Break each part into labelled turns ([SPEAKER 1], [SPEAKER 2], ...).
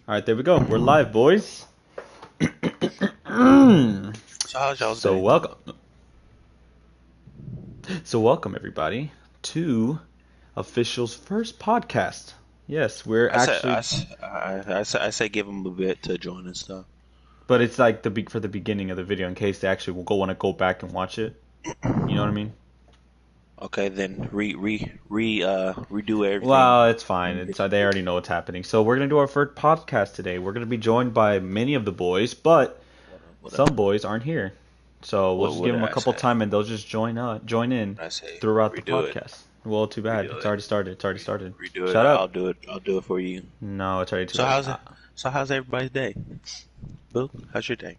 [SPEAKER 1] All right, there we go. We're live, boys.
[SPEAKER 2] So how's y'all's
[SPEAKER 1] So
[SPEAKER 2] day?
[SPEAKER 1] welcome. So welcome everybody to Official's first podcast. Yes, we're
[SPEAKER 2] I say
[SPEAKER 1] actually,
[SPEAKER 2] I say give them a bit to join and stuff.
[SPEAKER 1] but it's like for the beginning of the video in case they actually will want to go back and watch it. You know what I mean?
[SPEAKER 2] Okay, then redo everything.
[SPEAKER 1] Well, it's fine. It's they already know what's happening. So we're gonna do our first podcast today. We're gonna be joined by many of the boys, but
[SPEAKER 2] What
[SPEAKER 1] some boys aren't here. So we'll
[SPEAKER 2] what
[SPEAKER 1] just
[SPEAKER 2] what
[SPEAKER 1] give
[SPEAKER 2] did
[SPEAKER 1] them a
[SPEAKER 2] I
[SPEAKER 1] couple
[SPEAKER 2] say?
[SPEAKER 1] time and they'll just join in
[SPEAKER 2] I say
[SPEAKER 1] throughout the
[SPEAKER 2] redo it,
[SPEAKER 1] podcast. Well, too bad.
[SPEAKER 2] redo
[SPEAKER 1] It's
[SPEAKER 2] it,
[SPEAKER 1] already started. It's already started.
[SPEAKER 2] redo it.
[SPEAKER 1] Shut
[SPEAKER 2] I'll
[SPEAKER 1] up.
[SPEAKER 2] do it. I'll do it for you.
[SPEAKER 1] No, it's already too
[SPEAKER 2] So
[SPEAKER 1] late.
[SPEAKER 2] how's it? So how's everybody's day? Boo, how's your day?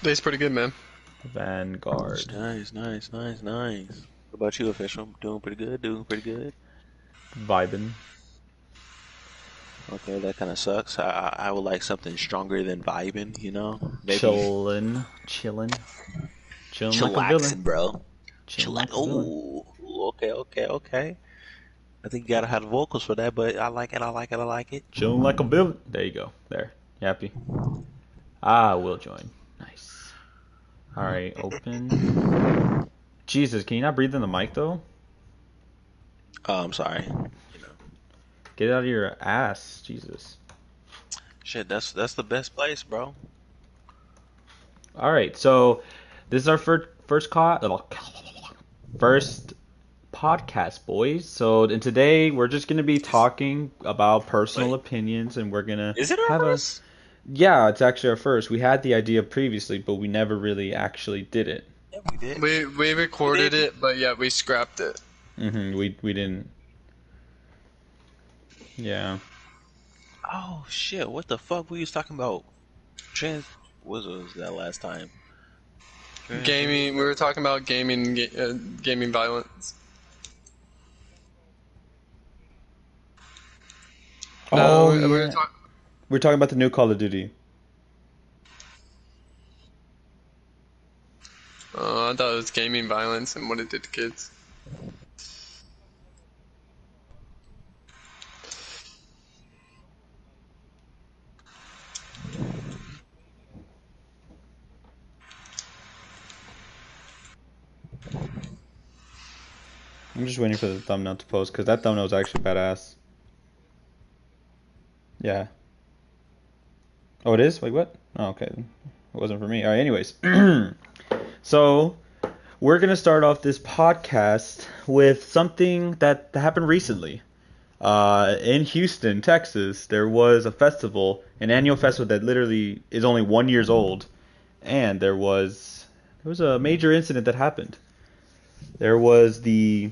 [SPEAKER 3] Day's pretty good, man.
[SPEAKER 1] Vanguard.
[SPEAKER 2] Nice. What about you, official? Doing pretty good. Doing pretty good.
[SPEAKER 1] Vibin.
[SPEAKER 2] Okay, that kind of sucks. I would like something stronger than vibing. Maybe
[SPEAKER 1] Chillin'. Chillin'. Chillin' like a villain.
[SPEAKER 2] chillaxing, bro.
[SPEAKER 1] Chillin'
[SPEAKER 2] Chillax.
[SPEAKER 1] like a villain.
[SPEAKER 2] Ooh, okay. I think you gotta have the vocals for that, but I like it.
[SPEAKER 1] Chillin' like a villain. There you go. There. You happy? I will join. Nice. Alright, open. Jesus, can you not breathe in the mic though?
[SPEAKER 2] Oh, I'm sorry.
[SPEAKER 1] Get it out of your ass. Jesus.
[SPEAKER 2] Shit, that's the best place, bro.
[SPEAKER 1] All right, so this is our first podcast, boys. So and today we're just gonna be talking about personal
[SPEAKER 2] Wait,
[SPEAKER 1] opinions, and we're gonna
[SPEAKER 2] is it our
[SPEAKER 1] have a
[SPEAKER 2] first?
[SPEAKER 1] yeah. It's actually our first. We had the idea previously, but we never really actually did it.
[SPEAKER 2] Yeah, we did.
[SPEAKER 3] We
[SPEAKER 2] We
[SPEAKER 3] recorded
[SPEAKER 2] did.
[SPEAKER 3] it, but yeah, we scrapped it.
[SPEAKER 1] We didn't. Yeah.
[SPEAKER 2] Oh shit, what the fuck we was talking about? Trans. What was that last time? Trans.
[SPEAKER 3] Gaming. We were talking about gaming violence. No,
[SPEAKER 1] Oh
[SPEAKER 3] we were
[SPEAKER 1] yeah.
[SPEAKER 3] talking.
[SPEAKER 1] We're talking about the new Call of Duty.
[SPEAKER 3] I thought it was gaming violence and what it did to kids.
[SPEAKER 1] I'm just waiting for the thumbnail to post because that thumbnail is actually badass. Yeah. Oh, it is? Wait, what? Oh, okay. It wasn't for me. All right, anyways. So, we're going to start off this podcast with something that happened recently. In Houston, Texas, there was a festival, an annual festival that literally is only 1 year old, and there was a major incident that happened. There was the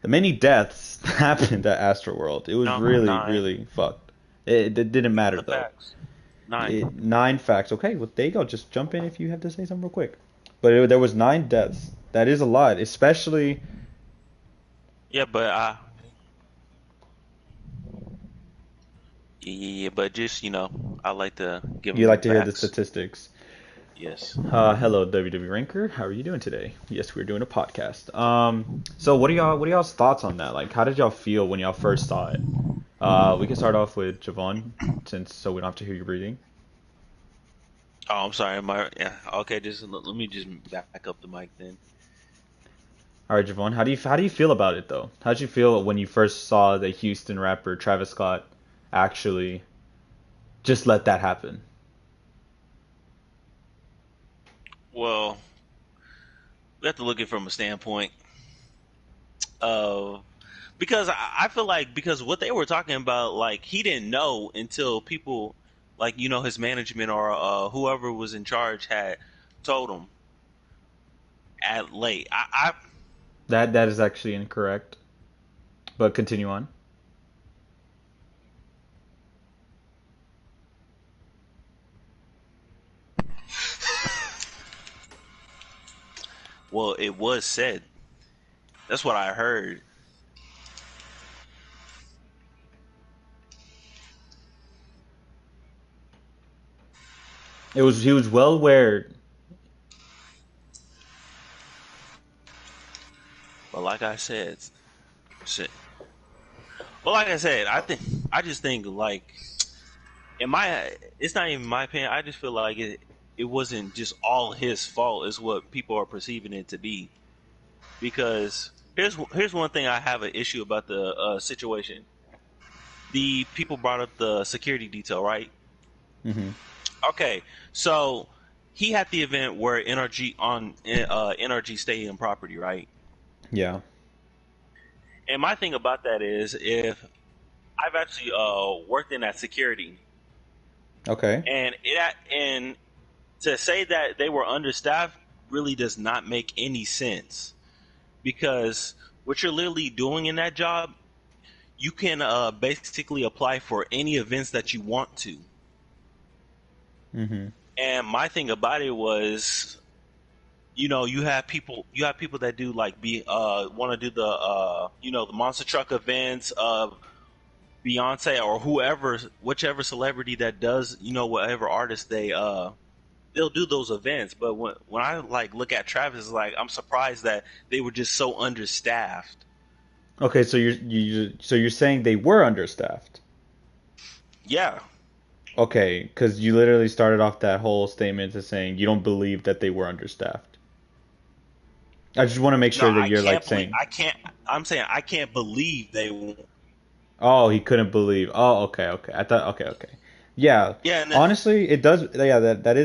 [SPEAKER 1] many deaths that happened at Astroworld. It was
[SPEAKER 2] No,
[SPEAKER 1] really,
[SPEAKER 2] nine.
[SPEAKER 1] really fucked. It didn't
[SPEAKER 2] Give me
[SPEAKER 1] matter
[SPEAKER 2] the
[SPEAKER 1] though.
[SPEAKER 2] facts. Nine.
[SPEAKER 1] 9 facts. Okay, well there you go. Just jump in if you have to say something real quick. But there was 9 deaths. That is a lot, especially.
[SPEAKER 2] Yeah, but but just I like to give
[SPEAKER 1] You
[SPEAKER 2] them
[SPEAKER 1] like
[SPEAKER 2] the
[SPEAKER 1] to hear the
[SPEAKER 2] facts.
[SPEAKER 1] statistics.
[SPEAKER 2] Yes.
[SPEAKER 1] Hello, WWE Ranker. How are you doing today? Yes, we're doing a podcast. So what are y'all's thoughts on that? Like, how did y'all feel when y'all first saw it? We can start off with Javon, since so we don't have to hear you breathing.
[SPEAKER 2] Oh, I'm sorry. Yeah. Okay, just let me just back up the mic then.
[SPEAKER 1] All right, Javon, how do you feel about it though? How did you feel when you first saw the Houston rapper Travis Scott actually just let that happen?
[SPEAKER 2] Well, we have to look at it from a standpoint of because I feel like because what they were talking about, like he didn't know until people, like his management or whoever was in charge had told him at late.
[SPEAKER 1] That is actually incorrect. But continue on.
[SPEAKER 2] Well, it was said. That's what I heard.
[SPEAKER 1] He was well aware.
[SPEAKER 2] But like I said, shit. Well, like I said, I think I just think like in my, it's not even my opinion. I just feel like it wasn't just all his fault. Is what people are perceiving it to be. Because here's one thing I have an issue about the situation. The people brought up the security detail, right?
[SPEAKER 1] Hmm.
[SPEAKER 2] Okay, so he had the event where NRG on NRG Stadium property, right?
[SPEAKER 1] Yeah.
[SPEAKER 2] And my thing about that is, if I've actually worked in that security,
[SPEAKER 1] Okay.
[SPEAKER 2] and to say that they were understaffed really does not make any sense, because what you're literally doing in that job, you can basically apply for any events that you want to.
[SPEAKER 1] Hmm.
[SPEAKER 2] And my thing about it was, you have people that do like be want to do the the monster truck events of Beyonce or whoever, whichever celebrity that does, whatever artist they'll do those events. But when I like look at Travis, it's like I'm surprised that they were just so understaffed.
[SPEAKER 1] Okay, so you're saying they were understaffed.
[SPEAKER 2] Yeah.
[SPEAKER 1] Okay, because you literally started off that whole statement to saying you don't believe that they were understaffed. I just want to make
[SPEAKER 2] No,
[SPEAKER 1] sure that
[SPEAKER 2] I
[SPEAKER 1] you're like
[SPEAKER 2] can't believe.
[SPEAKER 1] saying,
[SPEAKER 2] I can't. I'm saying I can't believe they won't.
[SPEAKER 1] oh, he couldn't believe. Oh, okay, okay. I thought, okay, okay. Yeah,
[SPEAKER 2] Yeah, and
[SPEAKER 1] honestly, it does. Yeah, that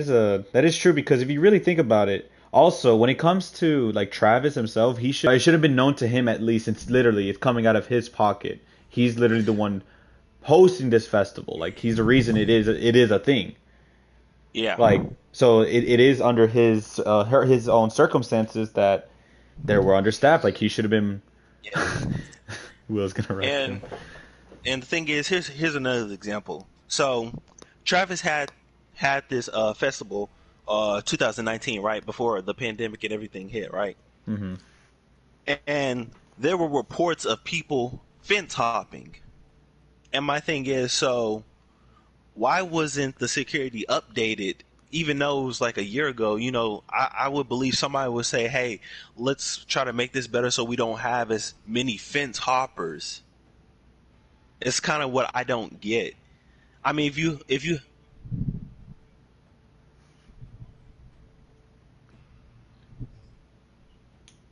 [SPEAKER 1] is true because if you really think about it, also when it comes to like Travis himself, it should have been known to him at least. Since literally it's coming out of his pocket. He's literally the one hosting this festival. Like he's the reason it is a thing.
[SPEAKER 2] yeah,
[SPEAKER 1] Like so it is under his own circumstances that they were understaffed. Like he should have been.
[SPEAKER 2] yeah.
[SPEAKER 1] Will's gonna wreck
[SPEAKER 2] And
[SPEAKER 1] him.
[SPEAKER 2] and the thing is, here's another example. So Travis had this festival 2019, right before the pandemic and everything hit, right?
[SPEAKER 1] Hmm.
[SPEAKER 2] And there were reports of people fence hopping. And my thing is, so why wasn't the security updated? Even though it was like a year ago, I would believe somebody would say, "Hey, let's try to make this better so we don't have as many fence hoppers." It's kind of what I don't get. I mean, if you,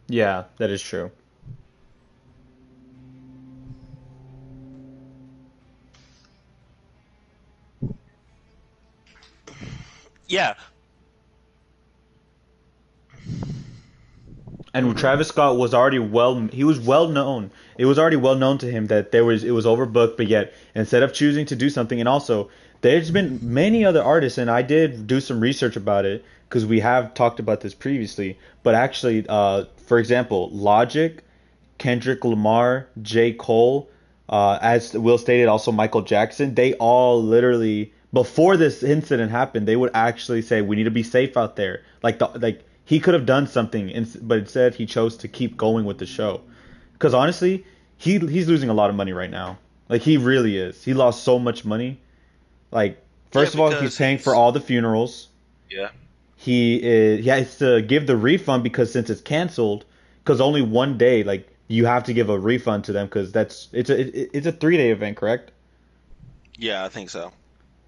[SPEAKER 1] Yeah, that is true.
[SPEAKER 2] yeah,
[SPEAKER 1] And Travis Scott was already he was well known. It was already well known to him that it was overbooked, but yet instead of choosing to do something, and also there's been many other artists, and I did do some research about it because we have talked about this previously. But actually, for example, Logic, Kendrick Lamar, J. Cole, as Will stated, also Michael Jackson, they all literally before this incident happened, they would actually say we need to be safe out there. Like he could have done something, but instead he chose to keep going with the show. Because honestly, he's losing a lot of money right now. Like he really is. He lost so much money. Like
[SPEAKER 2] yeah,
[SPEAKER 1] first of all, he's
[SPEAKER 2] because
[SPEAKER 1] paying for
[SPEAKER 2] he's
[SPEAKER 1] all the funerals.
[SPEAKER 2] yeah,
[SPEAKER 1] He has to give the refund because since it's canceled, because only one day, like you have to give a refund to them because it's a 3 day event, correct?
[SPEAKER 2] yeah, I think so.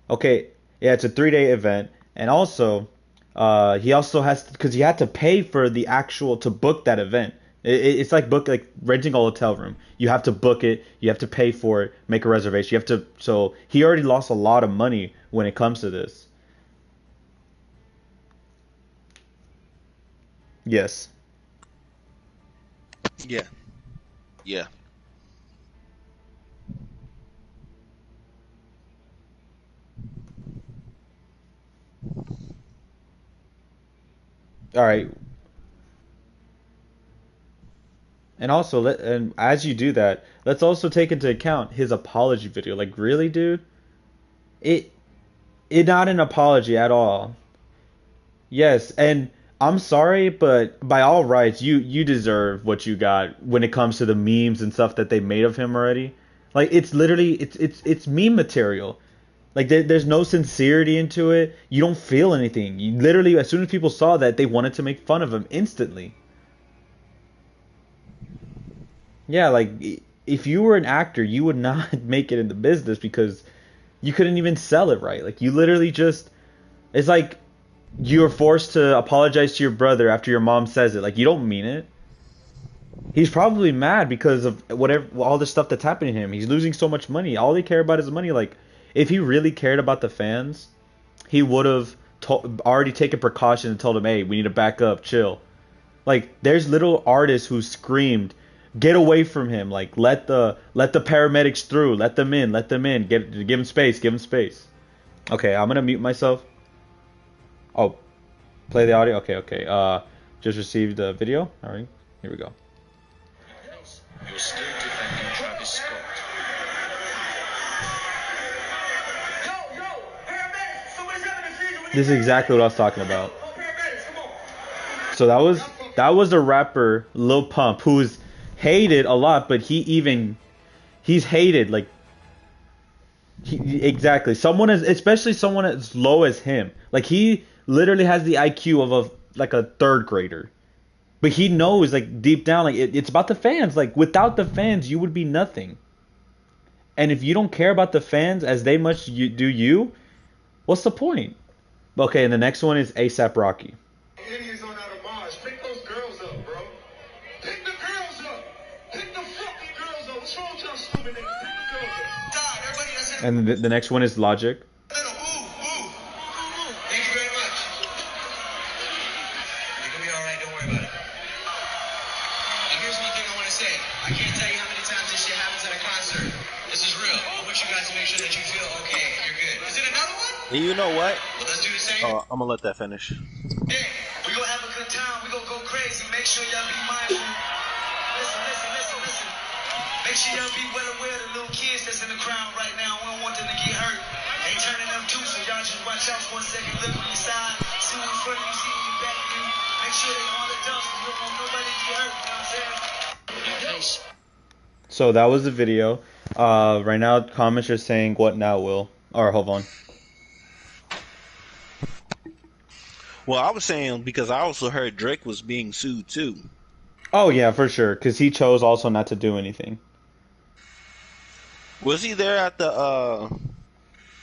[SPEAKER 1] Okay, yeah, it's a 3 day event, and also, he also has because he had to pay for the actual to book that event. It's like renting a hotel room. You have to book it, you have to pay for it, make a reservation. You have to. So he already lost a lot of money when it comes to this. Yes.
[SPEAKER 2] Yeah, yeah,
[SPEAKER 1] All right. And also, and as you do that, let's also take into account his apology video. Like, really, dude? It it not an apology at all. Yes, and I'm sorry, but by all rights, you deserve what you got when it comes to the memes and stuff that they made of him already. Like it's literally it's meme material. Like there's no sincerity into it. You don't feel anything. You literally as soon as people saw that, they wanted to make fun of him instantly. Yeah, like if you were an actor, you would not make it in the business because you couldn't even sell it right. Like you literally just, it's like you're forced to apologize to your brother after your mom says it. Like you don't mean it. He's probably mad because of whatever all the stuff that's happening to him. He's losing so much money. All they care about is money. Like if he really cared about the fans, he would have already taken precaution and told them, "Hey, we need to back up, chill." Like there's little artists who screamed, "Get away from him!" Like let the paramedics through, let them in, give him space, give him space. Okay, I'm gonna mute myself. Oh, play the audio. Okay. Just received the video. All right, here we go.
[SPEAKER 4] You're still defending Travis Scott.
[SPEAKER 1] This is exactly what I was talking about. So that was the rapper Lil Pump, who's hated a lot, but he's hated like exactly someone especially someone as low as him. Like he literally has the IQ of a third grader. But he knows, like, deep down, like, it's about the fans. Like, without the fans, you would be nothing. And if you don't care about the fans as they much do you, what's the point? Okay, and the next one is A$AP Rocky.
[SPEAKER 4] Idiots on out of Mars. Pick those girls up, bro. Pick the girls up. Pick the fucking girls up. What's wrong with y'all stupid niggas? Pick the girls up. God, everybody that's in
[SPEAKER 1] And the next one is Logic.
[SPEAKER 4] Thank you very much. You're gonna be alright, don't worry about it. And here's one thing I want to say. I can't tell you how many times this shit happens at a concert. This is real. I want you guys to make sure that you feel okay. You're good. Is it another one?
[SPEAKER 2] And you know what?
[SPEAKER 4] Well, let's do the same.
[SPEAKER 2] Oh, I'm gonna let that finish.
[SPEAKER 4] Yeah, we gonna have a good time. We gonna go crazy. Make sure y'all be mindful. Listen. Make sure y'all be well aware of the little kids that's in the crowd right now. We don't want them to get hurt. They turning up too, so y'all just watch out for 1 second. Look on your side. See who in front of you, see who in back of you. Make sure they all adults. We don't want nobody to get hurt. You know what I'm saying?
[SPEAKER 1] So that was the video. Right now, comments are saying, "What now, Will?" Or hold on.
[SPEAKER 2] Well, I was saying because I also heard Drake was being sued too.
[SPEAKER 1] Oh yeah, for sure, because he chose also not to do anything.
[SPEAKER 2] Was he there at the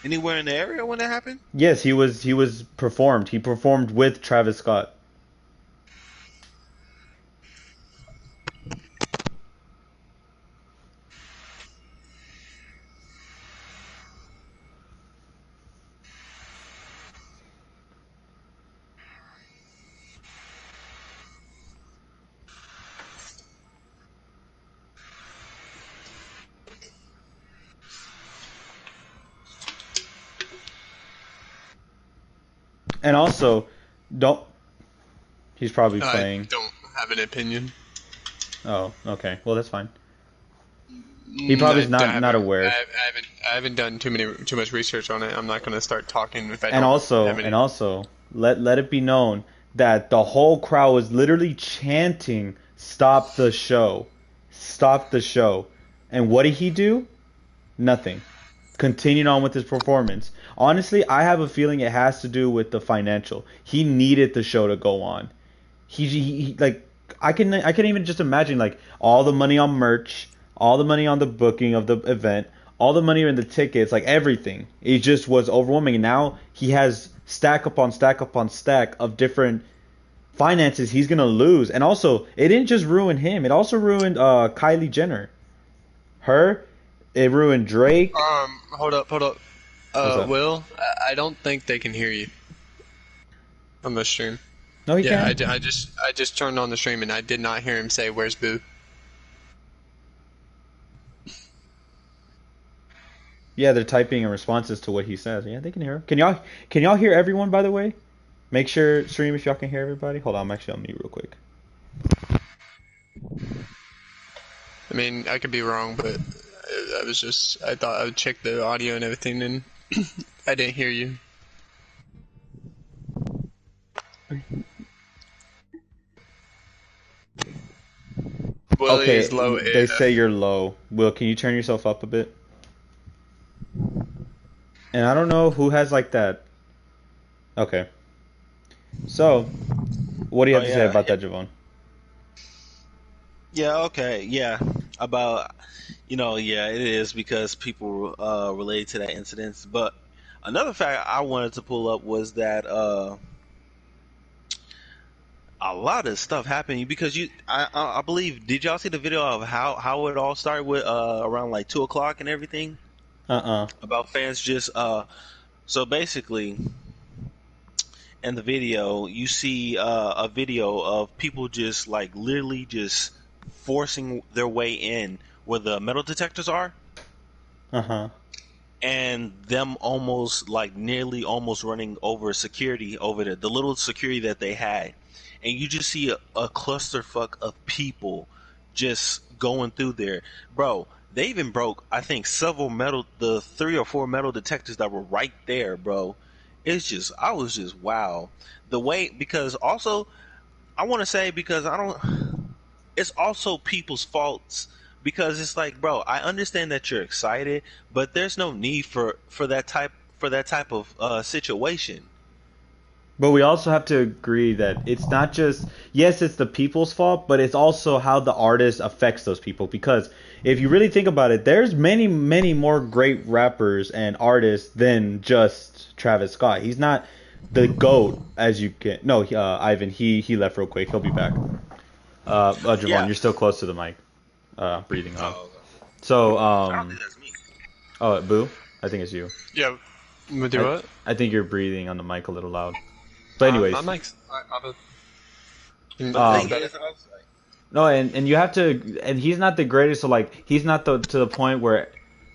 [SPEAKER 2] anywhere in the area when that happened?
[SPEAKER 1] Yes, he was performed. He performed with Travis Scott. And also, don't. He's probably playing.
[SPEAKER 3] I don't have an opinion.
[SPEAKER 1] Oh, okay. Well, that's fine. He probably is not aware.
[SPEAKER 3] I haven't done too much research on it. I'm not going to start talking if I don't
[SPEAKER 1] And also,
[SPEAKER 3] have any.
[SPEAKER 1] let it be known that the whole crowd was literally chanting, "Stop the show, stop the show." And what did he do? Nothing. Continued on with his performance. Honestly, I have a feeling it has to do with the financial. He needed the show to go on. He like I can even just imagine like all the money on merch, all the money on the booking of the event, all the money in the tickets, like everything. It just was overwhelming. And now he has stack upon stack upon stack of different finances he's gonna lose. And also, it didn't just ruin him. It also ruined Kylie Jenner. It ruined Drake.
[SPEAKER 3] Hold up.
[SPEAKER 1] What's up?
[SPEAKER 3] Will, I don't think they can hear you on the stream.
[SPEAKER 1] No, he
[SPEAKER 3] Yeah,
[SPEAKER 1] can't.
[SPEAKER 3] I just turned on the stream and I did not hear him say, "Where's Boo?"
[SPEAKER 1] Yeah, they're typing in responses to what he says. Yeah, they can hear him. Can y'all hear everyone, by the way? Make sure stream if y'all can hear everybody. Hold on, I'm actually on mute real quick.
[SPEAKER 3] I mean, I could be wrong, but I thought I would check the audio and everything, and I didn't hear you. Willie
[SPEAKER 1] Okay,
[SPEAKER 3] is low
[SPEAKER 1] they
[SPEAKER 3] AF.
[SPEAKER 1] say you're low. Will, can you turn yourself up a bit? And I don't know who has like that. Okay. So, what do you have to say about that, Javon?
[SPEAKER 2] Yeah. Okay. Yeah. about, yeah, it is because people relate to that incident. But another fact I wanted to pull up was that a lot of stuff happened because I believe, did y'all see the video of how it all started with around like 2 o'clock and everything about fans just so basically in the video you see a video of people just like literally just forcing their way in where the metal detectors are. And them almost like nearly almost running over security over the little security that they had. And you just see a clusterfuck of people just going through there. Bro, they even broke, I think, the 3 or 4 metal detectors that were right there, bro. I was just, wow. The way, because also, I want to say, because it's also people's faults. Because it's like, bro, I understand that you're excited, but there's no need for that type of situation.
[SPEAKER 1] But we also have to agree that it's not just, yes, it's the people's fault, but it's also how the artist affects those people. Because if you really think about it, there's many, many more great rappers and artists than just Travis Scott. He's not the GOAT, as you can. No, Ivan, he left real quick. He'll be back. Javon,
[SPEAKER 2] Yeah.
[SPEAKER 1] You're still close to the mic. Breathing on.
[SPEAKER 2] Oh,
[SPEAKER 1] So,
[SPEAKER 2] I don't think that's me.
[SPEAKER 1] oh, Boo? I think it's you.
[SPEAKER 3] Yeah. Do what?
[SPEAKER 1] I think you're breathing on the mic a little loud. But anyways.
[SPEAKER 3] My mic's...
[SPEAKER 2] But
[SPEAKER 1] Um,
[SPEAKER 2] the thing is, I was like,
[SPEAKER 1] No, and you have to, and he's not the greatest, so like he's not to the point where,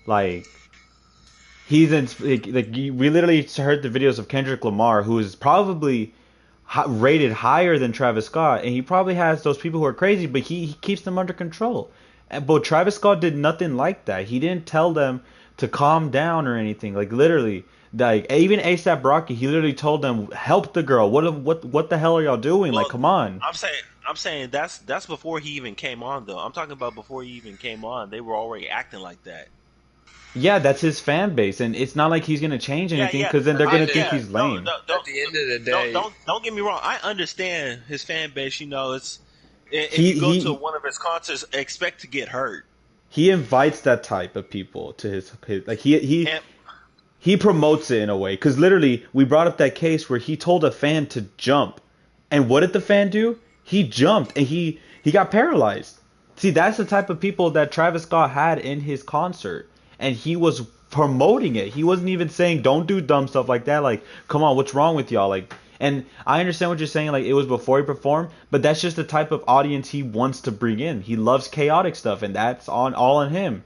[SPEAKER 1] like, he's in like we literally heard the videos of Kendrick Lamar, who is probably rated higher than Travis Scott, and he probably has those people who are crazy, but he keeps them under control. But Travis Scott did nothing like that. He didn't tell them to calm down or anything. Like literally, like even ASAP Rocky, he literally told them, "Help the girl. What the hell are y'all doing?
[SPEAKER 2] well,
[SPEAKER 1] Like, come on."
[SPEAKER 2] I'm saying that's before he even came on, though. I'm talking about before he even came on. They were already acting like that.
[SPEAKER 1] Yeah, that's his fan base, and it's not like he's gonna change anything
[SPEAKER 2] Yeah.
[SPEAKER 1] because then they're gonna think
[SPEAKER 3] yeah.
[SPEAKER 1] he's lame.
[SPEAKER 3] At the end of the day...
[SPEAKER 2] Don't get me wrong. I understand his fan base. It's if
[SPEAKER 1] He-
[SPEAKER 2] you go
[SPEAKER 1] he-
[SPEAKER 2] to one of his concerts, expect to get hurt.
[SPEAKER 1] He invites that type of people to his like
[SPEAKER 2] And
[SPEAKER 1] he promotes it in a way because literally we brought up that case where he told a fan to jump, and what did the fan do? He jumped and he got paralyzed. See, that's the type of people that Travis Scott had in his concert, and he was promoting it. He wasn't even saying don't do dumb stuff like that. Like, come on, what's wrong with y'all? Like, and I understand what you're saying. Like, it was before he performed, but that's just the type of audience he wants to bring in. He loves chaotic stuff, and that's all on him.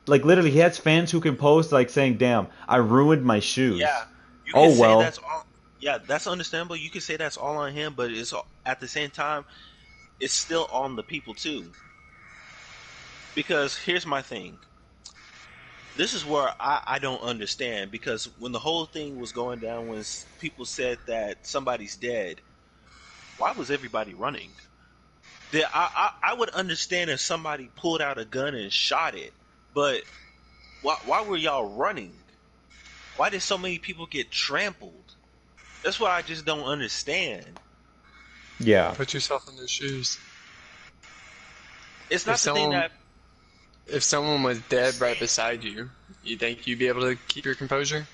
[SPEAKER 1] Like, literally, he has fans who can post like saying, "Damn, I ruined my shoes."
[SPEAKER 2] yeah, you
[SPEAKER 1] Oh,
[SPEAKER 2] can say
[SPEAKER 1] well.
[SPEAKER 2] that's all. Yeah, that's understandable. You can say that's all on him, but at the same time, it's still on the people too. Because here's my thing. This is where I don't understand, because when the whole thing was going down, when people said that somebody's dead, why was everybody running? I would understand if somebody pulled out a gun and shot it, but why were y'all running? Why did so many people get trampled? That's what I just don't understand.
[SPEAKER 1] Yeah.
[SPEAKER 3] Put yourself in their shoes.
[SPEAKER 2] It's not the thing that...
[SPEAKER 3] If someone was dead right beside you, you think you'd be able to keep your composure?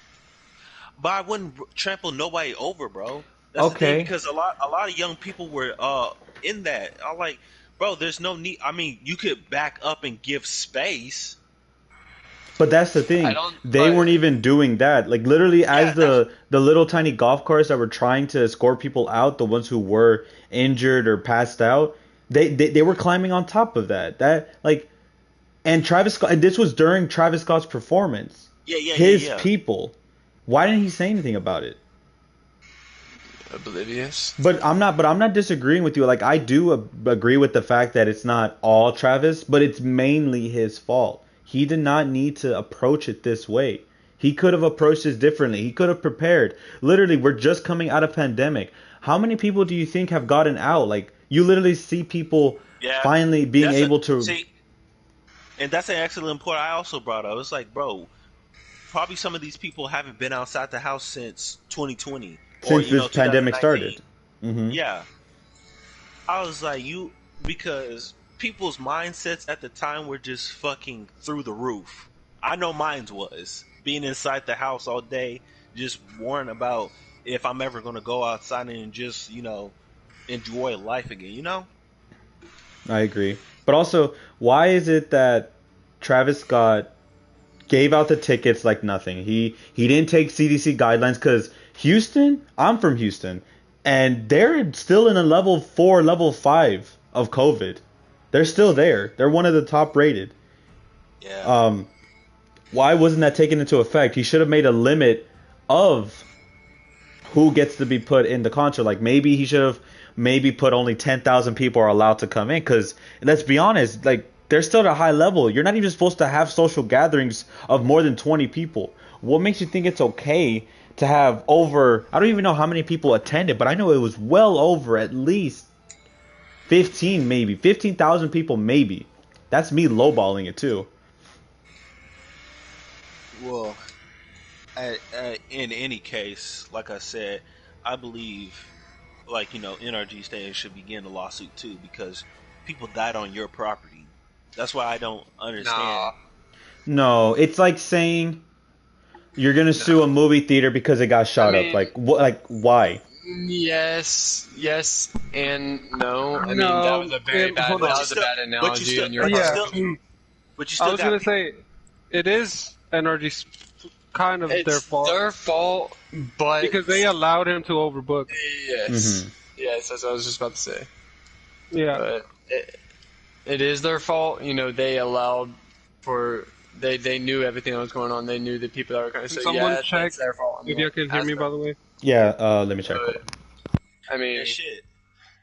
[SPEAKER 2] But I wouldn't trample nobody over, bro. That's the
[SPEAKER 1] Okay.
[SPEAKER 2] thing, because a lot of young people were in that. I'm like, bro, there's no need. I mean, you could back up and give space.
[SPEAKER 1] But that's the thing. They weren't even doing that. Like literally, as the little tiny golf carts that were trying to escort people out, the ones who were injured or passed out, they were climbing on top of that. That like, and Travis Scott. And this was during Travis Scott's performance. His people. Why didn't he say anything about it?
[SPEAKER 3] Oblivious.
[SPEAKER 1] But I'm not disagreeing with you. Like, I do agree with the fact that it's not all Travis, but it's mainly his fault. He did not need to approach it this way. He could have approached this differently. He could have prepared. Literally, we're just coming out of pandemic. How many people do you think have gotten out? Like, you literally see people finally being able to...
[SPEAKER 2] See, and that's an excellent point I also brought up. It's like, bro, probably some of these people haven't been outside the house since 2020.
[SPEAKER 1] Since this pandemic started.
[SPEAKER 2] Yeah. I was like, because people's mindsets at the time were just fucking through the roof. I know mine's was. Being inside the house all day, just worrying about if I'm ever going to go outside and just, enjoy life again,
[SPEAKER 1] I agree. But also, why is it that Travis Scott gave out the tickets like nothing? He didn't take CDC guidelines because Houston, I'm from Houston, and they're still in a level 4, level 5 of COVID. They're still there. They're one of the top rated.
[SPEAKER 2] Yeah.
[SPEAKER 1] Why wasn't that taken into effect? He should have made a limit of who gets to be put in the concert. Like maybe he should have put only 10,000 people are allowed to come in. Because let's be honest, like they're still at a high level. You're not even supposed to have social gatherings of more than 20 people. What makes you think it's okay to have over? I don't even know how many people attended, but I know it was well over at least 15,000 people maybe. That's me lowballing it too.
[SPEAKER 2] Well, in any case, like I said, I believe, NRG Stadium should begin the lawsuit too because people died on your property. That's why I don't understand.
[SPEAKER 1] No, it's like saying you're gonna sue a movie theater because it got shot up. Like, why?
[SPEAKER 3] Yes, and no. I mean,
[SPEAKER 5] No,
[SPEAKER 3] that was a very bad. That was a bad analogy on your part.
[SPEAKER 2] But you still
[SPEAKER 5] I was gonna say, it is NRG's kind of
[SPEAKER 3] It's
[SPEAKER 5] their fault.
[SPEAKER 3] their fault, but
[SPEAKER 5] Because they allowed him to overbook.
[SPEAKER 3] yes, that's what I was just about to say.
[SPEAKER 5] Yeah.
[SPEAKER 3] But it is their fault. They allowed for they knew everything that was going on. They knew the people that were going to say,
[SPEAKER 5] Someone
[SPEAKER 3] yeah,
[SPEAKER 5] check
[SPEAKER 3] it's their fault.
[SPEAKER 5] If you can hear me, by the way.
[SPEAKER 1] Yeah, let me check.
[SPEAKER 3] I mean,
[SPEAKER 2] Yeah, shit.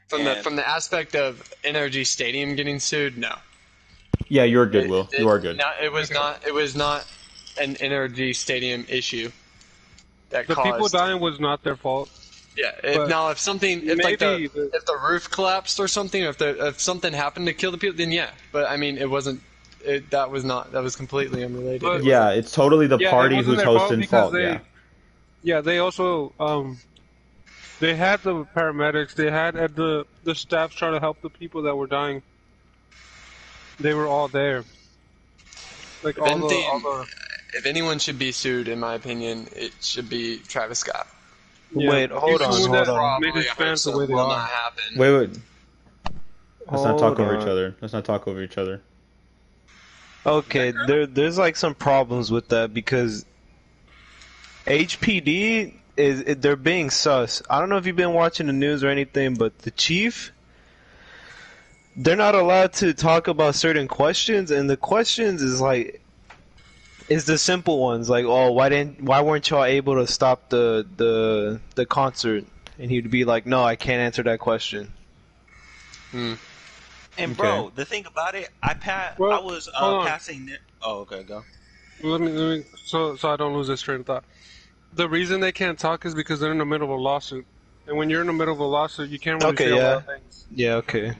[SPEAKER 3] from the aspect of NRG Stadium getting sued, no.
[SPEAKER 1] Yeah, you're good, Will. You are good.
[SPEAKER 3] No, it was not. It was not an NRG Stadium issue.
[SPEAKER 5] The people dying was not their fault.
[SPEAKER 3] Yeah.
[SPEAKER 5] But
[SPEAKER 3] If something, if the roof collapsed or something, or if something happened to kill the people, then yeah. But I mean, it wasn't. That was completely unrelated.
[SPEAKER 5] But-
[SPEAKER 1] Yeah, it's totally the party
[SPEAKER 5] it wasn't
[SPEAKER 1] who's
[SPEAKER 5] their fault
[SPEAKER 1] hosting
[SPEAKER 5] because
[SPEAKER 1] fault.
[SPEAKER 5] Yeah, they also they had the paramedics, they had the staff trying to help the people that were dying. They were all there. Like
[SPEAKER 3] If anyone should be sued, in my opinion, it should be Travis Scott.
[SPEAKER 5] Yeah.
[SPEAKER 6] Wait, hold on.
[SPEAKER 5] Made his fans the way they
[SPEAKER 3] will
[SPEAKER 5] are.
[SPEAKER 3] not happen.
[SPEAKER 1] Wait. Let's not talk
[SPEAKER 6] Hold
[SPEAKER 1] over
[SPEAKER 6] on.
[SPEAKER 1] each other. Let's not talk over each other.
[SPEAKER 6] Okay, there's like some problems with that because HPD they're being sus. I don't know if you've been watching the news or anything, but the chief, they're not allowed to talk about certain questions, and the questions is the simple ones like, oh, why weren't y'all able to stop the concert? And he'd be like, no, I can't answer that question.
[SPEAKER 2] And bro, the thing about it, I was
[SPEAKER 5] hold on.
[SPEAKER 2] passing. Oh, okay, go.
[SPEAKER 5] Let me so I don't lose this train of thought. The reason they can't talk is because they're in the middle of a lawsuit. And when you're in the middle of a lawsuit, you can't really say a lot of things.
[SPEAKER 6] Yeah, okay.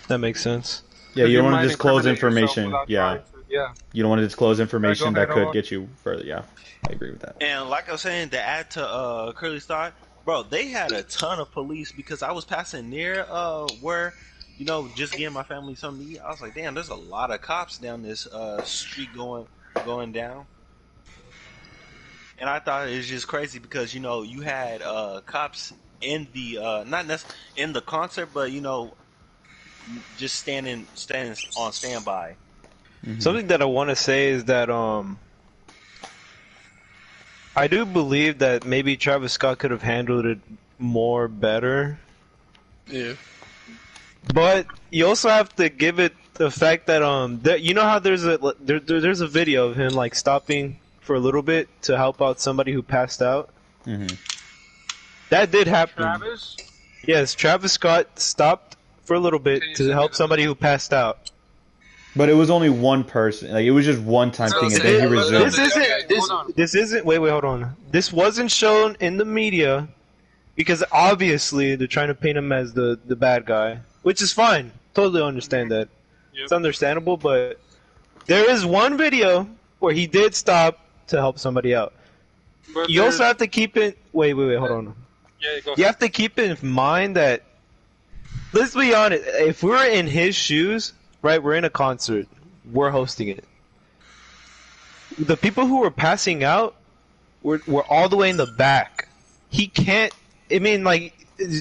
[SPEAKER 6] That makes sense.
[SPEAKER 1] Yeah, you don't want
[SPEAKER 5] might
[SPEAKER 1] to disclose
[SPEAKER 5] incriminate yourself
[SPEAKER 1] information.
[SPEAKER 5] without
[SPEAKER 1] Yeah,
[SPEAKER 5] trying to. Yeah.
[SPEAKER 1] you don't want to disclose information that
[SPEAKER 5] ahead,
[SPEAKER 1] could
[SPEAKER 5] Owen.
[SPEAKER 1] get you further. Yeah, I agree with that.
[SPEAKER 2] And like I was saying, to add to Curly's thought, bro, they had a ton of police because I was passing near where, just getting my family something to eat. I was like, damn, there's a lot of cops down this street going down. And I thought it was just crazy because you had cops in the not necessarily in the concert, but just standing on standby.
[SPEAKER 6] Something that I want to say is that I do believe that maybe Travis Scott could have handled it more better.
[SPEAKER 3] Yeah.
[SPEAKER 6] But you also have to give it the fact that how there's a video of him like stopping for a little bit to help out somebody who passed out.
[SPEAKER 1] Mm-hmm.
[SPEAKER 6] That did happen.
[SPEAKER 5] Travis?
[SPEAKER 6] Yes, Travis Scott stopped for a little bit to help somebody who passed out.
[SPEAKER 1] But it was only one person. Like it was just one time thing, and then he resumed.
[SPEAKER 6] This isn't. Wait, hold on. This wasn't shown in the media because obviously they're trying to paint him as the bad guy, which is fine. Totally understand that.
[SPEAKER 5] Yep.
[SPEAKER 6] It's understandable, but there is one video where he did stop to help somebody out.
[SPEAKER 5] But
[SPEAKER 6] You also have to keep it. Wait, hold on.
[SPEAKER 5] Yeah, go
[SPEAKER 6] You have to keep in mind that, let's be honest, if we were in his shoes, right? We're in a concert. We're hosting it. The people who were passing out were all the way in the back. He can't. I mean, like,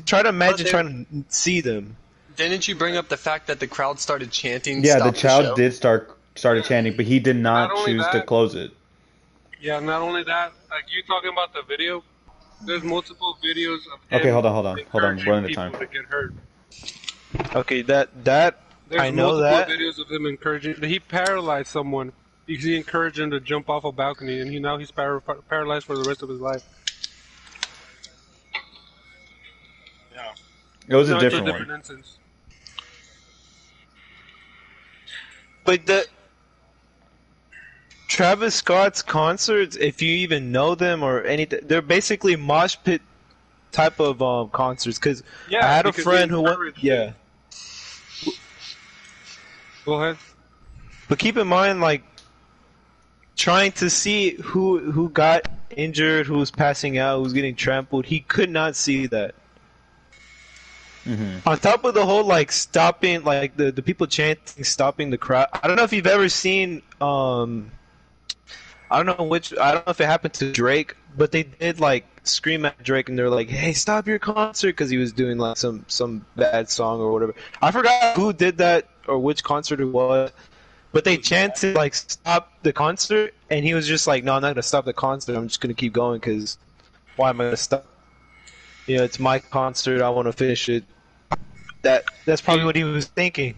[SPEAKER 6] try to imagine trying to see them.
[SPEAKER 3] Didn't you bring up the fact that the crowd started chanting?
[SPEAKER 1] Yeah,
[SPEAKER 3] Stop
[SPEAKER 1] the child
[SPEAKER 3] show?
[SPEAKER 1] did started chanting, but he did not
[SPEAKER 5] Not only
[SPEAKER 1] choose to
[SPEAKER 5] that-
[SPEAKER 1] close it.
[SPEAKER 5] Yeah, not only that, like you talking about the video, there's multiple videos of him
[SPEAKER 1] Okay, hold on.
[SPEAKER 5] encouraging
[SPEAKER 1] We're running the
[SPEAKER 5] people
[SPEAKER 1] time.
[SPEAKER 5] to get hurt.
[SPEAKER 6] Okay, that
[SPEAKER 5] There's
[SPEAKER 6] I know
[SPEAKER 5] multiple
[SPEAKER 6] that.
[SPEAKER 5] videos of him encouraging. He paralyzed someone because he encouraged him to jump off a balcony, and now he's paralyzed for the rest of his life.
[SPEAKER 1] It was a
[SPEAKER 5] No, it's
[SPEAKER 1] different
[SPEAKER 5] different
[SPEAKER 1] one.
[SPEAKER 5] instance.
[SPEAKER 6] But the Travis Scott's concerts, if you even know them or anything, they're basically mosh pit type of concerts. Cause
[SPEAKER 5] Yeah,
[SPEAKER 6] I had a
[SPEAKER 5] because
[SPEAKER 6] friend
[SPEAKER 5] they
[SPEAKER 6] who went,
[SPEAKER 5] encourage
[SPEAKER 6] yeah.
[SPEAKER 5] Go ahead.
[SPEAKER 6] But keep in mind, like, trying to see who got injured, who's passing out, who's getting trampled, he could not see that.
[SPEAKER 1] Mm-hmm.
[SPEAKER 6] On top of the whole, like, stopping, like, the people chanting, stopping the crowd. I don't know if you've ever seen, I don't know if it happened to Drake, but they did, like, scream at Drake, and they're like, hey, stop your concert, because he was doing, like, some bad song or whatever. I forgot who did that, or which concert it was, but they chanted, like, stop the concert, and he was just like, no, I'm not going to stop the concert, I'm just going to keep going, because why am I going to stop? You know, it's my concert, I want to finish it. That's probably what he was thinking.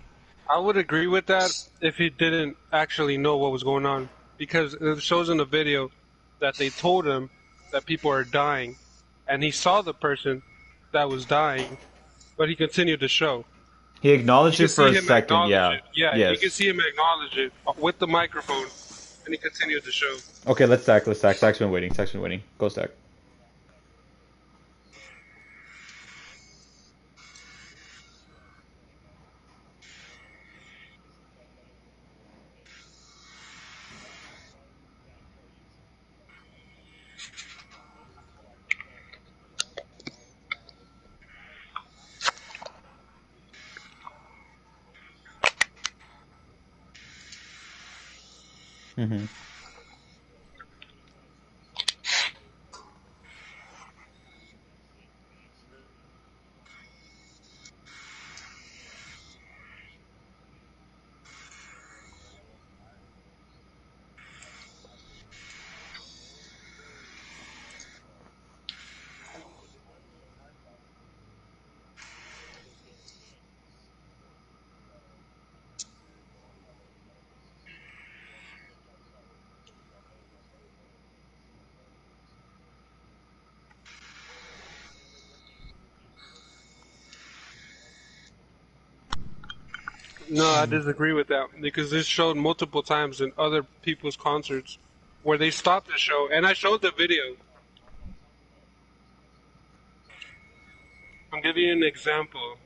[SPEAKER 5] I would agree with that if he didn't actually know what was going on, because it shows in the video that they told him that people are dying, and he saw the person that was dying, but he continued the show.
[SPEAKER 1] He acknowledged
[SPEAKER 5] You
[SPEAKER 1] it
[SPEAKER 5] can
[SPEAKER 1] for
[SPEAKER 5] see
[SPEAKER 1] a
[SPEAKER 5] him
[SPEAKER 1] second,
[SPEAKER 5] acknowledge
[SPEAKER 1] yeah.
[SPEAKER 5] it. Yeah,
[SPEAKER 1] Yes.
[SPEAKER 5] you can see him acknowledge it with the microphone, and he continued the show.
[SPEAKER 1] Okay, let's stack. Stack's been waiting. Go stack. Mm-hmm.
[SPEAKER 5] No, I disagree with that, because this showed multiple times in other people's concerts where they stopped the show, and I showed the video. I'm giving you an example.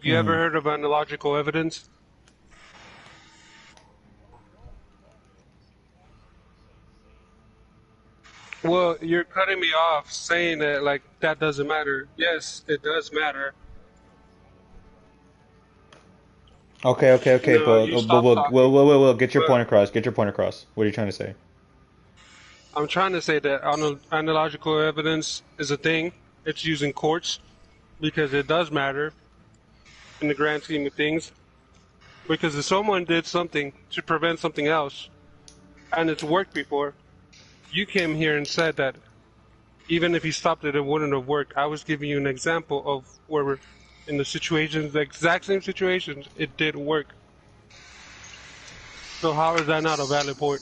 [SPEAKER 5] You ever heard of analogical evidence? Well, you're cutting me off saying that, like, that doesn't matter. Yes, it does matter.
[SPEAKER 1] Okay,
[SPEAKER 5] No,
[SPEAKER 1] but
[SPEAKER 5] you stop talking.
[SPEAKER 1] we'll get your
[SPEAKER 5] But-
[SPEAKER 1] point across. Get your point across. What are you trying to say?
[SPEAKER 5] I'm trying to say that analogical evidence is a thing. It's used in courts because it does matter in the grand scheme of things. Because if someone did something to prevent something else, and it's worked before, you came here and said that even if he stopped it, it wouldn't have worked. I was giving you an example of where in the situations, the exact same situations, it did work. So how is that not a valid point?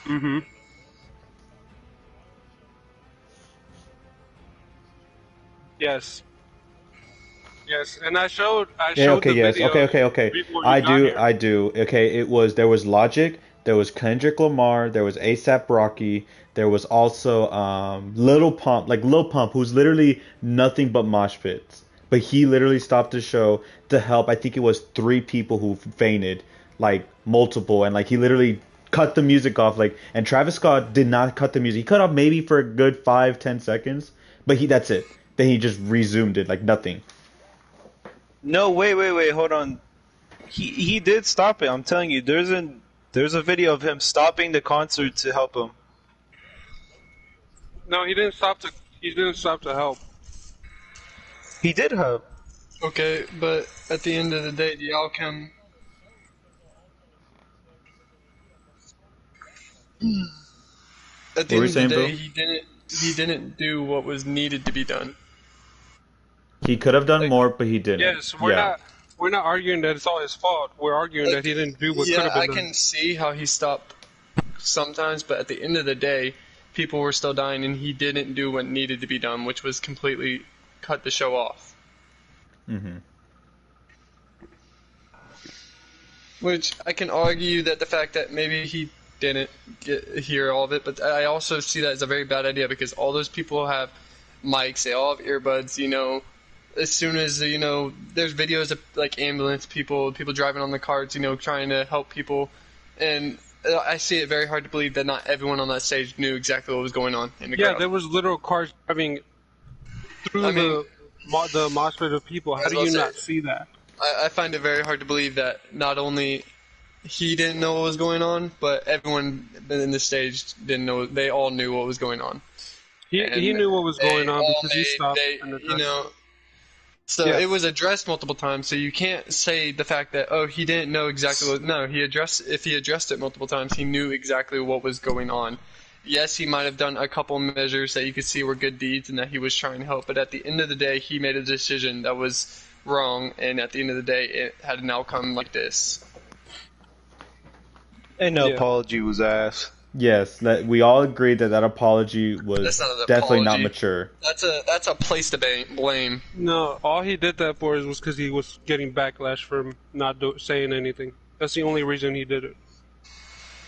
[SPEAKER 5] Mm-hmm. Yes. Yes, and I showed
[SPEAKER 1] Yeah, okay,
[SPEAKER 5] the
[SPEAKER 1] yes.
[SPEAKER 5] video
[SPEAKER 1] Okay.
[SPEAKER 5] before you got here.
[SPEAKER 1] I do. Okay, there was Logic, there was Kendrick Lamar, there was ASAP Rocky, there was also Little Pump, like Lil Pump, who's literally nothing but mosh pits. But he literally stopped the show to help. I think it was three people who fainted, like multiple, and like he literally cut the music off. Like, and Travis Scott did not cut the music. He cut off maybe for a good 5-10 seconds, but that's it. Then he just resumed it like nothing.
[SPEAKER 6] No, wait, hold on. He did stop it. I'm telling you, there's a video of him stopping the concert to help him.
[SPEAKER 5] No, he didn't stop to help.
[SPEAKER 6] He did help.
[SPEAKER 3] Okay, but at the end of the day, the outcome. At the
[SPEAKER 1] What were
[SPEAKER 3] end
[SPEAKER 1] you
[SPEAKER 3] of the
[SPEAKER 1] saying,
[SPEAKER 3] day, he didn't do what was needed to be done.
[SPEAKER 1] He could have done
[SPEAKER 3] Like,
[SPEAKER 1] more, but he didn't.
[SPEAKER 5] Yes,
[SPEAKER 1] Yeah.
[SPEAKER 5] we're not arguing that it's all his fault. We're arguing that he didn't do what could
[SPEAKER 3] Yeah,
[SPEAKER 5] have been
[SPEAKER 3] I
[SPEAKER 5] done.
[SPEAKER 3] can see how he stopped sometimes, but at the end of the day, people were still dying, and he didn't do what needed to be done, which was completely cut the show off.
[SPEAKER 1] Mm-hmm.
[SPEAKER 3] Which I can argue that the fact that maybe he didn't hear all of it, but I also see that as a very bad idea because all those people have mics, they all have earbuds, you know. As soon as, you know, there's videos of like ambulance people driving on the carts, you know, trying to help people, and I see it very hard to believe that not everyone on that stage knew exactly what was going on in the crowd.
[SPEAKER 5] There was literal cars driving through the mosh pit of people. How do you not see that?
[SPEAKER 3] I find it very hard to believe that not only he didn't know what was going on, but everyone in the stage didn't know. They all knew what was going on.
[SPEAKER 5] He knew what was going on because he stopped and addressed
[SPEAKER 3] you know. So
[SPEAKER 5] Yeah.
[SPEAKER 3] it was addressed multiple times. So you can't say the fact that he didn't know exactly what. No, if he addressed it multiple times, he knew exactly what was going on. Yes, he might have done a couple measures that you could see were good deeds and that he was trying to help, but at the end of the day, he made a decision that was wrong, and at the end of the day, it had an outcome like this.
[SPEAKER 6] And no
[SPEAKER 5] Yeah.
[SPEAKER 6] apology was asked.
[SPEAKER 1] Yes, we all agreed that apology was
[SPEAKER 3] That's not an
[SPEAKER 1] definitely not
[SPEAKER 3] apology.
[SPEAKER 1] mature.
[SPEAKER 3] That's a place to blame.
[SPEAKER 5] No, all he did that for was because he was getting backlash from not saying anything. That's the only reason he did it.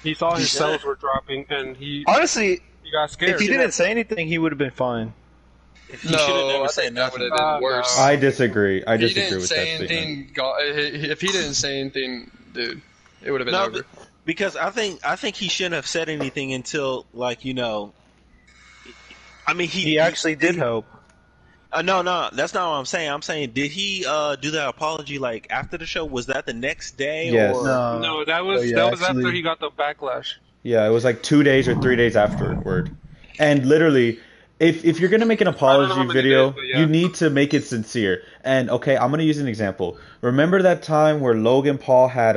[SPEAKER 5] He saw his sales were dropping, and he
[SPEAKER 6] Honestly,
[SPEAKER 5] got scared.
[SPEAKER 6] if he didn't say anything, he would have been fine.
[SPEAKER 2] He should have never
[SPEAKER 3] I
[SPEAKER 2] said
[SPEAKER 3] think that would
[SPEAKER 2] nothing.
[SPEAKER 3] have been worse.
[SPEAKER 1] I disagree. I
[SPEAKER 3] If he
[SPEAKER 1] disagree
[SPEAKER 3] didn't
[SPEAKER 1] with
[SPEAKER 3] say
[SPEAKER 1] that statement.
[SPEAKER 3] anything, if he didn't say anything, dude, it would have been
[SPEAKER 2] No,
[SPEAKER 3] over.
[SPEAKER 2] because I think he shouldn't have said anything until, like, you know. I mean,
[SPEAKER 6] He actually did help.
[SPEAKER 2] No, that's not what I'm saying. I'm saying, did he do that apology like after the show? Was that the next day?
[SPEAKER 1] Yes.
[SPEAKER 2] Or?
[SPEAKER 5] No, that was after
[SPEAKER 6] actually-
[SPEAKER 5] he got the backlash.
[SPEAKER 1] Yeah, it was like 2 days or 3 days afterward. And literally, if you're gonna make an
[SPEAKER 5] how
[SPEAKER 1] apology
[SPEAKER 5] many
[SPEAKER 1] video,
[SPEAKER 5] days, but yeah.
[SPEAKER 1] you need to make it sincere. And okay, I'm gonna use an example. Remember that time where Logan Paul had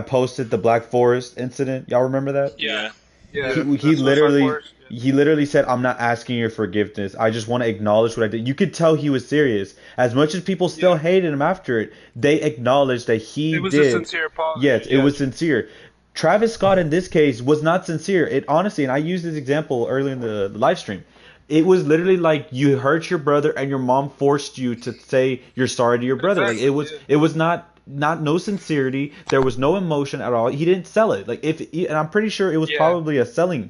[SPEAKER 1] posted the Black Forest incident? Y'all remember that?
[SPEAKER 5] Yeah.
[SPEAKER 1] He
[SPEAKER 5] That's
[SPEAKER 1] literally
[SPEAKER 5] what's worse.
[SPEAKER 1] he literally said, "I'm not asking your forgiveness. I just want to acknowledge what I did." You could tell he was serious. As much as people still hated him after it, they acknowledged that he
[SPEAKER 5] It was
[SPEAKER 1] did.
[SPEAKER 5] a sincere apology.
[SPEAKER 1] Yes, it was sincere. Travis Scott in this case was not sincere. It honestly, and I used this example early in the live stream. It was literally like you hurt your brother and your mom forced you to say you're sorry to your brother. Like it was not no sincerity. There was no emotion at all. He didn't sell it. Like and I'm pretty sure it was probably a selling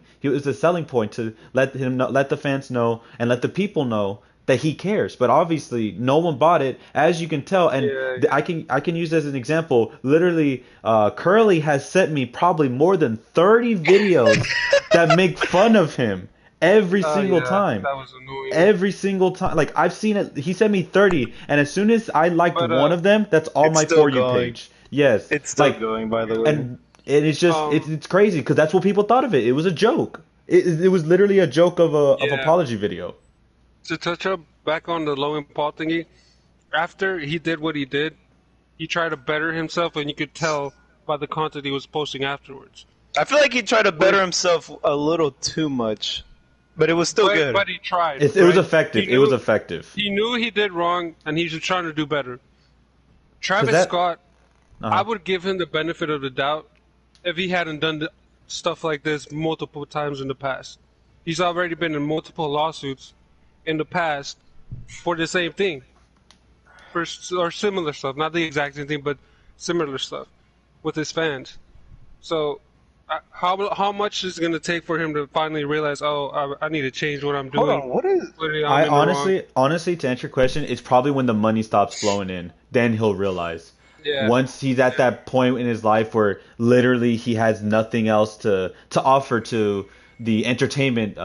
[SPEAKER 1] point to let the fans know and let the people know that he cares. But obviously no one bought it, as you can tell. And I can use as an example. Literally, Curly has sent me probably more than 30 videos that make fun of him. Every single time.
[SPEAKER 5] That was annoying.
[SPEAKER 1] Every single time. Like, I've seen it. He sent me 30, and as soon as I liked one of them, that's all
[SPEAKER 6] it's
[SPEAKER 1] my
[SPEAKER 6] still
[SPEAKER 1] For You
[SPEAKER 6] going.
[SPEAKER 1] page. Yes.
[SPEAKER 6] It's still
[SPEAKER 1] like,
[SPEAKER 6] going, by the way.
[SPEAKER 1] and it's just, it's crazy, because that's what people thought of it. It was a joke. It was literally a joke of apology video.
[SPEAKER 5] To touch up back on the Logan Paul thingy, after he did what he did, he tried to better himself, and you could tell by the content he was posting afterwards.
[SPEAKER 6] I feel like he tried to better himself a little too much, but it was still good.
[SPEAKER 5] But he tried.
[SPEAKER 1] It was
[SPEAKER 5] right?
[SPEAKER 1] effective.
[SPEAKER 5] He
[SPEAKER 1] It was
[SPEAKER 5] knew-
[SPEAKER 1] effective.
[SPEAKER 5] He knew he did wrong, and he's just trying to do better. Travis
[SPEAKER 1] that-
[SPEAKER 5] Scott,
[SPEAKER 1] Uh-huh.
[SPEAKER 5] I would give him the benefit of the doubt if he hadn't done stuff like this multiple times in the past. He's already been in multiple lawsuits in the past for the same thing, or similar stuff. Not the exact same thing, but similar stuff with his fans. So, how much is it going to take for him to finally realize, oh, I need to change what I'm doing?
[SPEAKER 6] Hold on, what is?
[SPEAKER 5] Clearly I'm
[SPEAKER 1] I
[SPEAKER 5] in the wrong.
[SPEAKER 1] honestly, to answer your question, it's probably when the money stops flowing in. Then he'll realize.
[SPEAKER 5] Yeah.
[SPEAKER 1] Once he's at that point in his life where literally he has nothing else to offer to the entertainment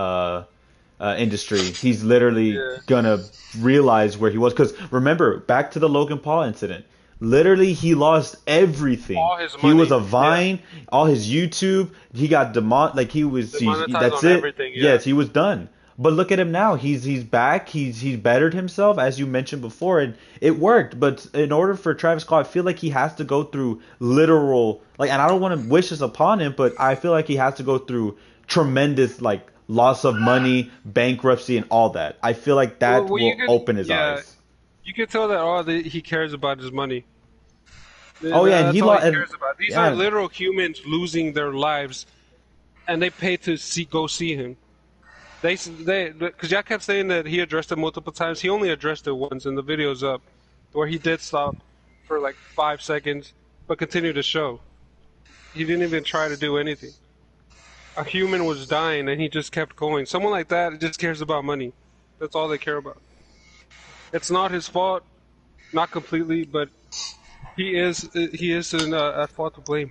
[SPEAKER 1] industry, he's literally gonna realize where he was. Because remember, back to the Logan Paul incident. Literally, he lost everything.
[SPEAKER 5] All his
[SPEAKER 1] He was a
[SPEAKER 5] money,
[SPEAKER 1] Vine, all his YouTube. He got like he was.
[SPEAKER 5] Demonetized
[SPEAKER 1] That's
[SPEAKER 5] on
[SPEAKER 1] it.
[SPEAKER 5] everything, yeah.
[SPEAKER 1] Yes, he was done. But look at him now. He's back. He's bettered himself, as you mentioned before, and it worked. But in order for Travis Scott, I feel like he has to go through literal, like, and I don't want to wish this upon him, but I feel like he has to go through tremendous, like, loss of money, bankruptcy, and all that. I feel like that
[SPEAKER 5] Well, you
[SPEAKER 1] will
[SPEAKER 5] can-
[SPEAKER 1] open his
[SPEAKER 5] yeah.
[SPEAKER 1] eyes.
[SPEAKER 5] You can tell that he cares about his money.
[SPEAKER 1] Oh, yeah, and
[SPEAKER 5] That's
[SPEAKER 1] he
[SPEAKER 5] all
[SPEAKER 1] lo- and-
[SPEAKER 5] cares about. These
[SPEAKER 1] yeah.
[SPEAKER 5] are literal humans losing their lives, and they pay to go see him. Because y'all kept saying that he addressed it multiple times. He only addressed it once, and the video's up, where he did stop for like 5 seconds, but continued to show. He didn't even try to do anything. A human was dying, and he just kept going. Someone like that just cares about money. That's all they care about. It's not his fault, not completely, but he is at fault to blame.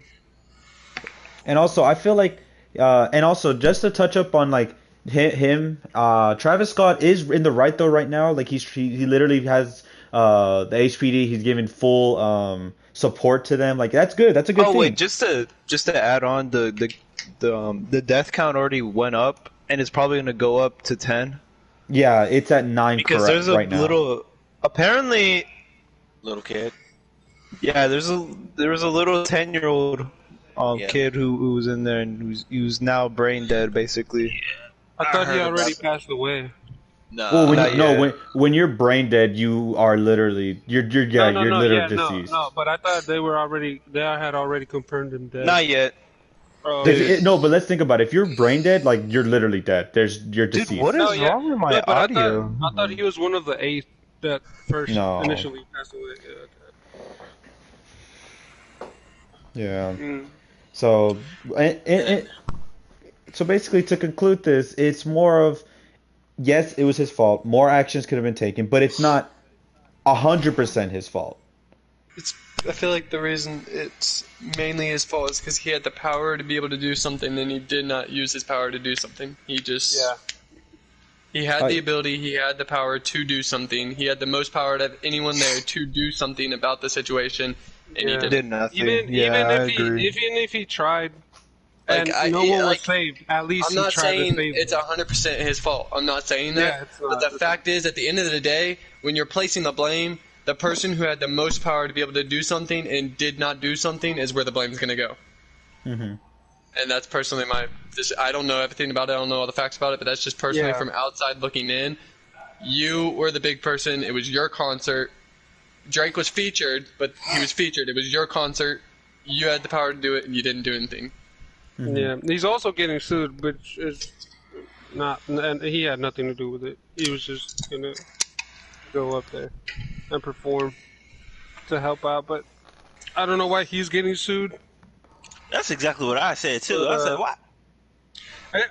[SPEAKER 1] And also, I feel like, and also just to touch up on like him, Travis Scott is in the right though right now. Like he literally has the HPD. He's giving full support to them. Like that's good. That's a good
[SPEAKER 6] Oh
[SPEAKER 1] thing.
[SPEAKER 6] wait, just to add on, the death count already went up, and it's probably gonna go up to 10
[SPEAKER 1] Yeah, it's at 9
[SPEAKER 6] because there's a
[SPEAKER 1] right now.
[SPEAKER 6] little. Apparently,
[SPEAKER 2] Little kid.
[SPEAKER 6] yeah, there was a little 10-year-old
[SPEAKER 2] Yeah.
[SPEAKER 6] kid who was in there and who's now brain dead basically.
[SPEAKER 5] I thought he
[SPEAKER 2] heard
[SPEAKER 5] already
[SPEAKER 2] about
[SPEAKER 5] passed away.
[SPEAKER 2] No.
[SPEAKER 1] Well,
[SPEAKER 6] Not yet.
[SPEAKER 1] when you're brain dead, you are literally you're literally deceased.
[SPEAKER 5] No, but I thought they had already confirmed him dead.
[SPEAKER 6] Not yet.
[SPEAKER 5] Oh,
[SPEAKER 1] No, but let's think about it. If you're brain dead, like you're literally dead. You're
[SPEAKER 6] Dude,
[SPEAKER 1] deceased.
[SPEAKER 6] what is
[SPEAKER 5] No, yeah.
[SPEAKER 6] wrong with my
[SPEAKER 5] Yeah, but
[SPEAKER 6] audio?
[SPEAKER 5] I thought he was one of the 8 that first
[SPEAKER 1] No.
[SPEAKER 5] initially passed away.
[SPEAKER 1] Yeah.
[SPEAKER 5] Mm.
[SPEAKER 1] So, so basically, to conclude this, it's more of yes, it was his fault. More actions could have been taken, but it's not 100% his fault.
[SPEAKER 3] I feel like the reason it's mainly his fault is because he had the power to be able to do something, and he did not use his power to do something. He just he had the ability, he had the power to do something. He had the most power to have anyone there to do something about the situation, and he
[SPEAKER 5] Yeah.
[SPEAKER 3] didn't.
[SPEAKER 6] Did nothing.
[SPEAKER 5] Even if he tried,
[SPEAKER 3] Like,
[SPEAKER 5] and no one was saved, at least
[SPEAKER 3] I'm
[SPEAKER 5] he
[SPEAKER 3] not
[SPEAKER 5] tried
[SPEAKER 3] saying
[SPEAKER 5] to save
[SPEAKER 3] it's
[SPEAKER 5] them.
[SPEAKER 3] 100% his fault. I'm not saying that.
[SPEAKER 5] Yeah, it's
[SPEAKER 3] but
[SPEAKER 5] not.
[SPEAKER 3] the fact is, at the end of the day, when you're placing the blame, the person who had the most power to be able to do something and did not do something is where the blame's going to go.
[SPEAKER 1] Mm-hmm.
[SPEAKER 3] And that's personally I don't know everything about it. I don't know all the facts about it, but that's just personally
[SPEAKER 5] Yeah.
[SPEAKER 3] from outside looking in. You were the big person. It was your concert. Drake was featured, but he was featured. It was your concert. You had the power to do it, and you didn't do anything.
[SPEAKER 5] Yeah, he's also getting sued, which is not, and he had nothing to do with it. He was just gonna go up there and perform to help out, but I don't know why he's getting sued.
[SPEAKER 2] That's exactly what I said too. I said, "What?"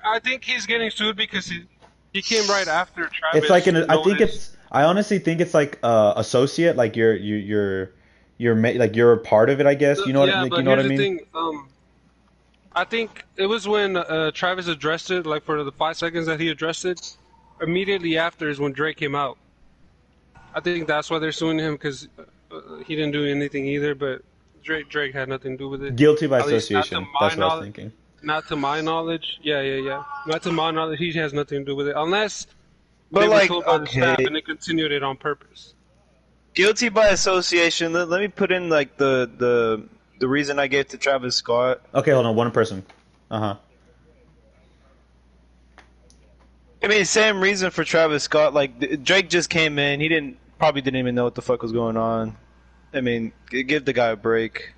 [SPEAKER 5] I think he's getting sued because he came right after Travis.
[SPEAKER 1] It's like
[SPEAKER 5] noticed-
[SPEAKER 1] I honestly think it's like associate, like you're like you're a part of it, I guess. You know what
[SPEAKER 5] yeah,
[SPEAKER 1] like,
[SPEAKER 5] but
[SPEAKER 1] you know what I
[SPEAKER 5] here's
[SPEAKER 1] mean?
[SPEAKER 5] the thing. I think it was when Travis addressed it, like for the 5 seconds that he addressed it. Immediately after is when Drake came out. I think that's why they're suing him because he didn't do anything either. But Drake had nothing to do with it.
[SPEAKER 1] Guilty by
[SPEAKER 5] At least not to
[SPEAKER 1] association.
[SPEAKER 5] my
[SPEAKER 1] That's what I was
[SPEAKER 5] knowledge.
[SPEAKER 1] thinking.
[SPEAKER 5] Not to my knowledge. Yeah. Not to my knowledge. He has nothing to do with it, unless
[SPEAKER 6] But
[SPEAKER 5] they were
[SPEAKER 6] like,
[SPEAKER 5] told by the staff
[SPEAKER 6] okay,
[SPEAKER 5] and they continued it on purpose.
[SPEAKER 6] guilty by association. Let me put in like the reason I gave to Travis Scott.
[SPEAKER 1] Okay, hold on. One person. Uh-huh.
[SPEAKER 6] I mean, same reason for Travis Scott. Like Drake just came in, he probably didn't even know what the fuck was going on. I mean, give the guy a break.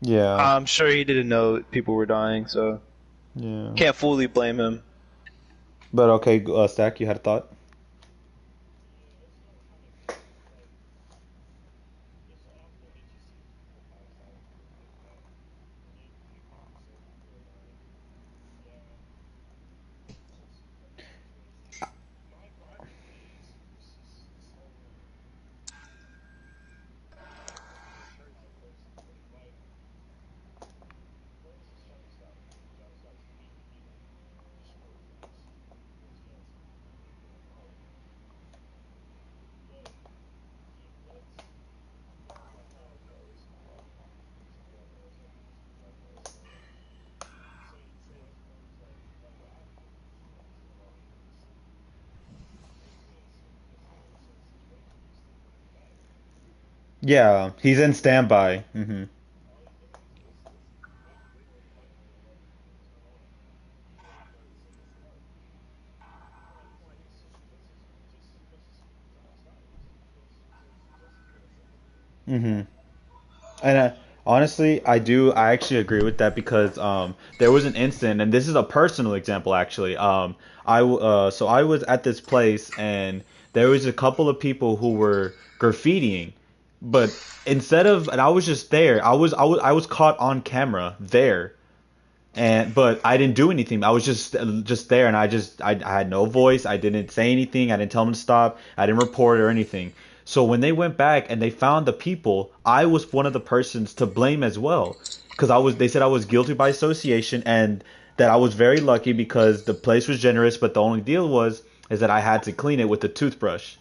[SPEAKER 1] Yeah.
[SPEAKER 6] I'm sure he didn't know people were dying, so
[SPEAKER 1] Yeah.
[SPEAKER 6] can't fully blame him.
[SPEAKER 1] But okay, Stack, you had a thought? Yeah, he's in standby. Mm-hmm. And honestly, I actually agree with that because there was an incident, and this is a personal example actually. So I was at this place, and there was a couple of people who were graffitiing, but and I was just there. I was caught on camera there, but I didn't do anything. I was just there, and I had no voice. I didn't say anything. I didn't tell them to stop. I didn't report or anything. So when they went back and they found the people, I was one of the persons to blame as well, because they said I was guilty by association, and that I was very lucky because the place was generous, but the only deal was is that I had to clean it with a toothbrush.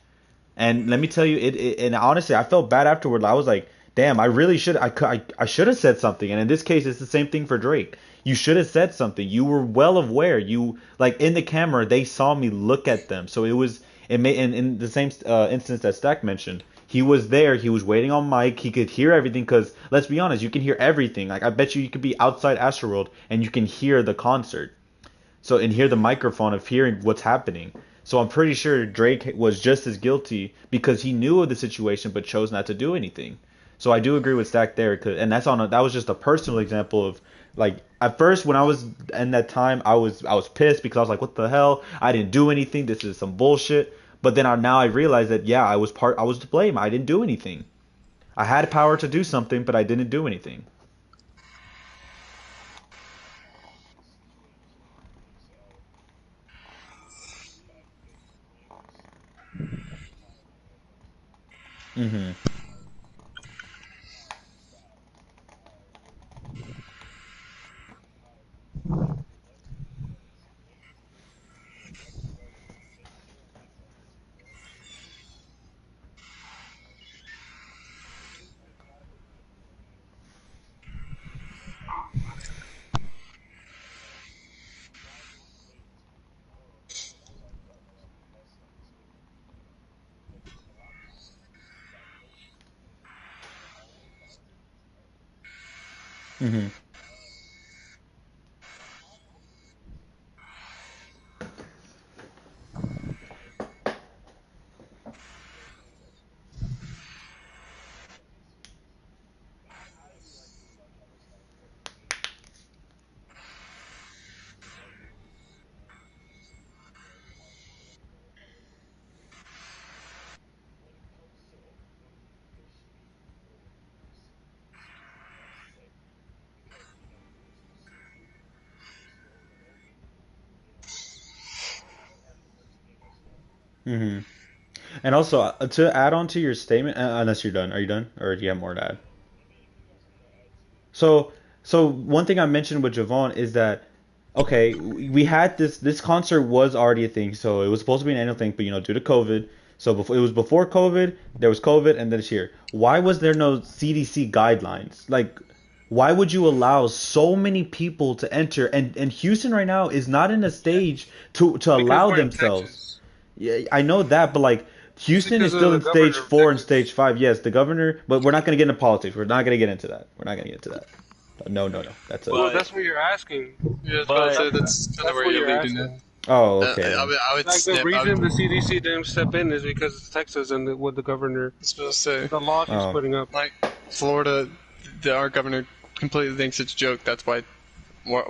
[SPEAKER 1] And let me tell you, and honestly, I felt bad afterward. I was like, damn, I really should, I should have said something. And in this case, it's the same thing for Drake. You should have said something. You were well aware. You, like, in the camera, they saw me look at them. So it made, in the same instance that Stack mentioned, he was there. He was waiting on mic. He could hear everything. Cause let's be honest, you can hear everything. Like, I bet you could be outside Astroworld and you can hear the concert. So and hear the microphone of hearing what's happening. So I'm pretty sure Drake was just as guilty because he knew of the situation but chose not to do anything. So I do agree with Stack there, and that was just a personal example of, like, at first when I was in that time I was pissed because I was like, what the hell, I didn't do anything, this is some bullshit. But then now I realize that, yeah, I was to blame. I didn't do anything. I had power to do something, but I didn't do anything. Mhm. Mhm. Mhm. And also, to add on to your statement, unless you're done, are you done, or do you have more to add? So, so one thing I mentioned with Javon is that, okay, we had this concert was already a thing, so it was supposed to be an annual thing, but due to COVID, so before it was before COVID, there was COVID, and then it's here. Why was there no CDC guidelines? Like, why would you allow so many people to enter? And Houston right now is not in a stage to
[SPEAKER 5] Because
[SPEAKER 1] allow
[SPEAKER 5] we're in
[SPEAKER 1] themselves.
[SPEAKER 5] Texas.
[SPEAKER 1] Yeah, I know that, but like
[SPEAKER 5] It's
[SPEAKER 1] Houston is
[SPEAKER 5] because of
[SPEAKER 1] still
[SPEAKER 5] the
[SPEAKER 1] in stage
[SPEAKER 5] governor of
[SPEAKER 1] 4 and
[SPEAKER 5] Texas.
[SPEAKER 1] stage 5. Yes, the governor, but we're not going to get into politics. We're not going to get into that. We're not going to get into that. No. That's a.
[SPEAKER 5] Well,
[SPEAKER 2] But-
[SPEAKER 5] that's what you're asking.
[SPEAKER 3] Yeah,
[SPEAKER 2] But-
[SPEAKER 3] that's kind of
[SPEAKER 5] That's
[SPEAKER 3] where
[SPEAKER 5] what
[SPEAKER 3] you're
[SPEAKER 5] you're
[SPEAKER 3] leading
[SPEAKER 5] asking.
[SPEAKER 3] it.
[SPEAKER 1] Oh, okay.
[SPEAKER 3] I would
[SPEAKER 5] Like the
[SPEAKER 3] snip. I
[SPEAKER 5] reason
[SPEAKER 3] would,
[SPEAKER 5] the CDC didn't step in is because it's Texas and what the governor,
[SPEAKER 3] supposed to say,
[SPEAKER 5] the law she's
[SPEAKER 1] Oh.
[SPEAKER 5] putting up.
[SPEAKER 3] like Florida, our governor completely thinks it's a joke. That's why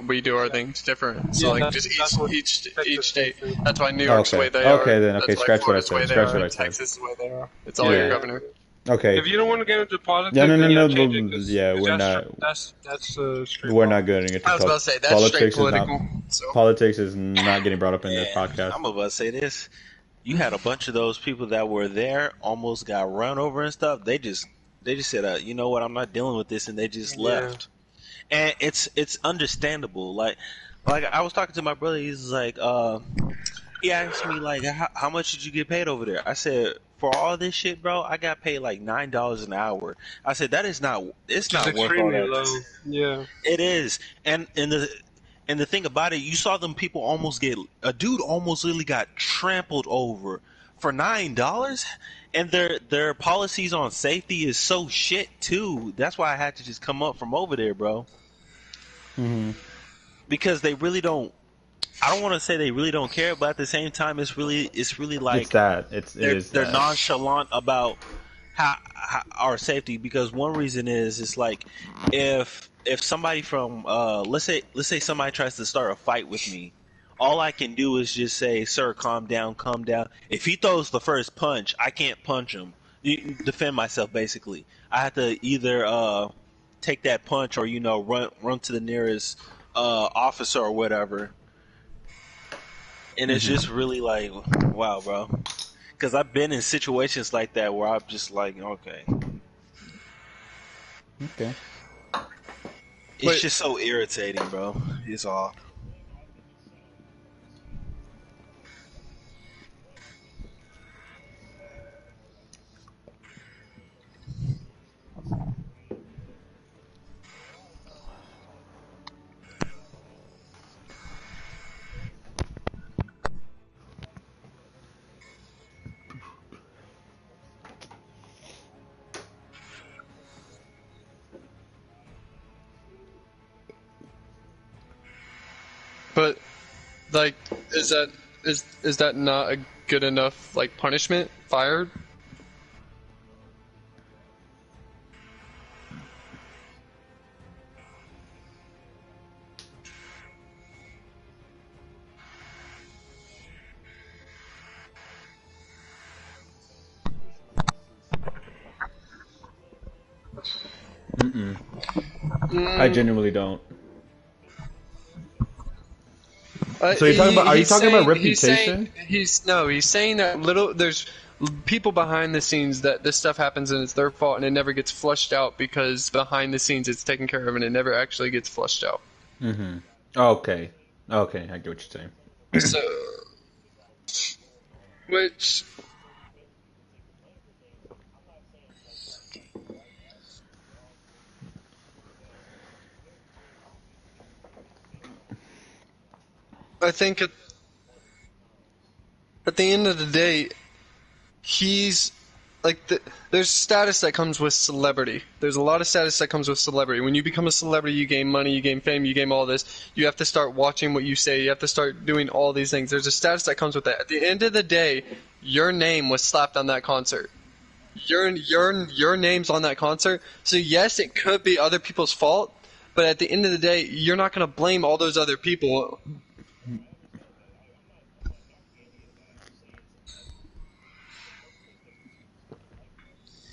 [SPEAKER 3] we do our things different. So
[SPEAKER 5] Yeah,
[SPEAKER 3] like
[SPEAKER 5] that's-
[SPEAKER 3] just
[SPEAKER 5] that's what
[SPEAKER 3] each
[SPEAKER 5] Texas
[SPEAKER 3] state.
[SPEAKER 5] thinks.
[SPEAKER 3] That's why New York's the
[SPEAKER 1] Okay.
[SPEAKER 3] way they are.
[SPEAKER 1] Okay, then, okay,
[SPEAKER 3] That's why
[SPEAKER 1] scratch what I
[SPEAKER 3] Florida's
[SPEAKER 1] said,
[SPEAKER 3] the way they
[SPEAKER 1] scratch
[SPEAKER 3] are,
[SPEAKER 1] what I
[SPEAKER 3] and
[SPEAKER 1] said.
[SPEAKER 3] Texas is the way they are. It's all
[SPEAKER 1] Yeah.
[SPEAKER 3] your governor.
[SPEAKER 1] Okay.
[SPEAKER 5] If you don't want to get into politics,
[SPEAKER 1] No,
[SPEAKER 5] then
[SPEAKER 1] no,
[SPEAKER 5] change it, 'cause
[SPEAKER 1] yeah, we're
[SPEAKER 5] that's-
[SPEAKER 1] not-
[SPEAKER 5] That's straight
[SPEAKER 1] We're
[SPEAKER 5] law.
[SPEAKER 1] not getting into
[SPEAKER 3] I was about to say that's
[SPEAKER 1] politics.
[SPEAKER 3] straight
[SPEAKER 1] Is not,
[SPEAKER 3] political. So
[SPEAKER 1] politics is not getting brought up in this
[SPEAKER 2] Yeah,
[SPEAKER 1] podcast.
[SPEAKER 2] I'm about to say this. You had a bunch of those people that were there, almost got run over and stuff. They just said, you know what, I'm not dealing with this, and they just
[SPEAKER 5] Yeah.
[SPEAKER 2] left. And it's understandable. Like I was talking to my brother. He's like, he asked me like, how much did you get paid over there? I said, for all this shit, bro, I got paid like $9 an hour. I said that is not. It's
[SPEAKER 5] It's
[SPEAKER 2] not worth all
[SPEAKER 5] extremely
[SPEAKER 2] that.
[SPEAKER 5] low. Yeah.
[SPEAKER 2] It is, and the thing about it, you saw them people almost get a dude almost literally got trampled over for $9, and their policies on safety is so shit too. That's why I had to just come up from over there, bro.
[SPEAKER 1] Mhm.
[SPEAKER 2] Because they really don't. I don't want to say they really don't care, but at the same time, it's really like
[SPEAKER 1] It's that. It is
[SPEAKER 2] they're
[SPEAKER 1] that.
[SPEAKER 2] nonchalant about how our safety, because one reason is it's like if somebody from let's say somebody tries to start a fight with me, all I can do is just say, sir, calm down. If he throws the first punch, I can't punch him. Defend myself, basically. I have to either take that punch or run to the nearest officer or whatever. And it's just really like, wow, bro. Because I've been in situations like that where I'm just like, okay.
[SPEAKER 1] Okay.
[SPEAKER 2] It's
[SPEAKER 3] Wait.
[SPEAKER 2] just so irritating, bro. It's all.
[SPEAKER 3] But like, is that not a good enough like punishment? Fired?
[SPEAKER 1] I genuinely don't. So
[SPEAKER 3] Are
[SPEAKER 1] you're talking about? Are you talking about reputation?
[SPEAKER 3] He's saying that there's people behind the scenes that this stuff happens and it's their fault and it never gets flushed out because behind the scenes it's taken care of and it never actually gets flushed out.
[SPEAKER 1] Mm-hmm. Okay. Okay, I get what you're saying.
[SPEAKER 3] So, which I think at the end of the day, he's like there's status that comes with celebrity. There's a lot of status that comes with celebrity. When you become a celebrity, you gain money, you gain fame, you gain all this. You have to start watching what you say. You have to start doing all these things. There's a status that comes with that. At the end of the day, your name was slapped on that concert. Your name's on that concert. So yes, it could be other people's fault, but at the end of the day, you're not going to blame all those other people.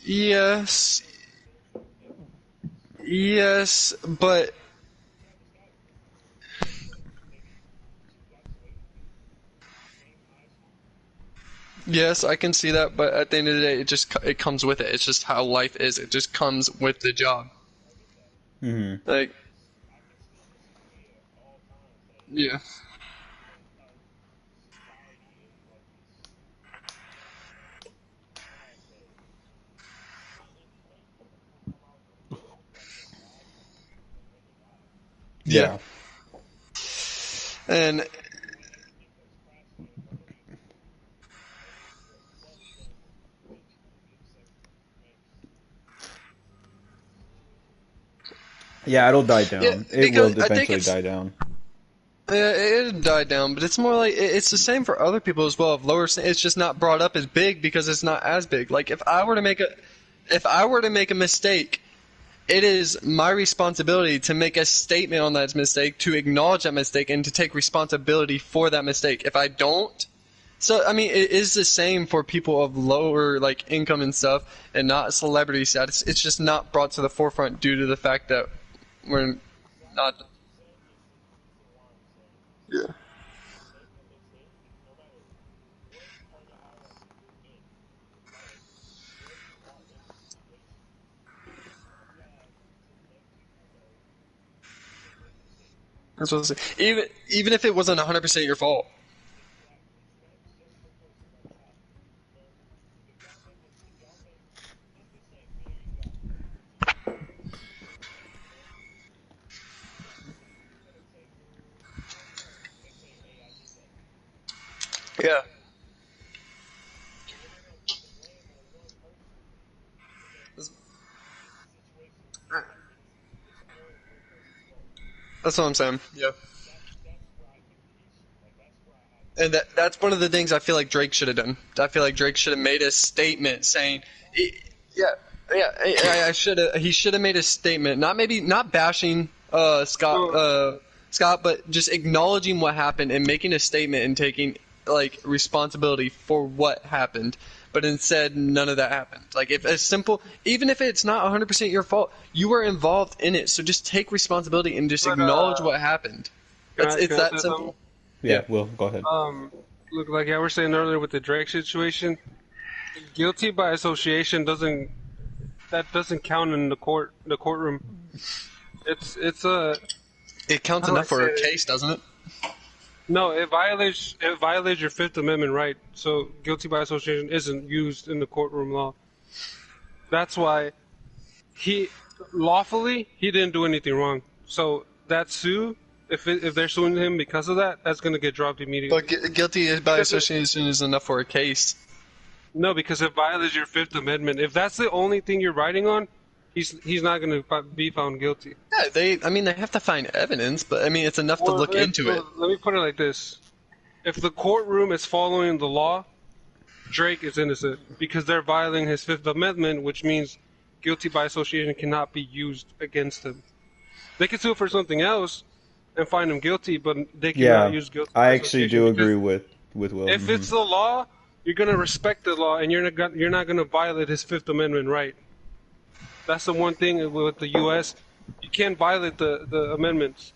[SPEAKER 3] Yes. Yes, but yes, I can see that, but at the end of the day, it comes with it. It's just how life is. It just comes with the job.
[SPEAKER 1] Mm-hmm.
[SPEAKER 3] Like, yeah.
[SPEAKER 1] Yeah.
[SPEAKER 3] And
[SPEAKER 1] Yeah, it'll die down.
[SPEAKER 3] Yeah,
[SPEAKER 1] It will
[SPEAKER 3] because I think
[SPEAKER 1] eventually
[SPEAKER 3] it's-
[SPEAKER 1] die down.
[SPEAKER 3] It died down, but it's more like it's the same for other people as well. Of lower, it's just not brought up as big because it's not as big. Like if I were to make a mistake, it is my responsibility to make a statement on that mistake, to acknowledge that mistake, and to take responsibility for that mistake. If I don't, so I mean, it is the same for people of lower like income and stuff, and not celebrity status. It's just not brought to the forefront due to the fact that we're not. Yeah. That's what I'm saying. Even if it wasn't 100% your fault. Yeah. That's what I'm saying. Yeah. And that's one of the things I feel like Drake should have done. I feel like Drake should have made a statement saying, yeah, I should have. He should have made a statement, not bashing Scott, but just acknowledging what happened and making a statement and taking like responsibility for what happened. But instead, none of that happened. Like if it's simple, even if it's not 100% your fault, you were involved in it. So just take responsibility and just acknowledge what happened. It's that simple.
[SPEAKER 1] Yeah, Will, go ahead.
[SPEAKER 5] Look, like I was saying earlier with the Drake situation, guilty by association doesn't count in the courtroom.
[SPEAKER 3] It counts
[SPEAKER 5] How do
[SPEAKER 3] enough
[SPEAKER 5] I
[SPEAKER 3] for
[SPEAKER 5] say
[SPEAKER 3] a
[SPEAKER 5] it?
[SPEAKER 3] case, doesn't it?
[SPEAKER 5] No, it violates your Fifth Amendment right. So guilty by association isn't used in the courtroom law. That's why he didn't do anything wrong. So that sue, if they're suing him because of that, that's gonna get dropped immediately.
[SPEAKER 3] But guilty by association is enough for a case.
[SPEAKER 5] No, because it violates your Fifth Amendment. If that's the only thing you're writing on, he's not gonna be found guilty.
[SPEAKER 3] Yeah, they have to find evidence, but I mean, it's enough to look into it.
[SPEAKER 5] Let me put it like this: if the courtroom is following the law, Drake is innocent because they're violating his Fifth Amendment, which means guilty by association cannot be used against him. They can sue for something else and find him guilty, but they cannot use guilty by
[SPEAKER 1] I actually
[SPEAKER 5] association
[SPEAKER 1] do
[SPEAKER 5] because
[SPEAKER 1] agree with Will.
[SPEAKER 5] if it's the law, you're gonna respect the law, and you're not gonna violate his Fifth Amendment right. That's the one thing with the U.S. You can't violate the amendments,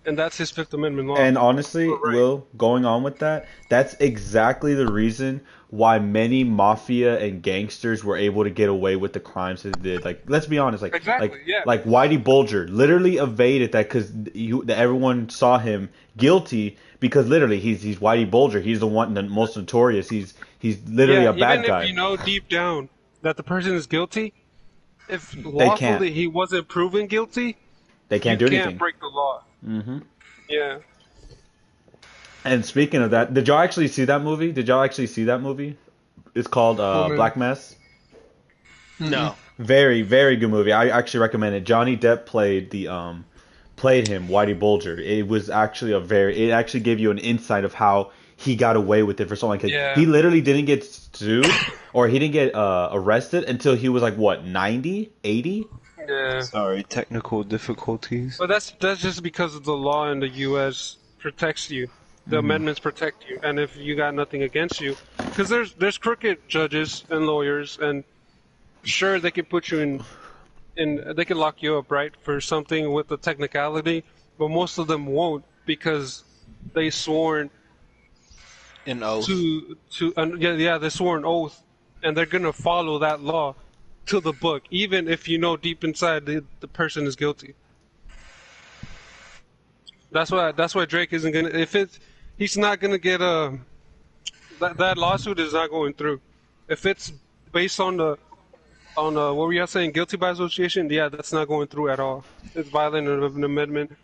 [SPEAKER 5] and that's his Fifth Amendment law.
[SPEAKER 1] And honestly,
[SPEAKER 5] Right.
[SPEAKER 1] Will, going on with that, that's exactly the reason why many mafia and gangsters were able to get away with the crimes they did. Like, let's be honest,
[SPEAKER 5] Exactly, yeah.
[SPEAKER 1] like Whitey Bulger literally evaded that because everyone saw him guilty because literally he's Whitey Bulger. He's the one, the most notorious. He's literally a bad
[SPEAKER 5] even
[SPEAKER 1] guy.
[SPEAKER 5] if you know deep down that the person is guilty, if
[SPEAKER 1] can't.
[SPEAKER 5] lawfully he wasn't proven guilty,
[SPEAKER 1] They can't
[SPEAKER 5] you
[SPEAKER 1] do
[SPEAKER 5] can't
[SPEAKER 1] anything.
[SPEAKER 5] break the law.
[SPEAKER 1] Hmm.
[SPEAKER 5] Yeah.
[SPEAKER 1] And speaking of that, did y'all actually see that movie? It's called
[SPEAKER 3] movie?
[SPEAKER 1] Black Mass.
[SPEAKER 2] No.
[SPEAKER 1] Very, very good movie. I actually recommend it. Johnny Depp played him, Whitey Bulger. It was actually it actually gave you an insight of how he got away with it for so long. 'Cause
[SPEAKER 5] Yeah.
[SPEAKER 1] he literally didn't get sued or he didn't get arrested until he was like, what, 90, 80?
[SPEAKER 5] Yeah.
[SPEAKER 6] Sorry, technical difficulties.
[SPEAKER 5] But that's just because of the law in the U.S. protects you. The amendments protect you, and if you got nothing against you, because there's crooked judges and lawyers, and sure they could put you in they could lock you up, right, for something with a technicality, but most of them won't because they sworn
[SPEAKER 2] An oath.
[SPEAKER 5] they swore an oath, and they're gonna follow that law to the book, even if you know deep inside the person is guilty. That's why Drake isn't gonna. He's not gonna get that lawsuit is not going through. If it's based on what were you saying, guilty by association? Yeah, that's not going through at all. It's violating an amendment,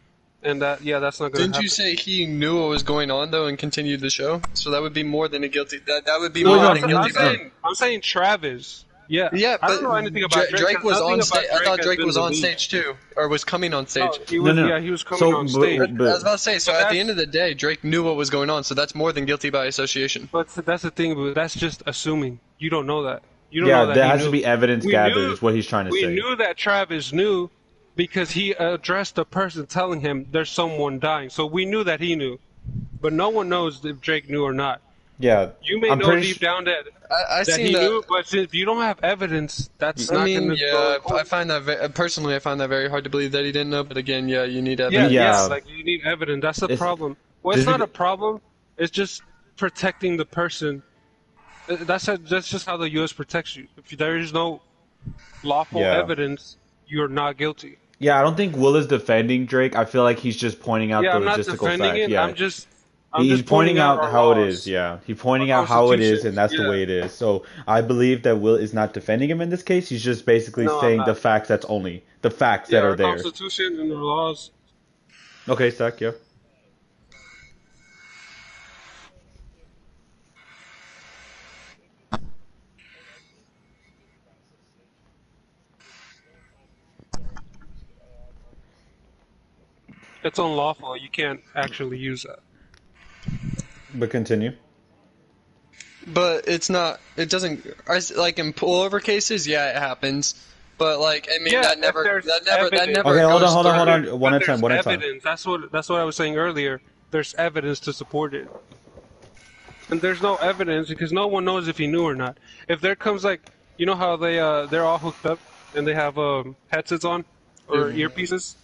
[SPEAKER 5] and that's not gonna.
[SPEAKER 3] Didn't
[SPEAKER 5] happen.
[SPEAKER 3] you say he knew what was going on though and continued the show? So that would be more than a guilty. That would be
[SPEAKER 1] No,
[SPEAKER 3] more
[SPEAKER 1] no,
[SPEAKER 3] than a
[SPEAKER 1] no,
[SPEAKER 3] guilty.
[SPEAKER 1] no.
[SPEAKER 3] by-
[SPEAKER 5] I'm saying Travis. Yeah,
[SPEAKER 3] Yeah,
[SPEAKER 5] I
[SPEAKER 3] but
[SPEAKER 5] don't know anything about Drake.
[SPEAKER 3] Drake was
[SPEAKER 5] Nothing
[SPEAKER 3] on
[SPEAKER 5] about
[SPEAKER 3] stage. I thought
[SPEAKER 5] has
[SPEAKER 3] Drake
[SPEAKER 5] been
[SPEAKER 3] was on
[SPEAKER 5] released.
[SPEAKER 3] stage too, or was coming on
[SPEAKER 5] No,
[SPEAKER 3] stage.
[SPEAKER 5] he was.
[SPEAKER 1] No.
[SPEAKER 5] Yeah, he was coming
[SPEAKER 1] So,
[SPEAKER 5] on stage.
[SPEAKER 3] I was about to say, so
[SPEAKER 5] But
[SPEAKER 3] at the
[SPEAKER 5] that's-
[SPEAKER 3] end of the day, Drake knew what was going on, so that's more than guilty by association.
[SPEAKER 5] But that's the thing. But that's just assuming. You don't know that. You don't
[SPEAKER 1] Yeah,
[SPEAKER 5] know that
[SPEAKER 1] there
[SPEAKER 5] he
[SPEAKER 1] has
[SPEAKER 5] knew.
[SPEAKER 1] to be evidence
[SPEAKER 5] We
[SPEAKER 1] gathered.
[SPEAKER 5] knew-
[SPEAKER 1] Is what he's trying to
[SPEAKER 5] We
[SPEAKER 1] say.
[SPEAKER 5] knew that Travis knew because he addressed the person telling him there's someone dying. So we knew that he knew. But no one knows if Drake knew or not.
[SPEAKER 1] Yeah,
[SPEAKER 5] You may
[SPEAKER 1] I'm
[SPEAKER 5] know
[SPEAKER 1] pretty
[SPEAKER 5] deep
[SPEAKER 1] su-
[SPEAKER 5] down that
[SPEAKER 3] I
[SPEAKER 5] that
[SPEAKER 3] seen
[SPEAKER 5] he
[SPEAKER 3] that.
[SPEAKER 5] knew, but if you don't have evidence, that's
[SPEAKER 3] I
[SPEAKER 5] not
[SPEAKER 3] mean,
[SPEAKER 5] going to
[SPEAKER 3] yeah,
[SPEAKER 5] go.
[SPEAKER 3] I find that personally, I find that very hard to believe that he didn't know. But again, yeah, you need
[SPEAKER 5] Yeah,
[SPEAKER 3] evidence.
[SPEAKER 1] Yeah.
[SPEAKER 5] like you need evidence. That's the
[SPEAKER 1] It's-
[SPEAKER 5] problem. Well,
[SPEAKER 1] this
[SPEAKER 5] it's not
[SPEAKER 1] is-
[SPEAKER 5] a problem. It's just protecting the person. That's just how the U.S. protects you. If there is no lawful
[SPEAKER 1] Yeah.
[SPEAKER 5] evidence, you're not guilty.
[SPEAKER 1] Yeah, I don't think Will is defending Drake. I feel like he's just pointing out
[SPEAKER 5] Yeah,
[SPEAKER 1] the
[SPEAKER 5] I'm not
[SPEAKER 1] logistical
[SPEAKER 5] defending
[SPEAKER 1] fact.
[SPEAKER 5] it.
[SPEAKER 1] Yeah,
[SPEAKER 5] I'm just
[SPEAKER 1] he's pointing out
[SPEAKER 5] our
[SPEAKER 1] how it
[SPEAKER 5] laws.
[SPEAKER 1] is. Yeah, he's pointing
[SPEAKER 5] Our
[SPEAKER 1] out how it is,
[SPEAKER 5] Constitution,
[SPEAKER 1] and that's the
[SPEAKER 5] yeah.
[SPEAKER 1] way it is. So I believe that Will is not defending him in this case. He's just basically
[SPEAKER 5] No, I'm
[SPEAKER 1] saying
[SPEAKER 5] not.
[SPEAKER 1] the facts. That's only the facts
[SPEAKER 5] Yeah,
[SPEAKER 1] that are
[SPEAKER 5] our
[SPEAKER 1] there.
[SPEAKER 5] Constitution and our laws.
[SPEAKER 1] Okay, Zach. Yeah.
[SPEAKER 5] It's unlawful. You can't actually use that.
[SPEAKER 1] But continue.
[SPEAKER 3] But it's not. It doesn't. Like in pullover cases, yeah, it happens. But like, I mean,
[SPEAKER 5] Yeah,
[SPEAKER 3] that
[SPEAKER 5] if
[SPEAKER 3] never.
[SPEAKER 5] there's
[SPEAKER 3] That never. That
[SPEAKER 5] evidence.
[SPEAKER 3] never.
[SPEAKER 1] Okay, hold
[SPEAKER 3] goes
[SPEAKER 1] on, hold on,
[SPEAKER 3] through.
[SPEAKER 1] hold on. One
[SPEAKER 5] But
[SPEAKER 1] at a time.
[SPEAKER 5] there's
[SPEAKER 1] One at a time.
[SPEAKER 5] evidence. That's what I was saying earlier. There's evidence to support it. And there's no evidence because no one knows if he knew or not. If there comes like, you know how they're all hooked up and they have headsets on or earpieces.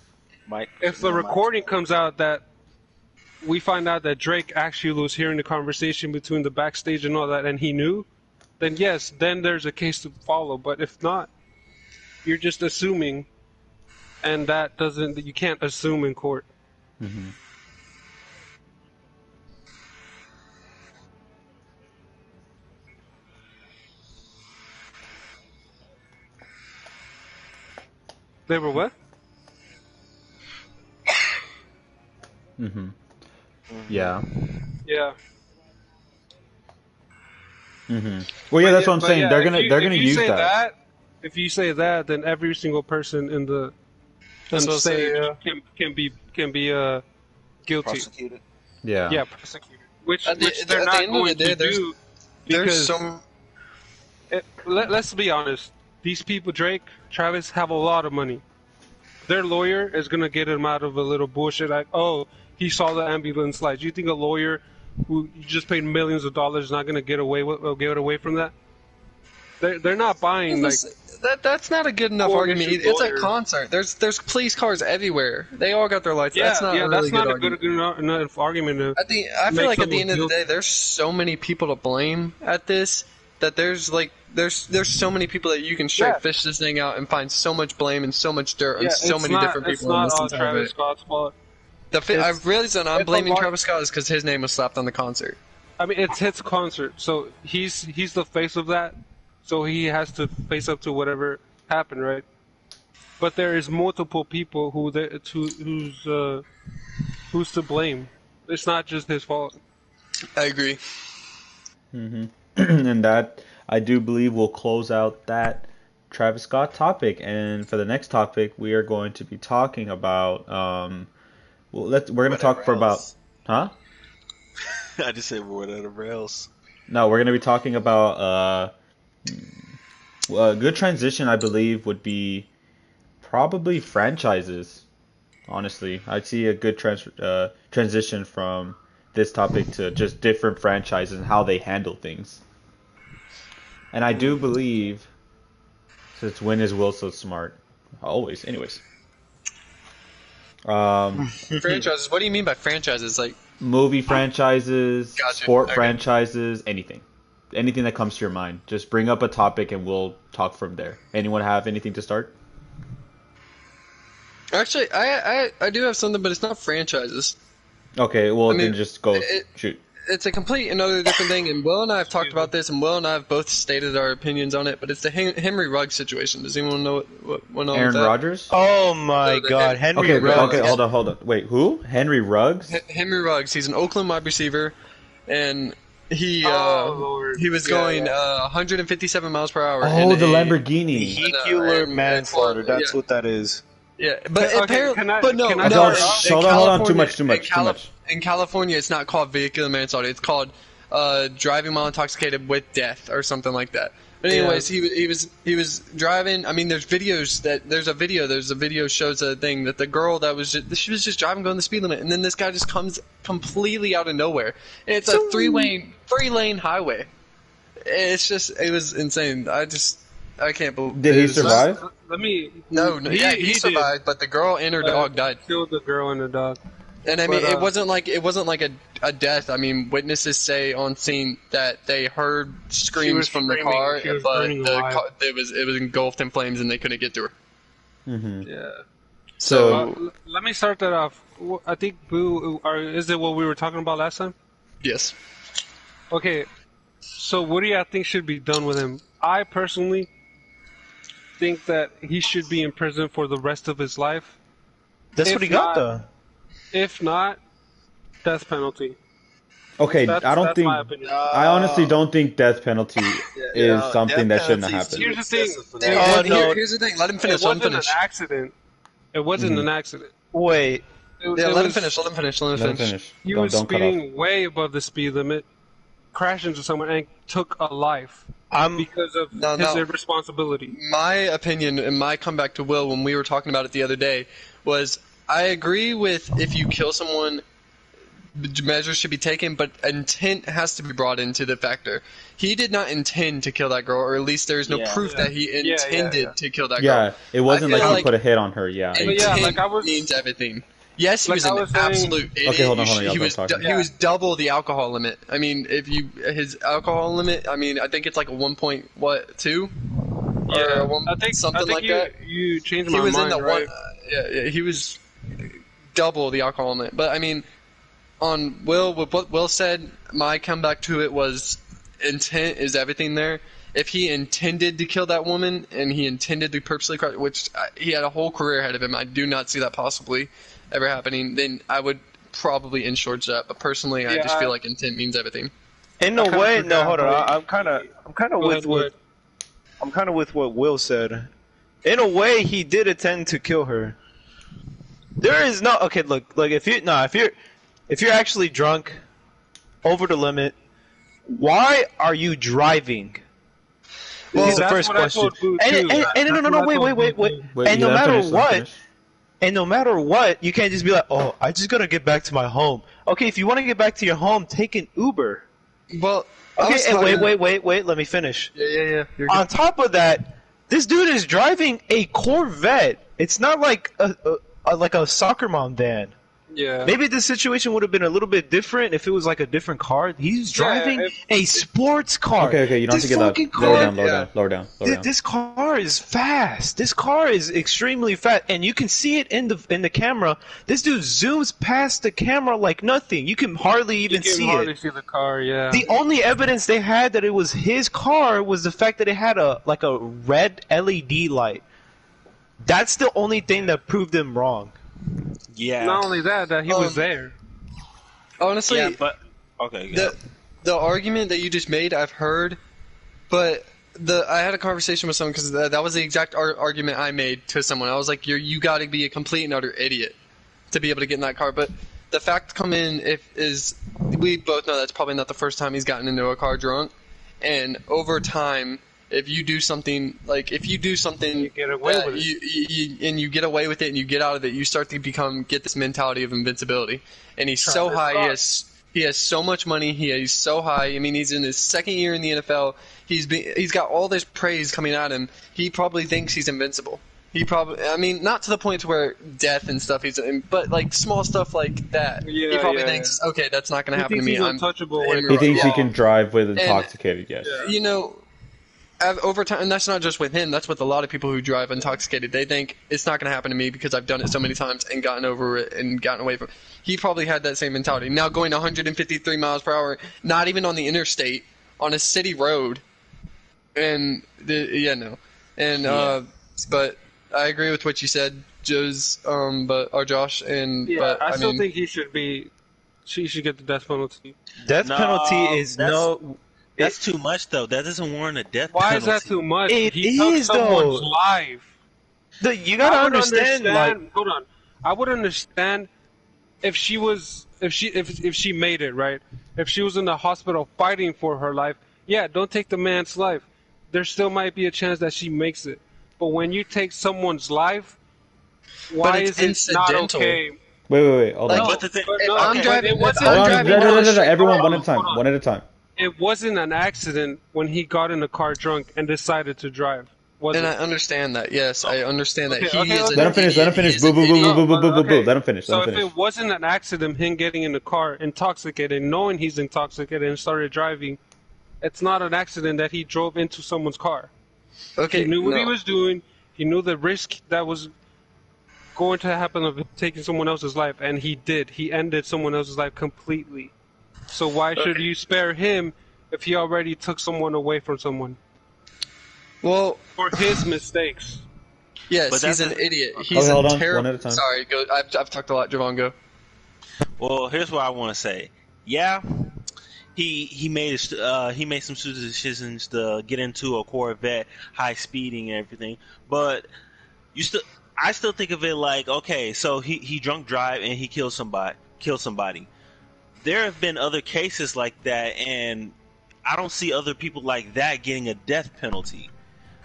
[SPEAKER 2] Mike.
[SPEAKER 5] If the recording comes out that we find out that Drake actually was hearing the conversation between the backstage and all that, and he knew, then yes, then there's a case to follow. But if not, you're just assuming, and that doesn't. You can't assume in court. They were what?
[SPEAKER 1] Yeah.
[SPEAKER 5] Yeah.
[SPEAKER 1] Well, yeah, that's what I'm
[SPEAKER 5] But
[SPEAKER 1] saying.
[SPEAKER 5] yeah,
[SPEAKER 1] They're
[SPEAKER 5] if
[SPEAKER 1] gonna
[SPEAKER 5] you-
[SPEAKER 1] they're
[SPEAKER 5] if
[SPEAKER 1] gonna
[SPEAKER 5] you
[SPEAKER 1] use
[SPEAKER 5] say
[SPEAKER 1] that.
[SPEAKER 5] If you say that, then every single person in the
[SPEAKER 3] That's what I'll say,
[SPEAKER 5] stage
[SPEAKER 3] yeah.
[SPEAKER 5] can be guilty.
[SPEAKER 2] Prosecuted.
[SPEAKER 1] Yeah.
[SPEAKER 5] Yeah, prosecuted. Which
[SPEAKER 3] At the-
[SPEAKER 5] they're
[SPEAKER 3] at the
[SPEAKER 5] not
[SPEAKER 3] end of the
[SPEAKER 5] going
[SPEAKER 3] day,
[SPEAKER 5] to
[SPEAKER 3] there's-
[SPEAKER 5] do
[SPEAKER 3] There's
[SPEAKER 5] because
[SPEAKER 3] some.
[SPEAKER 5] let's be honest. These people, Drake, Travis, have a lot of money. Their lawyer is gonna get them out of a little bullshit like, oh, he saw the ambulance lights. You think a lawyer who you just paid millions of dollars is not gonna get away from that? They're not buying like.
[SPEAKER 3] That's not a good enough
[SPEAKER 5] Poor
[SPEAKER 3] argument.
[SPEAKER 5] issue
[SPEAKER 3] Either. It's a
[SPEAKER 5] lawyer.
[SPEAKER 3] concert. There's police cars everywhere. They all got their lights.
[SPEAKER 5] Yeah,
[SPEAKER 3] that's not a really
[SPEAKER 5] that's
[SPEAKER 3] good
[SPEAKER 5] not a
[SPEAKER 3] argument.
[SPEAKER 5] good enough argument.
[SPEAKER 3] I feel
[SPEAKER 5] make
[SPEAKER 3] like at the
[SPEAKER 5] someone
[SPEAKER 3] end of the day,
[SPEAKER 5] guilty.
[SPEAKER 3] there's so many people to blame at this that there's so many people that you can straight
[SPEAKER 5] Yeah.
[SPEAKER 3] fish this thing out and find so much blame and so much dirt on
[SPEAKER 5] Yeah,
[SPEAKER 3] so
[SPEAKER 5] it's
[SPEAKER 3] many
[SPEAKER 5] not-
[SPEAKER 3] different
[SPEAKER 5] it's
[SPEAKER 3] people. in
[SPEAKER 5] not
[SPEAKER 3] this
[SPEAKER 5] all
[SPEAKER 3] entire
[SPEAKER 5] Travis
[SPEAKER 3] bit.
[SPEAKER 5] Scott's fault.
[SPEAKER 3] I
[SPEAKER 5] it's-
[SPEAKER 3] realize that I'm
[SPEAKER 5] it's a
[SPEAKER 3] blaming
[SPEAKER 5] lot-
[SPEAKER 3] Travis Scott is because his name was slapped on the concert.
[SPEAKER 5] I mean, it's his concert, so he's the face of that, so he has to face up to whatever happened, right? But there is multiple people who's to blame. It's not just his fault.
[SPEAKER 3] I agree.
[SPEAKER 1] And that I do believe will close out that Travis Scott topic. And for the next topic, we are going to be talking about we're going to talk for about
[SPEAKER 2] I just said whatever else.
[SPEAKER 1] No, we're going to be talking about a good transition, I believe, would be probably franchises. Honestly, I'd see a good transition from this topic to just different franchises and how they handle things. And I do believe, since when is Will so smart? Always. Anyways.
[SPEAKER 3] Franchises. What do you mean by franchises? Like,
[SPEAKER 1] Movie franchises,
[SPEAKER 3] Gotcha.
[SPEAKER 1] sport
[SPEAKER 3] Okay.
[SPEAKER 1] franchises, anything. Anything that comes to your mind. Just bring up a topic and we'll talk from there. Anyone have anything to start?
[SPEAKER 3] actually, I do have something, but it's not franchises.
[SPEAKER 1] Okay, well
[SPEAKER 3] I mean,
[SPEAKER 1] then just go
[SPEAKER 3] it-
[SPEAKER 1] shoot.
[SPEAKER 3] It's a complete another different thing, and Will and I have talked about this, and Will and I have both stated our opinions on it. But it's the Henry Ruggs situation. Does anyone know what went on
[SPEAKER 1] Aaron
[SPEAKER 3] with that?
[SPEAKER 1] Rodgers?
[SPEAKER 6] Oh my
[SPEAKER 3] No, the-
[SPEAKER 6] God, Henry
[SPEAKER 1] Okay,
[SPEAKER 6] Ruggs.
[SPEAKER 1] okay, hold on. Wait, who? Henry Ruggs?
[SPEAKER 3] Henry Ruggs. He's an Oakland wide receiver, and he
[SPEAKER 5] Lord.
[SPEAKER 3] he was
[SPEAKER 5] Yeah,
[SPEAKER 3] going
[SPEAKER 5] yeah.
[SPEAKER 3] 157 miles per hour.
[SPEAKER 1] Oh,
[SPEAKER 3] in
[SPEAKER 1] the
[SPEAKER 3] a-
[SPEAKER 1] Lamborghini.
[SPEAKER 6] Vehicular
[SPEAKER 3] and-
[SPEAKER 6] manslaughter. That's
[SPEAKER 3] yeah.
[SPEAKER 6] what that is.
[SPEAKER 3] Yeah, but
[SPEAKER 5] Okay,
[SPEAKER 3] apparently,
[SPEAKER 5] can I-
[SPEAKER 3] but no,
[SPEAKER 5] can I
[SPEAKER 3] no.
[SPEAKER 5] start
[SPEAKER 1] Hold on,
[SPEAKER 3] California-
[SPEAKER 1] too much.
[SPEAKER 3] In California, it's not called vehicular manslaughter. It's called driving while intoxicated with death or something like that. But anyways, he was driving. I mean, there's a video shows a thing that the girl that was she was just driving going the speed limit, and then this guy just comes completely out of nowhere. And it's a three lane highway. It was insane. I can't believe.
[SPEAKER 1] Did he survive?
[SPEAKER 5] Let me.
[SPEAKER 3] No, he
[SPEAKER 5] did.
[SPEAKER 3] survived, but the girl and her dog died.
[SPEAKER 5] Killed the girl and the dog.
[SPEAKER 3] And I mean,
[SPEAKER 5] But,
[SPEAKER 3] it wasn't like a death. I mean, witnesses say on scene that they heard screams
[SPEAKER 5] was
[SPEAKER 3] from the
[SPEAKER 5] screaming.
[SPEAKER 3] car,
[SPEAKER 5] She was
[SPEAKER 3] but
[SPEAKER 5] burning
[SPEAKER 3] the
[SPEAKER 5] alive.
[SPEAKER 3] it was engulfed in flames and they couldn't get to her.
[SPEAKER 1] Mm-hmm.
[SPEAKER 5] Yeah.
[SPEAKER 1] So,
[SPEAKER 5] Let me start that off. I think Boo, is it what we were talking about last time?
[SPEAKER 3] Yes.
[SPEAKER 5] Okay. So what do you think should be done with him? I personally think that he should be in prison for the rest of his life.
[SPEAKER 6] That's
[SPEAKER 5] If
[SPEAKER 6] what he got
[SPEAKER 5] not-
[SPEAKER 6] though.
[SPEAKER 5] If not, death penalty.
[SPEAKER 1] okay,
[SPEAKER 5] That's my opinion.
[SPEAKER 1] I honestly don't think death penalty is something that shouldn't have happened.
[SPEAKER 5] Here's the thing.
[SPEAKER 3] Here's the thing. Let him
[SPEAKER 5] It
[SPEAKER 3] finish. Let him
[SPEAKER 5] wasn't
[SPEAKER 3] finish.
[SPEAKER 5] an accident. It wasn't an accident.
[SPEAKER 6] Wait,
[SPEAKER 3] Yeah, let him finish. Let him finish. Let him
[SPEAKER 1] Let him
[SPEAKER 3] finish.
[SPEAKER 1] finish.
[SPEAKER 5] He
[SPEAKER 1] Don't
[SPEAKER 5] was
[SPEAKER 1] cut off.
[SPEAKER 5] speeding way above the speed limit, crashed into someone, and took a life because of
[SPEAKER 3] No,
[SPEAKER 5] his
[SPEAKER 3] no.
[SPEAKER 5] irresponsibility.
[SPEAKER 3] My opinion and my comeback to Will when we were talking about it the other day was I agree with if you kill someone, measures should be taken, but intent has to be brought into the factor. He did not intend to kill that girl, or at least there's no proof that he intended to kill that girl.
[SPEAKER 1] Yeah, it wasn't
[SPEAKER 3] I
[SPEAKER 1] like
[SPEAKER 3] feel
[SPEAKER 1] he
[SPEAKER 3] like-
[SPEAKER 1] put a hit on her. Yeah.
[SPEAKER 5] But yeah,
[SPEAKER 3] Intent
[SPEAKER 5] like I was-
[SPEAKER 3] means everything. Yes, he
[SPEAKER 5] Like
[SPEAKER 3] was
[SPEAKER 5] I
[SPEAKER 3] an
[SPEAKER 5] was saying-
[SPEAKER 3] absolute idiot.
[SPEAKER 1] Okay, hold on,
[SPEAKER 3] He
[SPEAKER 1] y'all
[SPEAKER 3] was
[SPEAKER 1] don't talk.
[SPEAKER 3] he was double the alcohol limit. I mean, his alcohol limit. I mean, I think it's like a 1.2.
[SPEAKER 5] Yeah,
[SPEAKER 3] I think something like that.
[SPEAKER 5] You changed
[SPEAKER 3] He
[SPEAKER 5] my
[SPEAKER 3] was
[SPEAKER 5] mind,
[SPEAKER 3] in the
[SPEAKER 5] right?
[SPEAKER 3] one. Yeah, he was double the alcohol limit. But I mean, on Will, with what Will said, my comeback to it was intent is everything there. If he intended to kill that woman and he intended to purposely crush, which he had a whole career ahead of him, I do not see that possibly ever happening. Then I would probably enshort that. But personally, I
[SPEAKER 5] Yeah,
[SPEAKER 3] just feel like intent means everything.
[SPEAKER 6] in a
[SPEAKER 5] kinda
[SPEAKER 6] way, no.
[SPEAKER 5] forgot
[SPEAKER 6] Hold on,
[SPEAKER 5] what-
[SPEAKER 6] I'm kind of
[SPEAKER 5] Go
[SPEAKER 6] with
[SPEAKER 5] ahead, go ahead.
[SPEAKER 6] I'm kind of with what Will said. In a way, he did intend to kill her. There is no okay. Look, if you're actually drunk, over the limit, why are you driving?
[SPEAKER 3] Well,
[SPEAKER 6] Is the
[SPEAKER 5] that's
[SPEAKER 6] first
[SPEAKER 5] what I
[SPEAKER 6] question.
[SPEAKER 5] told Boo,
[SPEAKER 6] And
[SPEAKER 5] too.
[SPEAKER 6] no, wait.
[SPEAKER 1] Wait,
[SPEAKER 6] And
[SPEAKER 1] you
[SPEAKER 6] no
[SPEAKER 1] let him
[SPEAKER 6] matter
[SPEAKER 1] finish, let him
[SPEAKER 6] what,
[SPEAKER 1] finish.
[SPEAKER 6] and no matter what, you can't just be like, oh, I just gotta get back to my home. Okay, if you want to get back to your home, take an Uber.
[SPEAKER 3] Well, I
[SPEAKER 6] Okay,
[SPEAKER 3] was
[SPEAKER 6] and
[SPEAKER 3] talking-
[SPEAKER 6] wait, let me finish.
[SPEAKER 3] Yeah. You're
[SPEAKER 6] On top of that, this dude is driving a Corvette. It's not like a soccer mom van.
[SPEAKER 5] Yeah.
[SPEAKER 6] Maybe the situation would have been a little bit different if it was like a different car. He's driving a sports car.
[SPEAKER 1] Okay, you don't have
[SPEAKER 6] This
[SPEAKER 1] to get
[SPEAKER 6] fucking
[SPEAKER 1] that.
[SPEAKER 6] car-
[SPEAKER 1] Lower down.
[SPEAKER 6] This car is fast. This car is extremely fast, and you can see it in the camera. This dude zooms past the camera like nothing. You can hardly
[SPEAKER 5] You
[SPEAKER 6] even
[SPEAKER 5] can
[SPEAKER 6] see
[SPEAKER 5] hardly
[SPEAKER 6] it.
[SPEAKER 5] see the car, yeah.
[SPEAKER 6] The only evidence they had that it was his car was the fact that it had a red LED light. That's the only thing that proved him wrong.
[SPEAKER 2] Yeah.
[SPEAKER 5] Not only that he was there.
[SPEAKER 3] honestly,
[SPEAKER 2] Yeah, but okay. Yeah.
[SPEAKER 3] the argument that you just made, I've heard, but I had a conversation with someone because that was the exact argument I made to someone. I was like, you got to be a complete and utter idiot to be able to get in that car. But the fact come in is we both know that's probably not the first time he's gotten into a car drunk, and over time. If you do something
[SPEAKER 5] You get away
[SPEAKER 3] that
[SPEAKER 5] with it.
[SPEAKER 3] you get away with it and you get out of it, you start to get this mentality of invincibility. And he's so
[SPEAKER 5] Travis
[SPEAKER 3] high,
[SPEAKER 5] Scott.
[SPEAKER 3] he has so much money, he's so high. I mean, he's in his second year in the NFL. He's got all this praise coming at him. He probably thinks he's invincible. I mean, not to the point to where death and stuff. But like small stuff like that.
[SPEAKER 5] Yeah,
[SPEAKER 3] he probably
[SPEAKER 5] yeah.
[SPEAKER 3] thinks, okay, that's not going
[SPEAKER 5] He
[SPEAKER 3] to happen to
[SPEAKER 5] thinks
[SPEAKER 3] me.
[SPEAKER 5] he's untouchable when
[SPEAKER 1] He thinks he
[SPEAKER 3] Yeah.
[SPEAKER 1] can drive with intoxicated. Yes.
[SPEAKER 3] You know, over time, and that's not just with him. That's with a lot of people who drive intoxicated. They think it's not going to happen to me because I've done it so many times and gotten over it and gotten away from it. He probably had that same mentality. Now going 153 miles per hour, not even on the interstate, on a city road, and but I agree with what you said, Josh, and
[SPEAKER 5] Yeah,
[SPEAKER 3] but
[SPEAKER 5] I still
[SPEAKER 3] mean,
[SPEAKER 5] think he should be she should get the death penalty.
[SPEAKER 6] Death
[SPEAKER 2] No,
[SPEAKER 6] penalty is
[SPEAKER 2] That's too much, though. That doesn't warrant a death
[SPEAKER 5] Why
[SPEAKER 2] penalty.
[SPEAKER 5] is that too much?
[SPEAKER 6] It
[SPEAKER 5] he took
[SPEAKER 6] is,
[SPEAKER 5] someone's
[SPEAKER 6] though.
[SPEAKER 5] life.
[SPEAKER 6] You gotta
[SPEAKER 5] I would
[SPEAKER 6] understand, like,
[SPEAKER 5] hold on. I would understand if she made it, right? If she was in the hospital fighting for her life, yeah, don't take the man's life. There still might be a chance that she makes it. But when you take someone's life, why
[SPEAKER 3] it's
[SPEAKER 5] is it not
[SPEAKER 3] incidental.
[SPEAKER 5] okay?
[SPEAKER 1] Wait. Hold
[SPEAKER 3] Like,
[SPEAKER 1] on.
[SPEAKER 2] but the thing,
[SPEAKER 5] But
[SPEAKER 3] if
[SPEAKER 5] no,
[SPEAKER 3] I'm
[SPEAKER 5] okay,
[SPEAKER 3] driving-
[SPEAKER 5] it wasn't,
[SPEAKER 3] I'm
[SPEAKER 1] Hold on.
[SPEAKER 3] driving
[SPEAKER 1] No,
[SPEAKER 3] down the street-
[SPEAKER 1] Everyone,
[SPEAKER 5] Hold
[SPEAKER 1] one
[SPEAKER 5] on,
[SPEAKER 1] at a time.
[SPEAKER 5] hold on.
[SPEAKER 1] One at a time.
[SPEAKER 5] It wasn't an accident when he got in the car drunk and decided to drive. Was
[SPEAKER 3] And
[SPEAKER 5] it?
[SPEAKER 3] I understand that. Yes, I understand that.
[SPEAKER 5] Okay,
[SPEAKER 3] He
[SPEAKER 5] okay,
[SPEAKER 3] is
[SPEAKER 5] okay.
[SPEAKER 1] Let him finish. Let him finish. Boo, boo, boo, boo, boo, boo, boo, boo. Let him finish.
[SPEAKER 5] So
[SPEAKER 1] Let him
[SPEAKER 5] if
[SPEAKER 1] finish.
[SPEAKER 5] it wasn't an accident, him getting in the car intoxicated, knowing he's intoxicated and started driving, it's not an accident that he drove into someone's car.
[SPEAKER 3] Okay,
[SPEAKER 5] He knew what he
[SPEAKER 3] no.
[SPEAKER 5] was doing. He knew the risk that was going to happen of taking someone else's life, and he did. He ended someone else's life completely. So why should you spare him if he already took someone away from someone
[SPEAKER 3] Well,
[SPEAKER 5] for his mistakes?
[SPEAKER 3] yes,
[SPEAKER 2] But
[SPEAKER 3] he's
[SPEAKER 2] that's
[SPEAKER 3] an idiot. He's
[SPEAKER 1] hold
[SPEAKER 3] a
[SPEAKER 1] on,
[SPEAKER 3] terrible.
[SPEAKER 1] one at a time.
[SPEAKER 3] Sorry, go. I've talked a lot. Javon, go.
[SPEAKER 2] well, here's what I want to say. Yeah, he made some stupid decisions to get into a Corvette, high speeding and everything. But I still think of it like, okay, so he drunk drive and he killed somebody. There have been other cases like that, and I don't see other people like that getting a death penalty.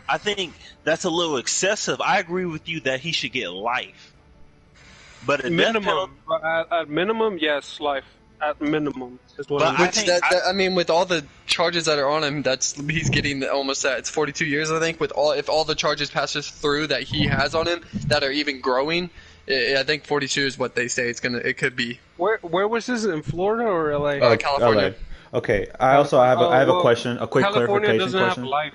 [SPEAKER 2] I think that's a little excessive. I agree with you that he should get life, but a death penalty.
[SPEAKER 5] Minimum, at minimum, yes, life. At minimum is what
[SPEAKER 2] But
[SPEAKER 5] I'm
[SPEAKER 2] I
[SPEAKER 3] Which
[SPEAKER 2] think-
[SPEAKER 3] I mean, with all the charges that are on him, he's getting almost that. It's 42 years, I think. If all the charges passes through that he has on him that are even growing, I think 42 is what they say it could be.
[SPEAKER 5] Where was this, in Florida or LA?
[SPEAKER 3] California.
[SPEAKER 1] LA. Okay. I have a
[SPEAKER 5] well,
[SPEAKER 1] question. A quick
[SPEAKER 5] California
[SPEAKER 1] clarification
[SPEAKER 5] doesn't
[SPEAKER 1] question.
[SPEAKER 5] have life.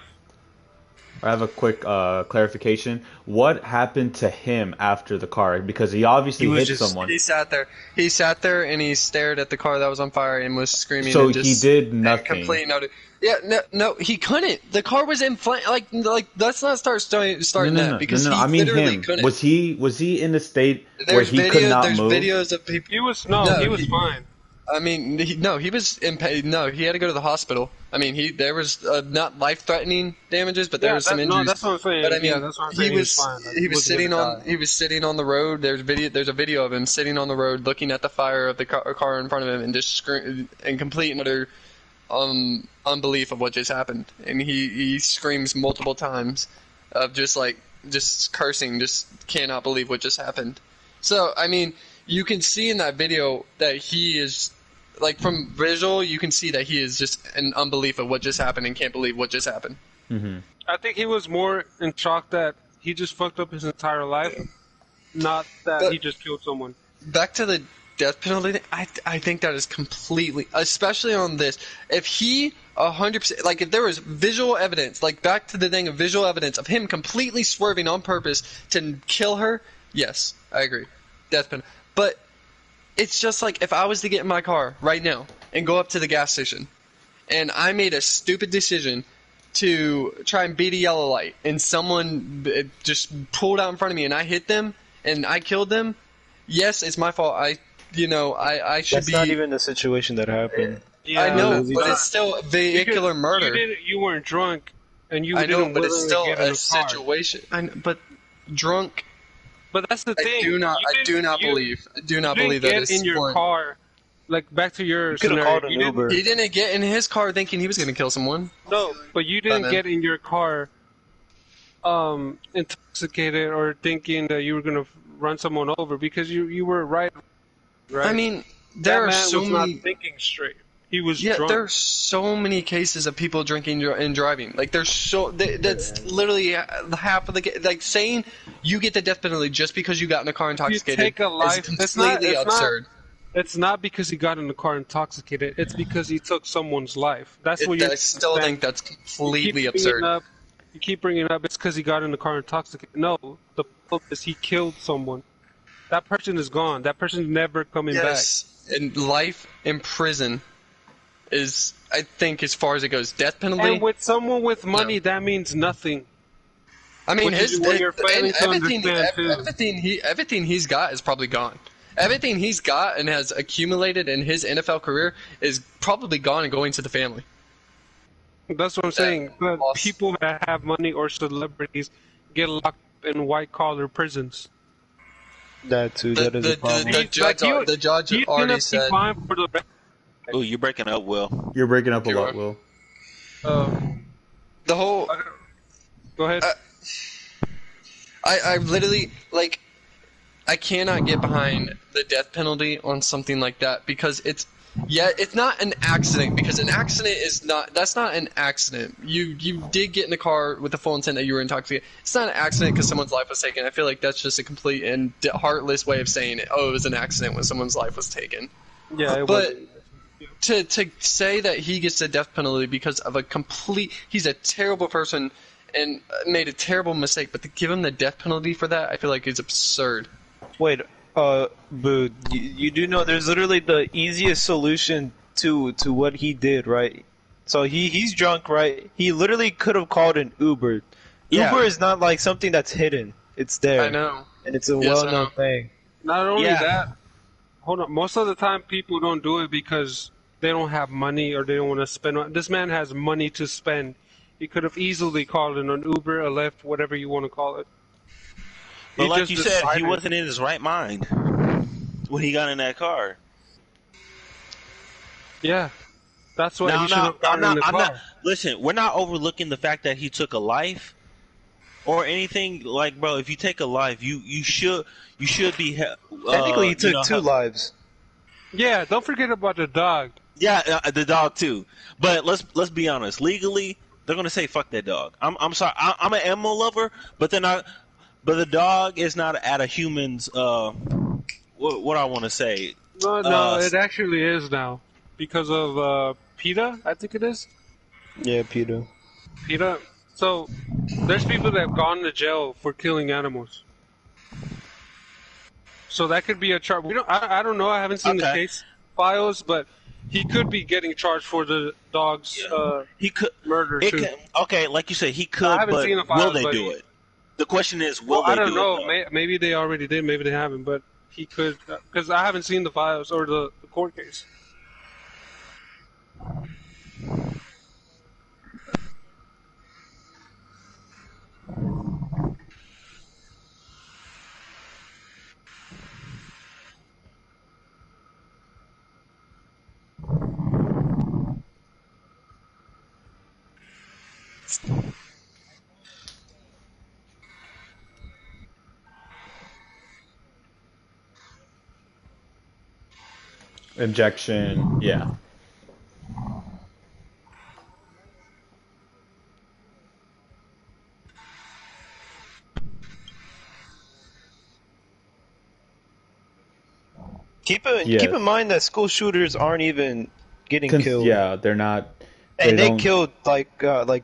[SPEAKER 1] I have a quick clarification. What happened to him after the car? Because he obviously
[SPEAKER 6] He was
[SPEAKER 1] hit
[SPEAKER 6] just-
[SPEAKER 1] someone.
[SPEAKER 3] He sat there. He sat there and he stared at the car that was on fire and was screaming.
[SPEAKER 1] So
[SPEAKER 3] and just,
[SPEAKER 1] he did nothing.
[SPEAKER 3] Complete no. Yeah, no, he couldn't. The car was in flame. Like let's not starting that because he
[SPEAKER 1] I mean
[SPEAKER 3] literally
[SPEAKER 1] him.
[SPEAKER 3] couldn't.
[SPEAKER 1] Was he in a state where
[SPEAKER 3] There's
[SPEAKER 1] he could not
[SPEAKER 3] there's
[SPEAKER 1] move?
[SPEAKER 3] videos of people.
[SPEAKER 5] He was
[SPEAKER 3] No,
[SPEAKER 5] he was fine.
[SPEAKER 3] I mean, he was in pain. No, he had to go to the hospital. I mean, there was not life-threatening damages, but there was some injuries.
[SPEAKER 5] No, that's what I'm saying.
[SPEAKER 3] But I mean,
[SPEAKER 5] yeah, that's what I'm saying.
[SPEAKER 3] he was
[SPEAKER 5] fine.
[SPEAKER 3] he was
[SPEAKER 5] wasn't
[SPEAKER 3] sitting
[SPEAKER 5] gonna
[SPEAKER 3] on
[SPEAKER 5] die.
[SPEAKER 3] he was sitting on the road. There's a video of him sitting on the road, looking at the fire of the car in front of him, and just in complete and utter unbelief of what just happened. And he screams multiple times of just cursing, just cannot believe what just happened. So I mean, you can see in that video that he is. Like, from visual, you can see that he is just in unbelief of what just happened and can't believe what just happened.
[SPEAKER 5] I think he was more in shock that he just fucked up his entire life, not that
[SPEAKER 3] But-
[SPEAKER 5] he just killed someone.
[SPEAKER 3] Back to the death penalty thing, I think that is completely, especially on this, if he 100%, like, if there was visual evidence, like, back to the thing of visual evidence of him completely swerving on purpose to kill her, yes, I agree. Death penalty. But it's just like if I was to get in my car right now and go up to the gas station and I made a stupid decision to try and beat a yellow light and someone just pulled out in front of me and I hit them and I killed them, yes, it's my fault. I should
[SPEAKER 6] That's
[SPEAKER 3] be.
[SPEAKER 6] not even the situation that happened.
[SPEAKER 5] Yeah,
[SPEAKER 3] I know,
[SPEAKER 6] it's
[SPEAKER 3] but
[SPEAKER 6] not.
[SPEAKER 3] it's still vehicular murder.
[SPEAKER 5] You weren't drunk, and you
[SPEAKER 3] I know,
[SPEAKER 5] didn't
[SPEAKER 3] but it's
[SPEAKER 5] willingly
[SPEAKER 3] still
[SPEAKER 5] get in
[SPEAKER 3] a
[SPEAKER 5] the car.
[SPEAKER 3] situation. But drunk.
[SPEAKER 5] But that's the thing.
[SPEAKER 3] I do not believe
[SPEAKER 5] You
[SPEAKER 3] that
[SPEAKER 5] didn't
[SPEAKER 3] is
[SPEAKER 5] get in your
[SPEAKER 3] sport.
[SPEAKER 5] car. Like, back to your
[SPEAKER 6] could've
[SPEAKER 5] scenario.
[SPEAKER 6] called an
[SPEAKER 5] you didn't-
[SPEAKER 6] Uber.
[SPEAKER 3] He didn't get in his car thinking he was going to kill someone.
[SPEAKER 5] No, but you didn't
[SPEAKER 3] Batman.
[SPEAKER 5] get in your car intoxicated or thinking that you were going to run someone over because you were right.
[SPEAKER 3] I mean,
[SPEAKER 5] that
[SPEAKER 3] there are
[SPEAKER 5] man
[SPEAKER 3] so
[SPEAKER 5] was
[SPEAKER 3] many.
[SPEAKER 5] not thinking straight. He was
[SPEAKER 3] Yeah,
[SPEAKER 5] drunk.
[SPEAKER 3] there are so many cases of people drinking and driving. Like, that's literally half of the like saying you get the death penalty just because you got in a car intoxicated.
[SPEAKER 5] take a life-
[SPEAKER 3] is
[SPEAKER 5] it's not-
[SPEAKER 3] completely
[SPEAKER 5] it's not-
[SPEAKER 3] absurd.
[SPEAKER 5] It's not because he got in the car intoxicated. It's because he took someone's life. That's what you.
[SPEAKER 3] I still think that's completely
[SPEAKER 5] You keep
[SPEAKER 3] absurd.
[SPEAKER 5] You keep bringing it up. It's because he got in the car intoxicated. No, the point is he killed someone. That person is gone. That person's never coming
[SPEAKER 3] Yes, and life in prison is, I think, as far as it goes, death
[SPEAKER 5] back.
[SPEAKER 3] penalty.
[SPEAKER 5] And with someone with money, that means nothing.
[SPEAKER 3] I mean,
[SPEAKER 5] which is what you're failing to
[SPEAKER 3] everything,
[SPEAKER 5] understand, too.
[SPEAKER 3] everything he's got is probably gone. Everything he's got and has accumulated in his NFL career is probably gone and going to the family.
[SPEAKER 5] That's what I'm saying. But
[SPEAKER 3] loss.
[SPEAKER 5] people that have money or celebrities get locked in white-collar prisons.
[SPEAKER 6] That too. That is a problem.
[SPEAKER 3] The judge
[SPEAKER 5] He's
[SPEAKER 3] already
[SPEAKER 5] gonna be
[SPEAKER 3] said.
[SPEAKER 5] fined for the rest.
[SPEAKER 2] Oh, you're breaking up, Will.
[SPEAKER 1] You're breaking up a
[SPEAKER 3] You
[SPEAKER 1] lot,
[SPEAKER 3] are.
[SPEAKER 1] Will.
[SPEAKER 3] The whole.
[SPEAKER 5] Go ahead.
[SPEAKER 3] I literally, like, I cannot get behind the death penalty on something like that because it's not an accident, because an accident is not, that's not an accident. You did get in the car with the full intent that you were intoxicated. It's not an accident because someone's life was taken. I feel like that's just a complete and heartless way of saying it. Oh, it was an accident when someone's life was taken.
[SPEAKER 5] Yeah, it
[SPEAKER 3] But
[SPEAKER 5] was.
[SPEAKER 3] to say that he gets the death penalty because of he's a terrible person and made a terrible mistake, but to give him the death penalty for that, I feel like is absurd.
[SPEAKER 6] Wait, Boo, you do know there's literally the easiest solution to what he did, right? So he's drunk, right? He literally could have called an Uber.
[SPEAKER 2] Yeah.
[SPEAKER 6] Uber is not like something that's hidden. It's there.
[SPEAKER 3] I know.
[SPEAKER 6] And it's a
[SPEAKER 3] Yes, I
[SPEAKER 6] well-known
[SPEAKER 3] know.
[SPEAKER 6] thing.
[SPEAKER 5] Not only
[SPEAKER 2] Yeah.
[SPEAKER 5] that, hold on. Most of the time, people don't do it because they don't have money or they don't want to spend. This man has money to spend. He could have easily called in an Uber, a Lyft, whatever you want to call it.
[SPEAKER 2] But
[SPEAKER 5] He
[SPEAKER 2] like
[SPEAKER 5] just
[SPEAKER 2] you said, he
[SPEAKER 5] decided-
[SPEAKER 2] wasn't in his right mind when he got in that car.
[SPEAKER 5] Yeah, that's why
[SPEAKER 2] Now,
[SPEAKER 5] he should have gotten in the
[SPEAKER 2] I'm
[SPEAKER 5] car.
[SPEAKER 2] not. Listen, we're not overlooking the fact that he took a life or anything. Like, bro, if you take a life, you should be.
[SPEAKER 6] Technically, he took
[SPEAKER 2] you know,
[SPEAKER 6] two lives.
[SPEAKER 5] Yeah, don't forget about the dog.
[SPEAKER 2] Yeah, the dog too. But let's be honest. Legally, they're gonna say fuck that dog. I'm sorry. I'm an animal lover, but they're not. But the dog is not at a human's. What I want to say.
[SPEAKER 5] No, it actually is now because of PETA. I think it is
[SPEAKER 6] Yeah, Peter.
[SPEAKER 5] PETA. So there's people that have gone to jail for killing animals. So that could be a charge. We don't. I don't know. I haven't seen the
[SPEAKER 2] Okay.
[SPEAKER 5] case files, but he could be getting charged for the dog's
[SPEAKER 2] He could.
[SPEAKER 5] murder
[SPEAKER 2] It
[SPEAKER 5] too.
[SPEAKER 2] could, okay, like you said, he could.
[SPEAKER 5] I haven't
[SPEAKER 2] but
[SPEAKER 5] seen the
[SPEAKER 2] will
[SPEAKER 5] files,
[SPEAKER 2] they
[SPEAKER 5] but
[SPEAKER 2] do
[SPEAKER 5] he-
[SPEAKER 2] it? The question is, will
[SPEAKER 5] Well, I
[SPEAKER 2] they
[SPEAKER 5] don't
[SPEAKER 2] do
[SPEAKER 5] know.
[SPEAKER 2] it? Though?
[SPEAKER 5] Maybe they already did. Maybe they haven't. But he could, because I haven't seen the files or the court case.
[SPEAKER 1] Injection, yeah.
[SPEAKER 6] Keep
[SPEAKER 1] Yes.
[SPEAKER 6] in mind that school shooters aren't even getting killed.
[SPEAKER 1] Yeah, they're not.
[SPEAKER 6] And they
[SPEAKER 1] don't-
[SPEAKER 6] killed like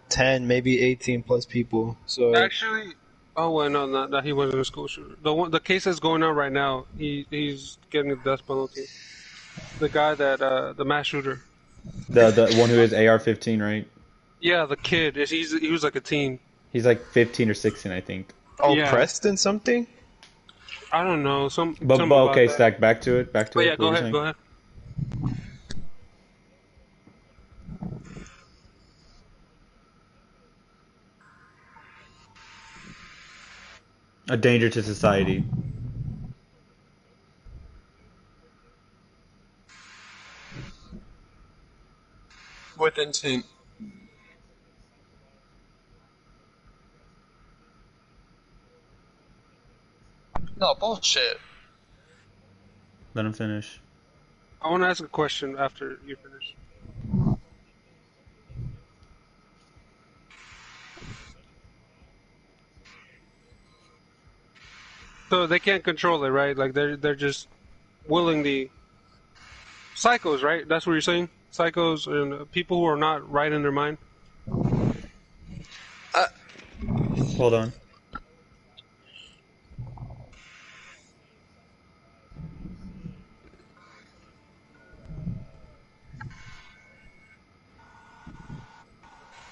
[SPEAKER 6] 10, maybe 18 plus people. So
[SPEAKER 5] Actually, oh well, no, not he wasn't a school shooter. The case that's going on right now, he's getting a death penalty. The guy that the mass shooter.
[SPEAKER 1] the one who is AR-15, right?
[SPEAKER 5] Yeah, the kid. He was like a teen.
[SPEAKER 1] He's like 15 or 16, I think.
[SPEAKER 5] Yeah.
[SPEAKER 6] Preston something?
[SPEAKER 5] I don't know.
[SPEAKER 1] But
[SPEAKER 5] something about
[SPEAKER 1] okay,
[SPEAKER 5] that.
[SPEAKER 1] Stack, back to it. Back to
[SPEAKER 5] But
[SPEAKER 1] it.
[SPEAKER 5] yeah,
[SPEAKER 1] What
[SPEAKER 5] go
[SPEAKER 1] were you
[SPEAKER 5] ahead.
[SPEAKER 1] saying?
[SPEAKER 5] Go ahead.
[SPEAKER 1] A danger to society.
[SPEAKER 3] With intent. No, bullshit.
[SPEAKER 1] Let him finish.
[SPEAKER 5] I want to ask a question after you finish. So they can't control it, right? Like they're just willingly psychos, right? That's what you're saying? Psychos and people who are not right in their mind.
[SPEAKER 1] Hold on.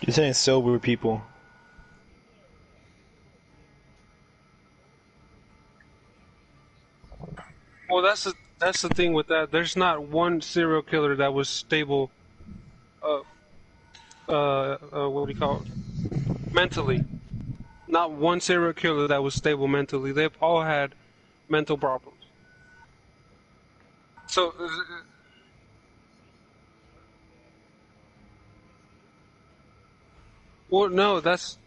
[SPEAKER 6] You're saying sober people.
[SPEAKER 5] Well, that's the thing with that. There's not one serial killer that was stable. What do you call it? Mentally. Not one serial killer that was stable mentally. They've all had mental problems. So, well, no, that's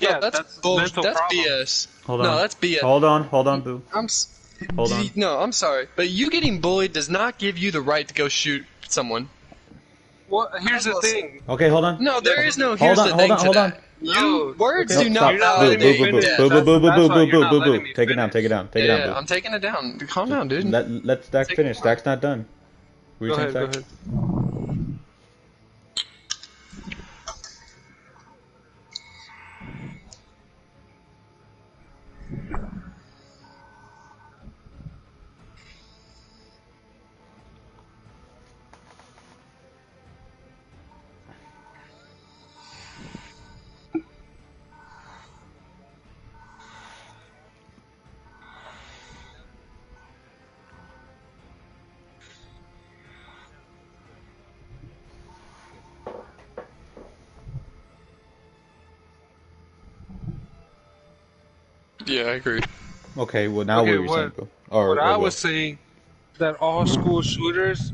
[SPEAKER 3] No,
[SPEAKER 5] yeah,
[SPEAKER 3] that's
[SPEAKER 5] that's
[SPEAKER 3] bullshit.
[SPEAKER 5] mental
[SPEAKER 3] That's
[SPEAKER 5] problem.
[SPEAKER 3] BS.
[SPEAKER 1] Hold
[SPEAKER 3] No,
[SPEAKER 1] on.
[SPEAKER 3] that's BS.
[SPEAKER 1] Hold on, Boo.
[SPEAKER 3] I'm s-
[SPEAKER 1] Hold on.
[SPEAKER 3] No, I'm sorry, but you getting bullied does not give you the right to go shoot someone.
[SPEAKER 5] Well, here's the thing.
[SPEAKER 1] Okay, hold on.
[SPEAKER 3] No, there is no.
[SPEAKER 1] Hold
[SPEAKER 3] Here's
[SPEAKER 1] on,
[SPEAKER 3] the
[SPEAKER 1] hold
[SPEAKER 3] thing
[SPEAKER 1] on,
[SPEAKER 3] to
[SPEAKER 1] hold
[SPEAKER 3] that.
[SPEAKER 1] on.
[SPEAKER 3] You words
[SPEAKER 1] Okay,
[SPEAKER 3] do
[SPEAKER 1] stop.
[SPEAKER 3] not
[SPEAKER 5] You're not
[SPEAKER 1] Boo,
[SPEAKER 5] letting
[SPEAKER 1] boo,
[SPEAKER 5] me
[SPEAKER 1] boo, boo,
[SPEAKER 5] finish.
[SPEAKER 1] boo, boo, boo, boo,
[SPEAKER 5] That's
[SPEAKER 1] boo,
[SPEAKER 5] why
[SPEAKER 1] boo,
[SPEAKER 5] you're not
[SPEAKER 1] boo,
[SPEAKER 5] letting
[SPEAKER 1] boo.
[SPEAKER 5] me
[SPEAKER 1] Take it down,
[SPEAKER 5] finish.
[SPEAKER 1] take it down, take it
[SPEAKER 3] Yeah,
[SPEAKER 1] down, Boo.
[SPEAKER 3] I'm taking it down. Calm down, dude.
[SPEAKER 1] Let Stack
[SPEAKER 3] Take
[SPEAKER 1] finish.
[SPEAKER 3] it
[SPEAKER 1] Stack's not done. What were you
[SPEAKER 5] Go
[SPEAKER 1] saying,
[SPEAKER 5] ahead, go
[SPEAKER 1] Stack?
[SPEAKER 5] ahead.
[SPEAKER 3] Yeah, I agree.
[SPEAKER 1] Okay, well now
[SPEAKER 5] Okay,
[SPEAKER 1] what were you saying,
[SPEAKER 5] what
[SPEAKER 1] Boo? Or
[SPEAKER 5] what I
[SPEAKER 1] what?
[SPEAKER 5] was saying that all school shooters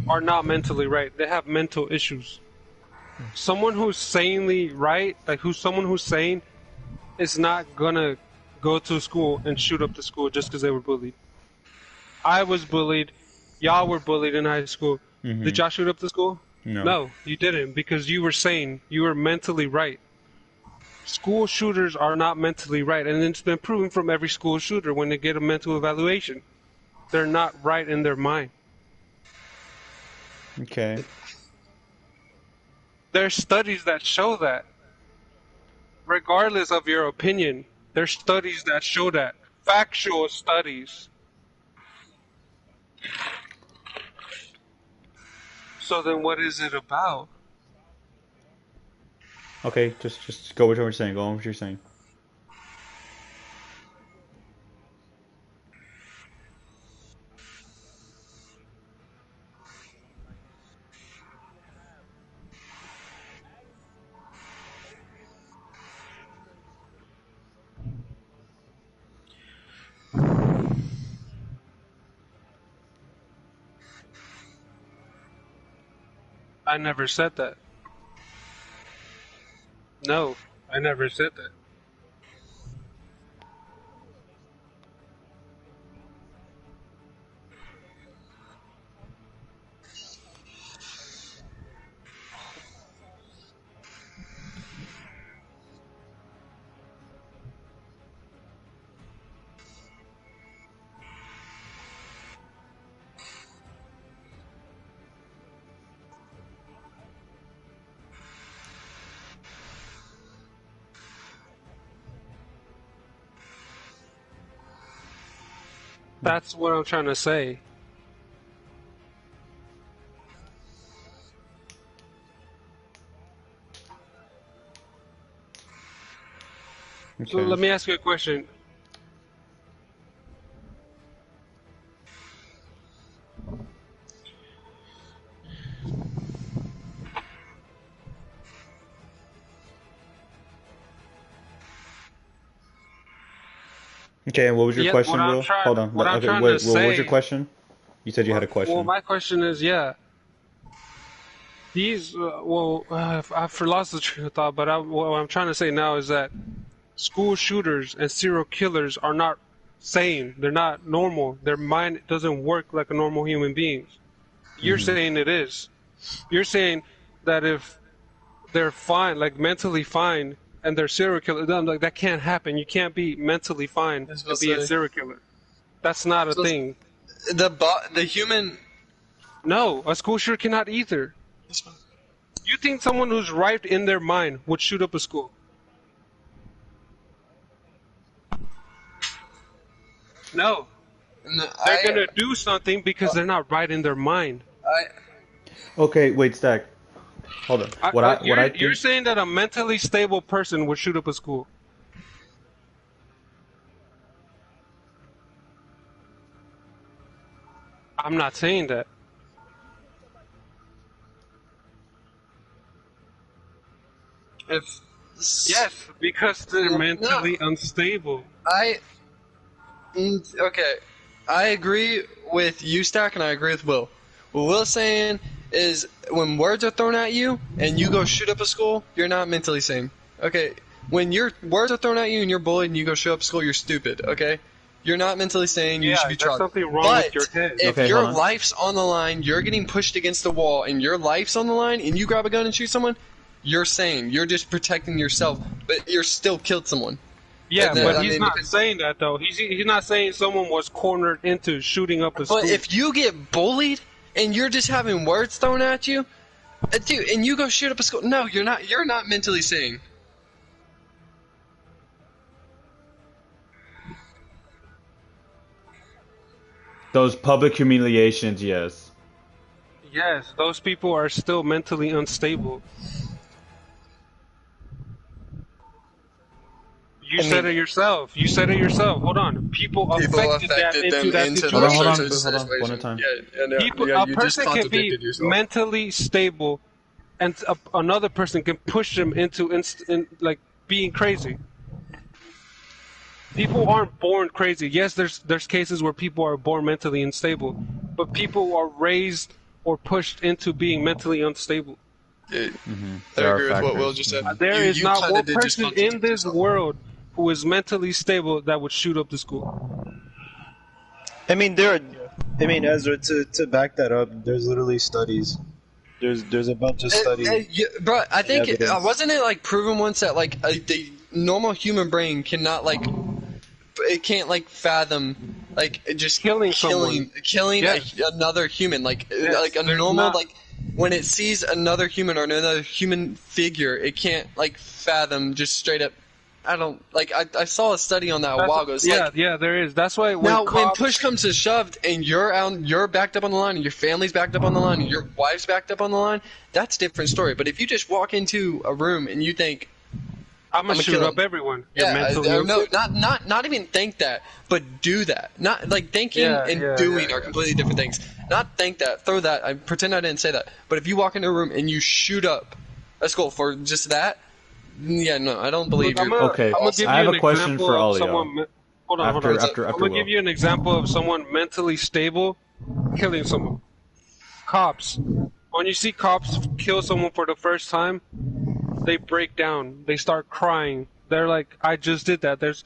[SPEAKER 5] are not mentally right. They have mental issues. Someone who's sanely right, someone who's sane, is not gonna go to school and shoot up the school just because they were bullied. I was bullied. Y'all were bullied in high school. Did y'all shoot up the school?
[SPEAKER 1] No.
[SPEAKER 5] No, you didn't because you were sane. You were mentally right. School shooters are not mentally right, and it's been proven from every school shooter when they get a mental evaluation. They're not right in their mind.
[SPEAKER 1] Okay.
[SPEAKER 5] There's studies that show that. Regardless of your opinion, there's studies that show that. Factual studies. So then what is it about?
[SPEAKER 1] Okay, just go with what you're saying. Go on with what you're saying.
[SPEAKER 5] I never said that. No, I never said that. That's what I'm trying to say. So
[SPEAKER 1] Okay.
[SPEAKER 5] let me ask you a question.
[SPEAKER 1] Okay, and what was your
[SPEAKER 5] Yeah,
[SPEAKER 1] question,
[SPEAKER 5] what I'm
[SPEAKER 1] Will?
[SPEAKER 5] trying,
[SPEAKER 1] Hold on.
[SPEAKER 5] what I'm
[SPEAKER 1] Okay,
[SPEAKER 5] trying
[SPEAKER 1] wait,
[SPEAKER 5] to
[SPEAKER 1] Will, what was your
[SPEAKER 5] say.
[SPEAKER 1] question? You said you had a question.
[SPEAKER 5] Well, my question is, yeah, these. I've lost the train of thought, but what I'm trying to say now is that school shooters and serial killers are not sane. They're not normal. Their mind doesn't work like a normal human being. You're saying it is. You're saying that if they're fine, like mentally fine, and they're serial killer, then like that can't happen. You can't be mentally fine
[SPEAKER 3] That's
[SPEAKER 5] and
[SPEAKER 3] what
[SPEAKER 5] be
[SPEAKER 3] I
[SPEAKER 5] a
[SPEAKER 3] say.
[SPEAKER 5] serial killer. That's not a
[SPEAKER 3] So-
[SPEAKER 5] thing.
[SPEAKER 3] The human.
[SPEAKER 5] No, a school shooter cannot either. You think someone who's right in their mind would shoot up a school? No.
[SPEAKER 3] No,
[SPEAKER 5] They're gonna do something because they're not right in their mind.
[SPEAKER 1] Okay, wait, Stack. Hold on. What I
[SPEAKER 5] you're
[SPEAKER 1] think.
[SPEAKER 5] saying that a mentally stable person would shoot up a school. I'm not saying that.
[SPEAKER 3] If
[SPEAKER 5] Yes, because they're
[SPEAKER 3] No.
[SPEAKER 5] mentally unstable.
[SPEAKER 3] Okay, I agree with you, Stack, and I agree with Will. What Will's saying is when words are thrown at you and you go shoot up a school, you're not mentally sane. Okay, when your words are thrown at you and you're bullied and you go shoot up a school, you're stupid. Okay, you're not mentally sane. You should be
[SPEAKER 5] there's
[SPEAKER 3] charged.
[SPEAKER 5] something wrong
[SPEAKER 3] But
[SPEAKER 5] with your head.
[SPEAKER 3] if
[SPEAKER 1] Okay,
[SPEAKER 3] your
[SPEAKER 1] hold on.
[SPEAKER 3] life's on the line, you're getting pushed against the wall, and your life's on the line, and you grab a gun and shoot someone, you're sane. You're just protecting yourself, but you're still killed someone.
[SPEAKER 5] Yeah,
[SPEAKER 3] And then,
[SPEAKER 5] but
[SPEAKER 3] I
[SPEAKER 5] he's
[SPEAKER 3] mean,
[SPEAKER 5] not
[SPEAKER 3] because-
[SPEAKER 5] saying that though. He's not saying someone was cornered into shooting up a school.
[SPEAKER 3] But if you get bullied and you're just having words thrown at you, dude, and you go shoot up a school, no, you're not. You're not mentally sane.
[SPEAKER 1] Those public humiliations, yes.
[SPEAKER 5] Yes, those people are still mentally unstable. You said it yourself. You said it yourself. Hold on. People affected that into that situation.
[SPEAKER 1] Hold on. One at a time.
[SPEAKER 5] A person can be mentally stable, and another person can push them into like being crazy. People aren't born crazy. Yes, there's cases where people are born mentally unstable, but people are raised or pushed into being mentally unstable.
[SPEAKER 3] Dude, I
[SPEAKER 1] There are
[SPEAKER 3] agree with what Will
[SPEAKER 1] factors.
[SPEAKER 3] just said.
[SPEAKER 5] There is not
[SPEAKER 3] kinda
[SPEAKER 5] one
[SPEAKER 3] did just
[SPEAKER 5] person
[SPEAKER 3] contradict
[SPEAKER 5] in this
[SPEAKER 3] yourself.
[SPEAKER 5] world who is mentally stable that would shoot up the school.
[SPEAKER 6] I mean, Ezra, to back that up, there's literally studies. There's a bunch of studies.
[SPEAKER 3] Bro, I think
[SPEAKER 6] Evidence.
[SPEAKER 3] wasn't it like proven once that like the normal human brain cannot like it can't like fathom like just
[SPEAKER 5] Killing Yes.
[SPEAKER 3] another human like
[SPEAKER 5] Yes,
[SPEAKER 3] a
[SPEAKER 5] there's
[SPEAKER 3] normal
[SPEAKER 5] not-
[SPEAKER 3] like when it sees another human or another human figure it can't like fathom just straight up. I don't like. I saw a study on that a while ago. It's like,
[SPEAKER 5] yeah, there is. That's why
[SPEAKER 3] now, when
[SPEAKER 5] cops-
[SPEAKER 3] push comes to shove, and you're backed up on the line, and your family's backed up on the line, and your wife's backed up on the line, that's a different story. But if you just walk into a room and you think,
[SPEAKER 5] I'm gonna
[SPEAKER 3] I'ma
[SPEAKER 5] shoot
[SPEAKER 3] kill
[SPEAKER 5] up
[SPEAKER 3] him.
[SPEAKER 5] everyone. You're
[SPEAKER 3] yeah,
[SPEAKER 5] mentally
[SPEAKER 3] no,
[SPEAKER 5] unstable.
[SPEAKER 3] not even think that, but do that. Not like thinking
[SPEAKER 5] Yeah,
[SPEAKER 3] and
[SPEAKER 5] yeah,
[SPEAKER 3] doing
[SPEAKER 5] yeah,
[SPEAKER 3] are completely different things. Not think that, throw that. I pretend I didn't say that. But if you walk into a room and you shoot up a skull for just that, yeah, no, I don't believe
[SPEAKER 5] Look,
[SPEAKER 3] you.
[SPEAKER 1] Okay,
[SPEAKER 5] I'm gonna give
[SPEAKER 1] I have
[SPEAKER 5] you
[SPEAKER 1] a
[SPEAKER 5] an
[SPEAKER 1] question
[SPEAKER 5] example
[SPEAKER 1] for
[SPEAKER 5] of
[SPEAKER 1] all of
[SPEAKER 5] someone
[SPEAKER 1] y'all.
[SPEAKER 5] me- Hold on.
[SPEAKER 1] After
[SPEAKER 5] I'm
[SPEAKER 1] Will.
[SPEAKER 5] gonna give you an example of someone mentally stable killing someone. Cops. When you see cops kill someone for the first time, they break down. They start crying. They're like, I just did that. There's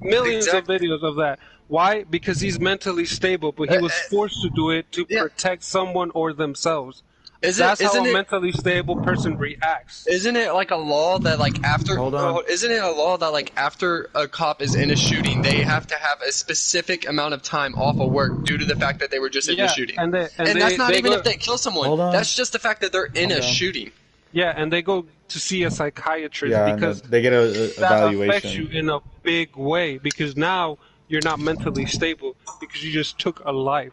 [SPEAKER 5] millions
[SPEAKER 3] Exactly.
[SPEAKER 5] of videos of that. Why? Because he's mentally stable, but he was forced to do it to
[SPEAKER 3] yeah.
[SPEAKER 5] protect someone or themselves.
[SPEAKER 3] Isn't
[SPEAKER 5] How a
[SPEAKER 3] it?
[SPEAKER 5] mentally stable person reacts.
[SPEAKER 3] Isn't it like a law that like after?
[SPEAKER 1] Hold on.
[SPEAKER 3] Isn't it a law that like after a cop is in a shooting, they have to have a specific amount of time off of work due to the fact that they were just in a shooting?
[SPEAKER 5] and
[SPEAKER 3] And
[SPEAKER 5] they,
[SPEAKER 3] that's not
[SPEAKER 5] they
[SPEAKER 3] even
[SPEAKER 5] go,
[SPEAKER 3] if they kill someone.
[SPEAKER 1] Hold on.
[SPEAKER 3] That's just the fact that they're in a
[SPEAKER 1] Hold on.
[SPEAKER 3] shooting.
[SPEAKER 5] Yeah, and they go to see a psychiatrist
[SPEAKER 1] Yeah, and
[SPEAKER 5] because
[SPEAKER 1] they get a
[SPEAKER 5] that affects you
[SPEAKER 1] evaluation.
[SPEAKER 5] in a big way. Because now you're not mentally stable because you just took a life.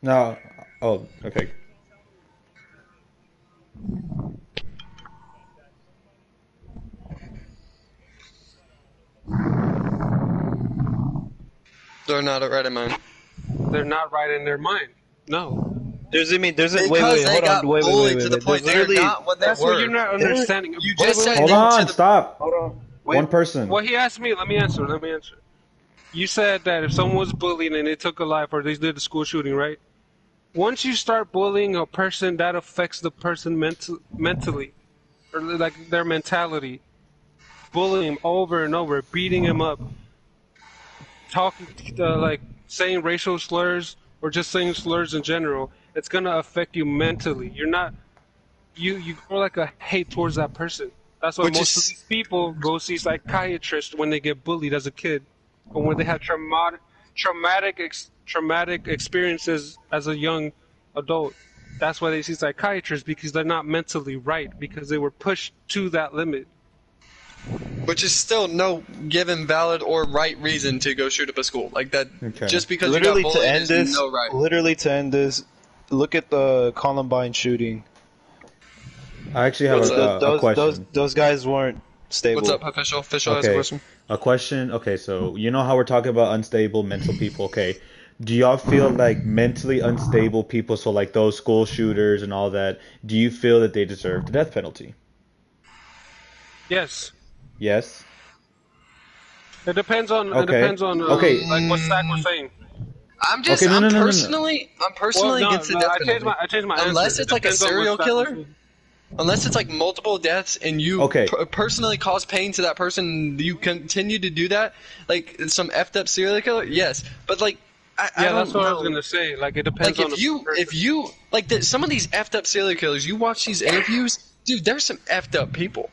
[SPEAKER 1] No. Oh, okay.
[SPEAKER 3] They're not right in mind.
[SPEAKER 5] They're not right in their mind. No,
[SPEAKER 6] There's a wait,
[SPEAKER 3] Because
[SPEAKER 6] wait,
[SPEAKER 3] they
[SPEAKER 6] hold
[SPEAKER 3] got
[SPEAKER 6] on, wait,
[SPEAKER 3] bullied
[SPEAKER 6] wait,
[SPEAKER 3] to the
[SPEAKER 6] wait.
[SPEAKER 3] point
[SPEAKER 6] There's
[SPEAKER 3] they're
[SPEAKER 6] literally,
[SPEAKER 3] not what they
[SPEAKER 5] that's
[SPEAKER 3] were.
[SPEAKER 5] what you're not understanding.
[SPEAKER 3] You just said
[SPEAKER 1] Hold
[SPEAKER 3] they went
[SPEAKER 1] on,
[SPEAKER 3] to the-
[SPEAKER 1] stop.
[SPEAKER 6] hold on.
[SPEAKER 1] One person.
[SPEAKER 5] Well, he asked me. Let me answer. You said that if someone was bullied and they took a life or they did a school shooting, right? Once you start bullying a person, that affects the person mentally, or like their mentality. Bullying him over and over, beating him up, talking, like saying racial slurs or just saying slurs in general. It's gonna affect you mentally. You're not, you grow like a hate towards that person. That's why
[SPEAKER 3] Which
[SPEAKER 5] most
[SPEAKER 3] is-
[SPEAKER 5] of these people go see psychiatrists when they get bullied as a kid, or when they have traumatic experiences as a young adult. That's why they see psychiatrists, because they're not mentally right, because they were pushed to that limit.
[SPEAKER 3] Which is still no given valid or right reason to go shoot up a school like that.
[SPEAKER 1] Okay.
[SPEAKER 3] Just because
[SPEAKER 6] literally
[SPEAKER 3] you got
[SPEAKER 6] to
[SPEAKER 3] bullied
[SPEAKER 6] end
[SPEAKER 3] is
[SPEAKER 6] this,
[SPEAKER 3] no right.
[SPEAKER 6] look at the Columbine shooting.
[SPEAKER 1] I actually have
[SPEAKER 3] What's
[SPEAKER 1] a question.
[SPEAKER 6] Those guys weren't stable.
[SPEAKER 3] What's up, official? Official has a
[SPEAKER 1] Okay.
[SPEAKER 3] question.
[SPEAKER 1] A question. Okay, so you know how we're talking about unstable mental people. Okay, do y'all feel like mentally unstable people, so like those school shooters and all that, do you feel that they deserve the death penalty?
[SPEAKER 5] Yes.
[SPEAKER 1] Yes.
[SPEAKER 5] It depends on.
[SPEAKER 1] Okay.
[SPEAKER 5] It depends on.
[SPEAKER 1] Okay.
[SPEAKER 5] Like what Stack was saying.
[SPEAKER 3] I'm just,
[SPEAKER 1] Okay, no,
[SPEAKER 3] I'm
[SPEAKER 1] no, no, no, no.
[SPEAKER 3] personally, I'm personally against the death penalty.
[SPEAKER 5] I changed my
[SPEAKER 3] Unless
[SPEAKER 5] answer.
[SPEAKER 3] it's like a
[SPEAKER 5] Depends on what
[SPEAKER 3] serial
[SPEAKER 5] Stack
[SPEAKER 3] killer?
[SPEAKER 5] was saying.
[SPEAKER 3] Unless it's like multiple deaths and you
[SPEAKER 1] Okay.
[SPEAKER 3] personally cause pain to that person, you continue to do that, like some effed up serial killer. Yes, but like, I
[SPEAKER 5] Yeah,
[SPEAKER 3] don't
[SPEAKER 5] that's what I was
[SPEAKER 3] know.
[SPEAKER 5] gonna say. Like it depends
[SPEAKER 3] Like
[SPEAKER 5] on
[SPEAKER 3] if you like some of these effed up serial killers, you watch these interviews, dude. There's some effed up people.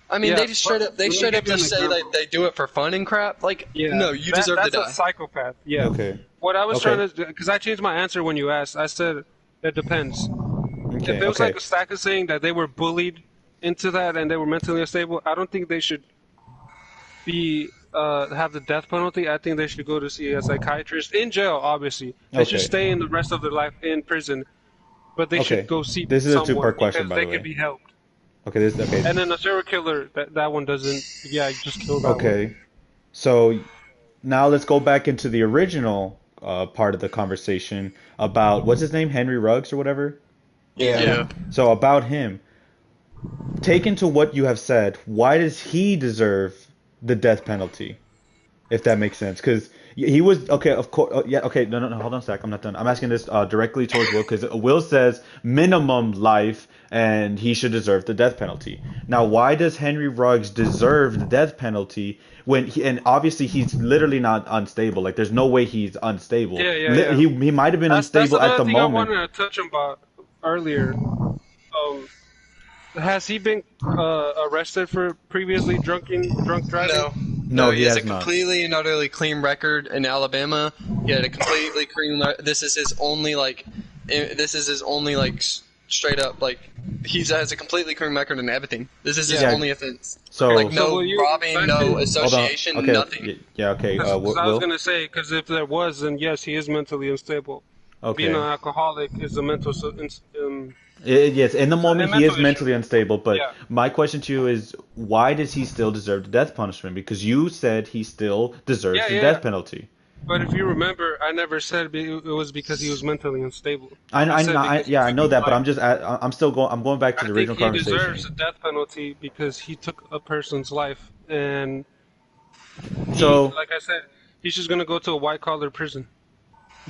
[SPEAKER 3] I mean,
[SPEAKER 5] Yeah,
[SPEAKER 3] they just straight up,
[SPEAKER 5] let me give you an
[SPEAKER 3] just say
[SPEAKER 5] example.
[SPEAKER 3] like they do it for fun and crap. Like, no, you deserve to
[SPEAKER 5] that's
[SPEAKER 3] die.
[SPEAKER 5] a psychopath. Yeah.
[SPEAKER 1] Okay.
[SPEAKER 5] What I was
[SPEAKER 1] Okay.
[SPEAKER 5] trying to, because I changed my answer when you asked. I said it depends.
[SPEAKER 1] Okay.
[SPEAKER 5] If it was
[SPEAKER 1] Okay.
[SPEAKER 5] like a Stack is saying that they were bullied into that and they were mentally unstable, I don't think they should be have the death penalty. I think they should go to see a psychiatrist in jail. Obviously, they should
[SPEAKER 1] Okay.
[SPEAKER 5] stay in the rest of their life in prison, but they
[SPEAKER 1] Okay.
[SPEAKER 5] should go see
[SPEAKER 1] This is a
[SPEAKER 5] someone
[SPEAKER 1] two-part question,
[SPEAKER 5] because
[SPEAKER 1] by
[SPEAKER 5] they
[SPEAKER 1] the
[SPEAKER 5] could
[SPEAKER 1] way.
[SPEAKER 5] be helped.
[SPEAKER 1] Okay. This. Okay.
[SPEAKER 5] And then a serial killer, that one doesn't. Yeah, just kill that one.
[SPEAKER 1] Okay. So now let's go back into the original part of the conversation about what's his name, Henry Ruggs or whatever.
[SPEAKER 3] Yeah.
[SPEAKER 1] So about him, taken to what you have said, why does he deserve the death penalty? If that makes sense, because he was okay. Of course, yeah. Okay, no, hold on a sec. I'm not done. I'm asking this directly towards Will, because Will says minimum life, and he should deserve the death penalty. Now, why does Henry Ruggs deserve the death penalty when and obviously he's literally not unstable. Like, there's no way he's unstable.
[SPEAKER 5] Yeah.
[SPEAKER 1] He might have been unstable at the
[SPEAKER 5] thing
[SPEAKER 1] moment.
[SPEAKER 5] I wanted to touch about earlier. Has he been arrested for previously drunk driving?
[SPEAKER 1] No, he
[SPEAKER 3] has
[SPEAKER 1] has
[SPEAKER 3] a
[SPEAKER 1] not.
[SPEAKER 3] completely and utterly clean record in Alabama. He had a completely clean. This is his only straight up he has a completely clean record in everything. This is his
[SPEAKER 1] Yeah.
[SPEAKER 3] only offense.
[SPEAKER 1] So
[SPEAKER 3] Like
[SPEAKER 5] So
[SPEAKER 3] no
[SPEAKER 5] will you-
[SPEAKER 3] robbing,
[SPEAKER 5] back
[SPEAKER 3] no
[SPEAKER 5] to-
[SPEAKER 1] hold on.
[SPEAKER 3] association,
[SPEAKER 1] Okay.
[SPEAKER 3] nothing.
[SPEAKER 1] Yeah. Okay.
[SPEAKER 5] 'Cause I was
[SPEAKER 1] Will.
[SPEAKER 5] gonna say, because if there was, then yes, he is mentally unstable.
[SPEAKER 1] Okay.
[SPEAKER 5] Being an alcoholic is a mental.
[SPEAKER 1] Yes, in the moment he is
[SPEAKER 5] mental
[SPEAKER 1] mentally
[SPEAKER 5] issue.
[SPEAKER 1] unstable, but
[SPEAKER 5] Yeah.
[SPEAKER 1] my question to you is, why does he still deserve the death punishment? Because you said he still deserves the death penalty.
[SPEAKER 5] But if you remember, I never said it was because he was mentally unstable.
[SPEAKER 1] I
[SPEAKER 5] said because
[SPEAKER 1] I know that, but
[SPEAKER 5] life.
[SPEAKER 1] I'm still going. I'm going back to
[SPEAKER 5] I
[SPEAKER 1] the
[SPEAKER 5] think
[SPEAKER 1] original
[SPEAKER 5] he deserves
[SPEAKER 1] conversation.
[SPEAKER 5] a death penalty because he took a person's life, and
[SPEAKER 1] So
[SPEAKER 5] like I said, he's just gonna go to a white collar prison.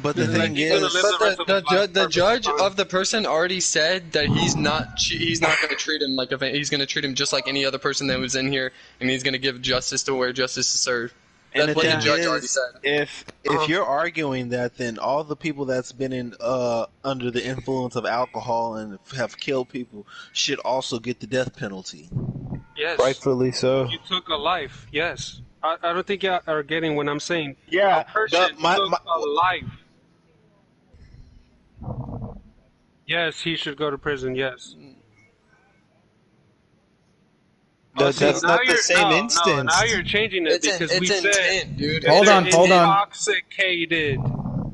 [SPEAKER 7] But the
[SPEAKER 5] Like,
[SPEAKER 7] thing
[SPEAKER 5] he's gonna
[SPEAKER 7] is,
[SPEAKER 5] live the rest of his life
[SPEAKER 3] The
[SPEAKER 5] perfectly
[SPEAKER 3] judge
[SPEAKER 5] fine.
[SPEAKER 3] of the person already said that he's not going to treat him like he's going to treat him just like any other person that was in here, and he's going to give justice to where justice is served.
[SPEAKER 7] and
[SPEAKER 3] That's
[SPEAKER 7] the
[SPEAKER 3] what the
[SPEAKER 7] thing
[SPEAKER 3] judge
[SPEAKER 7] is,
[SPEAKER 3] already said.
[SPEAKER 7] if you're arguing that, then all the people that's been in under the influence of alcohol and have killed people should also get the death penalty.
[SPEAKER 5] Yes,
[SPEAKER 6] Rightfully so.
[SPEAKER 5] you took a life. Yes, I don't think you are getting what I'm saying.
[SPEAKER 7] Yeah,
[SPEAKER 5] a person
[SPEAKER 7] but my-
[SPEAKER 5] took
[SPEAKER 7] my-
[SPEAKER 5] a life. Yes, he should go to prison. Yes.
[SPEAKER 6] That's
[SPEAKER 5] See,
[SPEAKER 6] not
[SPEAKER 5] now
[SPEAKER 6] the
[SPEAKER 5] you're-
[SPEAKER 6] same
[SPEAKER 5] no,
[SPEAKER 6] instance.
[SPEAKER 5] now you're changing it because we
[SPEAKER 3] it's
[SPEAKER 5] said
[SPEAKER 3] intent, dude.
[SPEAKER 1] Hold on,
[SPEAKER 3] It's
[SPEAKER 1] hold on.
[SPEAKER 5] intoxicated.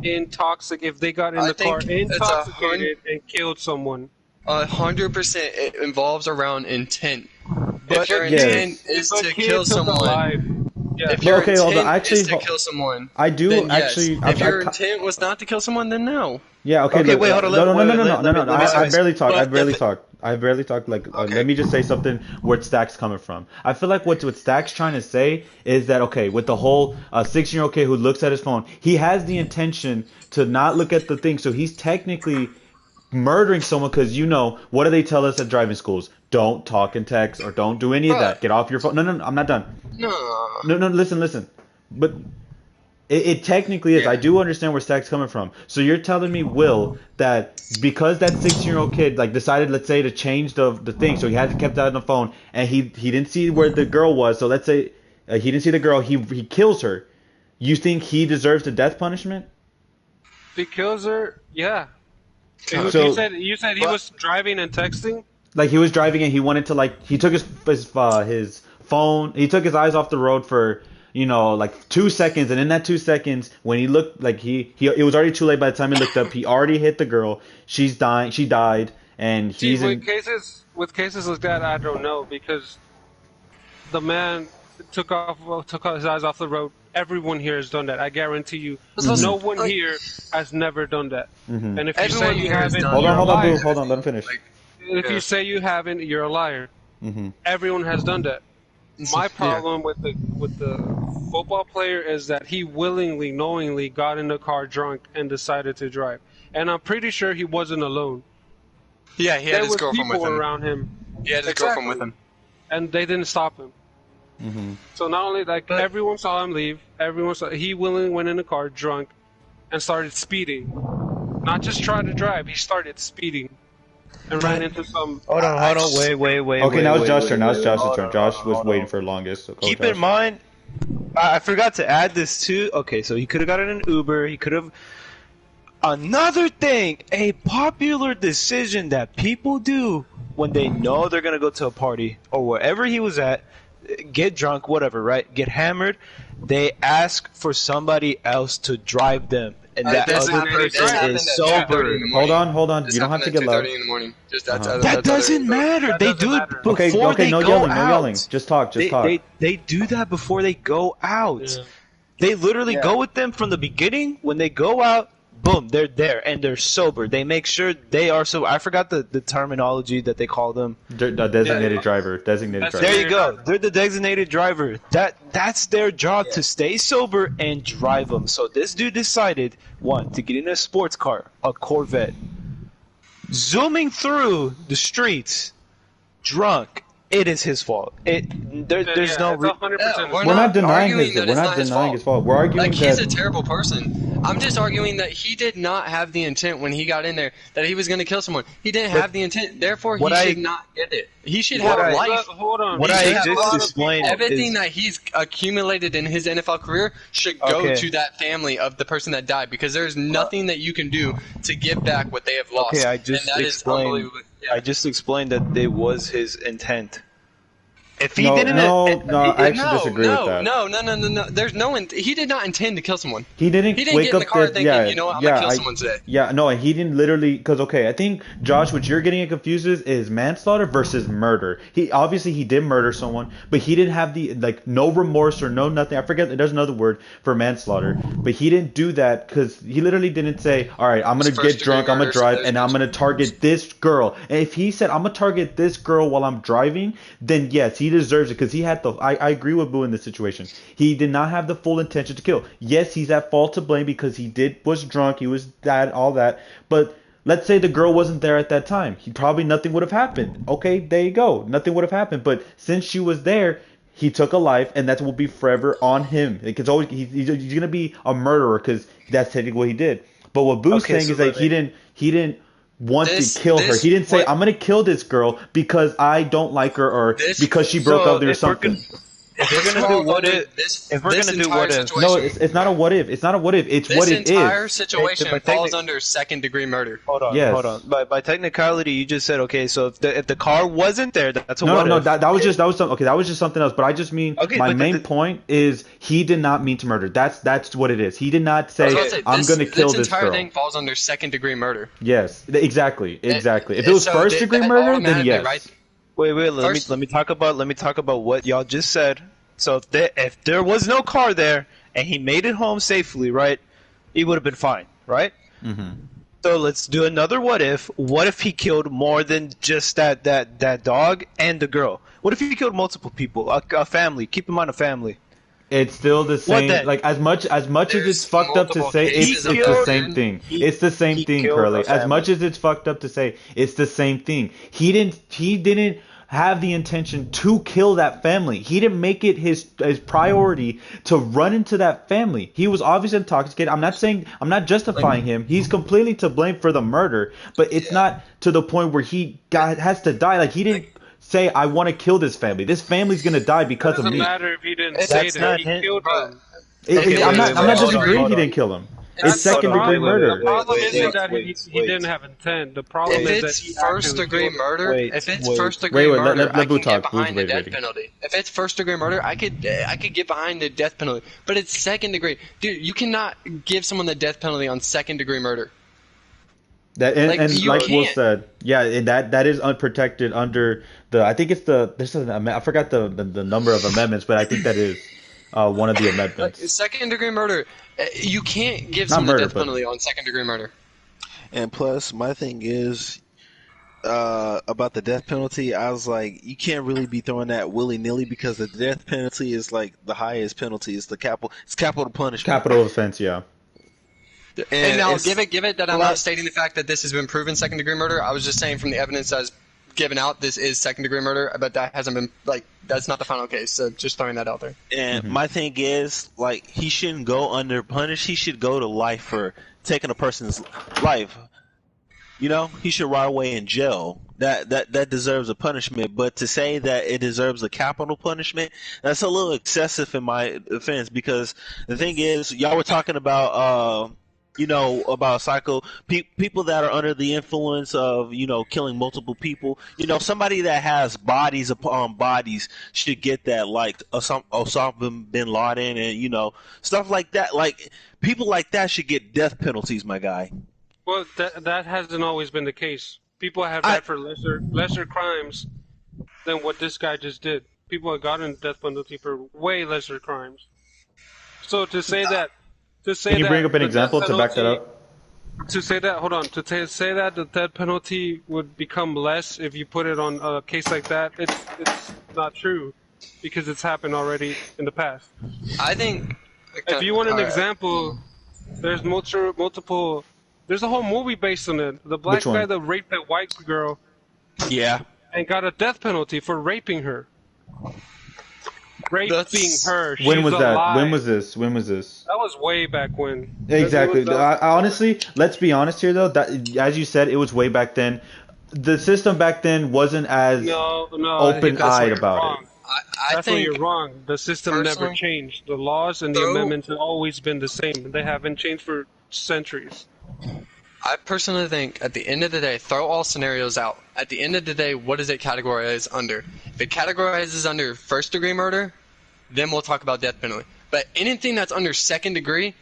[SPEAKER 5] Intoxic. If they got in
[SPEAKER 3] I
[SPEAKER 5] the car
[SPEAKER 3] think it's
[SPEAKER 5] intoxicated and killed someone.
[SPEAKER 3] 100% it involves around intent.
[SPEAKER 7] But
[SPEAKER 3] If your
[SPEAKER 1] Yes.
[SPEAKER 3] intent is
[SPEAKER 5] If a
[SPEAKER 3] to
[SPEAKER 5] kid
[SPEAKER 3] kill
[SPEAKER 5] took a
[SPEAKER 3] someone,
[SPEAKER 5] life, yeah.
[SPEAKER 3] if your
[SPEAKER 1] Okay, hold on.
[SPEAKER 3] intent
[SPEAKER 1] Actually,
[SPEAKER 3] is to kill someone,
[SPEAKER 1] I do
[SPEAKER 3] then yes.
[SPEAKER 1] actually.
[SPEAKER 3] If your
[SPEAKER 1] I-
[SPEAKER 3] intent was not to kill someone, then no.
[SPEAKER 1] Yeah. Okay.
[SPEAKER 6] Okay,
[SPEAKER 1] look,
[SPEAKER 6] wait, hold on,
[SPEAKER 1] No.
[SPEAKER 6] let me
[SPEAKER 1] I barely talk.
[SPEAKER 6] but
[SPEAKER 1] I barely
[SPEAKER 6] if-
[SPEAKER 1] talk. I barely talk. Like,
[SPEAKER 3] Okay.
[SPEAKER 1] let me just say something where Stack's coming from. I feel like what Stack's trying to say is that, okay, with the whole 6-year-old kid who looks at his phone, he has the intention to not look at the thing, so he's technically murdering someone because, what do they tell us at driving schools? Don't talk and text or don't do any of that. Get off your phone. No, I'm not done.
[SPEAKER 3] No.
[SPEAKER 1] No, listen. But it technically is.
[SPEAKER 3] Yeah.
[SPEAKER 1] I do understand where Stack's coming from. So you're telling me, Will, that because that 6-year-old kid decided, let's say, to change the thing, so he had kept that on the phone, and he didn't see where the girl was. So let's say he didn't see the girl. He kills her. You think he deserves the death punishment?
[SPEAKER 5] If he kills her, yeah.
[SPEAKER 1] So-
[SPEAKER 5] you said he was driving and texting.
[SPEAKER 1] Like, he was driving and he wanted to, he took his phone. He took his eyes off the road for 2 seconds, and in that 2 seconds, when he looked, it was already too late by the time he looked up. He already hit the girl. She's dying. She died, and
[SPEAKER 5] See,
[SPEAKER 1] he's
[SPEAKER 5] with
[SPEAKER 1] in.
[SPEAKER 5] cases like that, I don't know because the man took his eyes off the road. Everyone here has done that. I guarantee you. No one here has never done that.
[SPEAKER 1] Mhm.
[SPEAKER 5] And if you
[SPEAKER 3] Everyone
[SPEAKER 5] say you
[SPEAKER 3] here has
[SPEAKER 5] haven't,
[SPEAKER 3] done
[SPEAKER 1] Hold
[SPEAKER 5] you're
[SPEAKER 1] on,
[SPEAKER 5] a
[SPEAKER 1] hold on,
[SPEAKER 5] liar.
[SPEAKER 1] Boo. Hold on, let him finish.
[SPEAKER 3] Like,
[SPEAKER 5] If you say you haven't, you're a liar.
[SPEAKER 1] Mm-hmm.
[SPEAKER 5] Everyone has done that. My
[SPEAKER 3] Yeah.
[SPEAKER 5] problem with the football player is that he willingly, knowingly got in the car drunk and decided to drive. And I'm pretty sure he wasn't alone.
[SPEAKER 3] Yeah, he had
[SPEAKER 5] There
[SPEAKER 3] his
[SPEAKER 5] was
[SPEAKER 3] girlfriend
[SPEAKER 5] people
[SPEAKER 3] with him.
[SPEAKER 5] around him,
[SPEAKER 3] He had his girlfriend with him.
[SPEAKER 5] and they didn't stop him.
[SPEAKER 1] Mm-hmm.
[SPEAKER 5] So not only
[SPEAKER 3] But-
[SPEAKER 5] everyone saw him leave, he willingly went in the car drunk and started speeding. Not just tried to drive, he started speeding and ran into some.
[SPEAKER 6] Hold on, wait.
[SPEAKER 1] Okay, now it's
[SPEAKER 6] wait,
[SPEAKER 1] Josh's
[SPEAKER 6] wait,
[SPEAKER 1] turn. Now it's
[SPEAKER 6] wait.
[SPEAKER 1] Josh's
[SPEAKER 6] Hold
[SPEAKER 1] turn.
[SPEAKER 6] on,
[SPEAKER 1] Josh
[SPEAKER 6] hold
[SPEAKER 1] was
[SPEAKER 6] on,
[SPEAKER 1] waiting
[SPEAKER 6] hold
[SPEAKER 1] for longest. So go,
[SPEAKER 6] Keep
[SPEAKER 1] Josh.
[SPEAKER 6] in mind, I forgot to add this too. Okay, so he could have gotten an Uber. He could have. Another thing, a popular decision that people do when they know they're gonna go to a party or wherever he was at, get drunk, whatever, right? Get hammered. They ask for somebody else to drive them, and that
[SPEAKER 3] This
[SPEAKER 6] other
[SPEAKER 3] happened
[SPEAKER 6] person
[SPEAKER 3] at
[SPEAKER 6] is
[SPEAKER 3] 2:30
[SPEAKER 6] sober.
[SPEAKER 3] in the morning.
[SPEAKER 1] Hold on.
[SPEAKER 3] This
[SPEAKER 1] You don't have to
[SPEAKER 3] happened
[SPEAKER 1] get
[SPEAKER 3] at
[SPEAKER 1] loud.
[SPEAKER 3] 2:30 in the morning. Just
[SPEAKER 6] That doesn't matter.
[SPEAKER 5] That
[SPEAKER 6] They
[SPEAKER 5] doesn't
[SPEAKER 6] do it
[SPEAKER 5] matter.
[SPEAKER 6] before
[SPEAKER 1] Okay,
[SPEAKER 6] they
[SPEAKER 1] no
[SPEAKER 6] go
[SPEAKER 1] yelling,
[SPEAKER 6] out.
[SPEAKER 1] no yelling. Just talk, just talk.
[SPEAKER 6] They do that before they go out.
[SPEAKER 5] Yeah.
[SPEAKER 6] They literally go with them from the beginning. When they go out, boom, they're there and they're sober. They make sure they are sober. I forgot the terminology that they call them.
[SPEAKER 1] The designated driver. Designated
[SPEAKER 5] That's
[SPEAKER 1] driver.
[SPEAKER 6] There you go. They're the designated driver. That's their job to stay sober and drive them. So this dude decided, one, to get in a sports car, a Corvette, zooming through the streets, drunk. It is his fault. There's no.
[SPEAKER 5] It's 100%.
[SPEAKER 3] We're
[SPEAKER 1] We're not
[SPEAKER 3] not
[SPEAKER 1] denying
[SPEAKER 3] arguing
[SPEAKER 1] his.
[SPEAKER 3] that
[SPEAKER 1] We're
[SPEAKER 3] it's
[SPEAKER 1] not
[SPEAKER 3] not his
[SPEAKER 1] denying
[SPEAKER 3] fault.
[SPEAKER 1] his fault. We're arguing
[SPEAKER 3] Like, he's
[SPEAKER 1] that.
[SPEAKER 3] a terrible person. I'm just arguing that he did not have the intent when he got in there that he was going to kill someone. He didn't have the intent. Therefore, he
[SPEAKER 6] what I-
[SPEAKER 3] should not get it. He should
[SPEAKER 6] what
[SPEAKER 3] have
[SPEAKER 6] I-
[SPEAKER 3] life.
[SPEAKER 5] Hold on.
[SPEAKER 6] What
[SPEAKER 3] He
[SPEAKER 6] I
[SPEAKER 3] should have
[SPEAKER 6] just
[SPEAKER 3] life.
[SPEAKER 6] explained
[SPEAKER 3] Everything
[SPEAKER 6] is-
[SPEAKER 3] that he's accumulated in his NFL career should go
[SPEAKER 6] Okay.
[SPEAKER 3] to that family of the person that died because there's nothing that you can do to give back what they have lost.
[SPEAKER 6] Okay, I just
[SPEAKER 3] and that is
[SPEAKER 6] explained.
[SPEAKER 3] unbelievable. Yeah.
[SPEAKER 6] I just explained that it was his intent. If he
[SPEAKER 1] No,
[SPEAKER 6] didn't,
[SPEAKER 1] no, I actually
[SPEAKER 3] no,
[SPEAKER 1] disagree
[SPEAKER 3] no,
[SPEAKER 1] with that.
[SPEAKER 3] No. There's no. He did not intend to kill someone.
[SPEAKER 1] He didn't
[SPEAKER 3] He didn't
[SPEAKER 1] wake
[SPEAKER 3] get in the
[SPEAKER 1] up
[SPEAKER 3] car
[SPEAKER 1] that-
[SPEAKER 3] thinking,
[SPEAKER 1] yeah,
[SPEAKER 3] you know what, I'm
[SPEAKER 1] yeah,
[SPEAKER 3] gonna kill someone today.
[SPEAKER 1] Yeah, no, and he didn't literally because okay, I think Josh, what you're getting confused is manslaughter versus murder. He obviously he did murder someone, but he didn't have the no remorse or no nothing. I forget there's another word for manslaughter, but he didn't do that because he literally didn't say, all right, I'm gonna
[SPEAKER 3] It's
[SPEAKER 1] get
[SPEAKER 3] first-degree
[SPEAKER 1] drunk, I'm gonna
[SPEAKER 3] murder, so
[SPEAKER 1] drive,
[SPEAKER 3] there's
[SPEAKER 1] and I'm gonna target this girl. And if he said I'm gonna target this girl while I'm driving, then yes, he deserves it because he had the. I agree with Boo in this situation. He did not have the full intention to kill. Yes, he's at fault to blame because he was drunk, he was that, all that. But let's say the girl wasn't there at that time. Nothing would have happened. Okay, there you go. Nothing would have happened. But since she was there, he took a life, and that will be forever on him. It's always he's gonna be a murderer because that's technically what he did. But what Boo's
[SPEAKER 6] Okay,
[SPEAKER 1] saying
[SPEAKER 6] so
[SPEAKER 1] is like
[SPEAKER 6] let me-
[SPEAKER 1] he didn't want
[SPEAKER 3] This-
[SPEAKER 1] to kill her.
[SPEAKER 3] this-
[SPEAKER 1] He didn't say
[SPEAKER 3] what-
[SPEAKER 1] I'm gonna kill this girl because I don't like her or
[SPEAKER 3] This-
[SPEAKER 1] because she broke
[SPEAKER 6] so
[SPEAKER 1] up or
[SPEAKER 6] if we're
[SPEAKER 1] something.
[SPEAKER 6] If we're gonna do what if, if we're gonna do what if,
[SPEAKER 1] No, it's not a what if. It's not a what if. It's what it
[SPEAKER 3] This entire
[SPEAKER 1] is.
[SPEAKER 3] situation
[SPEAKER 6] But
[SPEAKER 3] falls
[SPEAKER 6] technic-
[SPEAKER 3] under second-degree murder.
[SPEAKER 6] hold on,
[SPEAKER 1] Yes.
[SPEAKER 6] hold on. By technicality, you just said okay. So if the car wasn't there, that's a
[SPEAKER 1] No,
[SPEAKER 6] what
[SPEAKER 1] no,
[SPEAKER 6] if.
[SPEAKER 1] that was just something else. But I just mean
[SPEAKER 6] Okay,
[SPEAKER 1] my
[SPEAKER 6] but
[SPEAKER 1] main point is he did not mean to murder. That's what it is. He did not say
[SPEAKER 3] I was about to say,
[SPEAKER 1] I'm
[SPEAKER 3] this-
[SPEAKER 1] gonna kill
[SPEAKER 3] this
[SPEAKER 1] this
[SPEAKER 3] entire
[SPEAKER 1] girl.
[SPEAKER 3] thing falls under second-degree murder.
[SPEAKER 1] Yes, exactly. If it was
[SPEAKER 3] so
[SPEAKER 1] first degree
[SPEAKER 3] that
[SPEAKER 1] murder, then
[SPEAKER 3] automatically,
[SPEAKER 1] yes.
[SPEAKER 3] right?
[SPEAKER 6] Wait,
[SPEAKER 3] First-
[SPEAKER 6] let me talk about what y'all just said. So if there was no car there and he made it home safely, right, he would have been fine, right?
[SPEAKER 1] Mm-hmm.
[SPEAKER 6] So let's do another what if. What if he killed more than just that dog and the girl? What if he killed multiple people, a family? Keep in mind a family.
[SPEAKER 1] It's still the same.
[SPEAKER 6] then?
[SPEAKER 1] Like as much as
[SPEAKER 3] There's
[SPEAKER 1] it's fucked up to
[SPEAKER 3] multiple
[SPEAKER 1] say,
[SPEAKER 3] cases
[SPEAKER 1] it's
[SPEAKER 3] of
[SPEAKER 1] the
[SPEAKER 3] murder.
[SPEAKER 1] same thing.
[SPEAKER 6] He-
[SPEAKER 1] It's the same
[SPEAKER 6] he
[SPEAKER 1] thing,
[SPEAKER 6] killed
[SPEAKER 1] Curly.
[SPEAKER 6] a
[SPEAKER 1] As much
[SPEAKER 6] family.
[SPEAKER 1] as it's fucked up to say, it's the same thing. He didn't have the intention to kill that family. He didn't make it his priority to run into that family. He was obviously intoxicated. I'm not justifying him. He's completely to blame for the murder, but it's not to the point where he has to die. Like he didn't say, I want to kill this family. This family's gonna die
[SPEAKER 5] It
[SPEAKER 1] because of
[SPEAKER 5] doesn't
[SPEAKER 1] me.
[SPEAKER 5] matter if he didn't
[SPEAKER 3] That's
[SPEAKER 5] say that.
[SPEAKER 6] not
[SPEAKER 5] He
[SPEAKER 6] him,
[SPEAKER 5] killed
[SPEAKER 3] bro.
[SPEAKER 5] him.
[SPEAKER 6] Okay,
[SPEAKER 1] I'm
[SPEAKER 6] wait,
[SPEAKER 1] not
[SPEAKER 6] hold
[SPEAKER 1] disagreeing
[SPEAKER 6] on.
[SPEAKER 1] he didn't kill him.
[SPEAKER 5] That's
[SPEAKER 1] It's
[SPEAKER 5] the
[SPEAKER 1] second degree
[SPEAKER 5] problem.
[SPEAKER 1] murder.
[SPEAKER 5] The problem
[SPEAKER 6] Wait,
[SPEAKER 5] isn't that he
[SPEAKER 6] wait.
[SPEAKER 5] didn't have intent. The problem
[SPEAKER 3] If
[SPEAKER 5] is that
[SPEAKER 3] it's
[SPEAKER 5] he
[SPEAKER 3] first-degree
[SPEAKER 5] actually
[SPEAKER 3] murder,
[SPEAKER 6] Wait,
[SPEAKER 3] if it's
[SPEAKER 6] wait.
[SPEAKER 3] first-degree
[SPEAKER 1] Wait,
[SPEAKER 3] murder,
[SPEAKER 1] let
[SPEAKER 3] I
[SPEAKER 1] Boo
[SPEAKER 3] can get
[SPEAKER 1] talk. Boo's
[SPEAKER 3] behind the death
[SPEAKER 1] waiting.
[SPEAKER 3] penalty. If it's first-degree murder, I could get behind the death penalty. But it's second-degree, dude. You cannot give someone the death penalty on second-degree murder.
[SPEAKER 1] That and
[SPEAKER 3] Like,
[SPEAKER 1] and
[SPEAKER 3] you
[SPEAKER 1] like Will
[SPEAKER 3] can't.
[SPEAKER 1] said, yeah, that is unprotected under the. I think it's I forgot the number of amendments, but I think that is one of the
[SPEAKER 3] Like,
[SPEAKER 1] amendments.
[SPEAKER 3] second degree murder, you can't give
[SPEAKER 1] Not
[SPEAKER 3] someone the
[SPEAKER 1] murder,
[SPEAKER 3] death
[SPEAKER 1] but
[SPEAKER 3] penalty on second degree murder.
[SPEAKER 7] And plus, my thing is about the death penalty. I was like, you can't really be throwing that willy nilly because the death penalty is like the highest penalty. It's the capital. It's capital punishment.
[SPEAKER 1] capital offense, yeah.
[SPEAKER 3] And now,
[SPEAKER 7] it's-
[SPEAKER 3] give it that I'm
[SPEAKER 7] well,
[SPEAKER 3] not stating the fact that this has been proven second degree murder. I was just saying from the evidence that was given out, this is second degree murder, but that hasn't been, like, that's not the final case, so just throwing that out there.
[SPEAKER 6] And my thing is, like, he shouldn't go under punish. He should go to life for taking a person's life. You know, he should rot away in jail. That deserves a punishment. But to say that it deserves a capital punishment, that's a little excessive in my offense. Because the thing is, y'all were talking about, about people that are under the influence of, killing multiple people. Somebody that has bodies upon bodies should get that, like Osama bin Laden and, stuff like that. Like, people like that should get death penalties, my guy.
[SPEAKER 5] Well, that hasn't always been the case. People have died for lesser crimes than what this guy just did. People have gotten death penalty for way lesser crimes. So to say that,
[SPEAKER 1] Can you bring up an example to back that up?
[SPEAKER 5] To say that, hold on. To say that the death penalty would become less if you put it on a case like that, it's not true, because it's happened already in the past.
[SPEAKER 3] I think...
[SPEAKER 5] If you want an example, there's multiple. There's a whole movie based on it. The black
[SPEAKER 1] Which one?
[SPEAKER 5] guy that raped that white girl
[SPEAKER 6] Yeah.
[SPEAKER 5] and got a death penalty for raping her. Raping her.
[SPEAKER 1] When
[SPEAKER 5] She's
[SPEAKER 1] was that?
[SPEAKER 5] alive.
[SPEAKER 1] When was this?
[SPEAKER 5] That was way back when.
[SPEAKER 1] Exactly.
[SPEAKER 5] It was,
[SPEAKER 1] I honestly, let's be honest here though. That, as you said, it was way back then. The system back then wasn't as
[SPEAKER 5] no,
[SPEAKER 1] open-eyed about it.
[SPEAKER 3] I
[SPEAKER 5] That's where
[SPEAKER 3] think
[SPEAKER 5] you're wrong. The system never
[SPEAKER 3] personally-
[SPEAKER 5] changed. The laws and the amendments have always been the same. They haven't changed for centuries.
[SPEAKER 3] I personally think at the end of the day, throw all scenarios out. At the end of the day, what does it categorize under? If it categorizes under first degree murder, then we'll talk about death penalty. But anything that's under second degree,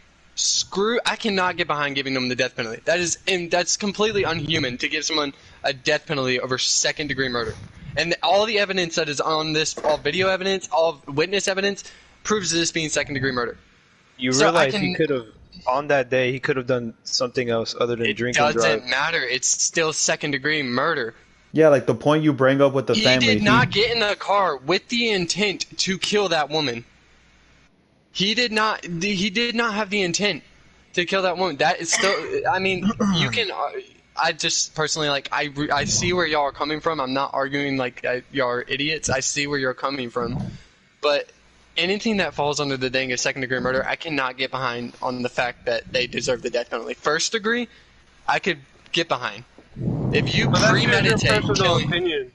[SPEAKER 3] I cannot get behind giving them the death penalty. That's completely unhuman to give someone a death penalty over second degree murder. And all the evidence that is on this, all video evidence, all witness evidence, proves this being second degree murder.
[SPEAKER 6] You
[SPEAKER 3] So
[SPEAKER 6] realize
[SPEAKER 3] I can-
[SPEAKER 6] he could have, on that day, he could have done something else other than
[SPEAKER 3] It
[SPEAKER 6] drink and drive.
[SPEAKER 3] doesn't matter. It's still second degree murder.
[SPEAKER 1] Yeah, like the point you bring up with the
[SPEAKER 3] He
[SPEAKER 1] family.
[SPEAKER 3] did not get in a car with the intent to kill that woman. He did not have the intent to kill that woman. That is still. I mean, you can. I just personally I see where y'all are coming from. I'm not arguing like y'all are idiots. I see where you're coming from, but anything that falls under the dang of second degree murder, I cannot get behind on the fact that they deserve the death penalty. First degree, I could get behind. If you
[SPEAKER 5] But that's your
[SPEAKER 3] premeditate
[SPEAKER 5] personal
[SPEAKER 3] killing,
[SPEAKER 5] opinion.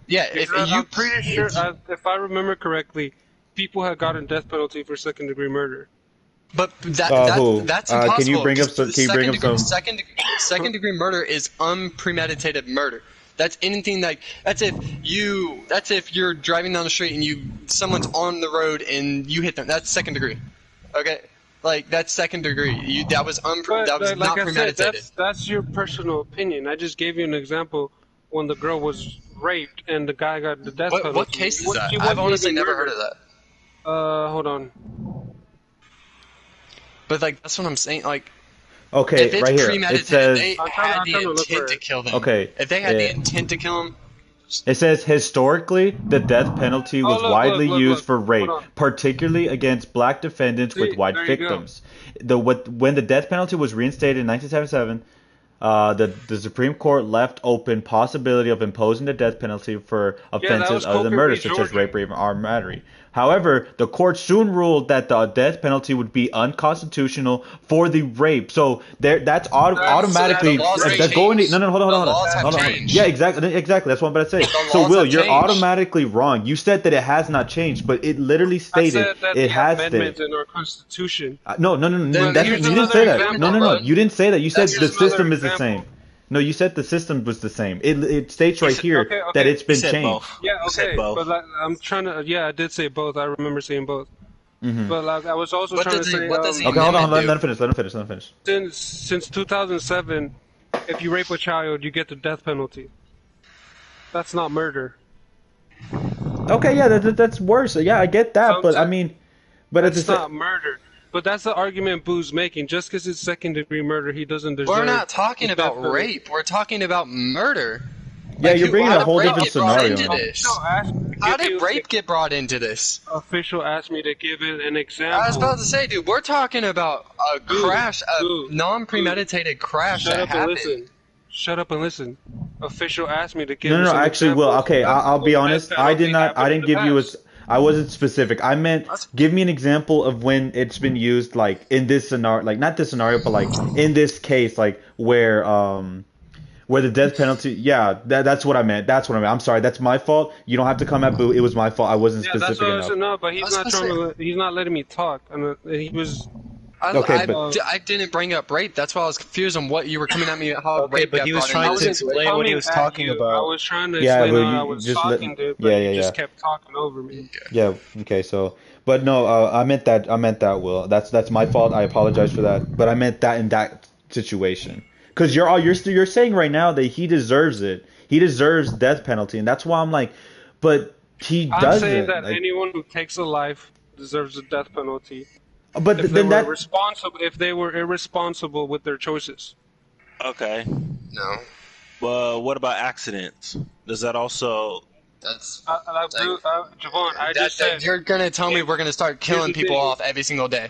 [SPEAKER 3] yeah. If
[SPEAKER 5] Because
[SPEAKER 3] you
[SPEAKER 5] I'm pretty sure, if I remember correctly, people have gotten death penalty for second degree murder.
[SPEAKER 3] But
[SPEAKER 1] who?
[SPEAKER 3] that's impossible.
[SPEAKER 1] Can you bring up some? Can you bring up some?
[SPEAKER 3] Second degree murder is unpremeditated murder. That's anything like that's if you're driving down the street and someone's on the road and you hit them. That's second degree. Okay, like that's second degree. That was
[SPEAKER 5] But
[SPEAKER 3] not
[SPEAKER 5] like I said,
[SPEAKER 3] premeditated.
[SPEAKER 5] that's your personal opinion. I just gave you an example when the girl was raped and the guy got the death penalty.
[SPEAKER 3] What case is that?
[SPEAKER 5] She
[SPEAKER 3] I've
[SPEAKER 5] wasn't
[SPEAKER 3] honestly
[SPEAKER 5] even
[SPEAKER 3] never heard
[SPEAKER 5] murdered.
[SPEAKER 3] of that.
[SPEAKER 5] Hold on.
[SPEAKER 3] But like that's what I'm saying. Like
[SPEAKER 1] Okay,
[SPEAKER 3] if it's
[SPEAKER 1] right here. It
[SPEAKER 3] premeditated,
[SPEAKER 1] says.
[SPEAKER 3] they
[SPEAKER 5] I'm
[SPEAKER 3] had
[SPEAKER 5] trying
[SPEAKER 3] the
[SPEAKER 5] to look for
[SPEAKER 3] intent to
[SPEAKER 5] it.
[SPEAKER 3] kill them.
[SPEAKER 1] Okay,
[SPEAKER 3] If they had the
[SPEAKER 1] yeah.
[SPEAKER 3] intent to kill them,
[SPEAKER 1] It says historically, the death penalty was
[SPEAKER 5] look,
[SPEAKER 1] widely
[SPEAKER 5] look,
[SPEAKER 1] used
[SPEAKER 5] look.
[SPEAKER 1] for rape,
[SPEAKER 5] Hold on.
[SPEAKER 1] particularly against black defendants
[SPEAKER 5] See,
[SPEAKER 1] with white
[SPEAKER 5] there you go.
[SPEAKER 1] victims. When the death penalty was reinstated in 1977, the Supreme Court left open possibility of imposing the death penalty for offenses
[SPEAKER 5] was
[SPEAKER 1] other than
[SPEAKER 5] Coker
[SPEAKER 1] murder,
[SPEAKER 5] v.
[SPEAKER 1] such as
[SPEAKER 5] Georgia.
[SPEAKER 1] rape, or armed battery. However, the court soon ruled that the death penalty would be unconstitutional for the rape. So that's automatically
[SPEAKER 3] the laws have
[SPEAKER 1] that's going.
[SPEAKER 3] changed.
[SPEAKER 1] No, hold
[SPEAKER 3] The
[SPEAKER 1] on.
[SPEAKER 3] laws have
[SPEAKER 1] Hold on.
[SPEAKER 3] changed.
[SPEAKER 1] Yeah, exactly. That's what I'm about to say.
[SPEAKER 3] The
[SPEAKER 1] So,
[SPEAKER 3] laws
[SPEAKER 1] Will,
[SPEAKER 3] have
[SPEAKER 1] you're
[SPEAKER 3] changed.
[SPEAKER 1] automatically wrong. You said that it has not changed, but it literally
[SPEAKER 5] I
[SPEAKER 1] stated
[SPEAKER 5] said that
[SPEAKER 1] it
[SPEAKER 5] the
[SPEAKER 1] has
[SPEAKER 5] amendments
[SPEAKER 1] stated.
[SPEAKER 5] in our Constitution.
[SPEAKER 1] No.
[SPEAKER 3] Then
[SPEAKER 1] That's,
[SPEAKER 3] here's
[SPEAKER 1] you didn't
[SPEAKER 3] another
[SPEAKER 1] say that.
[SPEAKER 3] example,
[SPEAKER 1] No.
[SPEAKER 3] bro.
[SPEAKER 1] You didn't say that. You said
[SPEAKER 3] That's
[SPEAKER 1] the
[SPEAKER 3] just another
[SPEAKER 1] system is the
[SPEAKER 5] example.
[SPEAKER 1] same. No, you said the system was the same. It states right here
[SPEAKER 5] okay.
[SPEAKER 1] that it's been
[SPEAKER 6] He said
[SPEAKER 1] changed.
[SPEAKER 6] both.
[SPEAKER 5] Yeah,
[SPEAKER 6] He said
[SPEAKER 5] okay,
[SPEAKER 6] both.
[SPEAKER 5] but like, I'm trying to. Yeah, I did say both. I remember saying both.
[SPEAKER 1] Mhm.
[SPEAKER 5] But like, I was also
[SPEAKER 3] What
[SPEAKER 5] trying
[SPEAKER 3] does
[SPEAKER 5] to
[SPEAKER 3] he-
[SPEAKER 5] say.
[SPEAKER 3] what does he-
[SPEAKER 1] Okay, hold on.
[SPEAKER 3] amendment
[SPEAKER 1] Let him finish.
[SPEAKER 5] Since 2007, if you rape a child, you get the death penalty. That's not murder.
[SPEAKER 1] Okay, yeah, that's worse. Yeah, I get that, but I mean, but
[SPEAKER 5] That's not murder. But that's the argument Boo's making. Just because it's second-degree murder, he doesn't deserve.
[SPEAKER 3] We're not talking
[SPEAKER 5] the
[SPEAKER 3] about
[SPEAKER 5] death penalty.
[SPEAKER 3] rape. We're talking about murder.
[SPEAKER 1] yeah,
[SPEAKER 3] Like,
[SPEAKER 1] you're bringing
[SPEAKER 3] how
[SPEAKER 1] a
[SPEAKER 3] did
[SPEAKER 1] whole
[SPEAKER 3] rape
[SPEAKER 1] different
[SPEAKER 3] get brought
[SPEAKER 1] scenario.
[SPEAKER 3] into this?
[SPEAKER 5] No, ask me to
[SPEAKER 3] How
[SPEAKER 5] give
[SPEAKER 3] did
[SPEAKER 5] you-
[SPEAKER 3] rape get brought into this?
[SPEAKER 5] Official asked me to give it an example.
[SPEAKER 3] I was about to say, dude, we're talking about a crash, a
[SPEAKER 5] Boo.
[SPEAKER 3] non-premeditated crash
[SPEAKER 5] Shut
[SPEAKER 3] that
[SPEAKER 5] up and
[SPEAKER 3] happened.
[SPEAKER 5] listen. Shut up and listen. Official asked me to give.
[SPEAKER 1] No,
[SPEAKER 5] you
[SPEAKER 1] no,
[SPEAKER 5] some
[SPEAKER 1] actually, Will.
[SPEAKER 5] examples.
[SPEAKER 1] Okay, I'll be
[SPEAKER 5] Death
[SPEAKER 1] honest. I
[SPEAKER 5] penalty
[SPEAKER 1] did not. I
[SPEAKER 5] happened
[SPEAKER 1] didn't
[SPEAKER 5] in
[SPEAKER 1] give
[SPEAKER 5] the
[SPEAKER 1] you a.
[SPEAKER 5] past.
[SPEAKER 1] I wasn't specific. I meant
[SPEAKER 3] That's-
[SPEAKER 1] give me an example of when it's been used, like in this scenario, like not this scenario, but like in this case, like where the death penalty. Yeah, that's what I meant. That's what I meant. I'm sorry. That's my fault. You don't have to come at Boo. It was my fault. I wasn't
[SPEAKER 5] Yeah, that's
[SPEAKER 1] specific
[SPEAKER 5] what I said.
[SPEAKER 1] enough.
[SPEAKER 5] No, but he's
[SPEAKER 3] That's
[SPEAKER 5] not
[SPEAKER 3] what I
[SPEAKER 5] trying to. He's not letting me talk. And he was.
[SPEAKER 1] Okay, but-
[SPEAKER 3] I didn't bring up rape. That's why I was confused on what you were coming at me. How
[SPEAKER 6] Okay,
[SPEAKER 3] rape
[SPEAKER 6] but
[SPEAKER 3] got
[SPEAKER 6] he was
[SPEAKER 3] brought
[SPEAKER 6] trying
[SPEAKER 3] into
[SPEAKER 6] to
[SPEAKER 3] this.
[SPEAKER 6] explain what he was
[SPEAKER 5] coming at
[SPEAKER 6] talking
[SPEAKER 5] you.
[SPEAKER 6] about.
[SPEAKER 5] I was trying to
[SPEAKER 1] Yeah,
[SPEAKER 5] explain
[SPEAKER 1] but
[SPEAKER 5] what
[SPEAKER 1] you
[SPEAKER 5] I was
[SPEAKER 1] just let-
[SPEAKER 5] talking to, but
[SPEAKER 1] yeah,
[SPEAKER 5] you
[SPEAKER 1] yeah,
[SPEAKER 5] just
[SPEAKER 1] yeah.
[SPEAKER 5] kept talking over me.
[SPEAKER 1] Yeah. Okay. So, but no, I meant that. I meant that. Will. That's my fault. I apologize for that. But I meant that in that situation. Because you're saying right now that he deserves it. He deserves death penalty, and that's why I'm like, but he
[SPEAKER 5] I'm
[SPEAKER 1] doesn't.
[SPEAKER 5] saying that
[SPEAKER 1] like,
[SPEAKER 5] anyone who takes a life deserves a death penalty.
[SPEAKER 1] but
[SPEAKER 5] If they
[SPEAKER 1] then
[SPEAKER 5] were
[SPEAKER 1] that.
[SPEAKER 5] responsible, if they were irresponsible with their choices.
[SPEAKER 2] Okay.
[SPEAKER 3] No,
[SPEAKER 2] But what about accidents? Does that also?
[SPEAKER 3] that's
[SPEAKER 5] Javon, I just said
[SPEAKER 3] you're gonna tell me we're gonna start killing
[SPEAKER 5] the
[SPEAKER 3] people
[SPEAKER 5] thing.
[SPEAKER 3] off every single day,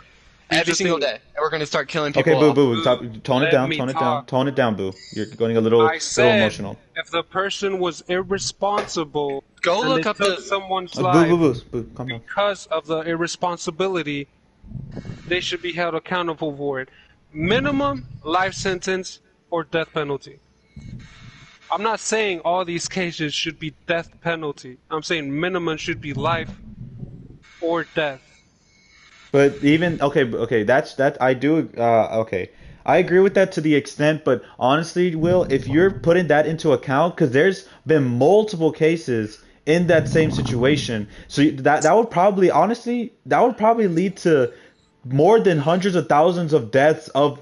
[SPEAKER 5] Here's
[SPEAKER 3] every
[SPEAKER 5] the
[SPEAKER 3] single
[SPEAKER 5] thing.
[SPEAKER 3] day, and we're gonna start killing people
[SPEAKER 1] Okay, Boo,
[SPEAKER 3] off.
[SPEAKER 1] Boo, stop, tone it
[SPEAKER 5] Let
[SPEAKER 1] down,
[SPEAKER 5] me
[SPEAKER 1] tone it down,
[SPEAKER 5] talk.
[SPEAKER 1] tone it down, Boo. You're going a little
[SPEAKER 5] I said
[SPEAKER 1] emotional.
[SPEAKER 5] if the person was irresponsible,
[SPEAKER 3] Go
[SPEAKER 5] and
[SPEAKER 3] look
[SPEAKER 5] they
[SPEAKER 3] up
[SPEAKER 5] took
[SPEAKER 3] the.
[SPEAKER 5] someone's
[SPEAKER 1] Boo,
[SPEAKER 5] life
[SPEAKER 1] Boo, Boo, calm down.
[SPEAKER 5] because of the irresponsibility, they should be held accountable for it. Minimum life sentence or death penalty. I'm not saying all these cases should be death penalty. I'm saying minimum should be life or death.
[SPEAKER 1] But even okay, that's that I do okay. I agree with that to the extent, but honestly, Will, if you're putting that into account, because there's been multiple cases in that same situation, so that would probably honestly lead to more than hundreds of thousands of deaths of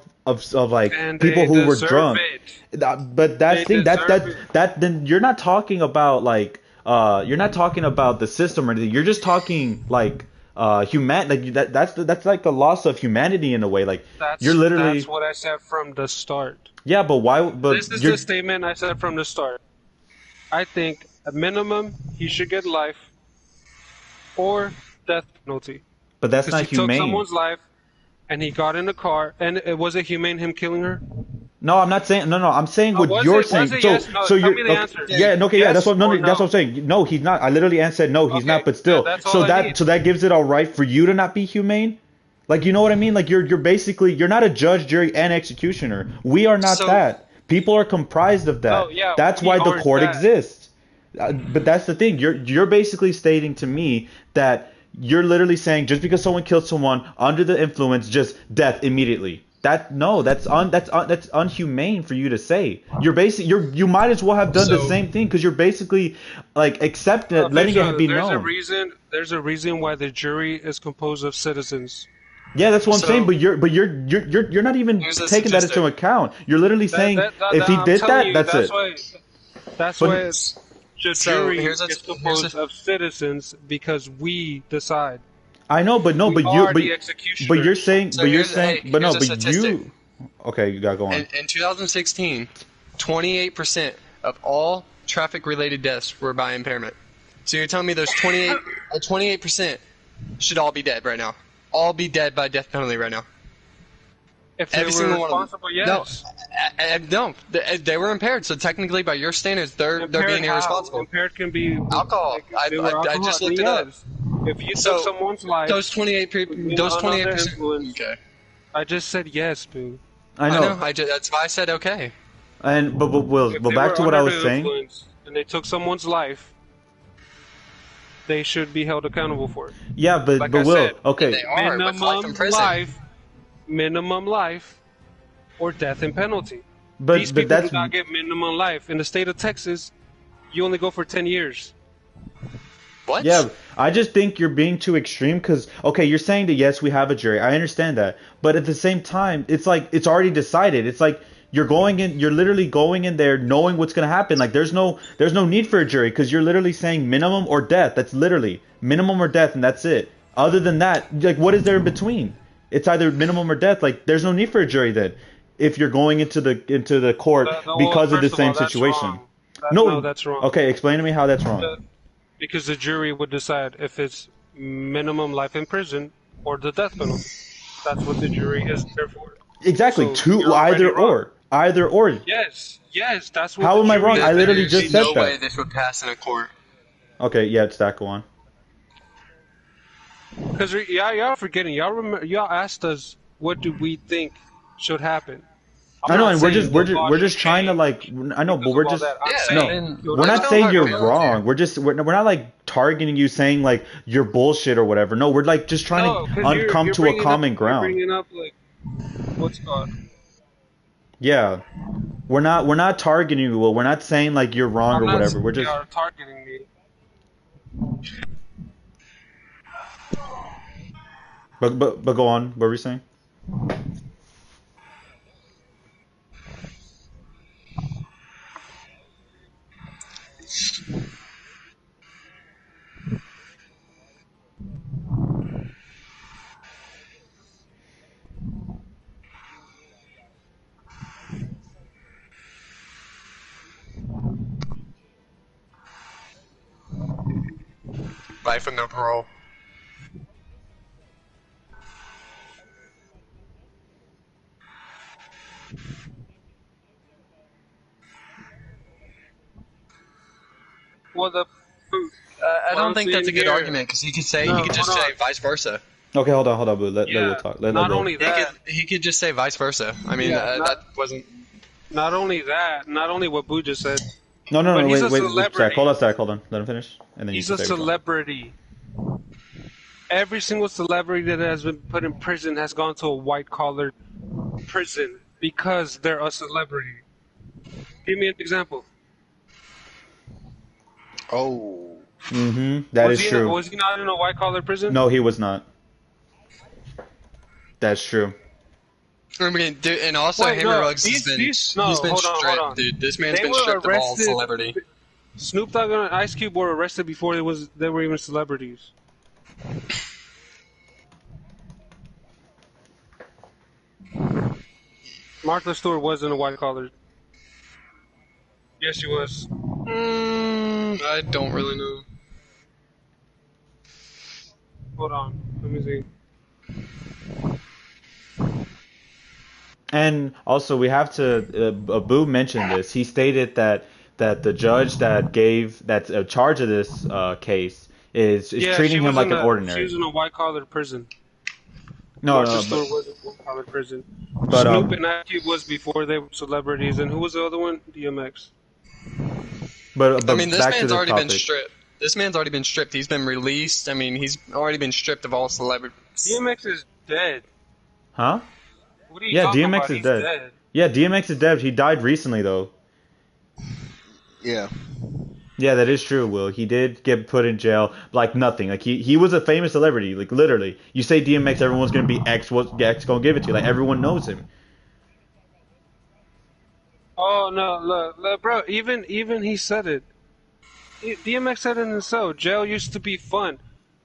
[SPEAKER 1] like
[SPEAKER 5] And
[SPEAKER 1] people
[SPEAKER 5] they
[SPEAKER 1] who were
[SPEAKER 5] deserve
[SPEAKER 1] drunk.
[SPEAKER 5] it.
[SPEAKER 1] But that's
[SPEAKER 5] They
[SPEAKER 1] thing that
[SPEAKER 5] deserve it.
[SPEAKER 1] then you're not talking about like you're not talking about the system or anything. You're just talking like that's like the loss of humanity in a way. Like you're literally
[SPEAKER 5] That's what I said from the start.
[SPEAKER 1] yeah, but why? But
[SPEAKER 5] This is
[SPEAKER 1] you're
[SPEAKER 5] the statement I said from the start. I think at minimum he should get life or death penalty.
[SPEAKER 1] but that's
[SPEAKER 5] Because
[SPEAKER 1] not
[SPEAKER 5] he took
[SPEAKER 1] humane.
[SPEAKER 5] someone's life and he got in a car and it was it humane him killing her?
[SPEAKER 1] No, I'm not saying. No, I'm saying what
[SPEAKER 5] was
[SPEAKER 1] you're
[SPEAKER 5] it-
[SPEAKER 1] saying.
[SPEAKER 5] was it
[SPEAKER 1] so,
[SPEAKER 5] yes? No,
[SPEAKER 1] so
[SPEAKER 5] tell
[SPEAKER 1] you're
[SPEAKER 5] me the
[SPEAKER 1] okay,
[SPEAKER 5] answer.
[SPEAKER 1] yeah, okay, yeah.
[SPEAKER 5] Yes
[SPEAKER 1] That's what. No,
[SPEAKER 5] or
[SPEAKER 1] no, that's what I'm saying. No, he's not. I literally said no, he's
[SPEAKER 5] Okay,
[SPEAKER 1] not. But still,
[SPEAKER 5] that's all
[SPEAKER 1] so
[SPEAKER 5] I
[SPEAKER 1] that
[SPEAKER 5] need.
[SPEAKER 1] so that gives it all right for you to not be humane. Like you know what I mean? Like you're basically you're not a judge, jury, and executioner. We are not
[SPEAKER 3] So-
[SPEAKER 1] that. People are comprised of that.
[SPEAKER 5] Oh, yeah,
[SPEAKER 1] that's
[SPEAKER 5] we
[SPEAKER 1] why the
[SPEAKER 5] aren't
[SPEAKER 1] court
[SPEAKER 5] that.
[SPEAKER 1] exists. But that's the thing. You're basically stating to me that you're literally saying just because someone killed someone under the influence, just death immediately. That's unhumane for you to say. You might as well have done the
[SPEAKER 3] So-
[SPEAKER 1] same thing because you're basically like accepting it, letting it be
[SPEAKER 5] there's
[SPEAKER 1] known.
[SPEAKER 5] There's a reason why the jury is composed of citizens.
[SPEAKER 1] Yeah, that's what I'm
[SPEAKER 3] So-
[SPEAKER 1] saying. But you're not even
[SPEAKER 3] Here's a
[SPEAKER 1] taking that into
[SPEAKER 3] statistic.
[SPEAKER 1] account. You're literally saying if he
[SPEAKER 5] I'm
[SPEAKER 1] did
[SPEAKER 5] telling
[SPEAKER 1] that,
[SPEAKER 5] you,
[SPEAKER 1] that's it.
[SPEAKER 5] That's
[SPEAKER 1] But-
[SPEAKER 5] why the
[SPEAKER 3] So,
[SPEAKER 5] jury
[SPEAKER 3] here's a-
[SPEAKER 5] is composed of citizens because we decide.
[SPEAKER 1] I know, but no,
[SPEAKER 5] We
[SPEAKER 1] but you,
[SPEAKER 5] are
[SPEAKER 1] but,
[SPEAKER 5] the executioners.
[SPEAKER 1] but you're saying,
[SPEAKER 3] So
[SPEAKER 1] but you're
[SPEAKER 3] here's-
[SPEAKER 1] saying,
[SPEAKER 3] hey,
[SPEAKER 1] but no,
[SPEAKER 3] here's a
[SPEAKER 1] but
[SPEAKER 3] statistic.
[SPEAKER 1] you. Okay, you gotta go on.
[SPEAKER 3] In 2016, 28% of all traffic-related deaths were by impairment. So you're telling me those 28% should all be dead right now? All be dead by death penalty right now?
[SPEAKER 5] If they
[SPEAKER 3] Every
[SPEAKER 5] were
[SPEAKER 3] single one of them.
[SPEAKER 5] responsible, yes.
[SPEAKER 3] No, they were impaired. So technically, by your standards, they're being
[SPEAKER 5] how?
[SPEAKER 3] irresponsible.
[SPEAKER 5] Impaired can be
[SPEAKER 3] Alcohol.
[SPEAKER 5] They were
[SPEAKER 3] I just
[SPEAKER 5] alcoholic,
[SPEAKER 3] looked it up.
[SPEAKER 5] yes. If you
[SPEAKER 3] So,
[SPEAKER 5] took someone's life,
[SPEAKER 3] Those 28
[SPEAKER 5] Being
[SPEAKER 3] people. Those
[SPEAKER 5] under
[SPEAKER 3] 28%.
[SPEAKER 5] influence.
[SPEAKER 3] Okay.
[SPEAKER 5] I just said yes, boo.
[SPEAKER 1] I know,
[SPEAKER 3] That's why I said okay.
[SPEAKER 1] and but Will,
[SPEAKER 5] If
[SPEAKER 1] but
[SPEAKER 5] they
[SPEAKER 1] back
[SPEAKER 5] were
[SPEAKER 1] to what I
[SPEAKER 5] under
[SPEAKER 1] was
[SPEAKER 5] the
[SPEAKER 1] saying.
[SPEAKER 5] influence And they took someone's life, they should be held accountable for it.
[SPEAKER 1] Yeah, but
[SPEAKER 5] Like
[SPEAKER 1] but
[SPEAKER 5] I
[SPEAKER 1] Will,
[SPEAKER 5] said,
[SPEAKER 1] okay,
[SPEAKER 3] They are with life in prison.
[SPEAKER 5] minimum life, or death and penalty.
[SPEAKER 1] but
[SPEAKER 5] These
[SPEAKER 1] but
[SPEAKER 5] people
[SPEAKER 1] that's
[SPEAKER 5] do not get minimum life. In the state of Texas, you only go for 10 years.
[SPEAKER 3] What?
[SPEAKER 1] yeah. I just think you're being too extreme because okay, you're saying that yes, we have a jury. I understand that, but at the same time, it's like it's already decided. It's like You're literally going in there knowing what's gonna happen. Like there's no need for a jury because you're literally saying minimum or death. That's literally minimum or death, and that's it. Other than that, like what is there in between? It's either minimum or death. Like there's no need for a jury then if you're going into the court because of the same situation.
[SPEAKER 5] No, that's wrong.
[SPEAKER 1] Okay, explain to me how that's wrong.
[SPEAKER 5] Because the jury would decide if it's minimum life in prison or the death penalty. That's what the jury is there for.
[SPEAKER 1] Exactly,
[SPEAKER 5] So
[SPEAKER 1] either or.
[SPEAKER 5] Yes, that's what.
[SPEAKER 1] How am I wrong? I literally
[SPEAKER 3] There's
[SPEAKER 1] just said
[SPEAKER 3] no
[SPEAKER 1] that.
[SPEAKER 3] way this would pass in a court.
[SPEAKER 1] Okay, yeah, it's that. Go on.
[SPEAKER 5] Because y'all forgetting. Y'all asked us what do we think should happen.
[SPEAKER 1] I know, and we're just trying to like. I know, but we're just we're not saying you're wrong. We're not like targeting you, saying like you're bullshit or whatever. No, we're like just trying to come to a common ground.
[SPEAKER 5] You're bringing up like what's called.
[SPEAKER 1] Yeah, we're not targeting you. Well, we're not saying like you're wrong or whatever. We're just
[SPEAKER 5] targeting me.
[SPEAKER 1] But go on. What were we saying?
[SPEAKER 3] Life and no parole.
[SPEAKER 5] Well,
[SPEAKER 3] I don't think that's a good argument because he could say vice versa.
[SPEAKER 1] Okay, hold on, but let Will talk.
[SPEAKER 5] Not only that,
[SPEAKER 3] he could just say vice versa. I mean, that wasn't.
[SPEAKER 5] Not only that, not only what Boo just said.
[SPEAKER 1] No, wait, Zach, hold on. Let him finish, and then
[SPEAKER 5] he's a celebrity. Every single celebrity that has been put in prison has gone to a white-collar prison because they're a celebrity. Give me an example.
[SPEAKER 7] Oh.
[SPEAKER 1] That is true.
[SPEAKER 5] Was he not in a white-collar prison?
[SPEAKER 1] No, he was not. That's true.
[SPEAKER 3] I mean, dude, and also Hammer Ruggs has been stripped, dude. This man's been stripped of all celebrity.
[SPEAKER 5] Snoop Dogg and Ice Cube were arrested before they were even celebrities. Martha Stewart wasn't a white collar. Yes, she was.
[SPEAKER 3] I don't really know.
[SPEAKER 5] Hold on, let me see.
[SPEAKER 1] And also, we have to. Boo mentioned this. He stated that the judge that's in charge of this case is treating him like an ordinary.
[SPEAKER 5] She was in a white collar prison.
[SPEAKER 1] Martha
[SPEAKER 5] Stewart was in a white collar prison. But Snoop and Ice Cube was before they were celebrities, and who was the other one? DMX.
[SPEAKER 1] But
[SPEAKER 3] I mean, this man's already been stripped. This man's already been stripped. He's been released. I mean, he's already been stripped of all celebrities.
[SPEAKER 5] DMX is dead.
[SPEAKER 1] Huh?
[SPEAKER 5] What are you talking
[SPEAKER 1] DMX
[SPEAKER 5] about?
[SPEAKER 1] is dead. Yeah, DMX is dead. He died recently, though.
[SPEAKER 7] Yeah.
[SPEAKER 1] Yeah, that is true, Will. He did get put in jail like nothing. Like he was a famous celebrity. Like literally, you say DMX, everyone's gonna be X. What X gonna give it to you? Like everyone knows him.
[SPEAKER 5] Oh no, look, bro. Even he said it. DMX said it himself. Jail used to be fun.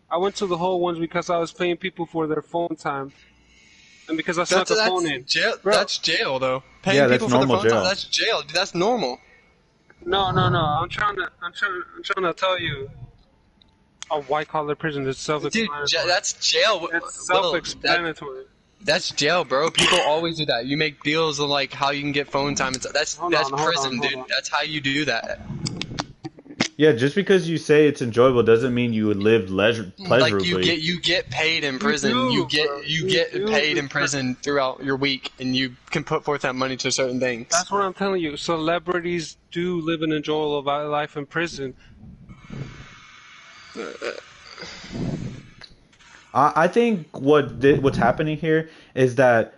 [SPEAKER 5] I went to the whole ones because I was paying people for their phone time, and because I snuck a phone in.
[SPEAKER 3] That's jail, though. Paying people for the phone time. That's jail. Dude, that's normal.
[SPEAKER 5] No. I'm trying to tell you. A white collar prison is self-explanatory.
[SPEAKER 3] Dude, that's jail.
[SPEAKER 5] It's self-explanatory.
[SPEAKER 3] That's jail, bro. People always do that. You make deals of like how you can get phone time. That's prison, dude. That's how you do that.
[SPEAKER 1] Yeah, just because you say it's enjoyable doesn't mean you would live pleasurably.
[SPEAKER 3] Like you get paid in prison. You get paid in prison throughout your week, and you can put forth that money to certain things.
[SPEAKER 5] That's what I'm telling you. Celebrities do live an enjoyable life in prison.
[SPEAKER 1] I think what's happening here is that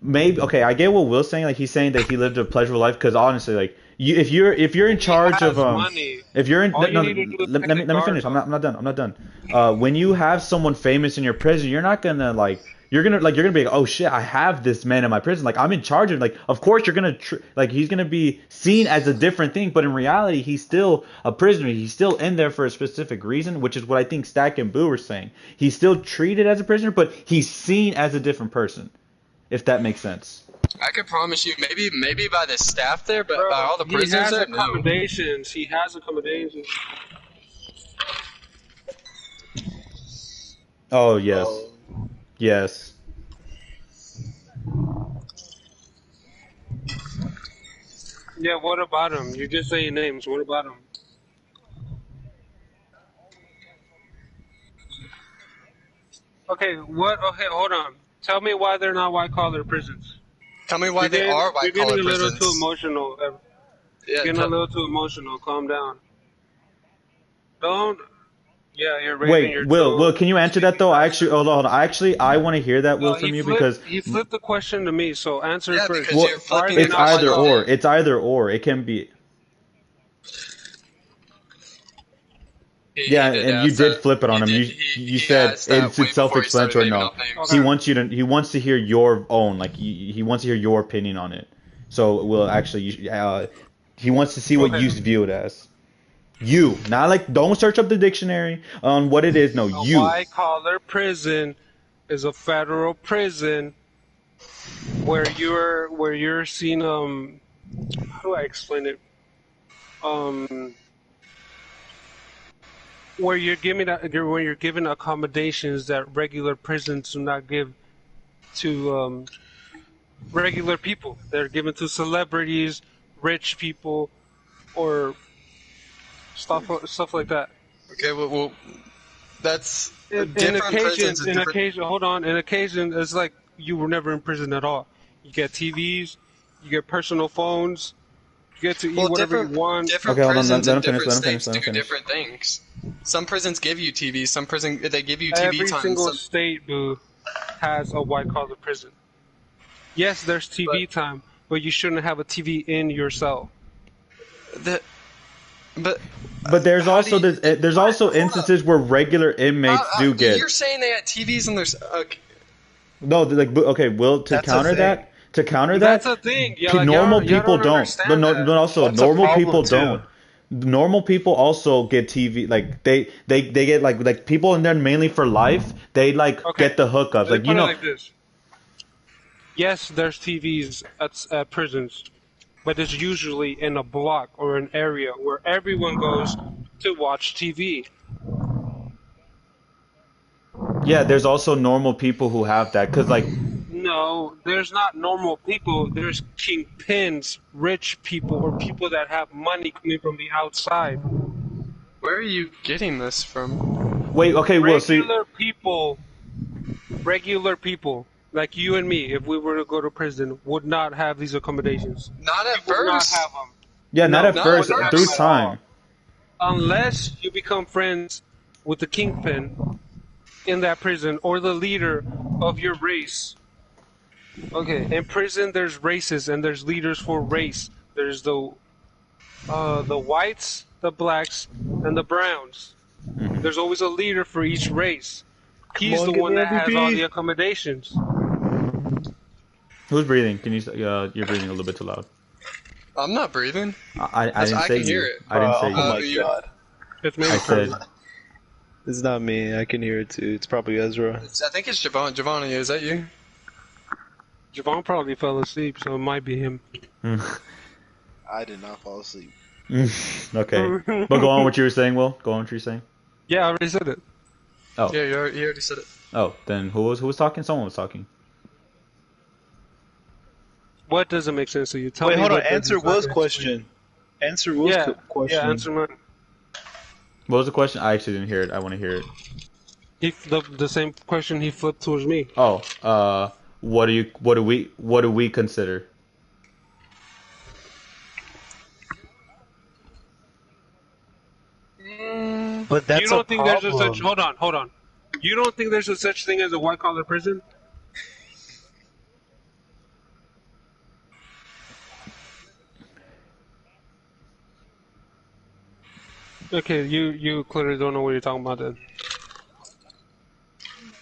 [SPEAKER 1] maybe I get what Will's saying. Like he's saying that he lived a pleasurable life because honestly, like if you're in charge of
[SPEAKER 5] money.
[SPEAKER 1] if you're in let me finish. I'm not done. When you have someone famous in your prison, you're not gonna you're gonna be like, oh shit, I have this man in my prison, like I'm in charge of, like of course you're gonna like he's gonna be seen as a different thing, but in reality he's still a prisoner. He's still in there for a specific reason, which is what I think Stack and Boo were saying. He's still treated as a prisoner, but he's seen as a different person, if that makes sense.
[SPEAKER 3] I can promise you, maybe by the staff there, but by all the
[SPEAKER 5] He
[SPEAKER 3] prisoners
[SPEAKER 5] has
[SPEAKER 3] there, no.
[SPEAKER 5] accommodations. He has accommodations.
[SPEAKER 1] Oh yes, yes.
[SPEAKER 5] Yeah, what about him? You're just saying names. What about him? Okay, what? Okay, hold on. Tell me why they're not white collar prisons.
[SPEAKER 3] Tell me why they are white collar
[SPEAKER 5] You're getting a little
[SPEAKER 3] prisons.
[SPEAKER 5] too emotional.
[SPEAKER 3] Yeah,
[SPEAKER 5] Getting a little too emotional. Calm down. Don't. Yeah, you're raising your
[SPEAKER 1] Wait, Will,
[SPEAKER 5] tone.
[SPEAKER 1] Will, can you answer that though? I actually, hold on. I want to hear that, Will,
[SPEAKER 5] No,
[SPEAKER 1] from
[SPEAKER 5] he
[SPEAKER 1] you
[SPEAKER 5] flipped-
[SPEAKER 1] because
[SPEAKER 5] he flipped the question to me. So answer
[SPEAKER 3] Yeah,
[SPEAKER 5] first.
[SPEAKER 3] because you're
[SPEAKER 5] Why are
[SPEAKER 3] flipping
[SPEAKER 5] they
[SPEAKER 3] it
[SPEAKER 1] it's
[SPEAKER 5] not
[SPEAKER 3] upside
[SPEAKER 1] either
[SPEAKER 3] down.
[SPEAKER 1] or. It's either or. It can be. Yeah,
[SPEAKER 3] He did
[SPEAKER 1] and you
[SPEAKER 3] ask
[SPEAKER 1] did
[SPEAKER 3] that.
[SPEAKER 1] flip it on him.
[SPEAKER 3] He
[SPEAKER 1] You
[SPEAKER 3] did-
[SPEAKER 1] you
[SPEAKER 3] he
[SPEAKER 1] said
[SPEAKER 3] asked that
[SPEAKER 1] it's
[SPEAKER 3] way before he started
[SPEAKER 1] self-explanatory.
[SPEAKER 3] naming
[SPEAKER 1] No,
[SPEAKER 3] off names.
[SPEAKER 5] Okay.
[SPEAKER 1] he wants to hear your own. Like he wants to hear your opinion on it. So Will actually, he wants to see what
[SPEAKER 5] Okay.
[SPEAKER 1] you view it as. You, not like don't search up the dictionary on what it is. No,
[SPEAKER 5] A
[SPEAKER 1] you.
[SPEAKER 5] white collar prison is a federal prison where you're seen how do I explain it? Where you're given accommodations that regular prisons do not give to regular people. They're given to celebrities, rich people, or stuff like that.
[SPEAKER 3] Okay, well that's
[SPEAKER 5] In
[SPEAKER 3] different prisons.
[SPEAKER 5] occasions,
[SPEAKER 3] is
[SPEAKER 5] in
[SPEAKER 3] different-
[SPEAKER 5] occasion, hold on. In occasion, it's like you were never in prison at all. You get TVs, you get personal phones, you get to eat
[SPEAKER 3] Well,
[SPEAKER 5] whatever
[SPEAKER 3] different,
[SPEAKER 5] you want.
[SPEAKER 3] different
[SPEAKER 1] Okay, hold on,
[SPEAKER 3] prisons
[SPEAKER 1] let
[SPEAKER 3] in
[SPEAKER 1] him finish,
[SPEAKER 3] different
[SPEAKER 1] let him finish,
[SPEAKER 3] states
[SPEAKER 1] let him
[SPEAKER 3] do
[SPEAKER 1] finish.
[SPEAKER 3] different things. Some prisons give you TV. Some prison they give you TV
[SPEAKER 5] Every
[SPEAKER 3] time.
[SPEAKER 5] single
[SPEAKER 3] Some,
[SPEAKER 5] state, boo, has a white collar prison. Yes, there's TV time, but you shouldn't have a TV in your cell.
[SPEAKER 3] but
[SPEAKER 1] But
[SPEAKER 3] how do you-
[SPEAKER 1] there's also
[SPEAKER 3] Hold up.
[SPEAKER 1] instances where regular inmates do get.
[SPEAKER 3] You're saying they had TVs and there's okay.
[SPEAKER 1] No, like okay, Will, to
[SPEAKER 6] That's a
[SPEAKER 1] counter
[SPEAKER 6] thing.
[SPEAKER 1] that,
[SPEAKER 5] That's a thing. Yeah, like,
[SPEAKER 1] normal
[SPEAKER 5] y'all
[SPEAKER 1] people don't.
[SPEAKER 5] understand
[SPEAKER 1] But no,
[SPEAKER 5] that.
[SPEAKER 1] but also
[SPEAKER 6] That's a
[SPEAKER 1] normal
[SPEAKER 6] problem,
[SPEAKER 1] people
[SPEAKER 6] too.
[SPEAKER 1] don't. Normal people also get TV. Like they get like people in there mainly for life. They like
[SPEAKER 5] Okay.
[SPEAKER 1] get the hookups.
[SPEAKER 5] Let me
[SPEAKER 1] Like
[SPEAKER 5] put
[SPEAKER 1] you
[SPEAKER 5] it
[SPEAKER 1] know.
[SPEAKER 5] like this. Yes, there's TVs at prisons, but it's usually in a block or an area where everyone goes to watch TV.
[SPEAKER 1] Yeah, there's also normal people who have that. Cause like
[SPEAKER 5] No, there's not normal people. There's kingpins, rich people, or people that have money coming from the outside.
[SPEAKER 3] Where are you getting this from?
[SPEAKER 1] wait, okay, Will. So
[SPEAKER 5] Regular people, like you and me, if we were to go to prison, would not have these accommodations.
[SPEAKER 3] Not at
[SPEAKER 5] Would not
[SPEAKER 3] first.
[SPEAKER 5] have them.
[SPEAKER 1] yeah, not at
[SPEAKER 3] no,
[SPEAKER 1] first.
[SPEAKER 3] not at
[SPEAKER 1] Through
[SPEAKER 3] all.
[SPEAKER 1] time.
[SPEAKER 5] Unless you become friends with the kingpin in that prison or the leader of your race. Okay, in prison there's races and there's leaders for race. There's the whites, the blacks, and the browns. There's always a leader for each race. He's
[SPEAKER 6] on,
[SPEAKER 5] the
[SPEAKER 6] give
[SPEAKER 5] one
[SPEAKER 6] me
[SPEAKER 5] that has
[SPEAKER 6] MVP.
[SPEAKER 5] all the accommodations.
[SPEAKER 1] Who's breathing? Can you? You're breathing a little bit too loud.
[SPEAKER 3] I'm not breathing.
[SPEAKER 1] I
[SPEAKER 3] That's-
[SPEAKER 1] didn't
[SPEAKER 3] I
[SPEAKER 1] say
[SPEAKER 3] can
[SPEAKER 1] you.
[SPEAKER 3] hear it.
[SPEAKER 1] I didn't say
[SPEAKER 6] Oh
[SPEAKER 1] you.
[SPEAKER 6] my
[SPEAKER 3] you-
[SPEAKER 6] god.
[SPEAKER 5] It's maybe
[SPEAKER 1] I said.
[SPEAKER 6] It's not me. I can hear it too. It's probably Ezra.
[SPEAKER 3] I think it's Javon. Giovanni, is that you?
[SPEAKER 5] Javon probably fell asleep, so it might be him.
[SPEAKER 7] I did not fall asleep.
[SPEAKER 1] Okay, but go on what you were saying, Will. Go on what you were saying.
[SPEAKER 5] Yeah, I already said it.
[SPEAKER 1] Oh,
[SPEAKER 3] Yeah, you already said it.
[SPEAKER 1] oh, then who was talking? Someone was talking.
[SPEAKER 5] What doesn't make sense to you? Tell
[SPEAKER 6] Wait,
[SPEAKER 5] me
[SPEAKER 6] hold on.
[SPEAKER 5] what doesn't
[SPEAKER 6] Answer
[SPEAKER 5] make
[SPEAKER 6] Will's
[SPEAKER 5] sense.
[SPEAKER 6] question. Answer Will's
[SPEAKER 5] Yeah,
[SPEAKER 6] question.
[SPEAKER 5] yeah, answer mine.
[SPEAKER 1] What was the question? I actually didn't hear it. I want to hear it.
[SPEAKER 5] The same question he flipped towards me.
[SPEAKER 1] Oh, what do we consider?
[SPEAKER 6] But that's
[SPEAKER 5] You don't
[SPEAKER 6] a
[SPEAKER 5] think
[SPEAKER 6] problem.
[SPEAKER 5] there's a such? Hold on. You don't think there's a such thing as a white collar prison? Okay, you clearly don't know what you're talking about then.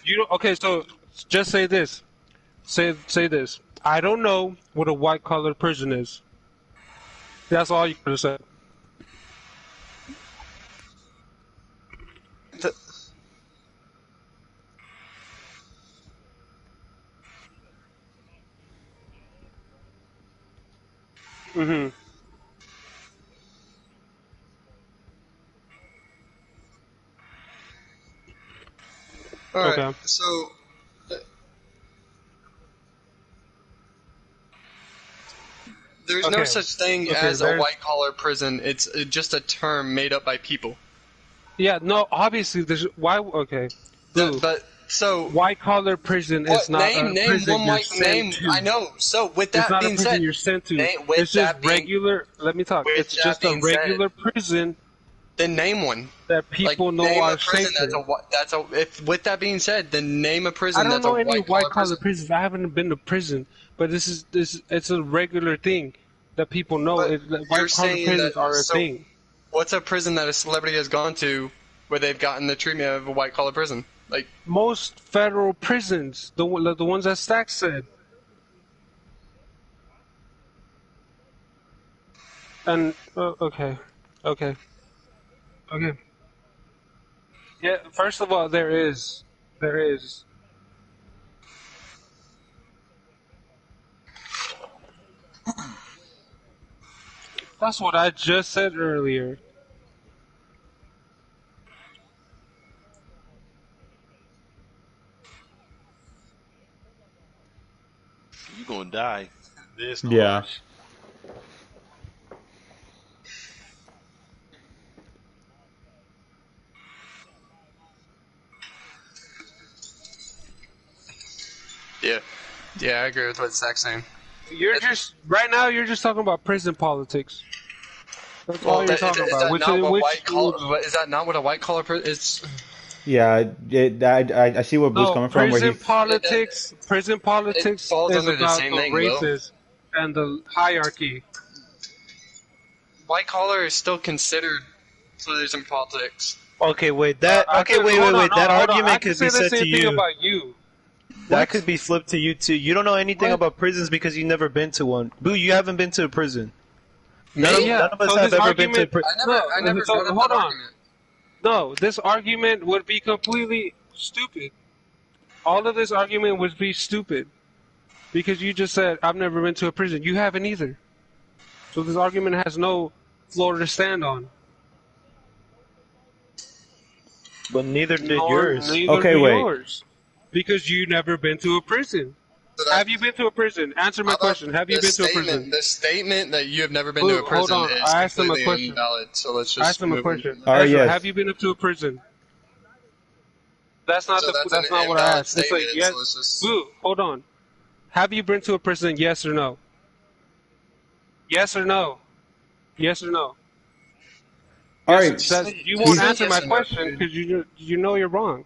[SPEAKER 5] You don't. Okay, so Just say this. Say this. I don't know what a white collar prison is. That's all you could have said. Mm-hmm.
[SPEAKER 3] All right.
[SPEAKER 5] Okay.
[SPEAKER 3] So there's no
[SPEAKER 5] Okay.
[SPEAKER 3] such thing
[SPEAKER 5] Okay,
[SPEAKER 3] as a
[SPEAKER 5] there's-
[SPEAKER 3] white collar prison. It's just a term made up by people.
[SPEAKER 5] Yeah, no, obviously there's why okay. Blue,
[SPEAKER 3] But so
[SPEAKER 5] white collar prison
[SPEAKER 3] what,
[SPEAKER 5] is not a
[SPEAKER 3] name
[SPEAKER 5] prison
[SPEAKER 3] one
[SPEAKER 5] you're
[SPEAKER 3] white
[SPEAKER 5] sent
[SPEAKER 3] name.
[SPEAKER 5] to.
[SPEAKER 3] I know. So with
[SPEAKER 5] It's
[SPEAKER 3] that
[SPEAKER 5] not a
[SPEAKER 3] being
[SPEAKER 5] prison
[SPEAKER 3] said,
[SPEAKER 5] you're sent to.
[SPEAKER 3] with
[SPEAKER 5] It's
[SPEAKER 3] that
[SPEAKER 5] just
[SPEAKER 3] being-
[SPEAKER 5] regular. Let me talk.
[SPEAKER 3] with
[SPEAKER 5] It's
[SPEAKER 3] that
[SPEAKER 5] just a
[SPEAKER 3] being said-
[SPEAKER 5] regular prison
[SPEAKER 3] then name one.
[SPEAKER 5] that people know
[SPEAKER 3] name
[SPEAKER 5] are
[SPEAKER 3] a prison
[SPEAKER 5] safe.
[SPEAKER 3] that's a. If with that being said, then name a prison
[SPEAKER 5] I don't
[SPEAKER 3] that's
[SPEAKER 5] know
[SPEAKER 3] a
[SPEAKER 5] any
[SPEAKER 3] white
[SPEAKER 5] white
[SPEAKER 3] collar
[SPEAKER 5] collar
[SPEAKER 3] prison.
[SPEAKER 5] prisons. I haven't been to prison, but this it's a regular thing that people know.
[SPEAKER 3] But
[SPEAKER 5] That
[SPEAKER 3] you're
[SPEAKER 5] white collar
[SPEAKER 3] saying
[SPEAKER 5] prisons
[SPEAKER 3] that-
[SPEAKER 5] are a
[SPEAKER 3] so-
[SPEAKER 5] thing.
[SPEAKER 3] What's a prison that a celebrity has gone to where they've gotten the treatment of a white collar prison? Like
[SPEAKER 5] Most federal prisons, the ones that Stack said. And okay. Yeah, first of all, there is. That's what I just said earlier.
[SPEAKER 6] You gonna die. This
[SPEAKER 1] Yeah.
[SPEAKER 6] harsh.
[SPEAKER 3] yeah, I agree with what Zach's saying.
[SPEAKER 5] You're just right now. You're just talking about prison politics. That's all you're
[SPEAKER 3] is
[SPEAKER 5] talking
[SPEAKER 3] that
[SPEAKER 5] about.
[SPEAKER 3] not what white collar? Is that not what a white collar prison is?
[SPEAKER 1] Yeah, I see where Blue's coming from. Where
[SPEAKER 5] prison
[SPEAKER 1] he,
[SPEAKER 5] politics. Prison politics
[SPEAKER 3] falls
[SPEAKER 5] is
[SPEAKER 3] under the
[SPEAKER 5] about
[SPEAKER 3] same
[SPEAKER 5] the
[SPEAKER 3] thing, Will.
[SPEAKER 5] races and the hierarchy.
[SPEAKER 3] White collar is still considered prison politics.
[SPEAKER 6] Okay, wait. That
[SPEAKER 5] I
[SPEAKER 6] okay.
[SPEAKER 5] could-
[SPEAKER 6] Wait.
[SPEAKER 5] hold on,
[SPEAKER 6] That
[SPEAKER 5] hold on. I
[SPEAKER 6] argument
[SPEAKER 5] can
[SPEAKER 6] could
[SPEAKER 5] say
[SPEAKER 6] be
[SPEAKER 5] the
[SPEAKER 6] said
[SPEAKER 5] same
[SPEAKER 6] to
[SPEAKER 5] thing
[SPEAKER 6] you.
[SPEAKER 5] about you.
[SPEAKER 6] That could be flipped to you too. You don't know anything
[SPEAKER 5] What?
[SPEAKER 6] about prisons because you never been to one. Boo, you haven't been to a prison.
[SPEAKER 3] Me?
[SPEAKER 6] None of us
[SPEAKER 5] so
[SPEAKER 6] have
[SPEAKER 5] this
[SPEAKER 6] ever been to a
[SPEAKER 5] argument-
[SPEAKER 6] prison.
[SPEAKER 3] I never
[SPEAKER 5] so
[SPEAKER 3] brought up
[SPEAKER 5] hold
[SPEAKER 3] that
[SPEAKER 5] on.
[SPEAKER 3] argument.
[SPEAKER 5] No, this argument would be completely stupid. All of this argument would be stupid. Because you just said, I've never been to a prison. You haven't either. So this argument has no floor to stand on.
[SPEAKER 6] But neither did
[SPEAKER 5] Nor-
[SPEAKER 6] yours.
[SPEAKER 5] Neither
[SPEAKER 1] Okay,
[SPEAKER 5] do
[SPEAKER 1] wait.
[SPEAKER 5] yours. Because you never been to a prison.
[SPEAKER 3] So that-
[SPEAKER 5] Have you been to a prison? Answer my
[SPEAKER 3] How about
[SPEAKER 5] question. Have you
[SPEAKER 3] the
[SPEAKER 5] been to a
[SPEAKER 3] statement-
[SPEAKER 5] prison?
[SPEAKER 3] The statement that you have never been
[SPEAKER 5] Boo,
[SPEAKER 3] to a prison
[SPEAKER 5] hold on.
[SPEAKER 3] is
[SPEAKER 5] I asked him a
[SPEAKER 3] completely
[SPEAKER 5] question.
[SPEAKER 3] invalid. So let's just
[SPEAKER 5] Ask him a
[SPEAKER 3] move
[SPEAKER 5] question.
[SPEAKER 1] All right,
[SPEAKER 5] Ezra,
[SPEAKER 1] yes.
[SPEAKER 5] Have you been up to a prison? That's not
[SPEAKER 3] So
[SPEAKER 5] the.
[SPEAKER 3] that's
[SPEAKER 5] That's
[SPEAKER 3] an
[SPEAKER 5] not what I
[SPEAKER 3] invalid
[SPEAKER 5] asked. It's like
[SPEAKER 3] statement,
[SPEAKER 5] yes.
[SPEAKER 3] so it's just-
[SPEAKER 5] Boo, hold on. Have you been to a prison? Yes or no? Yes or no? Yes or no?
[SPEAKER 1] all
[SPEAKER 5] Yes,
[SPEAKER 1] right.
[SPEAKER 5] that's- you won't
[SPEAKER 3] Yes
[SPEAKER 5] answer my
[SPEAKER 3] or no,
[SPEAKER 5] question
[SPEAKER 3] dude.
[SPEAKER 5] because you know you're wrong.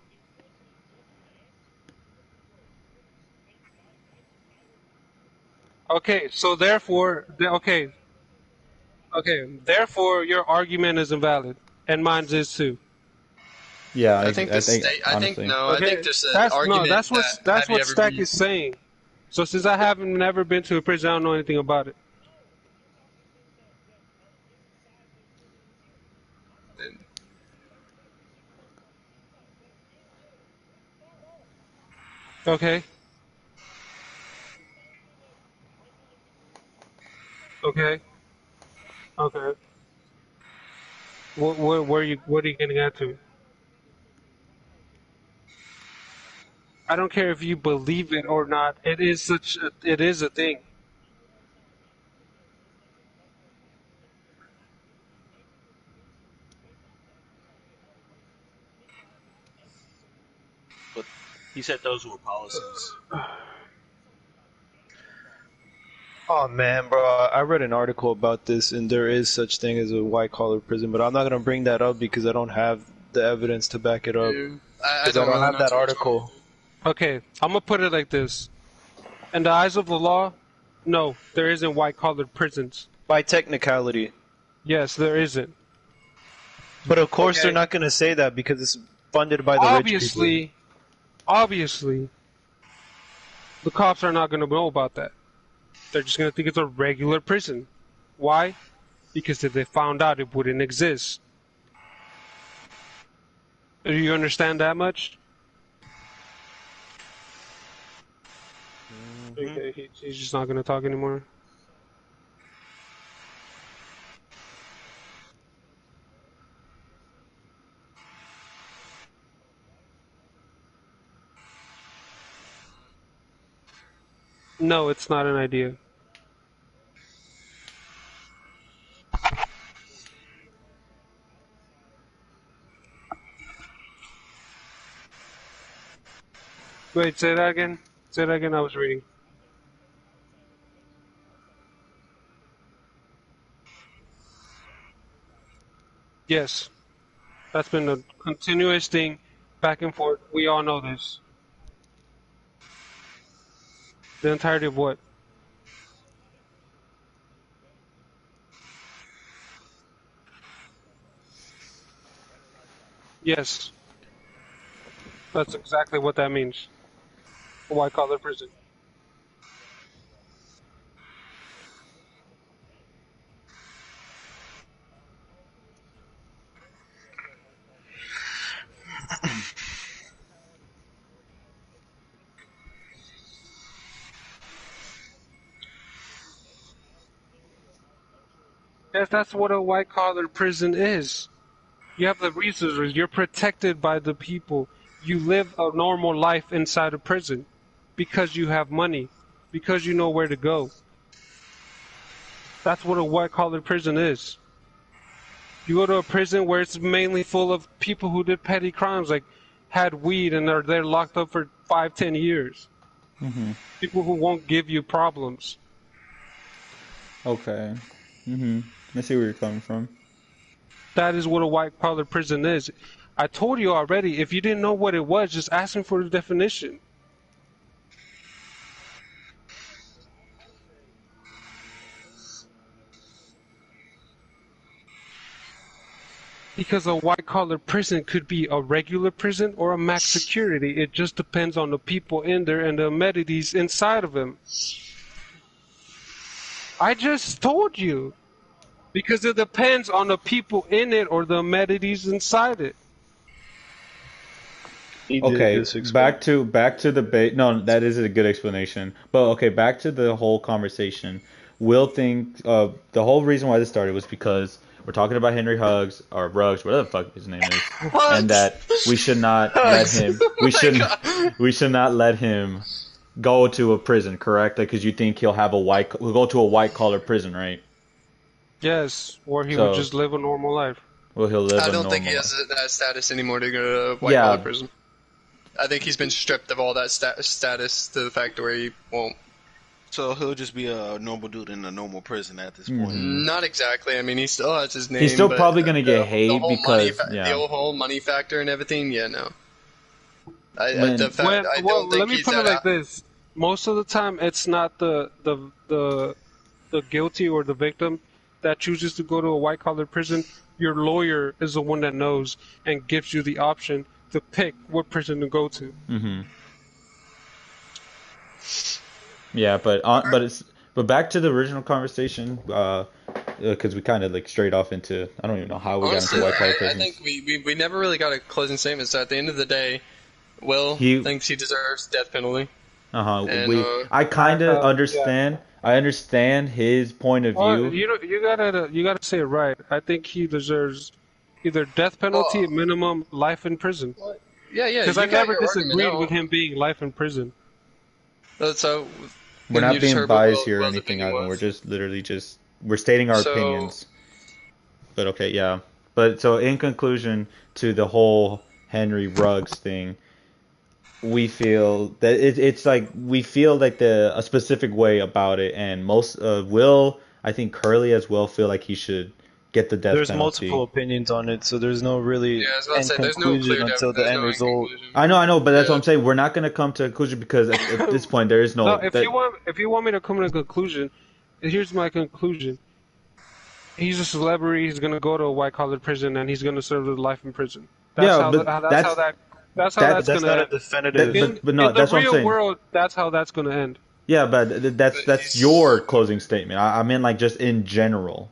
[SPEAKER 5] Okay, so therefore, therefore your argument is invalid, and mine is too.
[SPEAKER 1] Yeah,
[SPEAKER 3] I think honestly.
[SPEAKER 5] Okay,
[SPEAKER 3] I think there's an
[SPEAKER 5] that's
[SPEAKER 3] argument
[SPEAKER 5] that's what
[SPEAKER 3] that
[SPEAKER 5] that's
[SPEAKER 3] have you
[SPEAKER 5] what
[SPEAKER 3] ever
[SPEAKER 5] Stack
[SPEAKER 3] been-
[SPEAKER 5] is saying. So since I haven't never been to a prison, I don't know anything about it. Okay. Okay. Okay. What are you getting at to? I don't care if you believe it or not. It is a thing.
[SPEAKER 2] He said those were policies.
[SPEAKER 6] Oh man, bro, I read an article about this, and there is such thing as a white collar prison, but I'm not gonna bring that up because I don't have the evidence to back it up.
[SPEAKER 3] I
[SPEAKER 6] Because I don't
[SPEAKER 3] really
[SPEAKER 6] have
[SPEAKER 3] know
[SPEAKER 6] that
[SPEAKER 3] too much
[SPEAKER 6] article.
[SPEAKER 5] Okay, I'm gonna put it like this. In the eyes of the law, no, there isn't white-collared prisons.
[SPEAKER 6] By technicality.
[SPEAKER 5] Yes, there isn't.
[SPEAKER 6] But of course
[SPEAKER 5] Okay.
[SPEAKER 6] they're not gonna say that because it's funded by the rich people.
[SPEAKER 5] Obviously, The cops are not going to know about that. They're just going to think it's a regular prison. Why? Because if they found out, it wouldn't exist. Do you understand that much? Okay, he's just not going to talk anymore. No, it's not an idea. Wait, say that again? Say that again, I was reading. Yes. That's been a continuous thing, back and forth. We all know this. The entirety of what? Yes. That's exactly what that means. A white-collar prison. Yes, that's what a white-collar prison is. You have the resources. You're protected by the people. You live a normal life inside a prison because you have money, because you know where to go. That's what a white-collar prison is. You go to a prison where it's mainly full of people who did petty crimes, like had weed and they're locked up for 5-10 years.
[SPEAKER 1] Mm-hmm.
[SPEAKER 5] People who won't give you problems.
[SPEAKER 1] Okay. Mm-hmm. I see where you're coming from.
[SPEAKER 5] That is what a white-collar prison is. I told you already. If you didn't know what it was, just ask me for the definition. Because a white-collar prison could be a regular prison or a max security. It just depends on the people in there and the amenities inside of them. I just told you. Because it depends on the people in it or the amenities inside it.
[SPEAKER 1] Okay, back to the bait. No, that is a good explanation. But okay, back to the whole conversation. Will think the whole reason why this started was because we're talking about Henry Ruggs or Ruggs, whatever the fuck his name is, and that we should not let him. We should not let him go to a prison. Correct? Because you think he'll go to a white collar prison, right?
[SPEAKER 5] Yes, or he would just live a normal life.
[SPEAKER 1] Well, he'll live.
[SPEAKER 3] I don't think he has that status anymore to go to white collar prison. I think he's been stripped of all that status to the fact where he won't.
[SPEAKER 7] So he'll just be a normal dude in a normal prison at this point.
[SPEAKER 3] Not exactly. I mean, he still has his name.
[SPEAKER 1] He's still probably going to get hate because
[SPEAKER 3] the whole money factor and everything. Yeah, no.
[SPEAKER 5] Let me put it like this: most of the time, it's not the guilty or the victim that chooses to go to a white collar prison. Your lawyer is the one that knows and gives you the option to pick what prison to go to.
[SPEAKER 1] Mm-hmm. Yeah, but back to the original conversation, because we kind of like strayed off into, I don't even know how we got into white collar prisons.
[SPEAKER 3] I think we never really got a closing statement. So at the end of the day, Will thinks he deserves death penalty.
[SPEAKER 1] I kind of understand. Yeah. I understand his point of view.
[SPEAKER 5] You gotta say it right. I think he deserves either death penalty, minimum life in prison.
[SPEAKER 3] Yeah.
[SPEAKER 5] Because I never disagreed with him being life in prison.
[SPEAKER 3] So
[SPEAKER 1] we're not being biased here or anything. We're just literally we're stating our opinions. But okay, yeah. But so in conclusion to the whole Henry Ruggs thing, we feel that it's like we feel like a specific way about it, and most Will, I think Curly as well, feel like he should get the death penalty.
[SPEAKER 6] There's multiple opinions on it, so there's no really end conclusion until the end result.
[SPEAKER 1] I know, but that's what I'm saying. We're not going to come to a conclusion because at this point there is no.
[SPEAKER 5] If you want me to come to a conclusion, here's my conclusion. He's a celebrity. He's going to go to a white collar prison, and he's going to serve his life in prison. That's how that That's how
[SPEAKER 1] That-
[SPEAKER 5] that's
[SPEAKER 6] That's
[SPEAKER 5] gonna
[SPEAKER 6] not a
[SPEAKER 5] end.
[SPEAKER 6] definitive.
[SPEAKER 1] but no,
[SPEAKER 5] in the
[SPEAKER 1] that's what I'm
[SPEAKER 5] real
[SPEAKER 1] saying.
[SPEAKER 5] world, that's how that's gonna end.
[SPEAKER 1] Yeah, but that's your closing statement. I mean, like, just in general,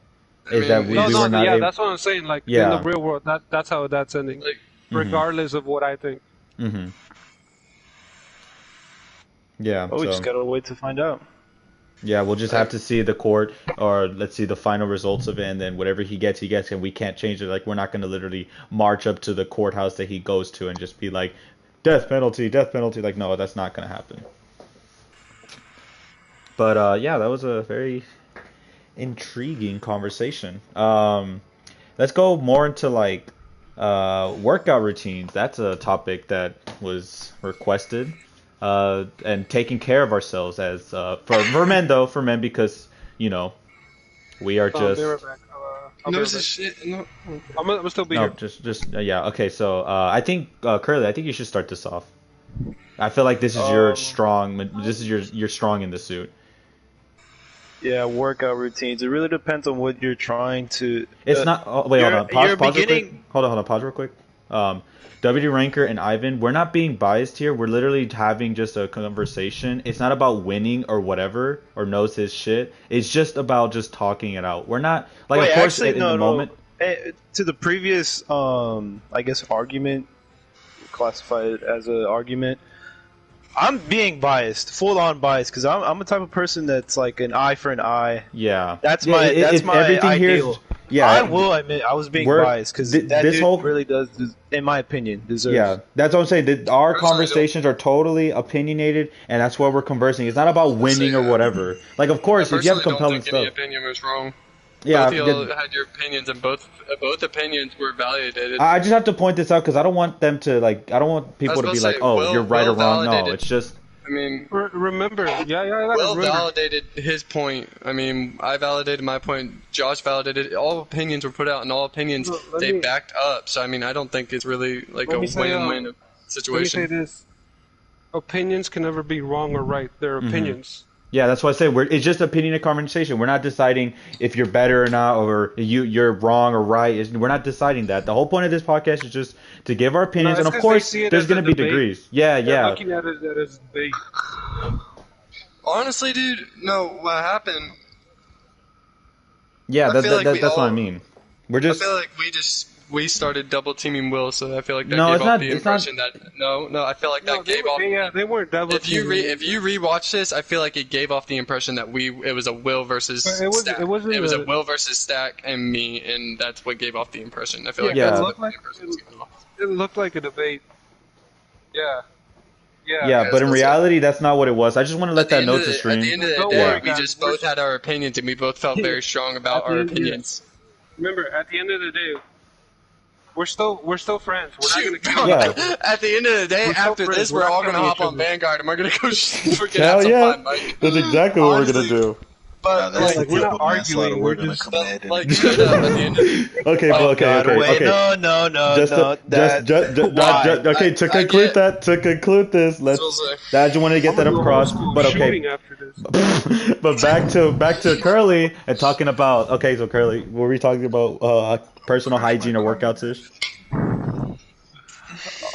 [SPEAKER 3] I
[SPEAKER 1] is
[SPEAKER 3] mean,
[SPEAKER 1] that we
[SPEAKER 5] No,
[SPEAKER 1] were
[SPEAKER 5] no,
[SPEAKER 1] not
[SPEAKER 5] yeah,
[SPEAKER 1] able.
[SPEAKER 5] that's what I'm saying. Like in
[SPEAKER 1] Yeah.
[SPEAKER 5] the real world, that's how that's ending,
[SPEAKER 3] Like,
[SPEAKER 5] regardless of what I think.
[SPEAKER 1] Mm-hmm. Yeah.
[SPEAKER 6] Oh, we
[SPEAKER 1] so.
[SPEAKER 6] just gotta wait to find out.
[SPEAKER 1] Yeah, we'll just have to see the court, or let's see the final results of it, and then whatever he gets, and we can't change it. Like, we're not going to literally march up to the courthouse that he goes to and just be like, death penalty, death penalty. Like, no, that's not going to happen. But, yeah, that was a very intriguing conversation. Let's go more into, like, workout routines. That's a topic that was requested. And taking care of ourselves as for men though, because we are just
[SPEAKER 5] Be right back. I'll be
[SPEAKER 3] no,
[SPEAKER 5] right
[SPEAKER 3] it's a
[SPEAKER 5] back.
[SPEAKER 3] shit. No.
[SPEAKER 5] I'm gonna still be
[SPEAKER 1] no
[SPEAKER 5] here.
[SPEAKER 1] just yeah, okay. So I think Curly, I think you should start this off. I feel like this is your strong. This is you're strong in the suit.
[SPEAKER 6] Yeah, workout routines. It really depends on what you're trying to.
[SPEAKER 1] It's not. Oh, wait, hold
[SPEAKER 6] you're-
[SPEAKER 1] on. Pause
[SPEAKER 6] you're
[SPEAKER 1] real quick.
[SPEAKER 6] beginning-
[SPEAKER 1] Hold on. Pause real quick. WD Ranker and Ivan, we're not being biased here. We're literally having just a conversation. It's not about winning or whatever or knows his shit. It's just about just talking it out. We're not like,
[SPEAKER 6] Wait,
[SPEAKER 1] of course,
[SPEAKER 6] actually,
[SPEAKER 1] in
[SPEAKER 6] no,
[SPEAKER 1] the
[SPEAKER 6] no.
[SPEAKER 1] moment.
[SPEAKER 6] To the previous, I guess, argument, classify it as an argument. I'm being biased, full on biased, because I'm the type of person that's like an eye for an eye.
[SPEAKER 1] Yeah,
[SPEAKER 6] That's
[SPEAKER 1] Yeah,
[SPEAKER 6] my
[SPEAKER 1] it-
[SPEAKER 6] that's
[SPEAKER 1] it-
[SPEAKER 6] my
[SPEAKER 1] everything here is-
[SPEAKER 6] ideal.
[SPEAKER 1] Yeah,
[SPEAKER 6] I will admit I was being
[SPEAKER 1] we're-
[SPEAKER 6] biased because
[SPEAKER 1] thi-
[SPEAKER 6] that
[SPEAKER 1] this
[SPEAKER 6] dude
[SPEAKER 1] whole-
[SPEAKER 6] really does, in my opinion, deserves.
[SPEAKER 1] Yeah, that's what I'm saying. Our
[SPEAKER 3] Personally,
[SPEAKER 1] conversations are totally opinionated, and that's why we're conversing. It's not about winning or whatever. Like, of course, if you have
[SPEAKER 3] personally
[SPEAKER 1] compelling
[SPEAKER 3] don't think any
[SPEAKER 1] stuff.
[SPEAKER 3] opinion was wrong.
[SPEAKER 1] Yeah,
[SPEAKER 3] Both of y'all had your opinions, and both opinions were validated.
[SPEAKER 1] I just have to point this out because I don't want them to like. I don't want people to
[SPEAKER 3] I was
[SPEAKER 1] be
[SPEAKER 3] about
[SPEAKER 1] like,
[SPEAKER 3] to say,
[SPEAKER 1] "Oh,
[SPEAKER 3] well-
[SPEAKER 1] you're right or
[SPEAKER 3] well
[SPEAKER 1] wrong." No,
[SPEAKER 3] validated.
[SPEAKER 1] it's just
[SPEAKER 3] I mean,
[SPEAKER 5] Remember, yeah,
[SPEAKER 3] Will
[SPEAKER 5] remember.
[SPEAKER 3] validated his point. I mean, I validated my point. Josh validated. All opinions were put out, and all opinions
[SPEAKER 5] No, let
[SPEAKER 3] they
[SPEAKER 5] me-
[SPEAKER 3] backed up. So I mean, I don't think it's really like
[SPEAKER 5] Let
[SPEAKER 3] a
[SPEAKER 5] me say,
[SPEAKER 3] win-win
[SPEAKER 5] Let me say
[SPEAKER 3] situation.
[SPEAKER 5] this: opinions can never be wrong or right. They're opinions.
[SPEAKER 1] yeah. That's why I say it's just opinion and conversation. We're not deciding if you're better or not, or you're wrong or right. We're not deciding that. The whole point of this podcast is just to give our opinions,
[SPEAKER 5] it's
[SPEAKER 1] and of
[SPEAKER 5] 'cause
[SPEAKER 1] course,
[SPEAKER 5] they see it
[SPEAKER 1] there's
[SPEAKER 5] as a
[SPEAKER 1] going to be
[SPEAKER 5] debate.
[SPEAKER 1] degrees. Yeah,
[SPEAKER 5] They're
[SPEAKER 1] yeah,
[SPEAKER 5] looking at it as they.
[SPEAKER 3] Honestly, dude, no. What happened?
[SPEAKER 1] yeah.
[SPEAKER 3] I feel like we
[SPEAKER 1] That's what I
[SPEAKER 3] all-
[SPEAKER 1] mean. We're
[SPEAKER 3] I
[SPEAKER 1] just
[SPEAKER 3] feel like we started double teaming Will, so I feel like that
[SPEAKER 1] No,
[SPEAKER 3] gave
[SPEAKER 1] it's
[SPEAKER 3] off
[SPEAKER 1] not-
[SPEAKER 3] the
[SPEAKER 1] it's not-
[SPEAKER 3] impression that no. I feel like that
[SPEAKER 5] No, they,
[SPEAKER 3] gave off.
[SPEAKER 5] they weren't double
[SPEAKER 3] If you
[SPEAKER 5] teaming.
[SPEAKER 3] if you rewatch this, I feel like it gave off the impression that it was a Will versus
[SPEAKER 5] But it was-
[SPEAKER 3] Stack.
[SPEAKER 5] it wasn't
[SPEAKER 3] was a
[SPEAKER 5] a-
[SPEAKER 3] Will versus Stack and me, and that's what gave off the impression. I feel like
[SPEAKER 1] Yeah.
[SPEAKER 3] that's
[SPEAKER 1] It
[SPEAKER 3] what
[SPEAKER 5] looked like-
[SPEAKER 3] the impression was giving off.
[SPEAKER 5] It looked like a debate. Yeah.
[SPEAKER 1] yeah,
[SPEAKER 3] yeah,
[SPEAKER 1] but in
[SPEAKER 3] so-
[SPEAKER 1] reality, that's not what it was. I just want to let that note to
[SPEAKER 3] At the
[SPEAKER 1] stream.
[SPEAKER 3] end of the
[SPEAKER 5] Don't
[SPEAKER 3] day,
[SPEAKER 5] worry,
[SPEAKER 3] we
[SPEAKER 5] guys.
[SPEAKER 3] just both had our opinions, and we both felt very strong about
[SPEAKER 5] At the
[SPEAKER 3] our
[SPEAKER 5] end, yeah.
[SPEAKER 3] opinions.
[SPEAKER 5] Remember, at the end of the day, we're still friends. We're
[SPEAKER 3] Shoot,
[SPEAKER 5] not gonna.
[SPEAKER 1] Yeah.
[SPEAKER 3] At the end of the day,
[SPEAKER 5] We're still
[SPEAKER 3] after
[SPEAKER 5] friends.
[SPEAKER 3] this,
[SPEAKER 5] We're
[SPEAKER 3] we're
[SPEAKER 5] not
[SPEAKER 3] all gonna
[SPEAKER 5] killing
[SPEAKER 3] hop
[SPEAKER 5] each
[SPEAKER 3] on
[SPEAKER 5] other.
[SPEAKER 3] Vanguard, and we're gonna go. We're gonna
[SPEAKER 1] Hell
[SPEAKER 3] have some
[SPEAKER 1] yeah.
[SPEAKER 3] fun, Mike.
[SPEAKER 1] That's exactly what we're gonna do.
[SPEAKER 3] But
[SPEAKER 7] That's
[SPEAKER 5] like,
[SPEAKER 7] the
[SPEAKER 5] we're
[SPEAKER 7] type
[SPEAKER 5] not
[SPEAKER 7] of
[SPEAKER 5] arguing,
[SPEAKER 7] manslaughter
[SPEAKER 5] we're
[SPEAKER 7] gonna
[SPEAKER 5] just-
[SPEAKER 7] commit in
[SPEAKER 3] like
[SPEAKER 7] it.
[SPEAKER 3] straight up, at the end of the
[SPEAKER 1] Okay,
[SPEAKER 6] Oh,
[SPEAKER 1] okay,
[SPEAKER 6] God,
[SPEAKER 1] okay,
[SPEAKER 6] wait,
[SPEAKER 1] okay.
[SPEAKER 6] no,
[SPEAKER 1] Just
[SPEAKER 6] no.
[SPEAKER 1] okay, to conclude
[SPEAKER 3] get-
[SPEAKER 1] to conclude this, let's. I just wanted to get that across, but okay.
[SPEAKER 5] Shooting after this.
[SPEAKER 1] But back to Curly and talking about. Okay, so Curly, were we talking about personal hygiene or workouts ish?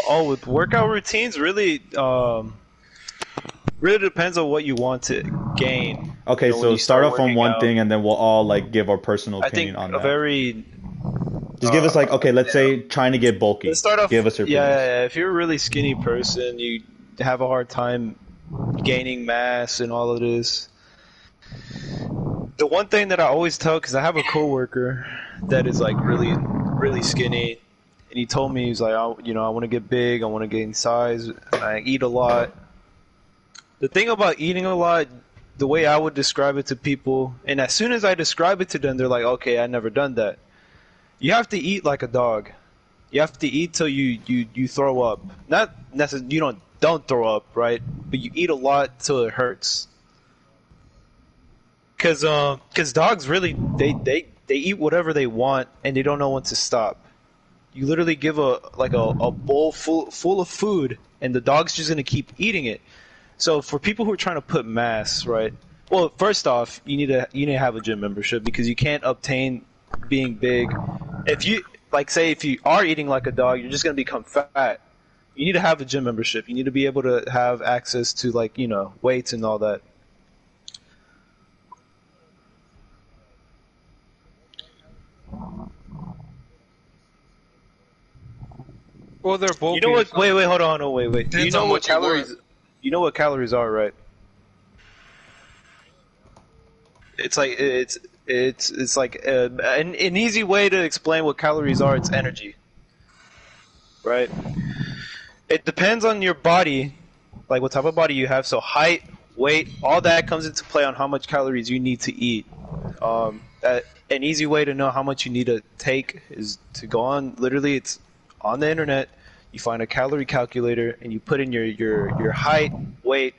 [SPEAKER 6] Oh, with workout routines, really, really depends on what you want to gain.
[SPEAKER 1] Okay,
[SPEAKER 6] You know, when
[SPEAKER 1] so
[SPEAKER 6] you
[SPEAKER 1] start
[SPEAKER 6] start
[SPEAKER 1] off on
[SPEAKER 6] working
[SPEAKER 1] one
[SPEAKER 6] out.
[SPEAKER 1] thing, and then we'll all like give our personal
[SPEAKER 6] I
[SPEAKER 1] opinion
[SPEAKER 6] think
[SPEAKER 1] on
[SPEAKER 6] a
[SPEAKER 1] that.
[SPEAKER 6] very
[SPEAKER 1] Just give us like, okay, let's say trying to get bulky.
[SPEAKER 6] Let's start off.
[SPEAKER 1] Give us your
[SPEAKER 6] yeah,
[SPEAKER 1] opinions.
[SPEAKER 6] yeah, yeah. If you're a really skinny person, you have a hard time gaining mass and all of this. The one thing that I always tell, because I have a coworker that is like really, really skinny, and he told me he's like, I want to get big, I want to gain size, and I eat a lot. The thing about eating a lot, the way I would describe it to people, and as soon as I describe it to them, they're like, okay, I never done that. You have to eat like a dog. You have to eat till you throw up. Not necessarily you don't throw up, right? But you eat a lot till it hurts. Cause dogs really they eat whatever they want and they don't know when to stop. You literally give a bowl full of food and the dog's just gonna keep eating it. So for people who are trying to put mass, right? Well, first off, you need to have a gym membership because you can't obtain being big. If you if you are eating like a dog, you're just gonna become fat. You need to have a gym membership. You need to be able to have access to like weights and all that.
[SPEAKER 5] Well, they're both.
[SPEAKER 6] You know what? Wait, hold on. Oh, wait. You
[SPEAKER 3] Depends
[SPEAKER 6] know
[SPEAKER 3] on
[SPEAKER 6] what
[SPEAKER 3] what you
[SPEAKER 6] calories?
[SPEAKER 3] want.
[SPEAKER 6] You know what calories are, right? It's like it's like an easy way to explain what calories are. It's energy, right? It depends on your body, like what type of body you have. So height, weight, all that comes into play on how much calories you need to eat. An easy way to know how much you need to take is to go on. Literally, it's on the internet. You find a calorie calculator and you put in your height, weight,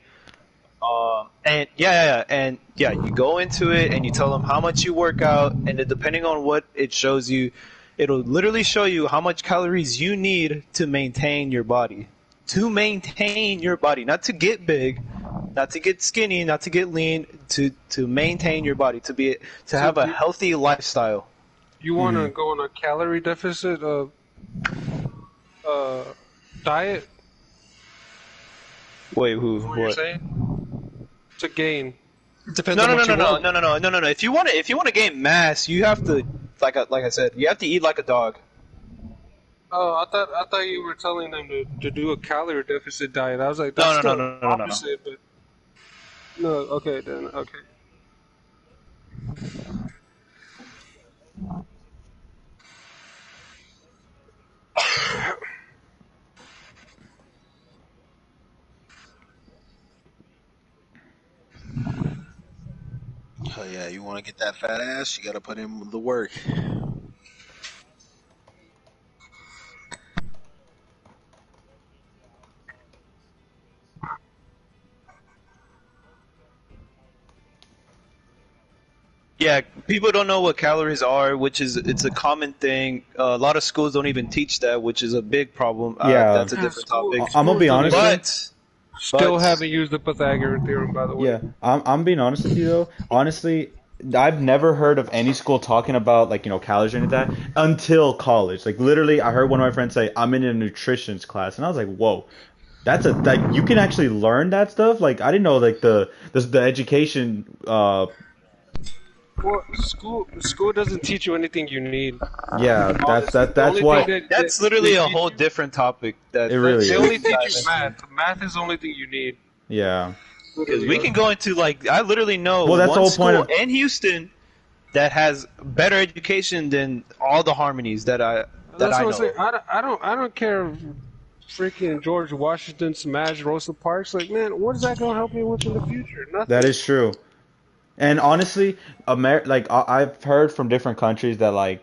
[SPEAKER 6] and you go into it and you tell them how much you work out, and then depending on what it shows you, it'll literally show you how much calories you need to maintain your body. To maintain your body, not to get big, not to get skinny, not to get lean, to maintain your body, to have a healthy lifestyle.
[SPEAKER 5] You want to go on a calorie deficit diet?
[SPEAKER 6] Wait,
[SPEAKER 5] What you're
[SPEAKER 6] what?
[SPEAKER 5] saying? To gain.
[SPEAKER 3] Depends
[SPEAKER 6] No.
[SPEAKER 3] on what you want.
[SPEAKER 6] No. If you want to gain mass, you have to, like I said, you have to eat like a dog.
[SPEAKER 5] Oh, I thought you were telling them to do a calorie deficit diet. I was like,
[SPEAKER 6] No,
[SPEAKER 5] that's
[SPEAKER 6] no,
[SPEAKER 5] the
[SPEAKER 6] no, no, no, no.
[SPEAKER 5] opposite, but no. Okay, then okay.
[SPEAKER 7] Oh yeah, you want to get that fat ass, you got to put in the work.
[SPEAKER 6] Yeah, people don't know what calories are, it's a common thing. A lot of schools don't even teach that, which is a big problem.
[SPEAKER 1] Yeah.
[SPEAKER 6] That's a different topic.
[SPEAKER 1] I'm gonna be honest.
[SPEAKER 5] Still haven't used the Pythagorean theorem, by the way.
[SPEAKER 1] Yeah, I'm being honest with you though. Honestly, I've never heard of any school talking about like calories or anything like that until college. Like literally, I heard one of my friends say, "I'm in a nutrition class," and I was like, "Whoa, that's like you can actually learn that stuff." Like I didn't know like the education.
[SPEAKER 5] Well, school doesn't teach you anything you need.
[SPEAKER 1] Yeah,
[SPEAKER 5] Honestly, the
[SPEAKER 1] that's
[SPEAKER 5] only
[SPEAKER 1] why.
[SPEAKER 5] thing
[SPEAKER 6] That's
[SPEAKER 5] that
[SPEAKER 6] literally
[SPEAKER 5] they
[SPEAKER 6] a
[SPEAKER 5] teach
[SPEAKER 6] whole
[SPEAKER 5] you-
[SPEAKER 6] different topic.
[SPEAKER 1] It really
[SPEAKER 5] They
[SPEAKER 1] is.
[SPEAKER 5] only teach you math. Math is the only thing you need.
[SPEAKER 1] Yeah.
[SPEAKER 6] Because we can go into like I literally know
[SPEAKER 1] Well, that's
[SPEAKER 6] one
[SPEAKER 1] the whole
[SPEAKER 6] school
[SPEAKER 1] point of-
[SPEAKER 6] in Houston that has better education than all the harmonies that I
[SPEAKER 5] That's
[SPEAKER 6] know.
[SPEAKER 5] what I'm saying. I don't care if freaking George Washington smashed Rosa Parks. Like, man, what is that gonna help me with in the future? Nothing.
[SPEAKER 1] That is true. And honestly, I've heard from different countries that like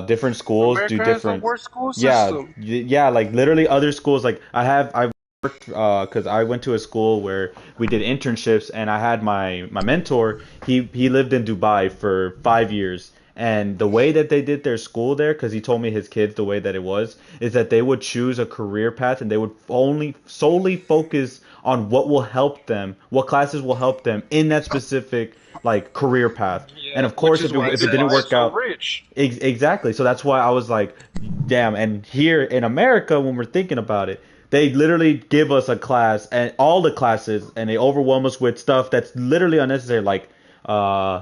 [SPEAKER 1] different schools
[SPEAKER 5] America
[SPEAKER 1] do
[SPEAKER 5] has
[SPEAKER 1] different.
[SPEAKER 5] a worse school
[SPEAKER 1] Yeah,
[SPEAKER 5] system.
[SPEAKER 1] yeah, like literally other schools. Like I worked because I went to a school where we did internships, and I had my mentor. He lived in Dubai for 5 years, and the way that they did their school there, because he told me his kids the way that it was, is that they would choose a career path, and they would only solely focus on what will help them, what classes will help them in that specific like career path. And of course, if it didn't work out,
[SPEAKER 5] rich.
[SPEAKER 1] exactly. So that's why I was like, damn. And here in America, when we're thinking about it, they literally give us a class and all the classes, and they overwhelm us with stuff that's literally unnecessary, like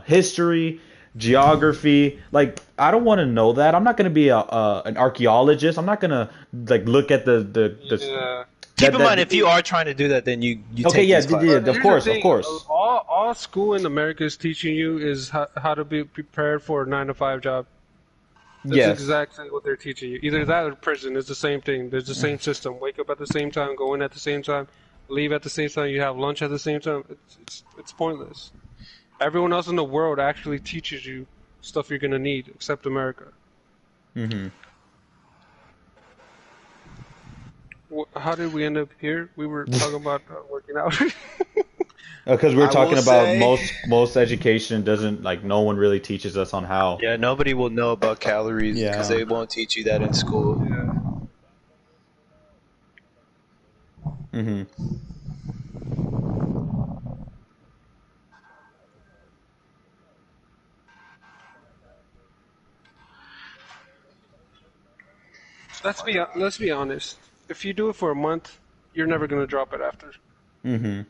[SPEAKER 1] history, geography. Like I don't want to know that. I'm not gonna be an archaeologist. I'm not gonna like look at the
[SPEAKER 5] Yeah.
[SPEAKER 6] Keep in mind, if you are trying to do that, then you
[SPEAKER 1] Okay,
[SPEAKER 6] take
[SPEAKER 1] yeah,
[SPEAKER 6] these classes.
[SPEAKER 1] yeah, of
[SPEAKER 5] Here's
[SPEAKER 1] course,
[SPEAKER 5] the
[SPEAKER 1] of
[SPEAKER 5] thing,
[SPEAKER 1] course.
[SPEAKER 5] All school in America is teaching you is how to be prepared for a 9 to 5 job. That's
[SPEAKER 1] Yes.
[SPEAKER 5] exactly what they're teaching you. Either that or prison. It's the same thing. There's the same system. Wake up at the same time, go in at the same time, leave at the same time. You have lunch at the same time. It's pointless. Everyone else in the world actually teaches you stuff you're gonna need, except America.
[SPEAKER 1] Mhm.
[SPEAKER 5] How did we end up here? We were talking about working out.
[SPEAKER 1] Because we were
[SPEAKER 7] I
[SPEAKER 1] talking
[SPEAKER 7] will
[SPEAKER 1] about
[SPEAKER 7] say-
[SPEAKER 1] most education doesn't like no one really teaches us on how.
[SPEAKER 6] Yeah, nobody will know about calories because
[SPEAKER 1] Yeah.
[SPEAKER 6] they won't teach you that in school.
[SPEAKER 1] Mhm.
[SPEAKER 5] Let's be honest. if you do it for a month, you're never gonna drop it after.
[SPEAKER 1] Mm-hmm.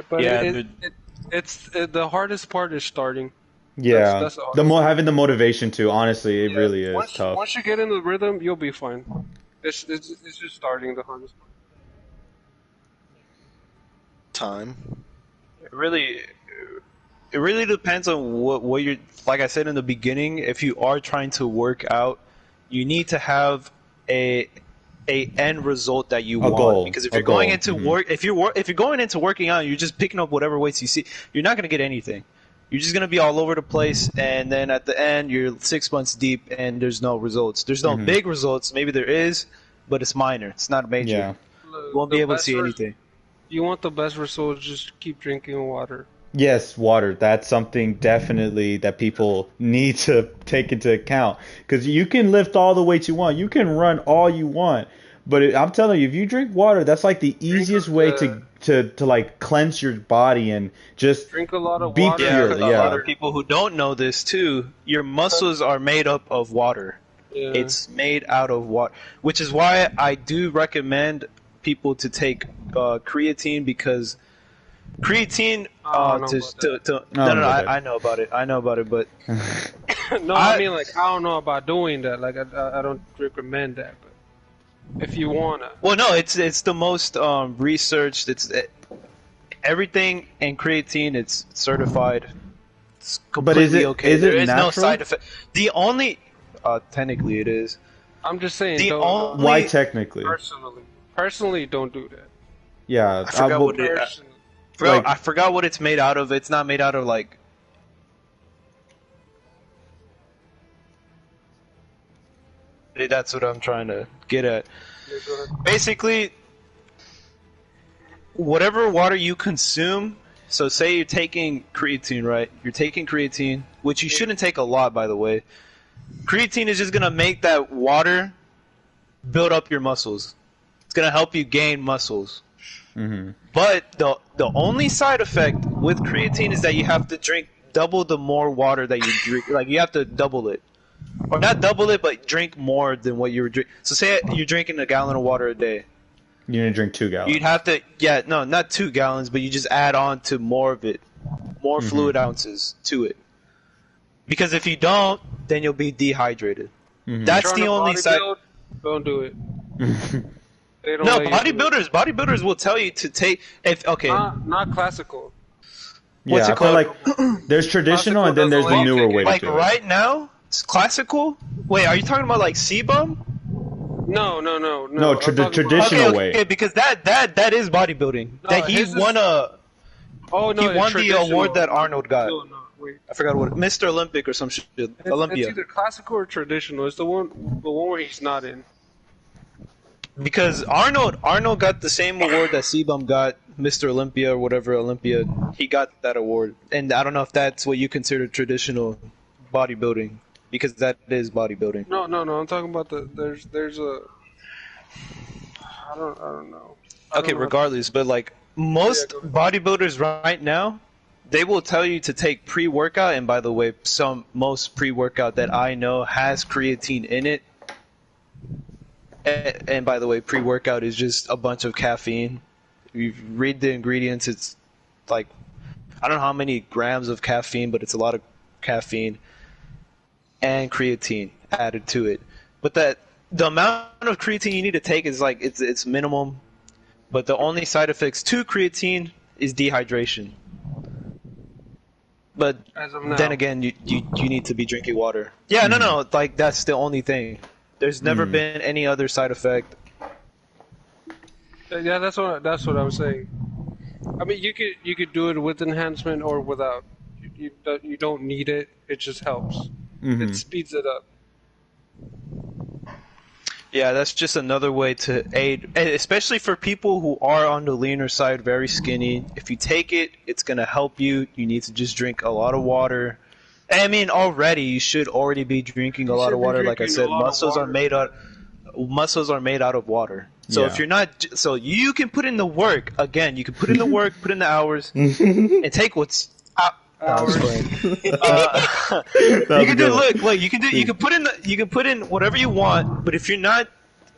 [SPEAKER 5] But
[SPEAKER 6] Yeah,
[SPEAKER 5] it's the hardest part is starting.
[SPEAKER 1] Yeah.
[SPEAKER 5] That's the
[SPEAKER 1] The more having the motivation to, honestly, it
[SPEAKER 5] Yeah.
[SPEAKER 1] really is
[SPEAKER 5] once,
[SPEAKER 1] tough.
[SPEAKER 5] Once you get in the rhythm, you'll be fine. It's just starting the hardest part.
[SPEAKER 7] Time.
[SPEAKER 6] It really depends on what you're. Like I said in the beginning, if you are trying to work out, you need to have a end result that you want.
[SPEAKER 1] goal,
[SPEAKER 6] Because if
[SPEAKER 1] a
[SPEAKER 6] you're going
[SPEAKER 1] goal.
[SPEAKER 6] into
[SPEAKER 1] Mhm.
[SPEAKER 6] work, if you're going into working out, and you're just picking up whatever weights you see. You're not going to get anything. You're just going to be all over the place, and then at the end, you're 6 months deep, and there's no results. There's no
[SPEAKER 1] Mhm.
[SPEAKER 6] big results. Maybe there is, but it's minor. It's not major.
[SPEAKER 1] Yeah.
[SPEAKER 6] You won't be able to see anything.
[SPEAKER 5] You want the best results, just keep drinking water.
[SPEAKER 1] Yes, water. That's something definitely that people need to take into account. Because you can lift all the weights you want, you can run all you want, but I'm telling you, if you drink water, that's like the easiest way to like cleanse your body and just
[SPEAKER 5] Drink a lot of
[SPEAKER 1] Be
[SPEAKER 5] water.
[SPEAKER 1] pure,
[SPEAKER 6] Yeah, a
[SPEAKER 1] yeah.
[SPEAKER 6] lot of people who don't know this too. Your muscles are made up of water.
[SPEAKER 5] Yeah.
[SPEAKER 6] It's made out of water, which is why I do recommend people to take creatine, because creatine
[SPEAKER 5] I don't know
[SPEAKER 6] I know about it. I know about it, but
[SPEAKER 5] No, I mean, like, I don't know about doing that. Like, I don't recommend that. But if you wanna,
[SPEAKER 6] well, no, it's the most researched. Everything in creatine. It's certified. It's
[SPEAKER 1] But is
[SPEAKER 6] completely
[SPEAKER 1] it-
[SPEAKER 6] okay.
[SPEAKER 1] is it
[SPEAKER 6] There is no
[SPEAKER 1] natural?
[SPEAKER 6] side effect. The only technically it is.
[SPEAKER 5] I'm just saying.
[SPEAKER 6] The
[SPEAKER 5] don't,
[SPEAKER 6] only-
[SPEAKER 1] why technically?
[SPEAKER 5] personally, don't do that.
[SPEAKER 1] Yeah,
[SPEAKER 6] I forgot what it-
[SPEAKER 5] Personally.
[SPEAKER 6] I forgot what it's made out of. It's not made out of like. That's what I'm trying to get at. Basically, whatever water you consume. So, say you're taking creatine, right? You're taking creatine, which you shouldn't take a lot, by the way. Creatine is just gonna make that water build up your muscles. It's gonna help you gain muscles.
[SPEAKER 1] Mm-hmm.
[SPEAKER 6] But the only side effect with creatine is that you have to drink double the more water that you drink. Like, you have to double it. Or not double it, but drink more than what you were drinking. So say you're drinking a gallon of water a day.
[SPEAKER 1] You need to drink 2 gallons.
[SPEAKER 6] You'd have to, not 2 gallons, but you just add on to more of it. More
[SPEAKER 1] Mhm.
[SPEAKER 6] fluid ounces to it. Because if you don't, then you'll be dehydrated.
[SPEAKER 1] Mhm.
[SPEAKER 6] That's
[SPEAKER 5] Trying
[SPEAKER 6] the
[SPEAKER 5] to
[SPEAKER 6] only side.
[SPEAKER 5] bodybuild, don't do it. They don't
[SPEAKER 6] No,
[SPEAKER 5] let you do it.
[SPEAKER 6] bodybuilders will tell you to take,
[SPEAKER 5] Not classical.
[SPEAKER 6] What's
[SPEAKER 1] yeah,
[SPEAKER 6] it
[SPEAKER 1] I feel
[SPEAKER 6] called?
[SPEAKER 1] like there's traditional
[SPEAKER 5] Classical
[SPEAKER 1] and then there's the
[SPEAKER 5] doesn't
[SPEAKER 1] newer
[SPEAKER 5] like
[SPEAKER 1] way to
[SPEAKER 6] like
[SPEAKER 1] do it.
[SPEAKER 6] right now, it's classical. Wait, are you talking about like Sebum?
[SPEAKER 5] No.
[SPEAKER 1] No,
[SPEAKER 5] I'm talking about-
[SPEAKER 1] traditional way.
[SPEAKER 6] Okay, because that is bodybuilding.
[SPEAKER 5] No,
[SPEAKER 6] that he
[SPEAKER 5] his is-
[SPEAKER 6] won
[SPEAKER 5] Oh no,
[SPEAKER 6] he
[SPEAKER 5] it's
[SPEAKER 6] won the
[SPEAKER 5] traditional.
[SPEAKER 6] award that Arnold got.
[SPEAKER 5] No, wait.
[SPEAKER 6] I forgot what Mr. Olympic or some shit.
[SPEAKER 5] It's
[SPEAKER 6] Olympia.
[SPEAKER 5] either classical or traditional. It's the one where he's not in.
[SPEAKER 6] Because Arnold got the same award that Sebum got, Mr. Olympia or whatever Olympia. He got that award, and I don't know if that's what you consider traditional bodybuilding, because that is bodybuilding.
[SPEAKER 5] No. I'm talking about there's a. I don't know.
[SPEAKER 6] Okay, regardless, but like most bodybuilders right now, they will tell you to take pre-workout, and by the way, most pre-workout that I know has creatine in it. And by the way, pre-workout is just a bunch of caffeine. You read the ingredients, it's like, I don't know how many grams of caffeine, but it's a lot of caffeine and creatine added to it. But the amount of creatine you need to take is like, it's minimum. But the only side effects to creatine is dehydration. But
[SPEAKER 5] As of now.
[SPEAKER 6] then again, you need to be drinking water. Yeah, no, like that's the only thing. There's never been any other side effect.
[SPEAKER 5] Yeah, that's what I was saying. I mean, you could do it with enhancement or without. You don't need it. It just helps.
[SPEAKER 1] Mhm.
[SPEAKER 5] It speeds it up.
[SPEAKER 6] Yeah, that's just another way to aid, especially for people who are on the leaner side, very skinny. If you take it, it's gonna help you. You need to just drink a lot of water. I mean, already you should already be drinking a lot of water. Like I said, muscles are made out of water. So
[SPEAKER 1] Yeah.
[SPEAKER 6] if you're not, so you can put in the work. Again, you can put in the work, put in the hours, and take what's hours. You can do. Look. You can put in whatever you want. But if you're not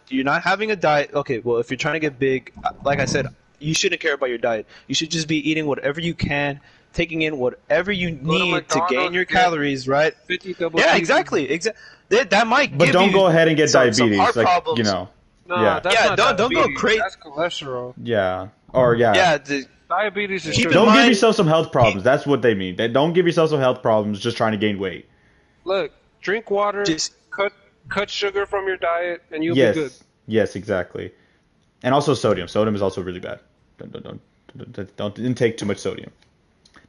[SPEAKER 6] you're not having a diet. Okay, well, if you're trying to get big, like I said, you shouldn't care about your diet. You should just be eating whatever you can, taking in whatever you need to gain your calories, right?
[SPEAKER 5] 50 double
[SPEAKER 6] Yeah,
[SPEAKER 5] cheese.
[SPEAKER 6] exactly. That might
[SPEAKER 1] But
[SPEAKER 6] give
[SPEAKER 1] don't
[SPEAKER 6] you
[SPEAKER 1] go ahead and get
[SPEAKER 6] some
[SPEAKER 1] diabetes,
[SPEAKER 6] heart
[SPEAKER 1] like
[SPEAKER 6] problems.
[SPEAKER 1] you know.
[SPEAKER 5] Nah,
[SPEAKER 1] Yeah.
[SPEAKER 5] that's
[SPEAKER 6] Yeah,
[SPEAKER 5] not
[SPEAKER 6] don't go
[SPEAKER 5] diabetes.
[SPEAKER 6] crazy.
[SPEAKER 5] That's cholesterol.
[SPEAKER 1] Yeah. Or yeah.
[SPEAKER 6] Yeah,
[SPEAKER 5] Diabetes is
[SPEAKER 6] Keep in
[SPEAKER 5] sugar.
[SPEAKER 1] Don't give
[SPEAKER 6] mind-
[SPEAKER 1] yourself some health problems. That's what they mean. They don't give yourself some health problems just trying to gain weight.
[SPEAKER 5] Look, drink water,
[SPEAKER 6] just
[SPEAKER 5] cut sugar from your diet, and you'll
[SPEAKER 1] Yes.
[SPEAKER 5] be good.
[SPEAKER 1] Yes, exactly. And also sodium. Sodium is also really bad. Don't intake too much sodium.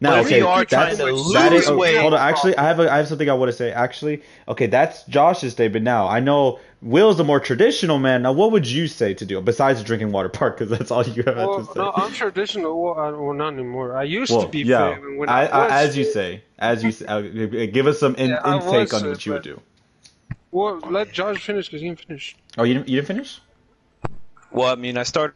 [SPEAKER 1] Now,
[SPEAKER 6] But if
[SPEAKER 1] okay,
[SPEAKER 6] you are trying
[SPEAKER 1] that's-
[SPEAKER 6] to
[SPEAKER 1] that is-
[SPEAKER 6] lose weight-
[SPEAKER 1] Hold on, actually, I have something I want to say. Actually, okay, that's Josh's statement. Now, I know Will's the more traditional man. Now, what would you say to do besides drinking water park? Because that's all you have
[SPEAKER 5] Well,
[SPEAKER 1] to say.
[SPEAKER 5] no, I'm traditional. Well, not anymore. I used
[SPEAKER 1] Well,
[SPEAKER 5] to be
[SPEAKER 1] yeah.
[SPEAKER 5] fit. And when I was
[SPEAKER 1] as you say, give us some
[SPEAKER 5] Yeah, I
[SPEAKER 1] intake
[SPEAKER 5] was,
[SPEAKER 1] on what you would
[SPEAKER 5] but-
[SPEAKER 1] do.
[SPEAKER 5] Well, let Josh finish because he didn't finish.
[SPEAKER 1] Oh, you didn't finish?
[SPEAKER 6] Well, I mean, I started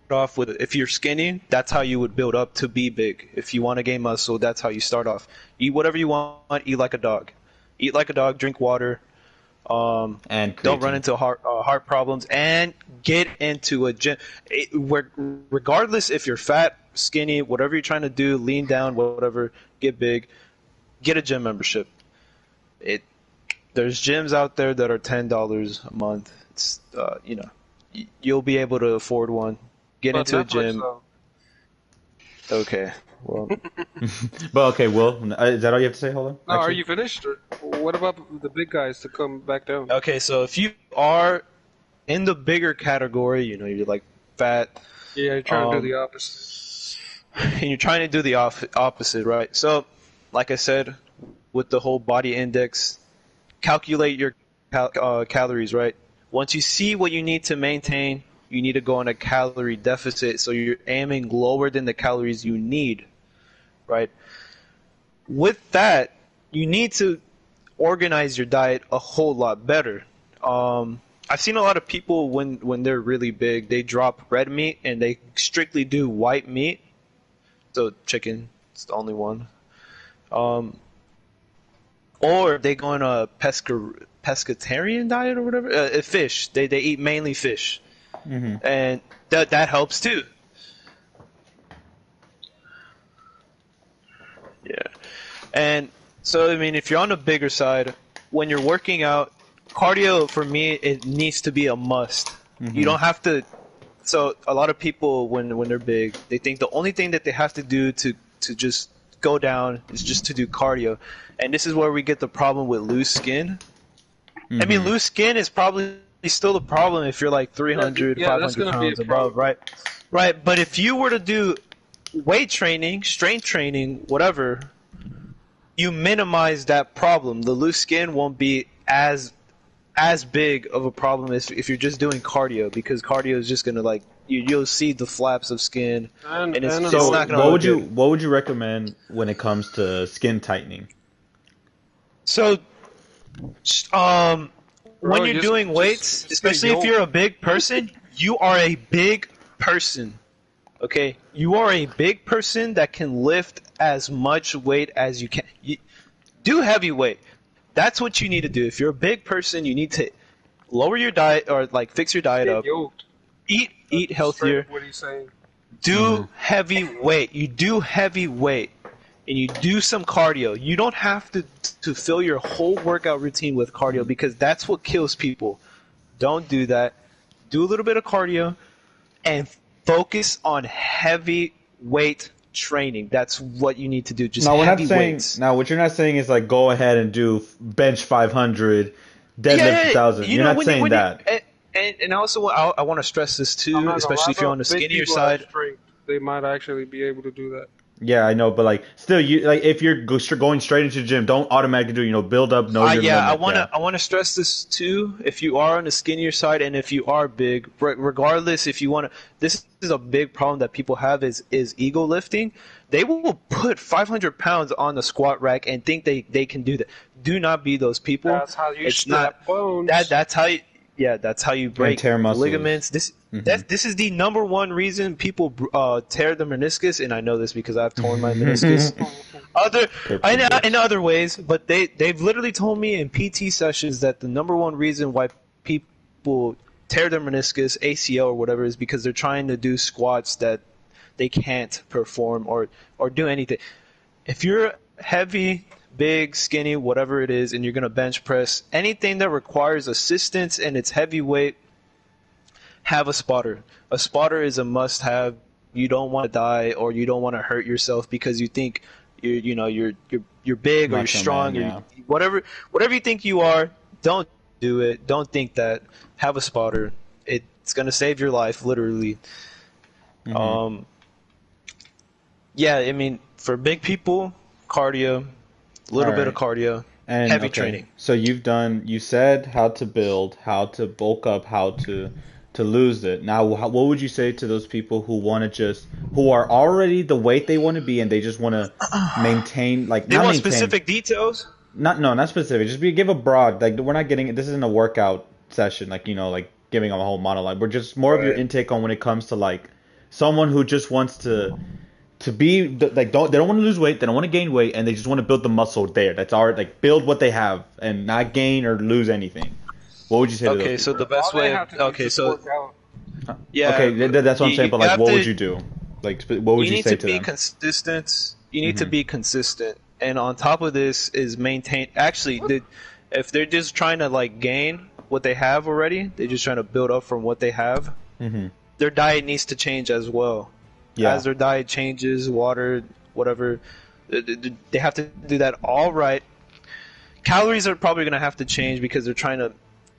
[SPEAKER 6] off with if you're skinny, that's how you would build up to be big. If you want to gain muscle, that's how you start off. Eat whatever you want. Eat like a dog. Eat like a dog. Drink water.
[SPEAKER 1] And
[SPEAKER 6] Don't run
[SPEAKER 1] creatine.
[SPEAKER 6] into heart problems and get into a gym. Regardless if you're fat, skinny, whatever you're trying to do, lean down, whatever, get big, get a gym membership. There's gyms out there that are $10 a month. It's you'll be able to afford one. Get
[SPEAKER 5] But
[SPEAKER 6] into a
[SPEAKER 5] Netflix,
[SPEAKER 6] gym.
[SPEAKER 5] though.
[SPEAKER 6] Okay. Well,
[SPEAKER 1] But okay, Will, is that all you have to say? Hold on.
[SPEAKER 5] No, are
[SPEAKER 1] Actually?
[SPEAKER 5] you finished? Or what about the big guys to come back down?
[SPEAKER 6] okay. So if you are in the bigger category, you're like fat,
[SPEAKER 5] Yeah, you're trying to do
[SPEAKER 6] Um,
[SPEAKER 5] the opposite.
[SPEAKER 6] and you're trying to do the opposite, right? So, like I said, with the whole body index, calculate your calories, right? Once you see what you need to maintain, you need to go on a calorie deficit, so you're aiming lower than the calories you need, right? With that, you need to organize your diet a whole lot better. I've seen a lot of people when they're really big, they drop red meat and they strictly do white meat. So chicken, it's the only one. Or they go on a pescatarian diet or whatever. Fish. They eat mainly fish, and that helps too. Yeah, and so I mean, if you're on the bigger side, when you're working out, cardio for me it needs to be a must. You don't have to. So a lot of people when they're big, they think the only thing that they have to do to just go down is just to do cardio, and this is where we get the problem with loose skin. I mean, loose skin is probably still a problem if you're like 300,
[SPEAKER 5] Yeah, that's
[SPEAKER 6] 500
[SPEAKER 5] gonna be a
[SPEAKER 6] pounds above,
[SPEAKER 5] problem.
[SPEAKER 6] right? But if you were to do weight training, strength training, whatever, you minimize that problem. The loose skin won't be as big of a problem if you're just doing cardio, because cardio is just gonna like you'll see the flaps of skin, and it's
[SPEAKER 5] and
[SPEAKER 1] So,
[SPEAKER 6] not gonna
[SPEAKER 1] what
[SPEAKER 6] look
[SPEAKER 1] would you
[SPEAKER 6] good.
[SPEAKER 1] what would you recommend when it comes to skin tightening?
[SPEAKER 6] So, when
[SPEAKER 5] Bro,
[SPEAKER 6] you're
[SPEAKER 5] just-
[SPEAKER 6] doing
[SPEAKER 5] just
[SPEAKER 6] weights,
[SPEAKER 5] say
[SPEAKER 6] especially if
[SPEAKER 5] yo.
[SPEAKER 6] you're a big person, you are a big person. Okay, you are a big person that can lift as much weight as you can. Do heavy weight. That's what you need to do. If you're a big person, you need to lower your diet or like fix your diet
[SPEAKER 5] Get
[SPEAKER 6] up.
[SPEAKER 5] yoked.
[SPEAKER 6] Eat healthier.
[SPEAKER 5] Straight what he's saying.
[SPEAKER 6] Do heavy weight. You do heavy weight, and you do some cardio. You don't have to fill your whole workout routine with cardio, because that's what kills people. Don't do that. Do a little bit of cardio, and focus on heavy weight training. That's what you need to do. Just
[SPEAKER 1] No, we're not
[SPEAKER 6] heavy
[SPEAKER 1] saying.
[SPEAKER 6] weights.
[SPEAKER 1] Now, what you're not saying is like go ahead and do bench 500, deadlift 1,000.
[SPEAKER 6] You
[SPEAKER 1] You're
[SPEAKER 6] know,
[SPEAKER 1] not saying that.
[SPEAKER 6] And also, I want to stress this
[SPEAKER 5] I'm
[SPEAKER 6] too,
[SPEAKER 5] not gonna
[SPEAKER 6] especially
[SPEAKER 5] lie,
[SPEAKER 6] if you're
[SPEAKER 5] though,
[SPEAKER 6] on the
[SPEAKER 5] big
[SPEAKER 6] skinnier
[SPEAKER 5] people have
[SPEAKER 6] side.
[SPEAKER 5] strength. They might actually be able to do that.
[SPEAKER 1] Yeah, I know, but like still, you like if you're going straight into the gym, don't automatically do build up, know your
[SPEAKER 6] Yeah,
[SPEAKER 1] limit.
[SPEAKER 6] I want to stress this too. If you are on the skinnier side, and if you are big, regardless, if you want to, this is a big problem that people have is ego lifting. They will put 500 pounds on the squat rack and think they can do that. Do not be those people.
[SPEAKER 5] That's how you
[SPEAKER 6] It's
[SPEAKER 5] snap
[SPEAKER 6] not
[SPEAKER 5] bones.
[SPEAKER 6] that's how you. Yeah, that's how you break
[SPEAKER 1] tear muscles.
[SPEAKER 6] ligaments. This is the number one reason people tear the meniscus, and I know this because I've torn my meniscus. In other ways, but they've literally told me in PT sessions that the number one reason why people tear their meniscus, ACL, or whatever, is because they're trying to do squats that they can't perform or do anything. If you're heavy, big, skinny, whatever it is, and you're going to bench press, anything that requires assistance and it's heavyweight, have a spotter. A spotter is a must-have. You don't want to die or you don't want to hurt yourself because you think you're big or you're strong or whatever you think you are. Don't do it. Don't think that. Have a spotter. It's going to save your life, literally.
[SPEAKER 1] Mm-hmm.
[SPEAKER 6] Yeah, I mean, for big people, cardio, a little bit of cardio, and heavy training.
[SPEAKER 1] So you said how to build, how to bulk up, how to lose it. Now, what would you say to those people who who are already the weight they want to be and they just want to maintain, like,
[SPEAKER 6] they want specific details?
[SPEAKER 1] Not specific. Just give a broad, like, we're not getting, this isn't a workout session, like, like giving them a whole monologue. We're just more of your intake on when it comes to, like, someone who just wants to be, like, they don't want to lose weight, they don't want to gain weight, and they just want to build the muscle there. That's already, like, build what they have and not gain or lose anything. What would you say to those people?
[SPEAKER 6] So the best way, yeah.
[SPEAKER 1] Okay, that's what I'm saying, but, like, what would you do? Like, what would you say to them?
[SPEAKER 6] You need to be consistent. You need to be consistent. And on top of this is maintain, actually, if they're just trying to, like, gain what they have already, they're just trying to build up from what they have, their diet needs to change as well. Yeah. As their diet changes, water, whatever, they have to do that all right. Calories are probably going to have to change because they're trying to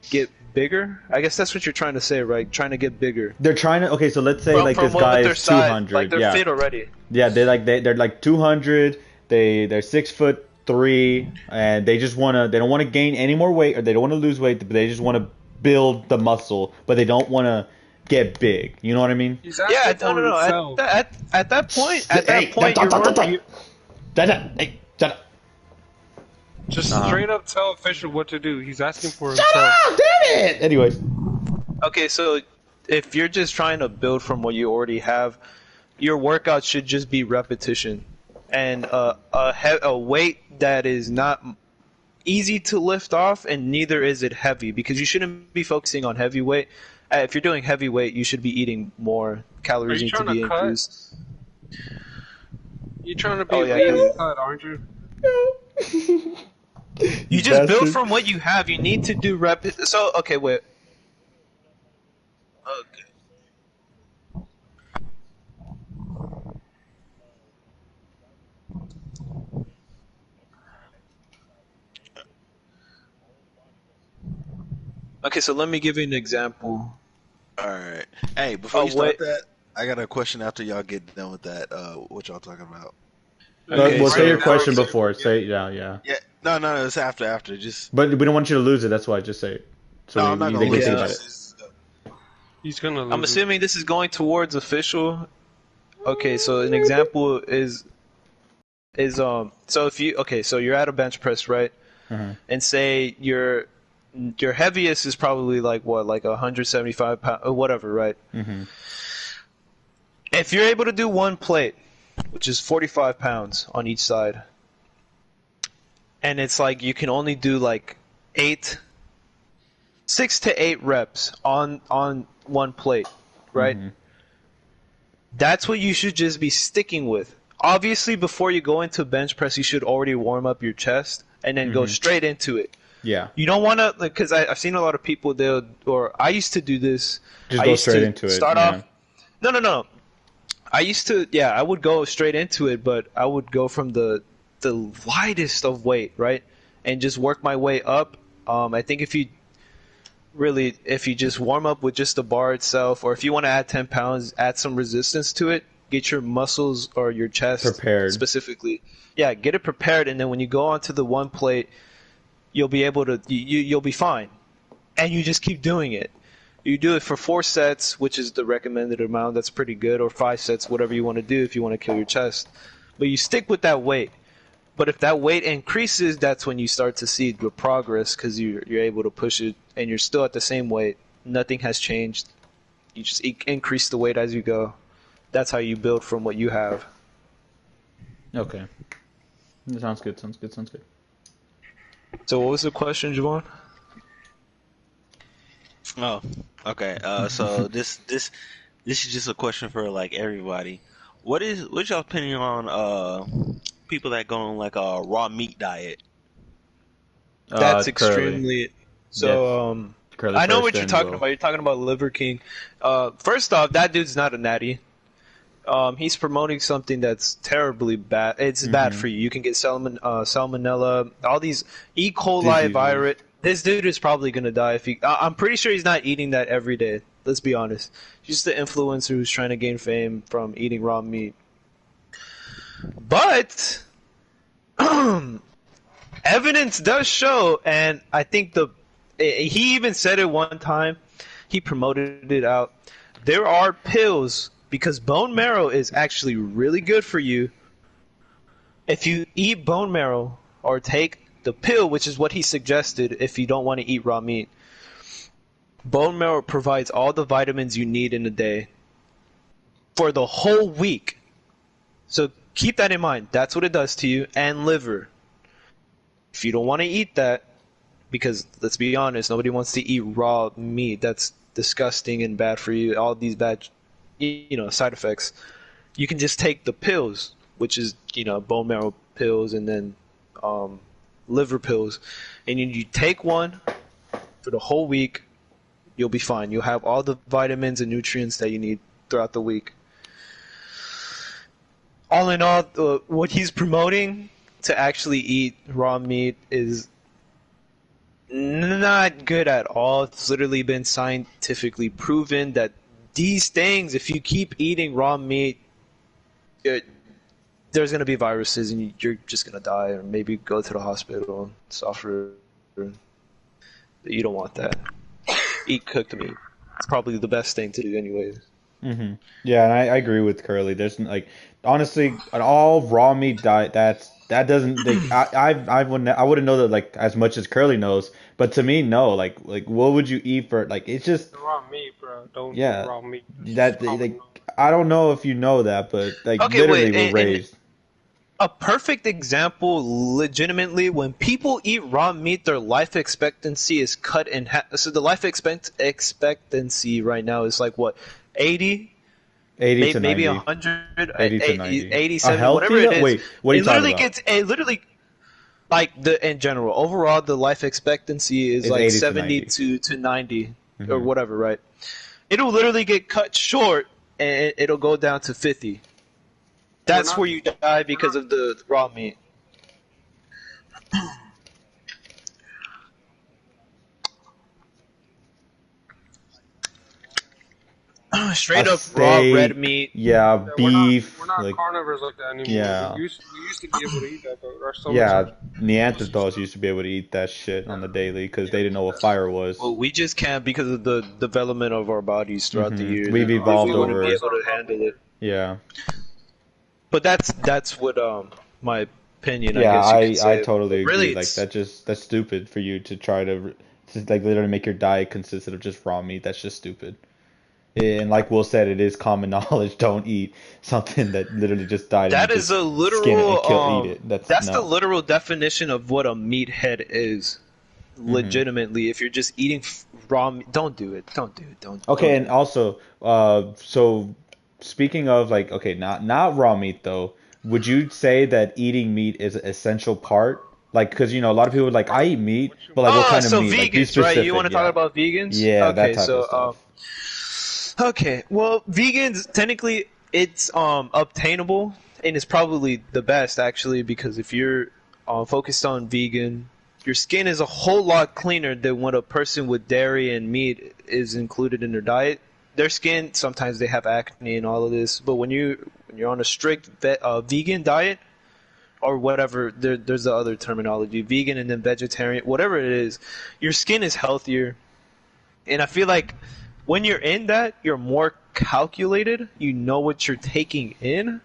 [SPEAKER 6] get bigger. I guess that's what you're trying to say, right? Trying to get bigger.
[SPEAKER 1] They're trying to, okay, so let's say like this guy is 200.
[SPEAKER 6] Like they're fit already.
[SPEAKER 1] Yeah, they're like 200. They're 6'3", and they just they don't want to gain any more weight, or they don't want to lose weight, but they just want to build the muscle, but they don't want to get big. You know what I mean?
[SPEAKER 6] Yeah, no. At that point,
[SPEAKER 5] Just straight up tell official what to do. He's asking for
[SPEAKER 1] himself.
[SPEAKER 5] Shut
[SPEAKER 1] up! Damn it! Anyways.
[SPEAKER 6] Okay, so if you're just trying to build from what you already have, your workout should just be repetition. And a weight that is not easy to lift off, and neither is it heavy, because you shouldn't be focusing on heavy weight. If you're doing heavy weight, you should be eating more. Calories need to be increased.
[SPEAKER 5] You're trying to be lean cut, aren't you?
[SPEAKER 6] No. You just build from what you have. You need to do So, okay, wait. Okay. Okay, so let me give you an example.
[SPEAKER 7] Alright. Hey, before you start that, I got a question after y'all get done with that, what y'all talking about.
[SPEAKER 1] Okay, well, say your question before. Say, yeah.
[SPEAKER 7] Yeah, no, it's after. Just.
[SPEAKER 1] But we don't want you to lose it. That's why. Just say it. So
[SPEAKER 7] I'm not gonna lose it.
[SPEAKER 5] He's gonna lose
[SPEAKER 6] I'm assuming this is going towards official. Okay, so an example is so if you so you're at a bench press, right? And say your heaviest is probably like 175 pounds or whatever, right? If you're able to do one plate, which is 45 pounds on each side, and it's like you can only do like 6 to 8 reps on one plate, right? That's what you should just be sticking with. Obviously, before you go into bench press, you should already warm up your chest and then go straight into it.
[SPEAKER 1] Yeah.
[SPEAKER 6] You don't want to, because I've seen a lot of people, I used to do this.
[SPEAKER 1] Just go straight into it.
[SPEAKER 6] Start off. No. I used to, I would go straight into it, but I would go from the lightest of weight, right? And just work my way up. I think if you just warm up with just the bar itself, or if you want to add 10 pounds, add some resistance to it, get your muscles or your chest
[SPEAKER 1] prepared
[SPEAKER 6] specifically. Yeah, get it prepared, and then when you go onto the one plate, you'll be able to, you'll be fine. And you just keep doing it. You do it for 4 sets, which is the recommended amount. That's pretty good. Or 5 sets, whatever you want to do if you want to kill your chest. But you stick with that weight. But if that weight increases, that's when you start to see the progress, because you're able to push it, and you're still at the same weight. Nothing has changed. You just increase the weight as you go. That's how you build from what you have.
[SPEAKER 1] Okay. Sounds good.
[SPEAKER 6] So what was the question, Javon?
[SPEAKER 2] Oh, okay. So this is just a question for like everybody. What's your opinion on people that go on like a raw meat diet?
[SPEAKER 6] That's
[SPEAKER 1] Curly.
[SPEAKER 6] extremely.
[SPEAKER 1] Yeah,
[SPEAKER 6] So
[SPEAKER 1] Curly
[SPEAKER 6] I know
[SPEAKER 1] first,
[SPEAKER 6] what you're
[SPEAKER 1] then
[SPEAKER 6] talking
[SPEAKER 1] Will.
[SPEAKER 6] about. You're talking about Liver King. First off, that dude's not a natty. He's promoting something that's terribly bad. It's bad for you. You can get salmonella, all these E. coli
[SPEAKER 1] Diseases.
[SPEAKER 6] virus. This dude is probably gonna die if he. I'm pretty sure he's not eating that every day. Let's be honest. He's just the influencer who's trying to gain fame from eating raw meat. But evidence does show, and I think he even said it one time. He promoted it out. There are pills because bone marrow is actually really good for you. If you eat bone marrow or take the pill, which is what he suggested if you don't want to eat raw meat, bone marrow provides all the vitamins you need in a day for the whole week. So keep that in mind. That's what it does to you. And liver. If you don't want to eat that, because let's be honest, nobody wants to eat raw meat. That's disgusting and bad for you. All these bad, side effects. You can just take the pills, which is bone marrow pills and then liver pills, and you take one for the whole week. You'll be fine. You'll have all the vitamins and nutrients that you need throughout the week. All in all, what he's promoting to actually eat raw meat is not good at all. It's literally been scientifically proven that these things, if you keep eating raw meat, there's going to be viruses and you're just going to die or maybe go to the hospital and suffer. You don't want that. Eat cooked meat. It's probably the best thing to do anyways.
[SPEAKER 1] Mm-hmm. Yeah, and I agree with Curly. There's like, honestly, an all raw meat diet that doesn't. I wouldn't know that like as much as Curly knows, but to me, no. Like what would you eat for like? It's just
[SPEAKER 5] Raw meat, bro. Don't
[SPEAKER 1] yeah.
[SPEAKER 5] eat raw meat.
[SPEAKER 1] That like I don't know if you know that, but like
[SPEAKER 6] Okay,
[SPEAKER 1] literally
[SPEAKER 6] wait,
[SPEAKER 1] we're
[SPEAKER 6] and-
[SPEAKER 1] raised.
[SPEAKER 6] A perfect example, legitimately, when people eat raw meat, their life expectancy is cut in half. So the life expectancy right now is like what, 80?
[SPEAKER 1] 80 to
[SPEAKER 6] Maybe
[SPEAKER 1] 90.
[SPEAKER 6] 100,
[SPEAKER 1] 80 to 90.
[SPEAKER 6] 87,
[SPEAKER 1] A healthy
[SPEAKER 6] whatever it is.
[SPEAKER 1] Wait, what are you talking about?
[SPEAKER 6] It literally, like in general, overall, the life expectancy is
[SPEAKER 1] It's
[SPEAKER 6] like
[SPEAKER 1] 80 to
[SPEAKER 6] 70
[SPEAKER 1] 90.
[SPEAKER 6] to 90 or
[SPEAKER 1] Mhm.
[SPEAKER 6] whatever, right? It'll literally get cut short and it'll go down to 50. That's where you die because of the raw meat. Straight
[SPEAKER 1] A
[SPEAKER 6] up raw
[SPEAKER 1] steak,
[SPEAKER 6] red meat.
[SPEAKER 1] Yeah,
[SPEAKER 5] Yeah,
[SPEAKER 1] beef.
[SPEAKER 5] We're not
[SPEAKER 1] like
[SPEAKER 5] carnivores like that anymore.
[SPEAKER 1] Yeah.
[SPEAKER 5] We used to be able to eat that, but our stomachs
[SPEAKER 1] yeah,
[SPEAKER 5] are-
[SPEAKER 1] Neanderthals used to be able to eat that shit on the daily because they didn't know what fire was.
[SPEAKER 6] Well, we just can't because of the development of our bodies throughout the
[SPEAKER 1] Mhm.
[SPEAKER 6] years.
[SPEAKER 1] We've evolved
[SPEAKER 6] we wouldn't
[SPEAKER 1] over-
[SPEAKER 6] be able to handle it.
[SPEAKER 1] Yeah,
[SPEAKER 6] But that's what my opinion.
[SPEAKER 1] yeah,
[SPEAKER 6] I guess you could
[SPEAKER 1] I
[SPEAKER 6] say.
[SPEAKER 1] totally
[SPEAKER 6] But really,
[SPEAKER 1] agree. Like
[SPEAKER 6] it's-
[SPEAKER 1] that's stupid for you to try to like literally make your diet consistent of just raw meat. That's just stupid. And like Will said, it is common knowledge. Don't eat something that literally just died.
[SPEAKER 6] That
[SPEAKER 1] and
[SPEAKER 6] is
[SPEAKER 1] just
[SPEAKER 6] a literal.
[SPEAKER 1] skin it and eat it.
[SPEAKER 6] That's
[SPEAKER 1] no.
[SPEAKER 6] the literal definition of what a meathead is.
[SPEAKER 1] Mm-hmm.
[SPEAKER 6] Legitimately, if you're just eating raw meat, don't do it. Don't do it. Don't.
[SPEAKER 1] Okay,
[SPEAKER 6] don't
[SPEAKER 1] and also, so speaking of like, okay, not raw meat though. Would you say that eating meat is an essential part? Like, because a lot of people are like, I eat meat, but like, what kind of
[SPEAKER 6] so
[SPEAKER 1] meat?
[SPEAKER 6] vegans,
[SPEAKER 1] Like, be
[SPEAKER 6] right?
[SPEAKER 1] specific.
[SPEAKER 6] You want to
[SPEAKER 1] yeah.
[SPEAKER 6] talk about vegans?
[SPEAKER 1] Yeah,
[SPEAKER 6] okay,
[SPEAKER 1] that type
[SPEAKER 6] so,
[SPEAKER 1] of stuff.
[SPEAKER 6] Okay, well, vegans technically it's obtainable and it's probably the best actually because if you're focused on vegan, your skin is a whole lot cleaner than what a person with dairy and meat is included in their diet. Their skin sometimes they have acne and all of this, but when you're on a strict vegan diet or whatever, there's the other terminology, vegan and then vegetarian, whatever it is, your skin is healthier, and I feel like when you're in that, you're more calculated. You know what you're taking in.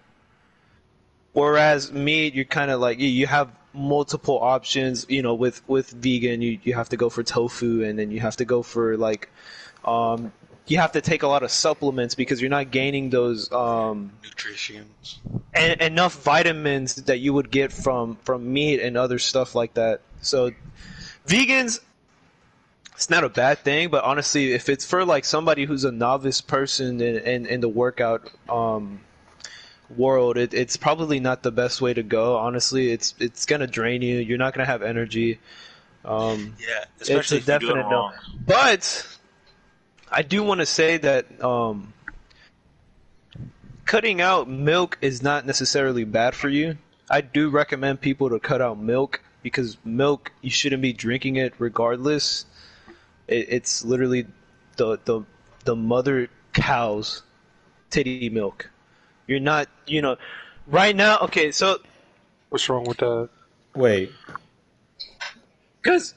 [SPEAKER 6] Whereas meat, you're kind of like you have multiple options. With vegan, you have to go for tofu, and then you have to go for like, you have to take a lot of supplements because you're not gaining those
[SPEAKER 2] Nutritions.
[SPEAKER 6] enough vitamins that you would get from meat and other stuff like that. So, vegans, it's not a bad thing, but honestly, if it's for like somebody who's a novice person in the workout world, it's probably not the best way to go. Honestly, it's gonna drain you. You're not gonna have energy.
[SPEAKER 2] Yeah,
[SPEAKER 6] It's
[SPEAKER 2] especially
[SPEAKER 6] a
[SPEAKER 2] if you do it
[SPEAKER 6] definite no.
[SPEAKER 2] wrong.
[SPEAKER 6] But I do want to say that cutting out milk is not necessarily bad for you. I do recommend people to cut out milk because milk, you shouldn't be drinking it regardless. It's literally the mother cow's titty milk. You're not, right now. Okay, so
[SPEAKER 5] What's wrong with that?
[SPEAKER 1] Wait.
[SPEAKER 6] because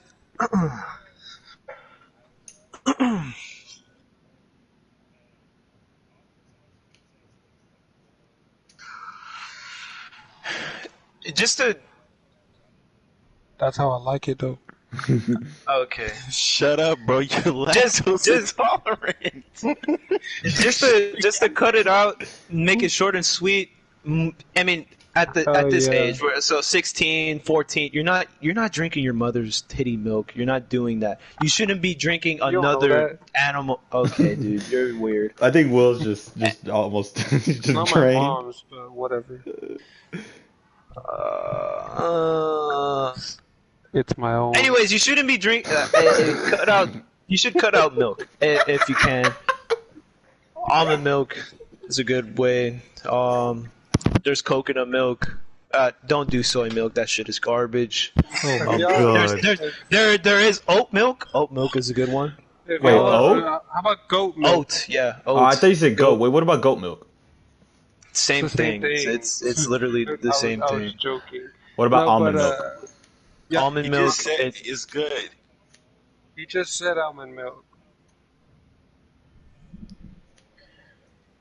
[SPEAKER 6] just to
[SPEAKER 5] That's how I like it, though.
[SPEAKER 6] okay.
[SPEAKER 7] Shut up, bro. You're lactose
[SPEAKER 6] just-
[SPEAKER 7] intolerant.
[SPEAKER 6] just to cut it out, make it short and sweet. I mean, at this
[SPEAKER 5] yeah.
[SPEAKER 6] age, so 16, 14, you're not drinking your mother's titty milk. You're not doing that. You shouldn't be drinking
[SPEAKER 5] don't know
[SPEAKER 6] another animal. Okay, dude, you're weird.
[SPEAKER 1] I think Will's just almost just
[SPEAKER 5] Not my
[SPEAKER 1] drained.
[SPEAKER 5] mom's, but whatever. It's my own.
[SPEAKER 6] Anyways, you shouldn't be drinking. Cut out. You should cut out milk if you can. Almond milk is a good way. There's coconut milk. Don't do soy milk. That shit is garbage.
[SPEAKER 5] Oh my
[SPEAKER 1] God.
[SPEAKER 6] There is oat milk. Oat milk is a good one.
[SPEAKER 5] If
[SPEAKER 1] Wait,
[SPEAKER 5] y'all-
[SPEAKER 1] oat?
[SPEAKER 5] How about goat milk?
[SPEAKER 6] Oat, yeah. Oat.
[SPEAKER 1] Oh, I thought you said goat. Wait, what about goat milk?
[SPEAKER 6] Same
[SPEAKER 5] It's the same
[SPEAKER 6] thing.
[SPEAKER 5] thing.
[SPEAKER 6] It's literally the same
[SPEAKER 5] I was
[SPEAKER 6] thing.
[SPEAKER 5] joking.
[SPEAKER 1] What about
[SPEAKER 5] No,
[SPEAKER 1] almond
[SPEAKER 5] but,
[SPEAKER 1] milk?
[SPEAKER 5] Yeah,
[SPEAKER 6] Almond
[SPEAKER 2] He
[SPEAKER 6] milk.
[SPEAKER 2] just said it's good.
[SPEAKER 5] he just said almond milk.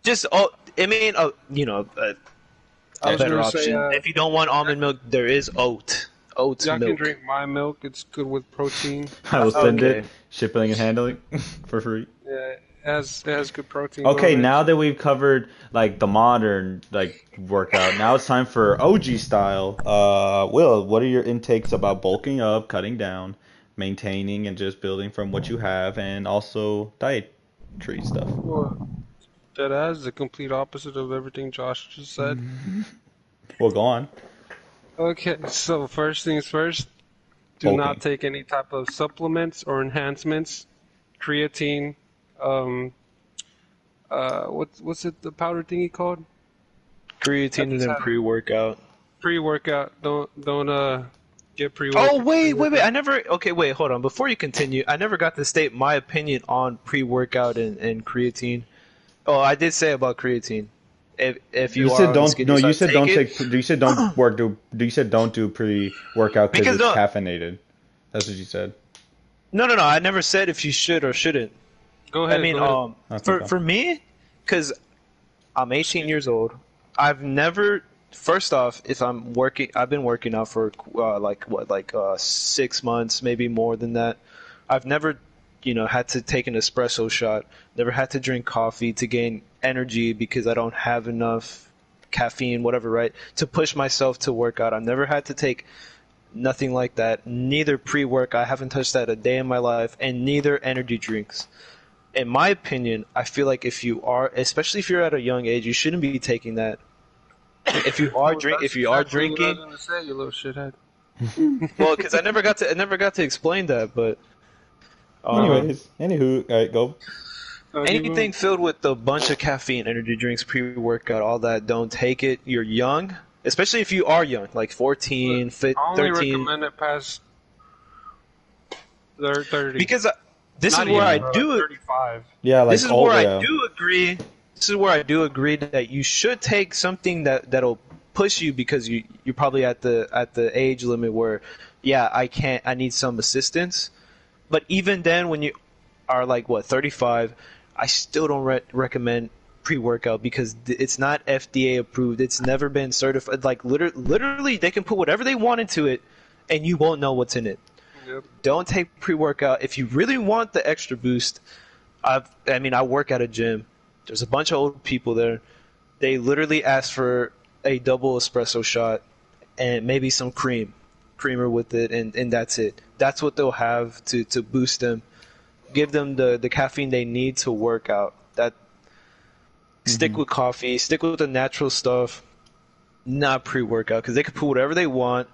[SPEAKER 6] Just I mean,
[SPEAKER 5] I
[SPEAKER 6] a
[SPEAKER 5] was
[SPEAKER 6] better
[SPEAKER 5] gonna say,
[SPEAKER 6] option. If you don't want almond milk, there is oat. Oat
[SPEAKER 5] y'all
[SPEAKER 6] milk.
[SPEAKER 5] can drink my milk. It's good with protein.
[SPEAKER 1] I will send
[SPEAKER 6] okay.
[SPEAKER 1] it, shipping and handling for free.
[SPEAKER 5] Yeah, it has good protein.
[SPEAKER 1] Okay,
[SPEAKER 5] on it.
[SPEAKER 1] now that we've covered like the modern workout, now it's time for OG style. Will, what are your intakes about bulking up, cutting down, maintaining, and just building from what you have, and also dietary stuff?
[SPEAKER 5] Well, that is the complete opposite of everything Josh just said.
[SPEAKER 1] Well, go on.
[SPEAKER 5] Okay, so first things first, do
[SPEAKER 1] Bulking.
[SPEAKER 5] not take any type of supplements or enhancements. Creatine, what's it, the powder thingy called?
[SPEAKER 6] Creatine and then pre-workout.
[SPEAKER 5] Pre-workout. Don't get pre-workout.
[SPEAKER 6] Oh wait! I never. Okay, wait, hold on. Before you continue, I never got to state my opinion on pre-workout and creatine. Oh, I did say about creatine. If you,
[SPEAKER 1] You
[SPEAKER 6] are
[SPEAKER 1] said
[SPEAKER 6] on the
[SPEAKER 1] don't.
[SPEAKER 6] skinny
[SPEAKER 1] No, you
[SPEAKER 6] side,
[SPEAKER 1] said don't
[SPEAKER 6] it.
[SPEAKER 1] take. You said don't work. You said don't do pre-workout because
[SPEAKER 6] Because
[SPEAKER 1] it's
[SPEAKER 6] no-
[SPEAKER 1] caffeinated. That's what you said.
[SPEAKER 6] No. I never said if you should or shouldn't.
[SPEAKER 5] Go ahead.
[SPEAKER 6] I mean,
[SPEAKER 5] go ahead.
[SPEAKER 1] That's
[SPEAKER 6] for
[SPEAKER 1] okay.
[SPEAKER 6] for me, because I'm 18 years old, I've never. First off, if I'm working, I've been working out for 6 months, maybe more than that. I've never, had to take an espresso shot. Never had to drink coffee to gain energy because I don't have enough caffeine, whatever, right, to push myself to work out. I've never had to take nothing like that. Neither pre-work. I haven't touched that a day in my life, and neither energy drinks. In my opinion, I feel like if you are, especially if you're at a young age, you shouldn't be taking that. If you are
[SPEAKER 5] Oh, that's
[SPEAKER 6] exactly what I was
[SPEAKER 5] drinking,
[SPEAKER 6] gonna
[SPEAKER 5] say, you little shithead.
[SPEAKER 6] well, because I never got to explain that, but
[SPEAKER 1] Anyways, anywho, all right, go.
[SPEAKER 6] anything filled with a bunch of caffeine, energy drinks, pre-workout, all that, don't take it. You're young, especially if you are young, like 14,
[SPEAKER 5] I only
[SPEAKER 6] 13.
[SPEAKER 5] recommend it past 30.
[SPEAKER 6] Because this is
[SPEAKER 5] Not
[SPEAKER 6] where I
[SPEAKER 5] even,
[SPEAKER 6] do it.
[SPEAKER 5] 35.
[SPEAKER 1] Yeah, like
[SPEAKER 6] This is where
[SPEAKER 1] yeah.
[SPEAKER 6] I do agree. This is where I do agree that you should take something that'll push you because you're probably at the age limit where, yeah, I need some assistance. But even then, when you are 35, I still don't recommend pre-workout because it's not FDA approved. It's never been certified. Like literally, they can put whatever they want into it, and you won't know what's in it.
[SPEAKER 5] Yep.
[SPEAKER 6] Don't take pre-workout if you really want the extra boost. I work at a gym. There's a bunch of old people there. They literally ask for a double espresso shot and maybe some creamer with it, and that's it. That's what they'll have to boost them. give them the caffeine they need to work out. That stick with coffee, stick with the natural stuff, not pre-workout, because they can put whatever they want.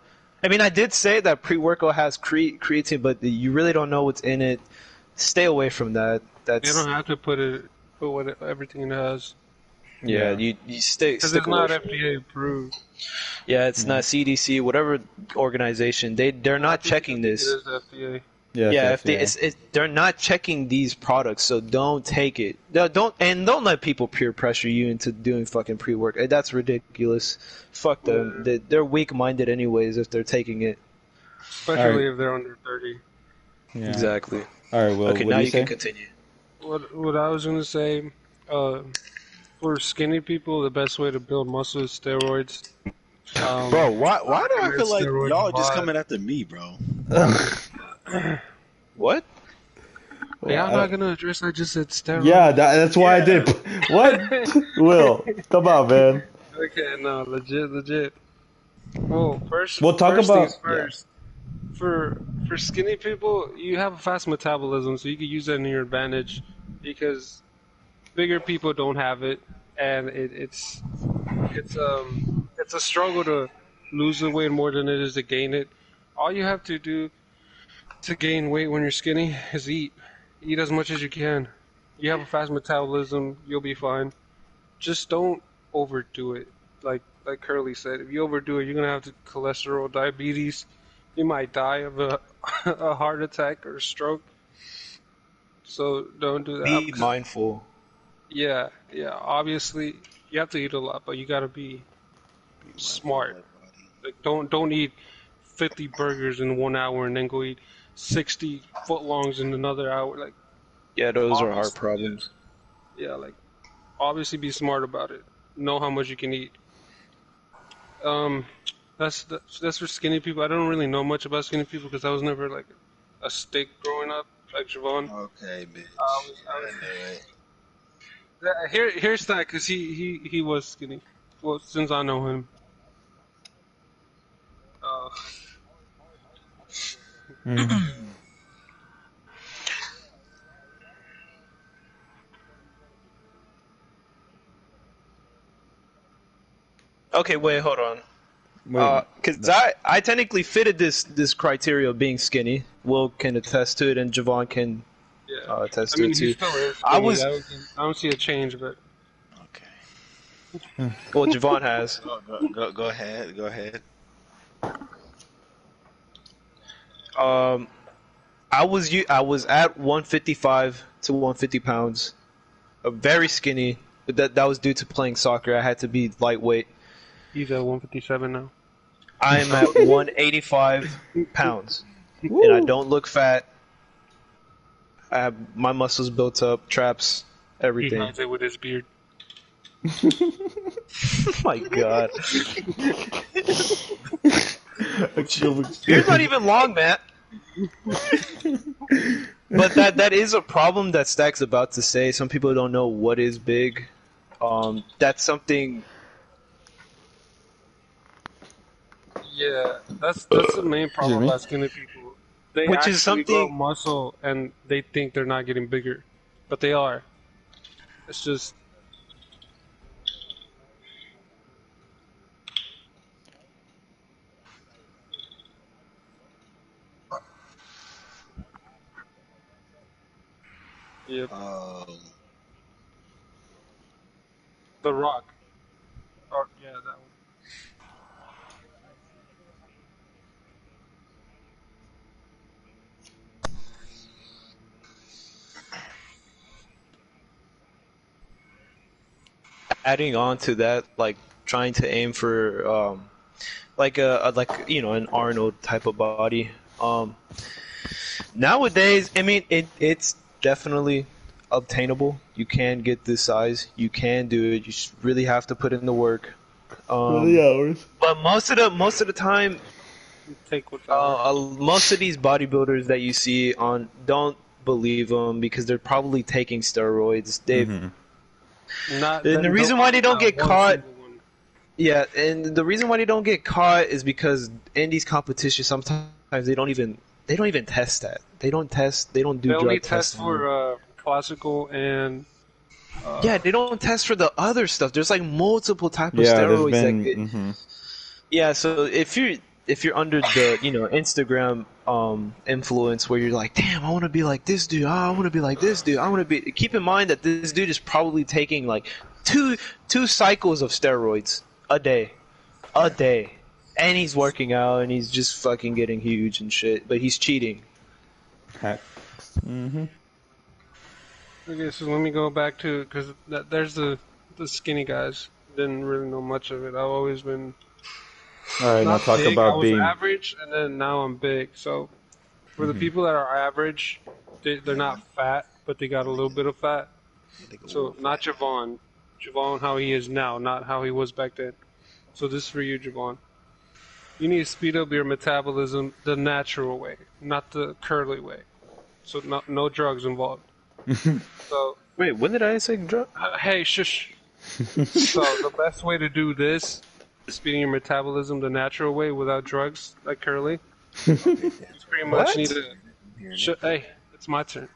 [SPEAKER 6] I mean, I did say that pre-workout has creatine, but you really don't know what's in it. Stay away from that.
[SPEAKER 5] You don't have to put everything it has.
[SPEAKER 6] Yeah, you stick
[SPEAKER 5] Because it's
[SPEAKER 6] away
[SPEAKER 5] not
[SPEAKER 6] from it.
[SPEAKER 5] FDA approved.
[SPEAKER 6] Yeah, it's not CDC, whatever organization. They're not checking
[SPEAKER 5] It
[SPEAKER 6] this.
[SPEAKER 5] is FDA.
[SPEAKER 6] Yeah,
[SPEAKER 1] it's
[SPEAKER 6] if they're not checking these products, so don't take it. Don't let people peer pressure you into doing fucking pre-work. That's ridiculous. Fuck them. They're weak-minded anyways if they're taking it.
[SPEAKER 5] Especially if they're under 30.
[SPEAKER 1] Yeah.
[SPEAKER 6] Exactly.
[SPEAKER 1] All right. Well,
[SPEAKER 6] Okay,
[SPEAKER 1] what
[SPEAKER 6] now
[SPEAKER 1] do
[SPEAKER 6] you
[SPEAKER 1] say?
[SPEAKER 6] can continue.
[SPEAKER 5] What I was gonna say, for skinny people, the best way to build muscle is steroids.
[SPEAKER 7] Bro, why do I feel like
[SPEAKER 5] Steroid
[SPEAKER 7] y'all just
[SPEAKER 5] vibe.
[SPEAKER 7] coming after me, bro?
[SPEAKER 6] What?
[SPEAKER 5] Yeah, I'm not gonna address. I just said steroids.
[SPEAKER 1] Yeah, that's why I did. What? Will, come on, man.
[SPEAKER 5] Okay, no, legit. Well, first,
[SPEAKER 1] We'll talk
[SPEAKER 5] first
[SPEAKER 1] about-
[SPEAKER 5] things first. For skinny people, you have a fast metabolism, so you can use that in your advantage because bigger people don't have it, and it's a struggle to lose the weight more than it is to gain it. All you have to do to gain weight when you're skinny is eat. Eat as much as you can. You have a fast metabolism, you'll be fine. Just don't overdo it. Like Curly said, if you overdo it, you're gonna have cholesterol, diabetes. You might die of a heart attack or a stroke. So don't do that.
[SPEAKER 6] Be mindful.
[SPEAKER 5] Yeah. Obviously, you have to eat a lot, but you gotta be smart. Like don't eat 50 burgers in 1 hour and then go eat 60 footlongs in another hour. Like,
[SPEAKER 6] Yeah, those are
[SPEAKER 5] Obviously,
[SPEAKER 6] hard problems.
[SPEAKER 5] yeah, like obviously be smart about it. Know how much you can eat. That's for skinny people. I don't really know much about skinny people because I was never like a steak growing up, like Javon.
[SPEAKER 7] Okay, bitch.
[SPEAKER 5] I knew it. Here's that because he was skinny. Well, since I know him.
[SPEAKER 6] Okay, wait, hold on.
[SPEAKER 1] Wait,
[SPEAKER 6] Because I technically fitted this criteria of being skinny. Will can attest to it, and Javon can
[SPEAKER 5] Yeah.
[SPEAKER 6] attest
[SPEAKER 5] I
[SPEAKER 6] to
[SPEAKER 5] mean,
[SPEAKER 6] it
[SPEAKER 5] he
[SPEAKER 6] too.
[SPEAKER 5] still is
[SPEAKER 6] I
[SPEAKER 5] skinny.
[SPEAKER 6] was-
[SPEAKER 5] I don't see a change, but
[SPEAKER 7] Okay.
[SPEAKER 6] Well, Javon has.
[SPEAKER 7] Go ahead. Go ahead.
[SPEAKER 6] I was at 155 to 150 pounds, very skinny, but that was due to playing soccer. I had to be lightweight.
[SPEAKER 5] he's at 157 now.
[SPEAKER 6] I am at 185 pounds, and I don't look fat. I have my muscles built up, traps,
[SPEAKER 5] He
[SPEAKER 6] everything.
[SPEAKER 5] hides it with his beard.
[SPEAKER 6] Oh my god,
[SPEAKER 1] Actually,
[SPEAKER 6] you're not even long, Matt. But that is a problem that Stack's about to say. Some people don't know what is big. That's something.
[SPEAKER 5] Yeah, that's the main problem
[SPEAKER 1] me?
[SPEAKER 5] about skinny people. They
[SPEAKER 6] Which
[SPEAKER 5] actually
[SPEAKER 6] is something-
[SPEAKER 5] grow muscle and they think they're not getting bigger, but they are. It's just Yep. The Rock. Oh, yeah, that one.
[SPEAKER 6] Adding on to that, like trying to aim for like an Arnold type of body. Nowadays, I mean, it's definitely obtainable. You can get this size. You can do it. You just really have to put in the work.
[SPEAKER 1] hours.
[SPEAKER 6] But most of the time,
[SPEAKER 5] Take what
[SPEAKER 6] most of these bodybuilders that you see on don't believe them because they're probably taking steroids. They've
[SPEAKER 5] Not,
[SPEAKER 6] and the reason why they don't get
[SPEAKER 5] one
[SPEAKER 6] caught-
[SPEAKER 5] single one.
[SPEAKER 6] Yeah, and the reason why they don't get caught is because in these competitions, sometimes they don't even They don't even test that. They don't test. They don't do
[SPEAKER 5] They
[SPEAKER 6] drug
[SPEAKER 5] only test
[SPEAKER 6] testing.
[SPEAKER 5] for classical and.
[SPEAKER 6] Yeah, they don't test for the other stuff. There's like multiple types of
[SPEAKER 1] Yeah, there's
[SPEAKER 6] steroids.
[SPEAKER 1] been.
[SPEAKER 6] Yeah, so if you're under the Instagram influence where you're like, damn, I want to be like this dude. Oh, I want to be like this dude. I want to be. Keep in mind that this dude is probably taking like two cycles of steroids a day, and he's working out and he's just fucking getting huge and shit. But he's cheating.
[SPEAKER 1] Mm-hmm.
[SPEAKER 5] Okay, so let me go back to because there's the skinny guys. Didn't really know much of it. I've always been
[SPEAKER 1] All right, now
[SPEAKER 5] not
[SPEAKER 1] talk
[SPEAKER 5] big. I
[SPEAKER 1] about
[SPEAKER 5] was
[SPEAKER 1] being.
[SPEAKER 5] average, and then now I'm big. So for the people that are average, they're not fat, but they got a little bit of fat. So not Javon. Javon how he is now, not how he was back then. So this is for you, Javon. You need to speed up your metabolism the natural way, not the curly way. So no drugs involved. So
[SPEAKER 6] Wait, when did I say drug?
[SPEAKER 5] hey, shush. So the best way to do this, speeding your metabolism the natural way without drugs, like curly, you pretty much need to. Hey, it's my turn.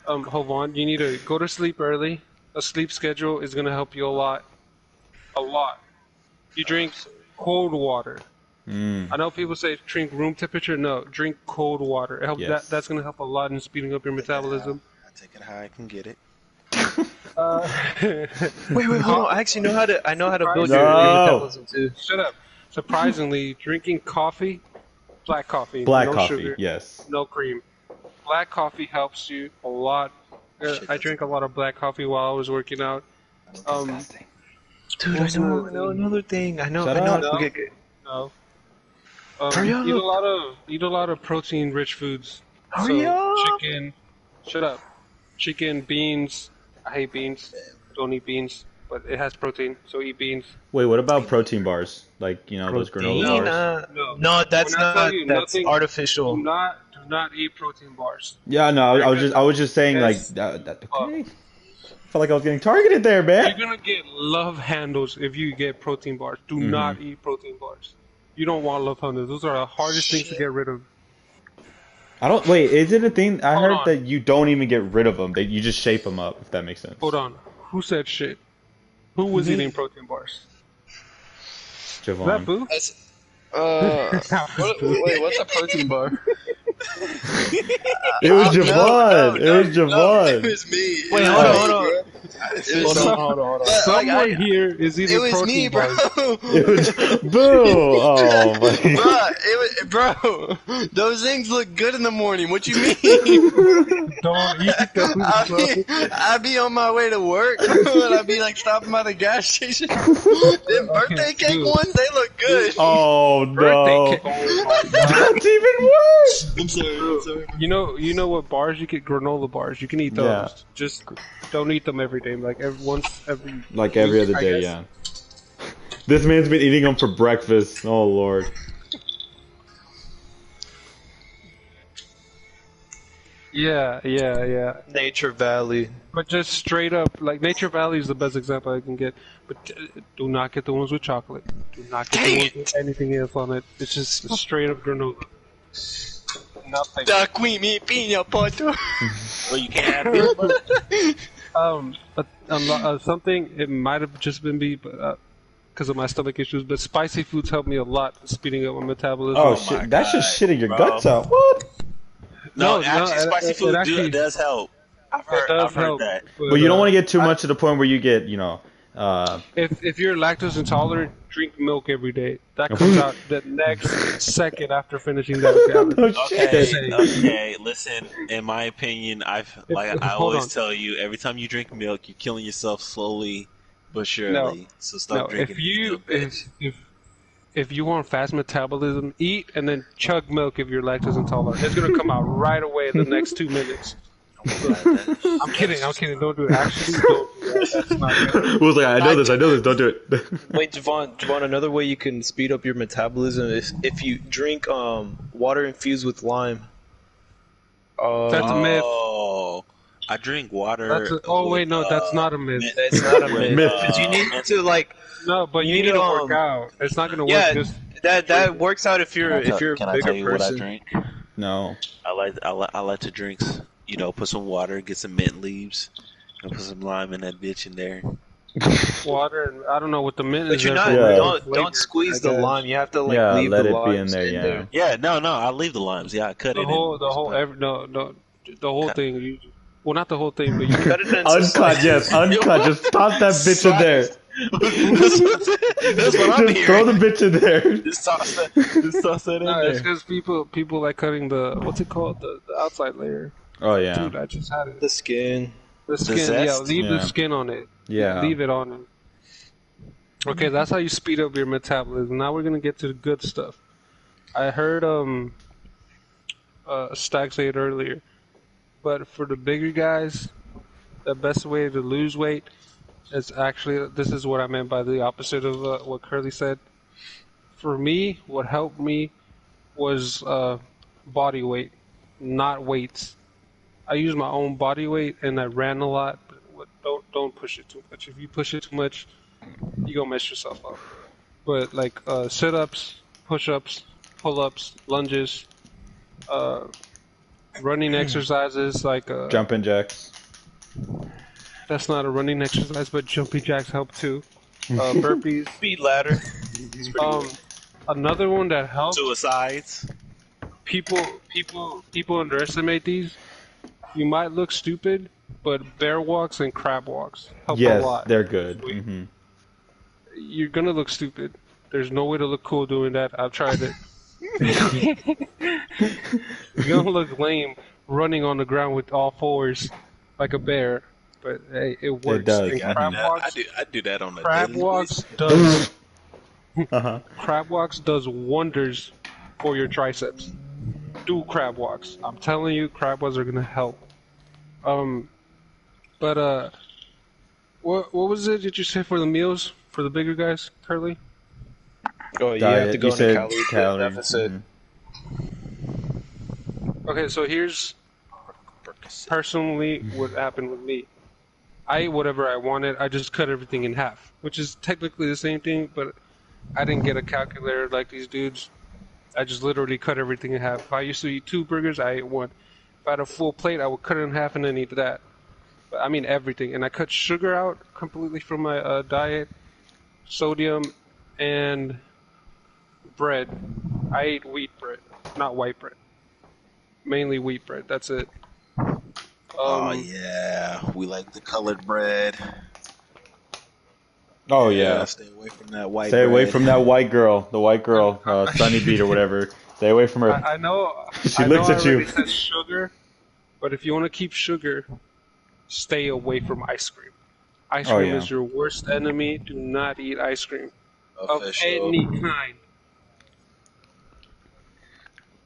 [SPEAKER 5] Hold on. You need to go to sleep early. A sleep schedule is gonna help you a lot. A lot. You drink cold water. I know people say drink room temperature. No, drink cold water. It help,
[SPEAKER 1] Yes.
[SPEAKER 5] that's gonna help a lot in speeding up your metabolism.
[SPEAKER 7] I take it how I can get it.
[SPEAKER 6] Wait, hold on. I actually know how to. I know how to build your
[SPEAKER 1] No.
[SPEAKER 6] metabolism too.
[SPEAKER 5] Shut up. Surprisingly, drinking coffee, black coffee,
[SPEAKER 1] Black
[SPEAKER 5] no
[SPEAKER 1] coffee,
[SPEAKER 5] sugar,
[SPEAKER 1] yes.
[SPEAKER 5] no cream. Black coffee helps you a lot. I drank a lot of black coffee while I was working out.
[SPEAKER 6] Dude, I know another thing. I know.
[SPEAKER 1] Shut
[SPEAKER 6] I know.
[SPEAKER 1] up.
[SPEAKER 6] Okay.
[SPEAKER 5] No.
[SPEAKER 6] Hurry up.
[SPEAKER 5] Eat a lot of protein-rich foods.
[SPEAKER 6] Hurry up.
[SPEAKER 5] Chicken. Shut up. Chicken, beans. I hate beans. Don't eat beans, but it has protein, so eat beans.
[SPEAKER 1] Wait, what about protein bars? Like, those granola bars?
[SPEAKER 6] No, that's
[SPEAKER 5] When I tell you
[SPEAKER 6] that's
[SPEAKER 5] nothing-
[SPEAKER 6] artificial.
[SPEAKER 5] Do not eat protein bars.
[SPEAKER 1] Yeah, no, I was just saying,
[SPEAKER 5] Yes.
[SPEAKER 1] okay. Felt like I was getting targeted there,
[SPEAKER 5] You're
[SPEAKER 1] man.
[SPEAKER 5] gonna get love handles if you get protein bars. Do not eat protein bars. You don't want love handles. Those are the hardest things to get rid of.
[SPEAKER 1] Wait, is it a thing? I
[SPEAKER 5] Hold
[SPEAKER 1] heard
[SPEAKER 5] on.
[SPEAKER 1] that you don't even get rid of them. You just shape them up, if that makes sense.
[SPEAKER 5] Hold on. Who said shit? Who was eating protein bars? Is that
[SPEAKER 1] Javon.
[SPEAKER 5] Boo?
[SPEAKER 3] That's, wait, what's a protein bar?
[SPEAKER 1] It was
[SPEAKER 3] No,
[SPEAKER 1] Javon.
[SPEAKER 3] no,
[SPEAKER 1] it was
[SPEAKER 3] no,
[SPEAKER 1] Javon.
[SPEAKER 3] it was me.
[SPEAKER 6] Wait,
[SPEAKER 3] It
[SPEAKER 6] hold
[SPEAKER 3] was
[SPEAKER 6] on,
[SPEAKER 3] me,
[SPEAKER 6] hold on.
[SPEAKER 3] bro. It was
[SPEAKER 6] Hold on.
[SPEAKER 5] Someone here is eating
[SPEAKER 3] It was
[SPEAKER 5] protein
[SPEAKER 3] me, bro.
[SPEAKER 5] bars.
[SPEAKER 1] It was Boo. Oh my god.
[SPEAKER 3] Bro, those things look good in the morning. What you mean?
[SPEAKER 5] Don't eat those, bro.
[SPEAKER 3] I be on my way to work, and I be like stopping by the gas station. Them birthday cake
[SPEAKER 5] dude.
[SPEAKER 3] ones, they look good.
[SPEAKER 1] Oh no.
[SPEAKER 5] Birthday cake. Oh my God.
[SPEAKER 1] That's even worse.
[SPEAKER 3] I'm sorry.
[SPEAKER 5] You know what bars you get? Granola bars. You can eat those.
[SPEAKER 1] Yeah.
[SPEAKER 5] Just don't eat them every day. Like once every.
[SPEAKER 1] Like every
[SPEAKER 5] week,
[SPEAKER 1] other
[SPEAKER 5] I
[SPEAKER 1] day,
[SPEAKER 5] guess.
[SPEAKER 1] yeah. This man's been eating them for breakfast. Oh lord.
[SPEAKER 5] Yeah.
[SPEAKER 6] Nature Valley.
[SPEAKER 5] But just straight up, like Nature Valley is the best example I can get. But do not get the ones with chocolate. Do not get the ones with anything else on it. It's just straight up granola. Nothing.
[SPEAKER 3] Da qui mi piña poto.
[SPEAKER 2] Well, you can't have peanut butter.
[SPEAKER 5] Something it might have just been me, but because of my stomach issues. But spicy foods help me a lot in speeding up my metabolism.
[SPEAKER 1] Oh,
[SPEAKER 2] my
[SPEAKER 1] shit. That's just
[SPEAKER 2] God,
[SPEAKER 1] shitting your
[SPEAKER 2] bro.
[SPEAKER 1] guts out. What?
[SPEAKER 2] No,
[SPEAKER 5] No,
[SPEAKER 2] actually, spicy
[SPEAKER 5] it
[SPEAKER 2] food
[SPEAKER 5] actually-
[SPEAKER 2] does help. I've
[SPEAKER 5] It
[SPEAKER 2] heard,
[SPEAKER 5] does
[SPEAKER 2] I've heard
[SPEAKER 5] help.
[SPEAKER 2] that.
[SPEAKER 1] But you don't want to get too much to the point where you get,
[SPEAKER 5] If you're lactose intolerant, drink milk every day. That comes out the next second after finishing that gallon.
[SPEAKER 1] no
[SPEAKER 2] Okay,
[SPEAKER 1] shit.
[SPEAKER 2] okay. Listen, in my opinion, I
[SPEAKER 5] hold
[SPEAKER 2] always
[SPEAKER 5] on.
[SPEAKER 2] tell you, every time you drink milk, you're killing yourself slowly but surely. So stop
[SPEAKER 5] No,
[SPEAKER 2] drinking.
[SPEAKER 5] if you
[SPEAKER 2] milk, bitch.
[SPEAKER 5] if you want fast metabolism, eat and then chug milk if you're lactose intolerant. It's gonna come out right away in the next 2 minutes. I'm kidding. Don't do it. Actually, don't do that. That's not good.
[SPEAKER 1] was like, I know this. Don't do it.
[SPEAKER 6] Wait, Javon, another way you can speed up your metabolism is if you drink water infused with lime.
[SPEAKER 5] That's a myth.
[SPEAKER 2] Oh, I drink water.
[SPEAKER 5] Wait, no, that's not a myth.
[SPEAKER 6] That's not a myth.
[SPEAKER 1] Myth.
[SPEAKER 6] Because you need to like
[SPEAKER 5] No, but you
[SPEAKER 6] you
[SPEAKER 5] need to
[SPEAKER 6] need,
[SPEAKER 5] work out. It's not gonna work.
[SPEAKER 6] yeah,
[SPEAKER 5] Just
[SPEAKER 6] That works out if
[SPEAKER 8] Can
[SPEAKER 6] you're
[SPEAKER 8] I tell,
[SPEAKER 6] a
[SPEAKER 8] can I
[SPEAKER 6] bigger
[SPEAKER 8] tell you what I
[SPEAKER 6] person.
[SPEAKER 8] drink?
[SPEAKER 1] No.
[SPEAKER 2] I like to drinks. You know, put some water, get some mint leaves, and put some lime in that bitch in there.
[SPEAKER 5] Water and I don't know what the mint
[SPEAKER 6] But
[SPEAKER 5] is
[SPEAKER 6] you're
[SPEAKER 5] there
[SPEAKER 6] not
[SPEAKER 5] for.
[SPEAKER 1] Yeah.
[SPEAKER 6] don't
[SPEAKER 5] Flavor,
[SPEAKER 6] squeeze
[SPEAKER 5] I
[SPEAKER 6] the
[SPEAKER 5] guess.
[SPEAKER 6] lime. You have to like
[SPEAKER 1] Yeah,
[SPEAKER 6] leave
[SPEAKER 1] let
[SPEAKER 6] the
[SPEAKER 1] it be
[SPEAKER 6] limes
[SPEAKER 1] in there, yeah.
[SPEAKER 2] Yeah, no, I leave the limes. Yeah, I cut
[SPEAKER 5] The
[SPEAKER 2] it
[SPEAKER 5] whole
[SPEAKER 2] in.
[SPEAKER 5] the whole every no the whole thing. Well, not the whole thing, but you
[SPEAKER 6] Cut it into
[SPEAKER 1] Uncut,
[SPEAKER 6] slices.
[SPEAKER 1] yes, uncut. Just toss that bitch in there.
[SPEAKER 2] That's what I'm
[SPEAKER 1] Just throw the
[SPEAKER 2] hearing.
[SPEAKER 1] bitch in there.
[SPEAKER 2] Just toss that in
[SPEAKER 5] No, it's
[SPEAKER 2] there.
[SPEAKER 5] because people like cutting the what's it called the outside layer.
[SPEAKER 1] Oh yeah.
[SPEAKER 5] Dude, I just had it.
[SPEAKER 6] The skin.
[SPEAKER 5] The skin, yeah,
[SPEAKER 2] zest?
[SPEAKER 5] leave the
[SPEAKER 1] Yeah.
[SPEAKER 5] skin on it.
[SPEAKER 1] Yeah.
[SPEAKER 5] Leave it on it. Okay, that's how you speed up your metabolism. Now we're gonna get to the good stuff. I heard Stag say it earlier, but for the bigger guys, the best way to lose weight is actually this is what I meant by the opposite of what Curly said. For me, what helped me was body weight, not weights. I use my own body weight, and I ran a lot. But don't push it too much. If you push it too much, you gonna mess yourself up. But like sit-ups, push-ups, pull-ups, lunges, running exercises like
[SPEAKER 1] Jumping jacks.
[SPEAKER 5] that's not a running exercise, but jumping jacks help too. Burpees.
[SPEAKER 6] Speed ladder.
[SPEAKER 5] Another one that helps.
[SPEAKER 2] Suicides.
[SPEAKER 5] People underestimate these. You might look stupid, but bear walks and crab walks help a
[SPEAKER 1] Yes,
[SPEAKER 5] lot.
[SPEAKER 1] they're good. Hmm.
[SPEAKER 5] You're gonna look stupid. There's no way to look cool doing that. I've tried it. You're gonna look lame running on the ground with all fours like a bear, but hey, it works.
[SPEAKER 1] does.
[SPEAKER 5] And
[SPEAKER 1] I
[SPEAKER 5] crab
[SPEAKER 2] I
[SPEAKER 5] walks,
[SPEAKER 2] do that on a
[SPEAKER 5] crab
[SPEAKER 2] daily
[SPEAKER 5] walks
[SPEAKER 2] basis.
[SPEAKER 5] does
[SPEAKER 1] Uh-huh.
[SPEAKER 5] crab walks does wonders for your triceps. Do crab walks. I'm telling you, crab walks are gonna help. But what was it? Did you say for the meals for the bigger guys, Curly?
[SPEAKER 6] Oh, you
[SPEAKER 1] Diet.
[SPEAKER 6] have to go
[SPEAKER 1] You
[SPEAKER 6] in a
[SPEAKER 1] said
[SPEAKER 6] calorie deficit.
[SPEAKER 1] Mhm.
[SPEAKER 5] Okay, so here's personally what happened with me. I ate whatever I wanted. I just cut everything in half, which is technically the same thing, but I didn't get a calculator like these dudes. I just literally cut everything in half. If I used to eat 2 burgers, I ate 1. If I had a full plate, I would cut it in half and then eat that. But I mean everything. And I cut sugar out completely from my diet, sodium, and bread. I ate wheat bread, not white bread. Mainly wheat bread. That's it.
[SPEAKER 8] Oh yeah, we like the colored bread.
[SPEAKER 1] Oh yeah.
[SPEAKER 8] Stay away from that white.
[SPEAKER 1] Stay away
[SPEAKER 8] bread.
[SPEAKER 1] from that white girl. The white girl, Sunny Beat or whatever. Stay away from her.
[SPEAKER 5] I know.
[SPEAKER 1] She
[SPEAKER 5] I
[SPEAKER 1] looks
[SPEAKER 5] know
[SPEAKER 1] at
[SPEAKER 5] I
[SPEAKER 1] you.
[SPEAKER 5] already said sugar, but if you want to keep sugar, stay away from ice cream. Ice
[SPEAKER 1] Oh,
[SPEAKER 5] cream
[SPEAKER 1] yeah.
[SPEAKER 5] is your worst enemy. Do not eat ice cream
[SPEAKER 8] Official.
[SPEAKER 5] of any kind.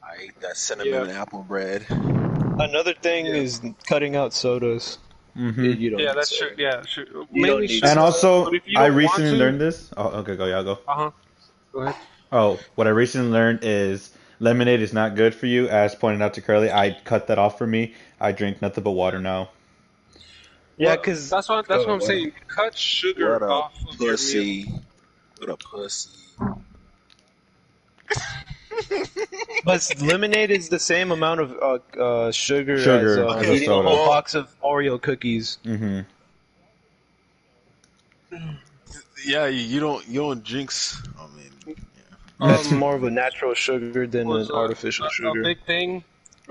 [SPEAKER 8] I ate that cinnamon and apple bread.
[SPEAKER 6] Another thing is cutting out sodas.
[SPEAKER 1] Hmm.
[SPEAKER 6] You don't
[SPEAKER 5] Yeah,
[SPEAKER 6] need
[SPEAKER 5] that's
[SPEAKER 6] soda.
[SPEAKER 5] true. Yeah, sure.
[SPEAKER 6] You don't
[SPEAKER 5] Mainly
[SPEAKER 6] need
[SPEAKER 5] sugar.
[SPEAKER 1] And also,
[SPEAKER 5] But if you
[SPEAKER 1] I
[SPEAKER 5] don't want
[SPEAKER 1] recently
[SPEAKER 5] to-
[SPEAKER 1] learned this. Oh, okay, go, yeah, go.
[SPEAKER 5] Go ahead.
[SPEAKER 1] Oh, what I recently learned is lemonade is not good for you. As pointed out to Curly, I cut that off for me. I drink nothing but water now.
[SPEAKER 6] Yeah,
[SPEAKER 5] Well,
[SPEAKER 6] because
[SPEAKER 5] that's what I'm saying. Cut sugar
[SPEAKER 8] What a
[SPEAKER 5] off of your meal.
[SPEAKER 8] pussy. What a pussy.
[SPEAKER 6] but lemonade is the same amount of sugar,
[SPEAKER 1] Sugar
[SPEAKER 6] as
[SPEAKER 1] as a
[SPEAKER 6] eating a
[SPEAKER 1] soda.
[SPEAKER 6] whole box of Oreo cookies.
[SPEAKER 1] Hmm.
[SPEAKER 8] Yeah, you don't jinx. I mean,
[SPEAKER 6] That's more of a natural sugar than
[SPEAKER 5] Was,
[SPEAKER 6] an artificial sugar.
[SPEAKER 5] A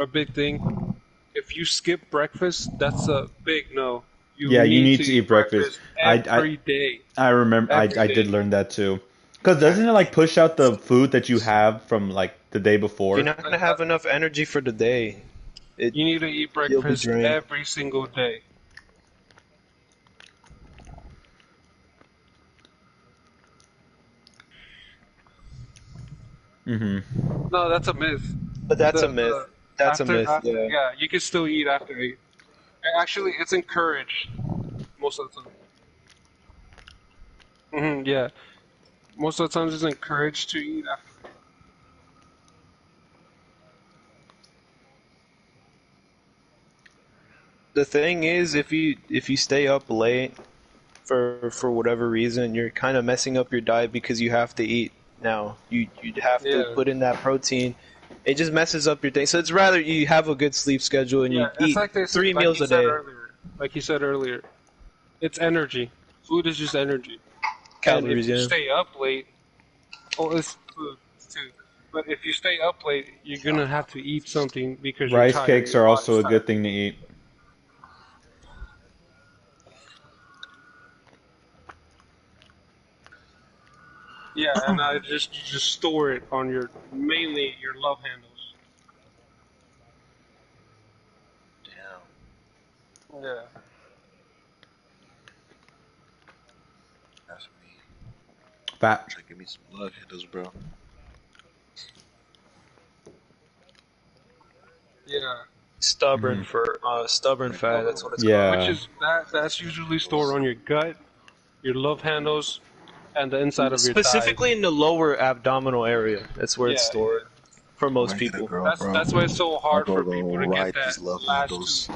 [SPEAKER 5] big thing. If you skip breakfast, that's a big no.
[SPEAKER 1] Yeah, you need to eat breakfast.
[SPEAKER 5] every day.
[SPEAKER 1] I remember. I
[SPEAKER 5] Every
[SPEAKER 1] did
[SPEAKER 5] day.
[SPEAKER 1] learn that too. Because doesn't it like push out the food that you have from like the day before?
[SPEAKER 6] You're not gonna have enough energy for the day.
[SPEAKER 5] You need to eat
[SPEAKER 6] You'll be
[SPEAKER 5] breakfast
[SPEAKER 6] drained.
[SPEAKER 5] every single day.
[SPEAKER 1] Hmm.
[SPEAKER 5] No, that's a myth.
[SPEAKER 6] But that's
[SPEAKER 5] The-
[SPEAKER 6] a myth.
[SPEAKER 5] the-
[SPEAKER 6] That's a myth.
[SPEAKER 5] after-
[SPEAKER 6] Yeah.
[SPEAKER 5] Yeah, you can still eat after 8. Actually, it's encouraged most of the time. Yeah. Most of the times it's encouraged to eat after 8.
[SPEAKER 6] The thing is, if you stay up late for whatever reason, you're kind of messing up your diet because you have to eat now. You'd have to
[SPEAKER 5] Yeah.
[SPEAKER 6] put in that protein. It just messes up your day. So it's rather you have a good sleep schedule and you
[SPEAKER 5] Yeah, it's
[SPEAKER 6] eat
[SPEAKER 5] like they
[SPEAKER 6] 3
[SPEAKER 5] like
[SPEAKER 6] meals
[SPEAKER 5] he
[SPEAKER 6] a
[SPEAKER 5] said
[SPEAKER 6] day.
[SPEAKER 5] earlier. Like he said earlier, it's energy. Food is just energy.
[SPEAKER 6] Calories,
[SPEAKER 5] and if you
[SPEAKER 6] yeah.
[SPEAKER 5] stay up late, it's food too. But if you stay up late, you're gonna have to eat something because you're
[SPEAKER 1] Rice
[SPEAKER 5] tired.
[SPEAKER 1] cakes
[SPEAKER 5] your
[SPEAKER 1] are
[SPEAKER 5] body's
[SPEAKER 1] also a
[SPEAKER 5] tired.
[SPEAKER 1] good thing to eat.
[SPEAKER 5] Yeah, and I just you just store it on your mainly your love handles.
[SPEAKER 8] Damn,
[SPEAKER 5] Yeah.
[SPEAKER 8] that's me.
[SPEAKER 1] Fat.
[SPEAKER 8] Try to give me some love handles, bro.
[SPEAKER 5] Yeah.
[SPEAKER 6] Stubborn
[SPEAKER 1] Mhm.
[SPEAKER 6] stubborn fat. That's what it's
[SPEAKER 1] Yeah.
[SPEAKER 5] Which is that's usually stored on your gut, your love handles, and the inside
[SPEAKER 6] called.
[SPEAKER 5] of your thighs.
[SPEAKER 6] Specifically in the lower abdominal area. That's where it's
[SPEAKER 5] Yeah,
[SPEAKER 6] stored for most
[SPEAKER 8] When I get a
[SPEAKER 6] people.
[SPEAKER 8] girl,
[SPEAKER 5] That's why it's so
[SPEAKER 8] I'll
[SPEAKER 5] hard
[SPEAKER 8] go
[SPEAKER 5] for
[SPEAKER 8] to
[SPEAKER 5] people to get
[SPEAKER 8] ride
[SPEAKER 5] that
[SPEAKER 8] these love
[SPEAKER 5] last
[SPEAKER 8] handles.
[SPEAKER 5] two.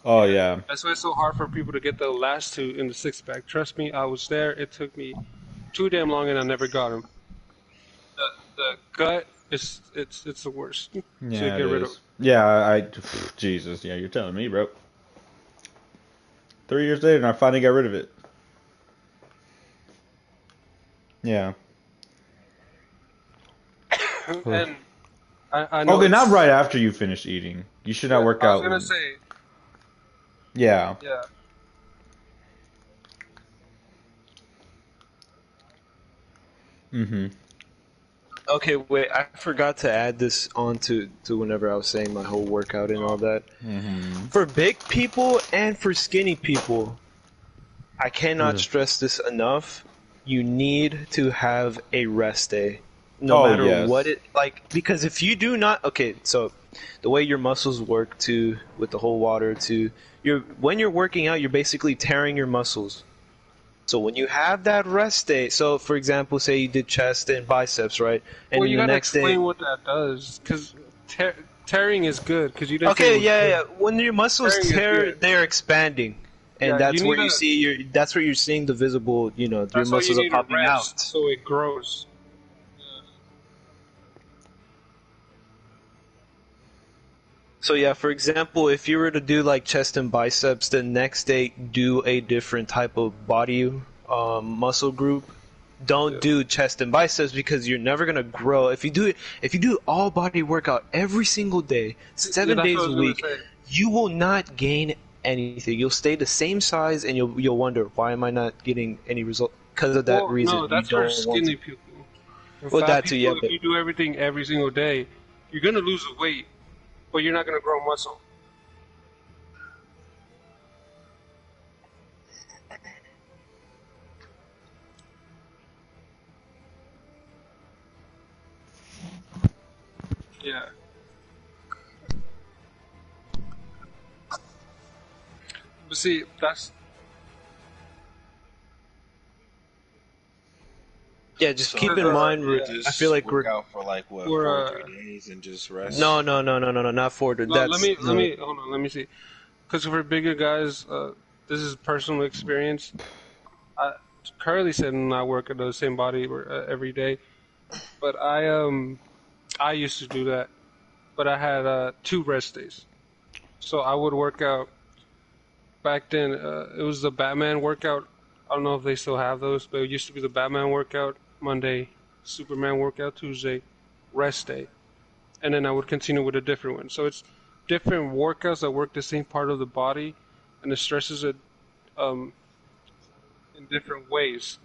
[SPEAKER 1] Oh yeah.
[SPEAKER 5] That's why it's so hard for people to get the last two in the six pack. Trust me, I was there. It took me too damn long, and I never got them. The gut is it's the worst to
[SPEAKER 1] Yeah,
[SPEAKER 5] get
[SPEAKER 1] it
[SPEAKER 5] rid of.
[SPEAKER 1] is. Yeah, Jesus, yeah, you're telling me, bro. 3 years later, and I finally got rid of it. Yeah.
[SPEAKER 5] And I know.
[SPEAKER 1] Okay, not
[SPEAKER 5] it's-
[SPEAKER 1] right after you finish eating. You should not work
[SPEAKER 5] I
[SPEAKER 1] out.
[SPEAKER 5] was gonna say,
[SPEAKER 1] Yeah.
[SPEAKER 5] yeah.
[SPEAKER 1] Mhm.
[SPEAKER 6] Okay, wait, I forgot to add this on to whenever I was saying my whole workout and all that.
[SPEAKER 1] Mhm.
[SPEAKER 6] For big people and for skinny people, I cannot
[SPEAKER 1] Mm.
[SPEAKER 6] stress this enough. You need to have a rest day. No
[SPEAKER 1] Oh,
[SPEAKER 6] matter
[SPEAKER 1] yes.
[SPEAKER 6] what it like because if you do not okay, so the way your muscles work too with the whole water too, when you're working out, you're basically tearing your muscles. So when you have that rest day, so for example, say you did chest and biceps, right? And
[SPEAKER 5] Well,
[SPEAKER 6] then
[SPEAKER 5] you
[SPEAKER 6] the
[SPEAKER 5] gotta
[SPEAKER 6] next
[SPEAKER 5] explain
[SPEAKER 6] day,
[SPEAKER 5] what that does, because tearing is good. Because you didn't say
[SPEAKER 6] okay,
[SPEAKER 5] it was
[SPEAKER 6] yeah,
[SPEAKER 5] good.
[SPEAKER 6] yeah. When your muscles
[SPEAKER 5] Tearing is
[SPEAKER 6] tear,
[SPEAKER 5] good.
[SPEAKER 6] they're expanding, and
[SPEAKER 5] Yeah,
[SPEAKER 6] that's
[SPEAKER 5] you
[SPEAKER 6] where
[SPEAKER 5] need
[SPEAKER 6] you
[SPEAKER 5] to-
[SPEAKER 6] see your. That's where you're seeing the visible. You know, your
[SPEAKER 5] That's why you
[SPEAKER 6] muscles are
[SPEAKER 5] need to
[SPEAKER 6] popping
[SPEAKER 5] rest,
[SPEAKER 6] out.
[SPEAKER 5] so it grows.
[SPEAKER 6] So yeah, for example, if you were to do like chest and biceps, the next day do a different type of body muscle group. Don't
[SPEAKER 5] Yeah.
[SPEAKER 6] do chest and biceps because you're never gonna grow. If you do all body workout every single day, 7
[SPEAKER 5] that's
[SPEAKER 6] days
[SPEAKER 5] what I
[SPEAKER 6] a
[SPEAKER 5] was gonna
[SPEAKER 6] week,
[SPEAKER 5] say.
[SPEAKER 6] you will not gain anything. You'll stay the same size, and you'll wonder why am I not getting any result because of that
[SPEAKER 5] Well,
[SPEAKER 6] reason.
[SPEAKER 5] no, that's
[SPEAKER 6] you
[SPEAKER 5] for
[SPEAKER 6] don't want
[SPEAKER 5] skinny
[SPEAKER 6] to.
[SPEAKER 5] people. For
[SPEAKER 6] Well,
[SPEAKER 5] fat
[SPEAKER 6] that too,
[SPEAKER 5] people,
[SPEAKER 6] yeah, but-
[SPEAKER 5] if you do everything every single day, you're gonna lose the weight, but you're not gonna grow muscle. Yeah. But see, that's
[SPEAKER 6] Yeah, just
[SPEAKER 8] So,
[SPEAKER 6] keep in mind.
[SPEAKER 5] yeah.
[SPEAKER 6] I feel like
[SPEAKER 8] work
[SPEAKER 6] we're
[SPEAKER 8] out for like what,
[SPEAKER 5] We're,
[SPEAKER 8] 4 or 3 days and just rest.
[SPEAKER 6] no, not for
[SPEAKER 5] no,
[SPEAKER 6] that's
[SPEAKER 5] let me
[SPEAKER 6] no.
[SPEAKER 5] hold on. Let me see. Because for bigger guys, this is personal experience. Curly said I work at the same body every day, but I used to do that, but I had 2 rest days, so I would work out. Back then, it was the Batman workout. I don't know if they still have those, but it used to be the Batman workout Monday, Superman workout Tuesday, rest day, and then I would continue with a different one. So it's different workouts that work the same part of the body, and it stresses it in different ways.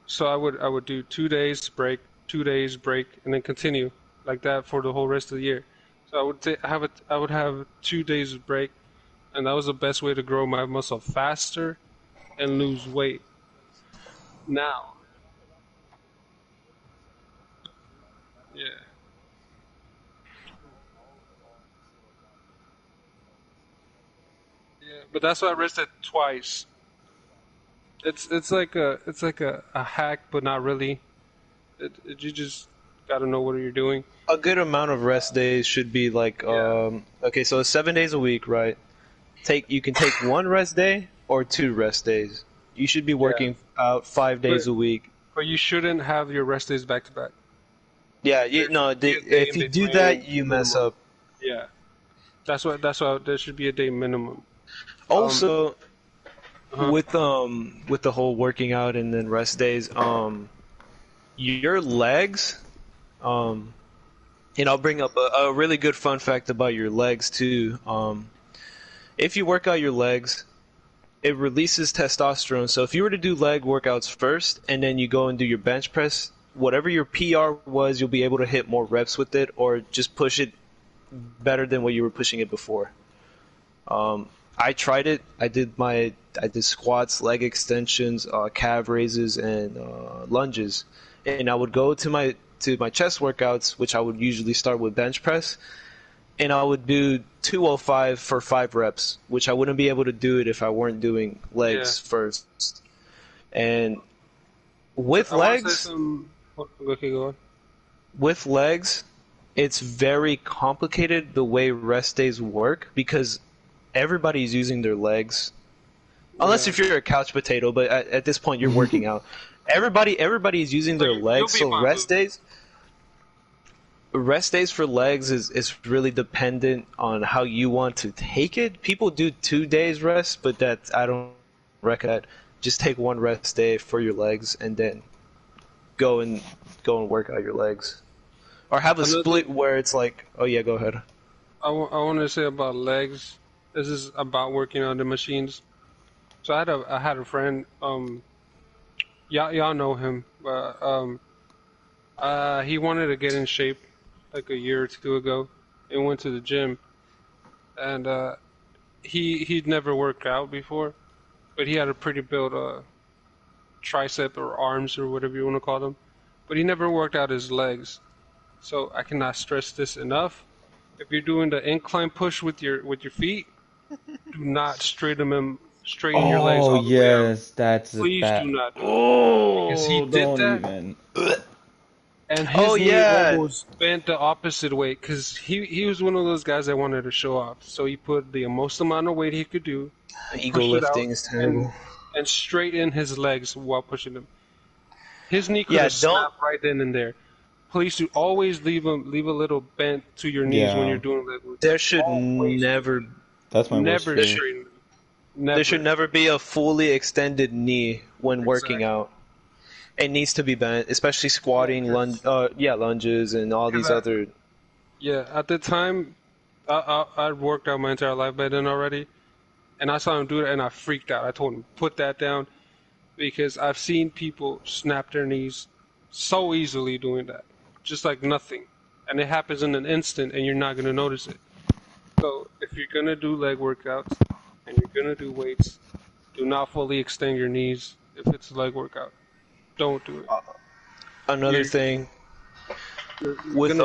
[SPEAKER 5] So I would do 2 days break, 2 days break, and then continue like that for the whole rest of the year. So I would have 2 days of break, and that was the best way to grow my muscle faster and lose weight. Now, yeah. Yeah, but that's why I rested twice. It's like a hack, but not really. You just gotta know what you're doing.
[SPEAKER 6] A good amount of rest days should be like okay, so it's 7 days a week, right? You can take 1 rest day or 2 rest days. You should be working out 5 days
[SPEAKER 5] But-
[SPEAKER 6] a week
[SPEAKER 5] But you shouldn't have your rest days back to back.
[SPEAKER 6] Yeah, if you do that, you mess up.
[SPEAKER 5] Yeah, that's why there should be a day minimum.
[SPEAKER 6] Also, with the whole working out and then rest days, your legs, and I'll bring up a really good fun fact about your legs too. If you work out your legs, it releases testosterone. So if you were to do leg workouts first and then you go and do your bench press, whatever your PR was, you'll be able to hit more reps with it, or just push it better than what you were pushing it before. I tried it. I did squats, leg extensions, calf raises, and lunges. And I would go to my chest workouts, which I would usually start with bench press, and I would do 205 for 5 reps, which I wouldn't be able to do it if I weren't doing legs first. And with legs,
[SPEAKER 5] okay, go on.
[SPEAKER 6] With legs, it's very complicated the way rest days work because everybody's using their legs. Unless if you're a couch potato, but at this point you're working out. Everybody is using their legs, so rest days for legs is really dependent on how you want to take it. People do 2 days rest, but I don't recommend that. Just take 1 rest day for your legs and then go and work out your legs. Or have a split where it's like, oh yeah, go ahead.
[SPEAKER 5] I want to say about legs. This is about working on the machines. So I had a friend. Y'all know him, but he wanted to get in shape like a year or 2 ago, and went to the gym. And he'd never worked out before, but he had a pretty built tricep or arms or whatever you want to call them. But he never worked out his legs. So I cannot stress this enough. If you're doing the incline push with your feet, do not straighten your legs all the way out.
[SPEAKER 1] That's
[SPEAKER 5] Please
[SPEAKER 1] bad.
[SPEAKER 5] do not do that.
[SPEAKER 1] Oh,
[SPEAKER 5] Because he did that,
[SPEAKER 1] even.
[SPEAKER 5] and his knee almost bent the opposite way. Because he was one of those guys that wanted to show off. So he put the most amount of weight he could do.
[SPEAKER 6] Ego lifting is terrible.
[SPEAKER 5] And straighten his legs while pushing them. His knee could have snapped right then and there. Please do always leave a little bent to your knees when you're doing leg work.
[SPEAKER 6] There should never.
[SPEAKER 1] That's my worst fear.
[SPEAKER 6] There should never be a fully extended knee when working out. It needs to be bent, especially squatting, lunges, and all these other.
[SPEAKER 5] Yeah, at the time, I worked out my entire life by then already, and I saw him do it, and I freaked out. I told him, put that down, because I've seen people snap their knees so easily doing that, just like nothing, and it happens in an instant, and you're not going to notice it. So if you're going to do leg workouts and you're going to do weights, do not fully extend your knees if it's a leg workout. Don't do it.
[SPEAKER 6] Another thing with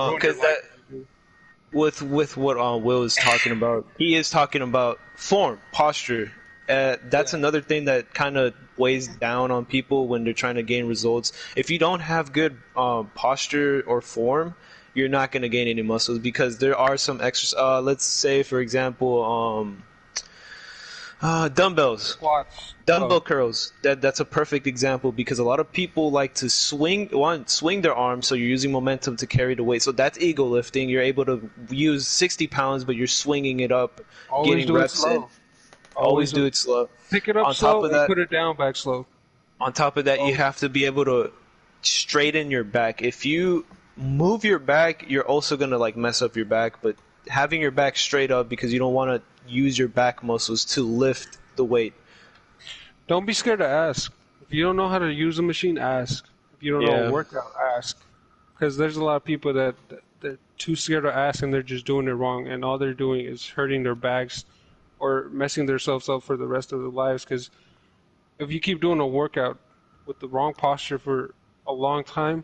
[SPEAKER 6] what Will is talking about, he is talking about form, posture. That's another thing that kind of weighs down on people when they're trying to gain results. If you don't have good posture or form, you're not going to gain any muscles, because there are some exercises. Let's say, for example, dumbbells,
[SPEAKER 5] squats,
[SPEAKER 6] dumbbell curls. That's a perfect example, because a lot of people like to swing their arms, so you're using momentum to carry the weight. So that's ego lifting. You're able to use 60 pounds, but you're swinging it up, getting reps in. Always do it slow.
[SPEAKER 5] Pick it up slow and put it down back slow.
[SPEAKER 6] On top of that, you have to be able to straighten your back. If you move your back, you're also going to mess up your back, but having your back straight up, because you don't want to use your back muscles to lift the weight.
[SPEAKER 5] Don't be scared to ask. If you don't know how to use a machine, ask. If you don't know how to work out, ask. Because there's a lot of people that they're too scared to ask, and they're just doing it wrong, and all they're doing is hurting their backs or messing themselves up for the rest of their lives. Because if you keep doing a workout with the wrong posture for a long time,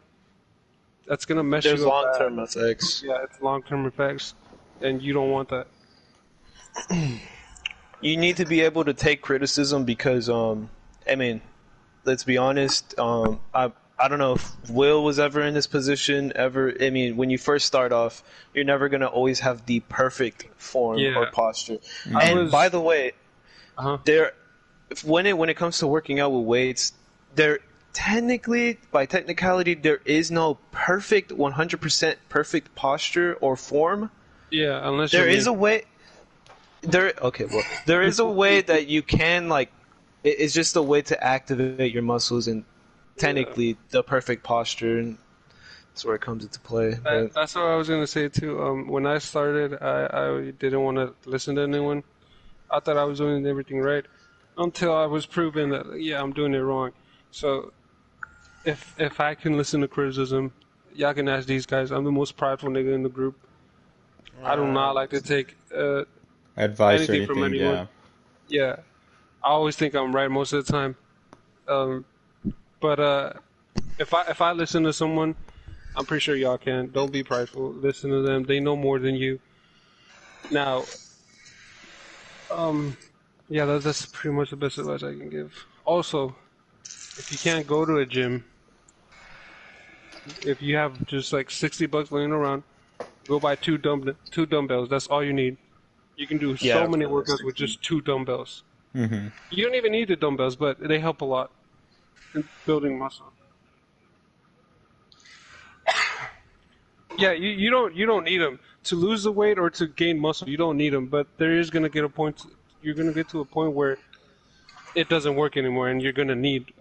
[SPEAKER 5] that's going to mess you up.
[SPEAKER 6] There's long-term effects.
[SPEAKER 5] Yeah, it's long-term effects, and you don't want that.
[SPEAKER 6] You need to be able to take criticism, because, let's be honest, I don't know if Will was ever in this position ever. When you first start off, you're never going to always have the perfect form or posture. By the way, when it comes to working out with weights, technically, by technicality, there is no perfect 100% perfect posture or form.
[SPEAKER 5] Yeah, unless
[SPEAKER 6] There is a way. There is a way that you can like. It's just a way to activate your muscles and technically the perfect posture, and that's where it comes into play. But
[SPEAKER 5] That's what I was gonna say too. When I started, I didn't want to listen to anyone. I thought I was doing everything right until I was proven that I'm doing it wrong. So if I can listen to criticism, y'all can ask these guys. I'm the most prideful nigga in the group. I do not like to take
[SPEAKER 1] Advice or
[SPEAKER 5] anything from
[SPEAKER 1] anything,
[SPEAKER 5] anyone. Yeah, I always think I'm right most of the time. But if I listen to someone, I'm pretty sure y'all can. Don't be prideful. Listen to them. They know more than you. Now, that's pretty much the best advice I can give. Also, if you can't go to a gym, if you have just like $60 laying around, go buy two dumbbells. That's all you need. You can do so many workouts with just 2 dumbbells.
[SPEAKER 1] Mm-hmm.
[SPEAKER 5] You don't even need the dumbbells, but they help a lot in building muscle. Yeah, you don't need them to lose the weight or to gain muscle. You don't need them, but there is gonna get a point. You're gonna get to a point where it doesn't work anymore, and you're gonna need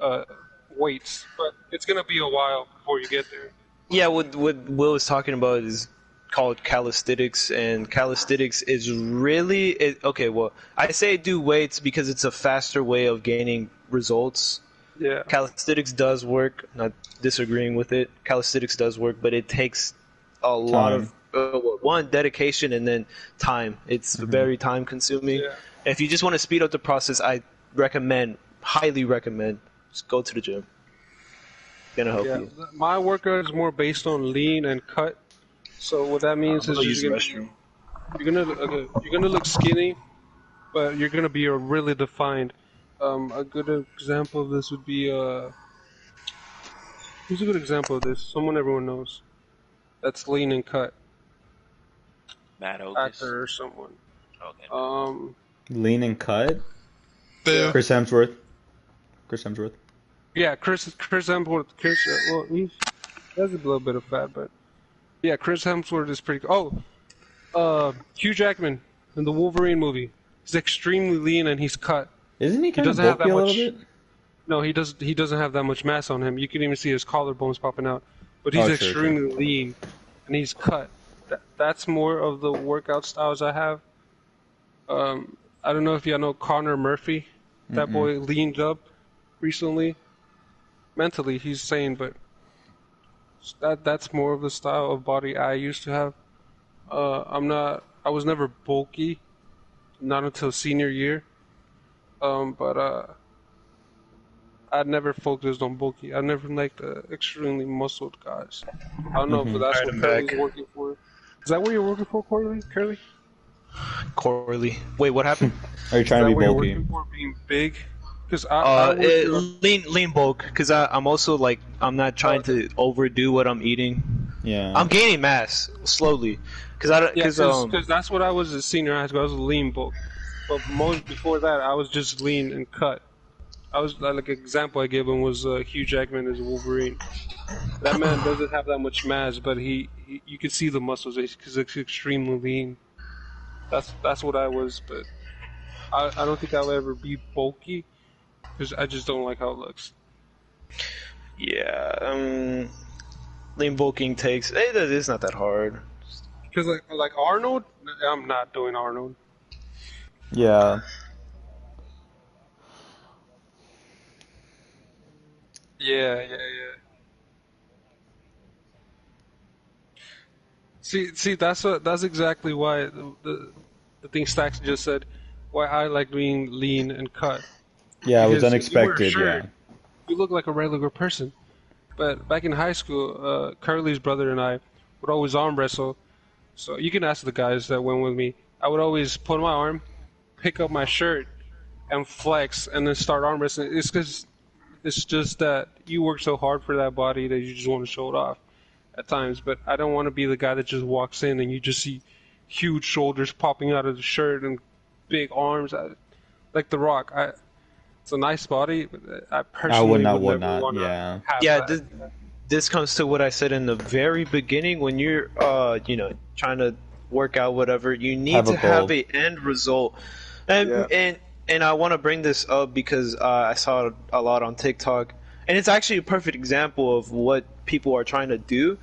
[SPEAKER 5] weights. But it's gonna be a while before you get there.
[SPEAKER 6] yeah, what Will is talking about is called calisthenics, and calisthenics is really okay. Well, I say do weights because it's a faster way of gaining results.
[SPEAKER 5] Yeah.
[SPEAKER 6] Calisthenics does work. Not disagreeing with it. Calisthenics does work, but it takes a lot of one dedication and then time. It's very time consuming.
[SPEAKER 5] Yeah.
[SPEAKER 6] If you just want to speed up the process, I highly recommend, just go to the gym. Gonna help you.
[SPEAKER 5] My workout is more based on lean and cut. So what that means is you're gonna look skinny, but you're gonna be really defined. A good example of this would be who's a good example of this? Someone everyone knows. That's lean and cut.
[SPEAKER 2] Matt Otis.
[SPEAKER 5] Actor or someone.
[SPEAKER 2] Okay.
[SPEAKER 1] Lean and cut?
[SPEAKER 3] Boo.
[SPEAKER 1] Chris Hemsworth.
[SPEAKER 5] Yeah, Chris Hemsworth. He has a little bit of fat, but yeah, Chris Hemsworth is pretty. Hugh Jackman in the Wolverine movie. He's extremely lean and he's cut.
[SPEAKER 1] Isn't he kind of
[SPEAKER 5] doesn't have
[SPEAKER 1] bulky
[SPEAKER 5] that
[SPEAKER 1] a little
[SPEAKER 5] much-
[SPEAKER 1] bit?
[SPEAKER 5] No, he doesn't have that much mass on him. You can even see his collarbones popping out. But he's
[SPEAKER 1] Oh, sure,
[SPEAKER 5] extremely lean and he's cut. That's more of the workout styles I have. I don't know if y'all know Connor Murphy. That boy leaned up recently. Mentally, he's sane, but that's more of the style of body I used to have. I was never bulky, not until senior year. But I never focused on bulky. I never liked extremely muscled guys. I don't know if that's what Curly's working for. Is that what you're working for, Curly?
[SPEAKER 6] Corley. Wait, what happened?
[SPEAKER 1] Are you trying to be
[SPEAKER 5] You're
[SPEAKER 1] bulky?
[SPEAKER 5] working for being big? Because I
[SPEAKER 6] lean bulk. Because I'm also like I'm not trying to overdo what I'm eating.
[SPEAKER 1] Yeah.
[SPEAKER 6] I'm gaining mass slowly. Because
[SPEAKER 5] that's what I was at senior high school. I was a lean bulk. But before that, I was just lean and cut. I was like example I gave him was Hugh Jackman as Wolverine. That man doesn't have that much mass, but you can see the muscles because it's extremely lean. That's what I was, but I don't think I'll ever be bulky because I just don't like how it looks.
[SPEAKER 6] Yeah, lean bulking takes. It's not that hard.
[SPEAKER 5] Because like Arnold, I'm not doing Arnold.
[SPEAKER 1] Yeah.
[SPEAKER 5] Yeah. See, that's exactly why the thing Stacks just said. Why I like being lean and cut.
[SPEAKER 1] Yeah, it was
[SPEAKER 5] Because
[SPEAKER 1] unexpected,
[SPEAKER 5] you wear a shirt,
[SPEAKER 1] yeah.
[SPEAKER 5] You look like a regular person. But back in high school, Curly's brother and I would always arm wrestle. So you can ask the guys that went with me. I would always put my arm, pick up my shirt, and flex, and then start arm wrestling. It's because it's just that you work so hard for that body that you just want to show it off at times. But I don't want to be the guy that just walks in and you just see huge shoulders popping out of the shirt and big arms, like The Rock. It's a nice body, but I
[SPEAKER 1] I
[SPEAKER 5] personally
[SPEAKER 1] would not,
[SPEAKER 5] would never want to
[SPEAKER 1] yeah.
[SPEAKER 5] have
[SPEAKER 6] Yeah,
[SPEAKER 5] that.
[SPEAKER 6] this comes to what I said in the very beginning. When you're, trying to work out, whatever, you need
[SPEAKER 1] Have a
[SPEAKER 6] to have
[SPEAKER 1] goal.
[SPEAKER 6] a end result. And
[SPEAKER 5] Yeah.
[SPEAKER 6] and I want to bring this up because I saw it a lot on TikTok, and it's actually a perfect example of what people are trying to do.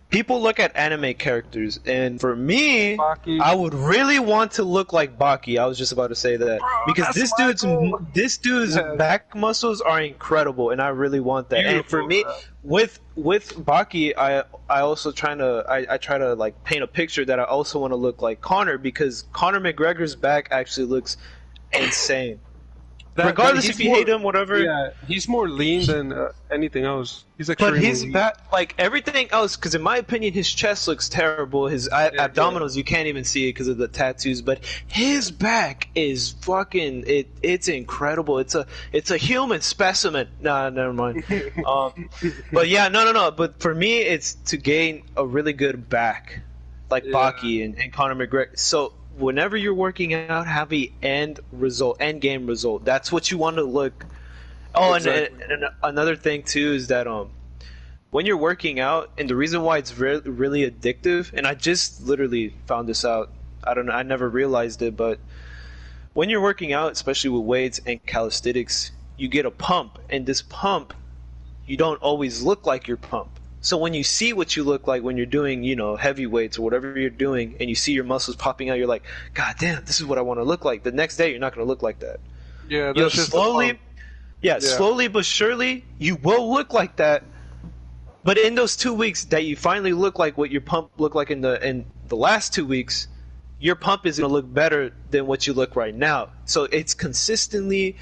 [SPEAKER 6] People look at anime characters, and for me,
[SPEAKER 5] Baki.
[SPEAKER 6] I would really want to look like Baki. I was just about to say that because
[SPEAKER 5] that's my goal.
[SPEAKER 6] this dude's
[SPEAKER 5] Yeah.
[SPEAKER 6] back muscles are incredible, and I really want that. And for
[SPEAKER 5] Beautiful,
[SPEAKER 6] me,
[SPEAKER 5] bro.
[SPEAKER 6] with Baki, I also try to like paint a picture that I also want to look like Conor, because Conor McGregor's back actually looks insane. Regardless
[SPEAKER 5] he's
[SPEAKER 6] if you
[SPEAKER 5] more-
[SPEAKER 6] hate him, whatever.
[SPEAKER 5] Yeah, he's more lean than anything else. He's
[SPEAKER 6] But
[SPEAKER 5] extremely
[SPEAKER 6] his
[SPEAKER 5] lean.
[SPEAKER 6] back, like everything else, because in my opinion, his chest looks terrible. His abdominals, you can't even see it because of the tattoos. But his back is fucking it's incredible. It's a human specimen. Nah, never mind. But yeah, no. But for me, it's to gain a really good back, like
[SPEAKER 5] Yeah.
[SPEAKER 6] Baki and Conor McGregor. So whenever you're working out, have a end game result. That's what you want to look. Oh,
[SPEAKER 5] Exactly.
[SPEAKER 6] and another thing too is that when you're working out, and the reason why it's really addictive, and I just literally found this out. I don't know, I never realized it, but when you're working out, especially with weights and calisthenics, you get a pump, and this pump, you don't always look like your pump. So when you see what you look like when you're doing, heavy weights or whatever you're doing, and you see your muscles popping out, you're like, God damn, this is what I want to look like. The next day, you're not going to look like that.
[SPEAKER 5] Yeah, that's just the
[SPEAKER 6] Slowly,
[SPEAKER 5] pump.
[SPEAKER 6] slowly but surely, you will look like that. But in those 2 weeks that you finally look like what your pump looked like in the last 2 weeks, your pump is going to look better than what you look right now. So it's consistently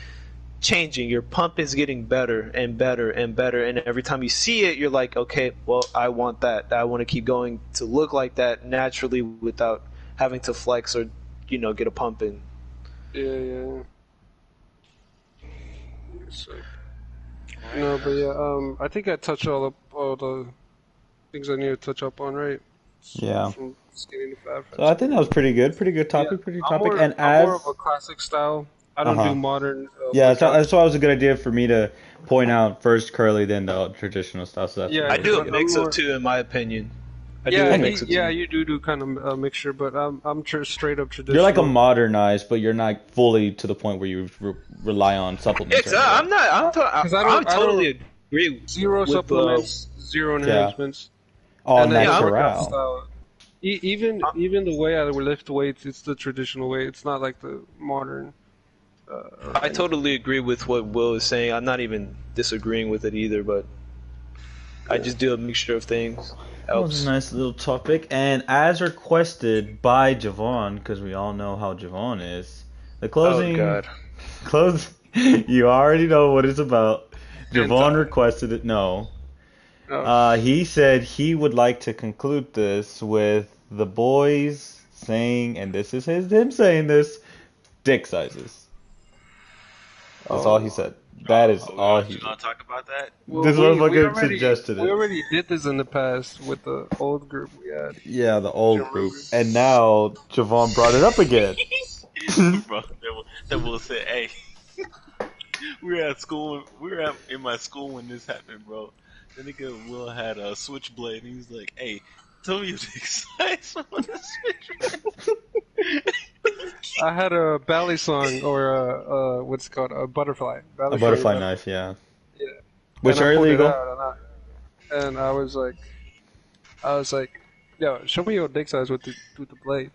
[SPEAKER 6] changing. Your pump is getting better and better and better, and every time you see it, you're like, okay, well, I want that. I want to keep going to look like that naturally without having to flex or get a pump in.
[SPEAKER 5] Yeah. So, no, but yeah, I think I touched all the things I need to touch up on, right?
[SPEAKER 1] Yeah.
[SPEAKER 5] From skinny to fat.
[SPEAKER 1] So I think that was pretty good. Pretty good topic.
[SPEAKER 5] Yeah,
[SPEAKER 1] Pretty
[SPEAKER 5] I'm
[SPEAKER 1] topic.
[SPEAKER 5] more,
[SPEAKER 1] And
[SPEAKER 5] I'm more
[SPEAKER 1] as
[SPEAKER 5] of a classic style. I don't
[SPEAKER 1] Uh-huh.
[SPEAKER 5] do modern.
[SPEAKER 1] yeah,
[SPEAKER 5] workout.
[SPEAKER 1] that's why it was a good idea for me to point out first curly, then the traditional stuff. So that's
[SPEAKER 5] Yeah,
[SPEAKER 6] I do a
[SPEAKER 5] I'm
[SPEAKER 6] mix
[SPEAKER 5] more-
[SPEAKER 6] of two, in my opinion. I do
[SPEAKER 5] Yeah,
[SPEAKER 6] a mix of two.
[SPEAKER 5] you do kind of a mixture, but I'm straight up traditional.
[SPEAKER 1] You're like a modernized, but you're not fully to the point where you rely on supplements.
[SPEAKER 6] It's, I'm not. I'm, to,
[SPEAKER 5] 'Cause I
[SPEAKER 6] I'm
[SPEAKER 5] don't-
[SPEAKER 6] totally agree.
[SPEAKER 5] zero
[SPEAKER 6] with,
[SPEAKER 5] supplements, zero enhancements.
[SPEAKER 1] all
[SPEAKER 5] And then
[SPEAKER 6] yeah, I'm
[SPEAKER 5] workout
[SPEAKER 1] natural.
[SPEAKER 5] style. Even the way I lift weights, it's the traditional way. It's not like the modern.
[SPEAKER 6] I totally agree with what Will is saying. I'm not even disagreeing with it either, but I just do a mixture of things.
[SPEAKER 1] That was
[SPEAKER 6] Helps.
[SPEAKER 1] a nice little topic. And as requested by Javon, because we all know how Javon is, the closing.
[SPEAKER 6] Oh God.
[SPEAKER 1] Close. You already know what it's about. Javon
[SPEAKER 5] Hentai.
[SPEAKER 1] requested it. No.
[SPEAKER 5] Oh.
[SPEAKER 1] He said he would like to conclude this with the boys saying, and this is him saying this, dick sizes. That's all he said. That is all he
[SPEAKER 2] You
[SPEAKER 1] said.
[SPEAKER 2] gonna talk about that?
[SPEAKER 1] This
[SPEAKER 5] we
[SPEAKER 1] motherfucker
[SPEAKER 5] already-
[SPEAKER 1] suggested
[SPEAKER 5] We
[SPEAKER 1] it.
[SPEAKER 5] already did this in the past with the old group we had.
[SPEAKER 1] Yeah, the old
[SPEAKER 5] Jim
[SPEAKER 1] group.
[SPEAKER 5] Rivers.
[SPEAKER 1] And now Javon brought it up again.
[SPEAKER 2] Bro, that will say, hey, we were at school. We were in my school when this happened, bro. The nigga Will had a switchblade, and he was like, "Hey, tell me your dick size on the switchblade."
[SPEAKER 5] I had a ballet song or what's it called, a butterfly.
[SPEAKER 1] A butterfly knife, yeah.
[SPEAKER 5] Yeah.
[SPEAKER 1] Which
[SPEAKER 5] And I
[SPEAKER 1] are
[SPEAKER 5] pulled it
[SPEAKER 1] illegal.
[SPEAKER 5] out, and I was like, yo, show me your dick size with the blade.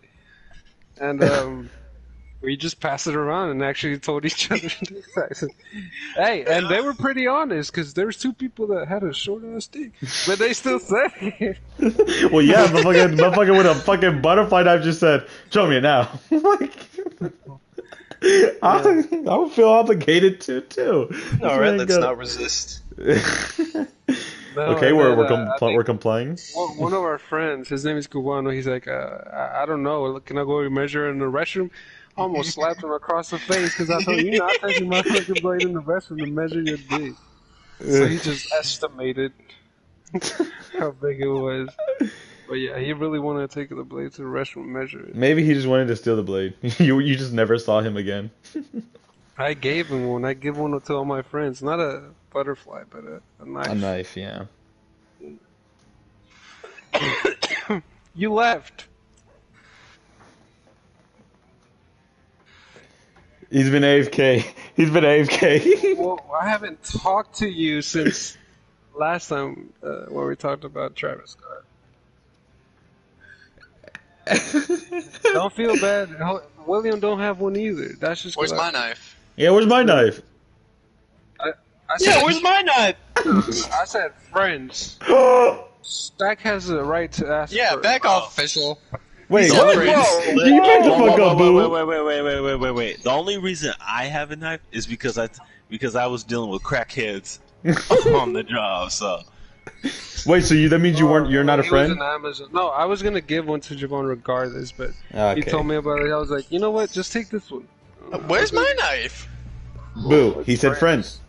[SPEAKER 5] And we just passed it around and actually told each other dick sizes. Hey, and they were pretty honest because there's two people that had a short ass dick, but they still said it.
[SPEAKER 1] Well, yeah, motherfucker with a fucking butterfly knife just said, "Show me it now." I would feel obligated to too.
[SPEAKER 6] All right, let's not resist.
[SPEAKER 5] No,
[SPEAKER 1] Okay,
[SPEAKER 5] and
[SPEAKER 1] we're
[SPEAKER 5] then, I think
[SPEAKER 1] we're complaining.
[SPEAKER 5] one of our friends, his name is Cubano. He's like, I don't know. Can I go measure in the restroom? I almost slapped him across the face because I told him, you're not taking my fucking blade in the restroom to measure your dick. So he just estimated how big it was. But yeah, he really wanted to take the blade to the restroom and measure it.
[SPEAKER 1] Maybe he just wanted to steal the blade. You just never saw him again.
[SPEAKER 5] I gave him one. I give one to all my friends. Not a butterfly, but a knife.
[SPEAKER 1] A knife, yeah.
[SPEAKER 5] You left.
[SPEAKER 1] He's been AFK. He's been AFK.
[SPEAKER 5] Well, I haven't talked to you since last time when we talked about Travis Scott. Don't feel bad. William don't have one either. That's just
[SPEAKER 3] Where's my knife?
[SPEAKER 1] Yeah, where's my knife?
[SPEAKER 5] I said,
[SPEAKER 6] where's my knife?
[SPEAKER 5] I said friends. Stack has the right to ask.
[SPEAKER 3] Yeah,
[SPEAKER 5] for,
[SPEAKER 3] back off, official.
[SPEAKER 1] Wait,
[SPEAKER 3] He's
[SPEAKER 1] what?
[SPEAKER 3] friends.
[SPEAKER 1] You back the fuck up, boo.
[SPEAKER 2] Wait. The only reason I have a knife is because I was dealing with crackheads on the job. So
[SPEAKER 1] Wait, so that means you're not a
[SPEAKER 5] he
[SPEAKER 1] friend?
[SPEAKER 5] was an Amazon. No, I was gonna give one to Javon regardless, but
[SPEAKER 1] Okay.
[SPEAKER 5] he told me about it. I was like, you know what? Just take this one.
[SPEAKER 3] Where's my knife?
[SPEAKER 1] Boo. He said friends.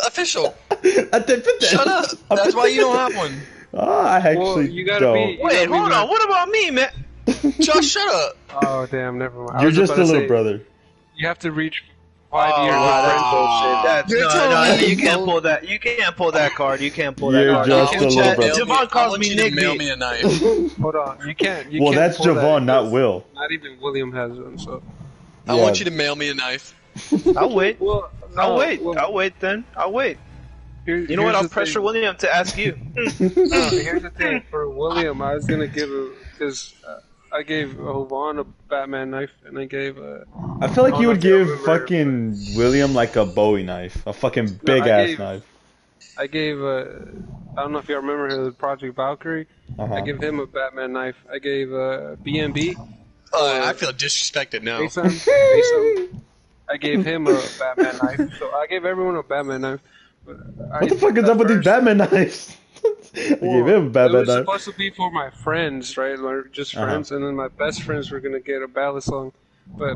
[SPEAKER 3] Official.
[SPEAKER 1] Shut
[SPEAKER 3] Shut up. That's why you don't have one.
[SPEAKER 1] I actually
[SPEAKER 5] Well, you gotta
[SPEAKER 1] don't.
[SPEAKER 5] be.
[SPEAKER 6] Wait, hold on. What about me, man?
[SPEAKER 3] Josh, shut up.
[SPEAKER 5] Oh damn, never mind. I
[SPEAKER 1] You're
[SPEAKER 5] was
[SPEAKER 1] just a
[SPEAKER 5] about to
[SPEAKER 1] little
[SPEAKER 5] say,
[SPEAKER 1] brother.
[SPEAKER 5] You have to reach 5 years.
[SPEAKER 6] Wow, that's bullshit.
[SPEAKER 3] You're
[SPEAKER 6] No,
[SPEAKER 3] telling me
[SPEAKER 6] you can't
[SPEAKER 3] don't-
[SPEAKER 6] pull that. You can't pull that card. You can't pull that
[SPEAKER 1] You're
[SPEAKER 6] card.
[SPEAKER 1] just
[SPEAKER 3] I
[SPEAKER 1] a
[SPEAKER 3] want you
[SPEAKER 1] little
[SPEAKER 3] to
[SPEAKER 1] brother.
[SPEAKER 3] mail
[SPEAKER 6] Javon
[SPEAKER 3] I
[SPEAKER 6] calls
[SPEAKER 3] want
[SPEAKER 6] me
[SPEAKER 3] you to
[SPEAKER 6] Nick
[SPEAKER 3] mail
[SPEAKER 6] B.
[SPEAKER 3] me a knife.
[SPEAKER 5] Hold on, you can't. You
[SPEAKER 1] Well,
[SPEAKER 5] can't
[SPEAKER 1] that's
[SPEAKER 5] pull that
[SPEAKER 1] Javon, not
[SPEAKER 5] because
[SPEAKER 1] Will.
[SPEAKER 5] Not even William has one. So.
[SPEAKER 3] I
[SPEAKER 1] Yeah.
[SPEAKER 3] want you to mail me a knife.
[SPEAKER 6] I'll wait.
[SPEAKER 5] Well,
[SPEAKER 6] I'll wait.
[SPEAKER 5] well,
[SPEAKER 6] I'll wait then. I'll wait. You know
[SPEAKER 5] here's
[SPEAKER 6] what? I'll
[SPEAKER 5] the
[SPEAKER 6] pressure
[SPEAKER 5] thing.
[SPEAKER 6] William to ask you.
[SPEAKER 5] No, here's the thing. For William, I was gonna give because I gave Hovan a Batman knife, and I gave
[SPEAKER 1] I feel like you would give
[SPEAKER 5] remember,
[SPEAKER 1] fucking William like a Bowie knife, a fucking big
[SPEAKER 5] I
[SPEAKER 1] ass
[SPEAKER 5] gave-
[SPEAKER 1] knife.
[SPEAKER 5] I gave I don't know if you remember the Project Valkyrie.
[SPEAKER 1] Uh-huh.
[SPEAKER 5] I gave him a Batman knife. I gave BNB.
[SPEAKER 3] I feel disrespected now.
[SPEAKER 5] Mason, I gave him a Batman knife. So I gave everyone a Batman knife. But
[SPEAKER 1] What the fuck is up with these Batman knives? I gave him a
[SPEAKER 5] It
[SPEAKER 1] Batman
[SPEAKER 5] was
[SPEAKER 1] knife.
[SPEAKER 5] supposed to be for my friends, right? Like, just friends, and then my best friends were gonna get a ballad song, but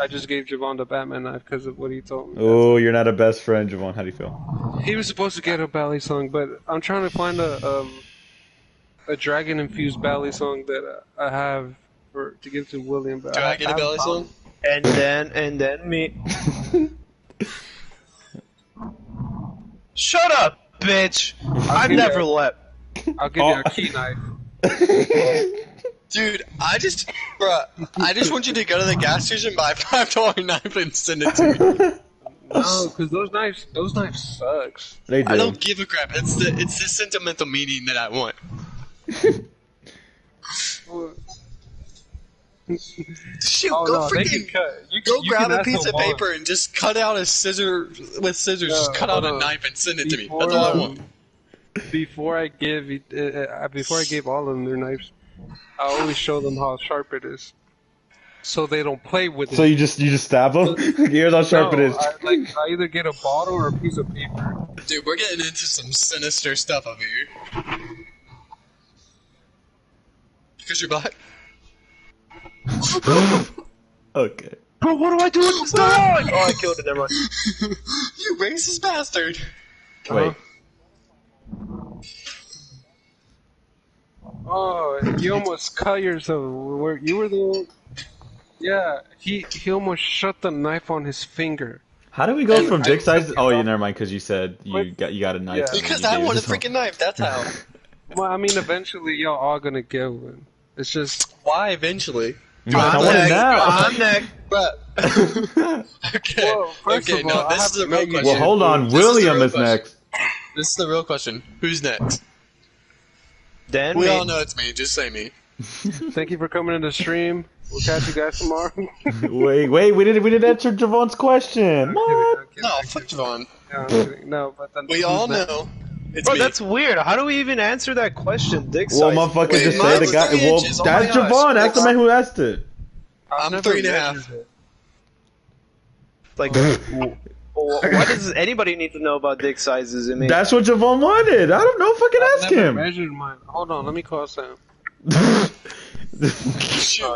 [SPEAKER 5] I just gave Javon the Batman knife because of what he told me.
[SPEAKER 1] Oh, you're not a best friend, Javon. How do you feel?
[SPEAKER 5] He was supposed to get a ballet song, but I'm trying to find a dragon infused ballet song that I have to give to William. But
[SPEAKER 3] Do I get a belly song?
[SPEAKER 6] And then me. Shut up, bitch! I've
[SPEAKER 5] give
[SPEAKER 6] never
[SPEAKER 5] you
[SPEAKER 6] left.
[SPEAKER 5] I'll give you a key knife.
[SPEAKER 3] Dude, I just want you to go to the gas station, buy a $5 knife, and send it to me.
[SPEAKER 5] No, because those knives sucks.
[SPEAKER 1] They do.
[SPEAKER 3] I don't give a crap. It's the sentimental meaning that I want. Shoot,
[SPEAKER 5] Oh,
[SPEAKER 3] go
[SPEAKER 5] no, they
[SPEAKER 3] freaking
[SPEAKER 5] can cut. You
[SPEAKER 3] go
[SPEAKER 5] you
[SPEAKER 3] grab
[SPEAKER 5] can
[SPEAKER 3] a
[SPEAKER 5] ask
[SPEAKER 3] piece of
[SPEAKER 5] Hovan.
[SPEAKER 3] paper and just cut out a scissor with scissors. Just cut out a
[SPEAKER 5] hold on.
[SPEAKER 3] knife and send it to me.
[SPEAKER 5] Before,
[SPEAKER 3] That's all I want.
[SPEAKER 5] Before I give all of them their knives, I always show them how sharp it is, so they don't play with it.
[SPEAKER 1] So you just stab them? Here's how sharp it is.
[SPEAKER 5] I either get a bottle or a piece of paper.
[SPEAKER 3] Dude, we're getting into some sinister stuff over here. Because you're black.
[SPEAKER 1] Okay.
[SPEAKER 6] Bro, what do I do with this dog? Oh, I killed it. Never mind.
[SPEAKER 3] You racist bastard.
[SPEAKER 1] Wait.
[SPEAKER 5] Oh, you almost cut yourself. You were the one. Yeah, he almost shut the knife on his finger.
[SPEAKER 1] How do we go
[SPEAKER 3] And
[SPEAKER 1] from
[SPEAKER 3] I-
[SPEAKER 1] dick size? Oh, yeah, never mind. Because you said you got a knife.
[SPEAKER 5] Yeah.
[SPEAKER 1] and then
[SPEAKER 3] Because
[SPEAKER 1] you
[SPEAKER 3] I
[SPEAKER 1] gave
[SPEAKER 3] want a
[SPEAKER 1] it to him.
[SPEAKER 3] freaking knife. That's how.
[SPEAKER 5] Well, I mean, eventually y'all are gonna get one. It's just
[SPEAKER 3] Why eventually?
[SPEAKER 1] I want it now.
[SPEAKER 6] I'm next.
[SPEAKER 3] But okay,
[SPEAKER 5] Well, first
[SPEAKER 3] okay.
[SPEAKER 5] of
[SPEAKER 3] No,
[SPEAKER 5] all, I
[SPEAKER 3] this is the
[SPEAKER 5] haven't
[SPEAKER 3] real
[SPEAKER 5] met you
[SPEAKER 3] question.
[SPEAKER 1] Well, hold on.
[SPEAKER 3] This is the
[SPEAKER 1] William
[SPEAKER 3] real
[SPEAKER 1] is
[SPEAKER 3] question.
[SPEAKER 1] next.
[SPEAKER 3] This is the real question. Who's next?
[SPEAKER 6] Then
[SPEAKER 3] We
[SPEAKER 6] me.
[SPEAKER 3] all know it's me. Just say me.
[SPEAKER 5] thank you for coming in the stream. We'll catch you guys tomorrow.
[SPEAKER 1] Wait, we didn't answer Javon's question. What?
[SPEAKER 3] No, fuck Javon.
[SPEAKER 5] No, I'm kidding. No, but then
[SPEAKER 3] We
[SPEAKER 5] who's
[SPEAKER 3] all
[SPEAKER 5] next?
[SPEAKER 3] know it's
[SPEAKER 6] Bro,
[SPEAKER 3] me.
[SPEAKER 6] that's weird. How do we even answer that question? Dick
[SPEAKER 1] Well,
[SPEAKER 6] size.
[SPEAKER 1] motherfucker,
[SPEAKER 3] Wait,
[SPEAKER 1] just say
[SPEAKER 3] mine's
[SPEAKER 1] the guy.
[SPEAKER 3] 3
[SPEAKER 1] Well,
[SPEAKER 3] inches. Oh
[SPEAKER 1] that's
[SPEAKER 3] my gosh.
[SPEAKER 1] Javon. Ask the man who asked it.
[SPEAKER 5] I've
[SPEAKER 3] I'm
[SPEAKER 5] never
[SPEAKER 3] 3.5.
[SPEAKER 5] measured it.
[SPEAKER 6] Like, why does anybody need to know about dick sizes? I mean,
[SPEAKER 1] That's what Javon wanted. I don't know. Fucking
[SPEAKER 5] I've
[SPEAKER 1] ask
[SPEAKER 5] never
[SPEAKER 1] him.
[SPEAKER 5] measured mine. Hold on, let me call Sam.
[SPEAKER 6] oh,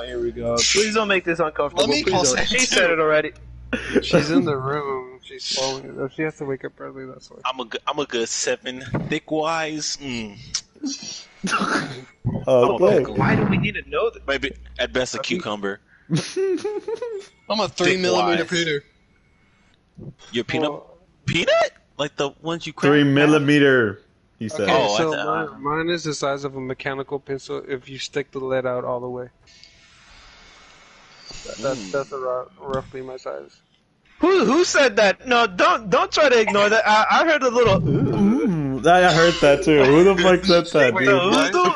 [SPEAKER 6] here we go. Please don't make this uncomfortable.
[SPEAKER 3] Let me
[SPEAKER 6] Please
[SPEAKER 3] call
[SPEAKER 6] don't.
[SPEAKER 3] Sam,
[SPEAKER 6] She
[SPEAKER 3] too.
[SPEAKER 6] said it already.
[SPEAKER 5] She's in the room. She's following it. She has to wake up early. That's why.
[SPEAKER 2] I'm a good 7. Thick wise,
[SPEAKER 1] Okay.
[SPEAKER 6] Why do we need to know that?
[SPEAKER 2] maybe at best a cucumber.
[SPEAKER 3] I'm a 3mm Peter.
[SPEAKER 2] Your peanut like the ones you crack
[SPEAKER 1] 3
[SPEAKER 2] down?
[SPEAKER 1] millimeter. He said.
[SPEAKER 5] Okay,
[SPEAKER 2] Oh,
[SPEAKER 5] so
[SPEAKER 2] I thought-
[SPEAKER 5] mine is the size of a mechanical pencil if you stick the lead out all the way. That's roughly my size.
[SPEAKER 6] Who said that? No, don't try to ignore that. I heard a little.
[SPEAKER 1] I heard that too. Who the fuck said that,
[SPEAKER 6] Wait,
[SPEAKER 1] dude?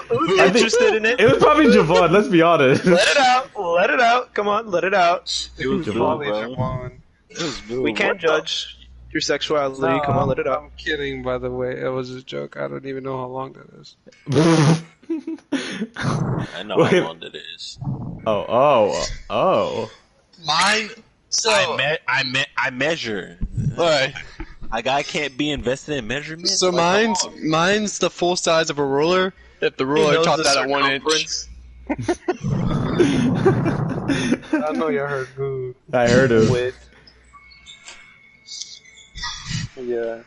[SPEAKER 6] who's
[SPEAKER 1] I think-
[SPEAKER 6] interested in it?
[SPEAKER 1] It was probably Javon. Let's be honest.
[SPEAKER 6] Let it out. Let it out. Come on, let it out.
[SPEAKER 2] It was
[SPEAKER 5] Probably
[SPEAKER 2] bro.
[SPEAKER 5] Javon.
[SPEAKER 6] We can't judge your sexuality. Come on, let it out.
[SPEAKER 5] I'm kidding, by the way. It was a joke. I don't even know how long that is.
[SPEAKER 2] I know
[SPEAKER 1] Wait.
[SPEAKER 2] how long it is.
[SPEAKER 1] Oh.
[SPEAKER 3] Mine. So.
[SPEAKER 2] I measure.
[SPEAKER 3] Alright.
[SPEAKER 2] A guy can't be invested in measurement.
[SPEAKER 3] So
[SPEAKER 2] Like,
[SPEAKER 3] mine's the full size of a ruler. If the ruler
[SPEAKER 6] knows
[SPEAKER 3] topped
[SPEAKER 6] the
[SPEAKER 3] out at 1 inch.
[SPEAKER 6] circumference.
[SPEAKER 5] I know you heard who.
[SPEAKER 1] I heard him.
[SPEAKER 6] With
[SPEAKER 5] Yeah.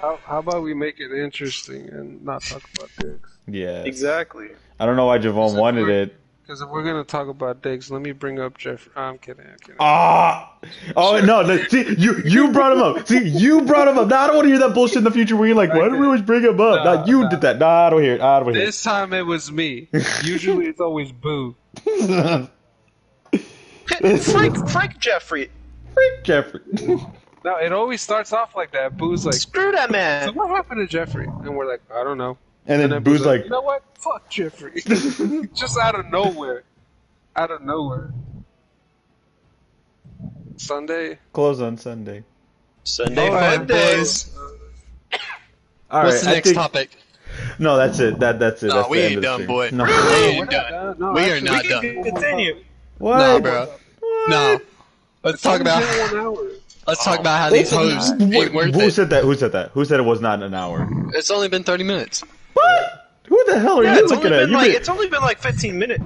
[SPEAKER 5] How about we make it interesting and not talk about dicks?
[SPEAKER 1] Yeah.
[SPEAKER 6] exactly.
[SPEAKER 1] I don't know why Javon wanted it.
[SPEAKER 5] Because if we're gonna talk about dicks, let me bring up Jeff. I'm kidding.
[SPEAKER 1] Ah! Oh no! See, you brought him up. See, you brought him up. Now I don't want to hear that bullshit in the future. Where you're like, why do we always bring him up?
[SPEAKER 5] Nah,
[SPEAKER 1] Nah, you
[SPEAKER 5] nah.
[SPEAKER 1] did that. Nah, I don't hear it. I don't hear
[SPEAKER 5] This time it was me. Usually it's always Boo.
[SPEAKER 1] it.
[SPEAKER 6] Frank Jeffrey.
[SPEAKER 1] Freak Jeffrey.
[SPEAKER 5] No, it always starts off like that. Boo's like,
[SPEAKER 6] Screw that
[SPEAKER 5] so
[SPEAKER 6] man.
[SPEAKER 5] what happened to Jeffrey? And we're like, I don't know.
[SPEAKER 1] And then Boo's like,
[SPEAKER 5] you know what? Fuck Jeffrey. Just out of nowhere. Out of nowhere. Sunday.
[SPEAKER 1] close on Sunday.
[SPEAKER 6] Sunday
[SPEAKER 3] Alright,
[SPEAKER 6] fun days.
[SPEAKER 3] boys.
[SPEAKER 1] All
[SPEAKER 3] What's
[SPEAKER 1] right,
[SPEAKER 3] the
[SPEAKER 1] I
[SPEAKER 3] next
[SPEAKER 1] think-
[SPEAKER 3] topic?
[SPEAKER 1] No, that's it. That's it.
[SPEAKER 3] No,
[SPEAKER 1] That's
[SPEAKER 3] we
[SPEAKER 1] the end
[SPEAKER 3] ain't
[SPEAKER 1] of the
[SPEAKER 3] done,
[SPEAKER 1] stream.
[SPEAKER 3] boy.
[SPEAKER 1] No.
[SPEAKER 3] We ain't done.
[SPEAKER 5] No,
[SPEAKER 3] We are
[SPEAKER 5] actually,
[SPEAKER 3] not
[SPEAKER 5] we
[SPEAKER 3] done.
[SPEAKER 5] can
[SPEAKER 6] Continue.
[SPEAKER 1] What?
[SPEAKER 3] Nah, bro.
[SPEAKER 1] What?
[SPEAKER 3] No. Let's talk about.
[SPEAKER 5] It's been 1 hour.
[SPEAKER 3] Let's talk about how these hoes ain't worth
[SPEAKER 1] Who
[SPEAKER 3] it.
[SPEAKER 1] said that? Who said that? Who said it was not an hour?
[SPEAKER 3] It's only been 30 minutes.
[SPEAKER 1] What? Who the hell are
[SPEAKER 6] Yeah,
[SPEAKER 1] you
[SPEAKER 6] it's only
[SPEAKER 1] looking at?
[SPEAKER 6] been
[SPEAKER 1] You
[SPEAKER 6] like
[SPEAKER 1] been-
[SPEAKER 6] it's only been like 15 minutes.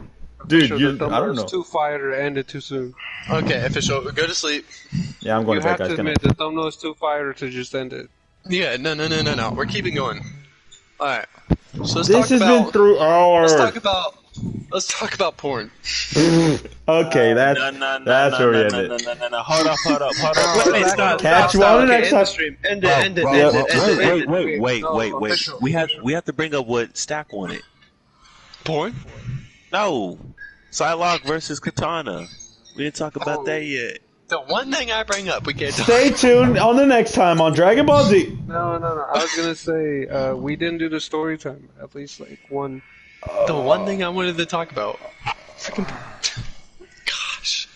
[SPEAKER 1] dude,
[SPEAKER 5] Sure,
[SPEAKER 1] you,
[SPEAKER 5] the
[SPEAKER 1] I don't
[SPEAKER 5] thumbnail's
[SPEAKER 1] know.
[SPEAKER 5] too fire to end it too soon.
[SPEAKER 3] Okay, official. Go to sleep.
[SPEAKER 1] Yeah, I'm going
[SPEAKER 5] You
[SPEAKER 1] to bed,
[SPEAKER 5] have
[SPEAKER 1] guys.
[SPEAKER 5] to
[SPEAKER 1] Good night.
[SPEAKER 5] admit the thumbnail is too fire to just end it.
[SPEAKER 3] Yeah, no. We're keeping going. Alright. So let's
[SPEAKER 1] This
[SPEAKER 3] talk
[SPEAKER 1] has
[SPEAKER 3] about.
[SPEAKER 1] been through hours.
[SPEAKER 3] Let's talk about porn.
[SPEAKER 1] Okay, that's where we end it.
[SPEAKER 2] No. Hold up.
[SPEAKER 6] Wait, stop,
[SPEAKER 1] Catch
[SPEAKER 6] stop,
[SPEAKER 1] you
[SPEAKER 6] stop.
[SPEAKER 1] on the
[SPEAKER 6] Okay,
[SPEAKER 1] next
[SPEAKER 6] end
[SPEAKER 1] time.
[SPEAKER 6] the stream. End it.
[SPEAKER 2] Wait. We have to bring up what Stack wanted.
[SPEAKER 3] Porn?
[SPEAKER 2] No. Psylocke versus Katana. We didn't talk about that yet.
[SPEAKER 3] The one thing I bring up, we can't talk.
[SPEAKER 1] Stay tuned on the next time on Dragon Ball Z.
[SPEAKER 5] No. I was gonna say we didn't do the story time. At least like one.
[SPEAKER 3] The one thing I wanted to talk about. Freaking. Gosh.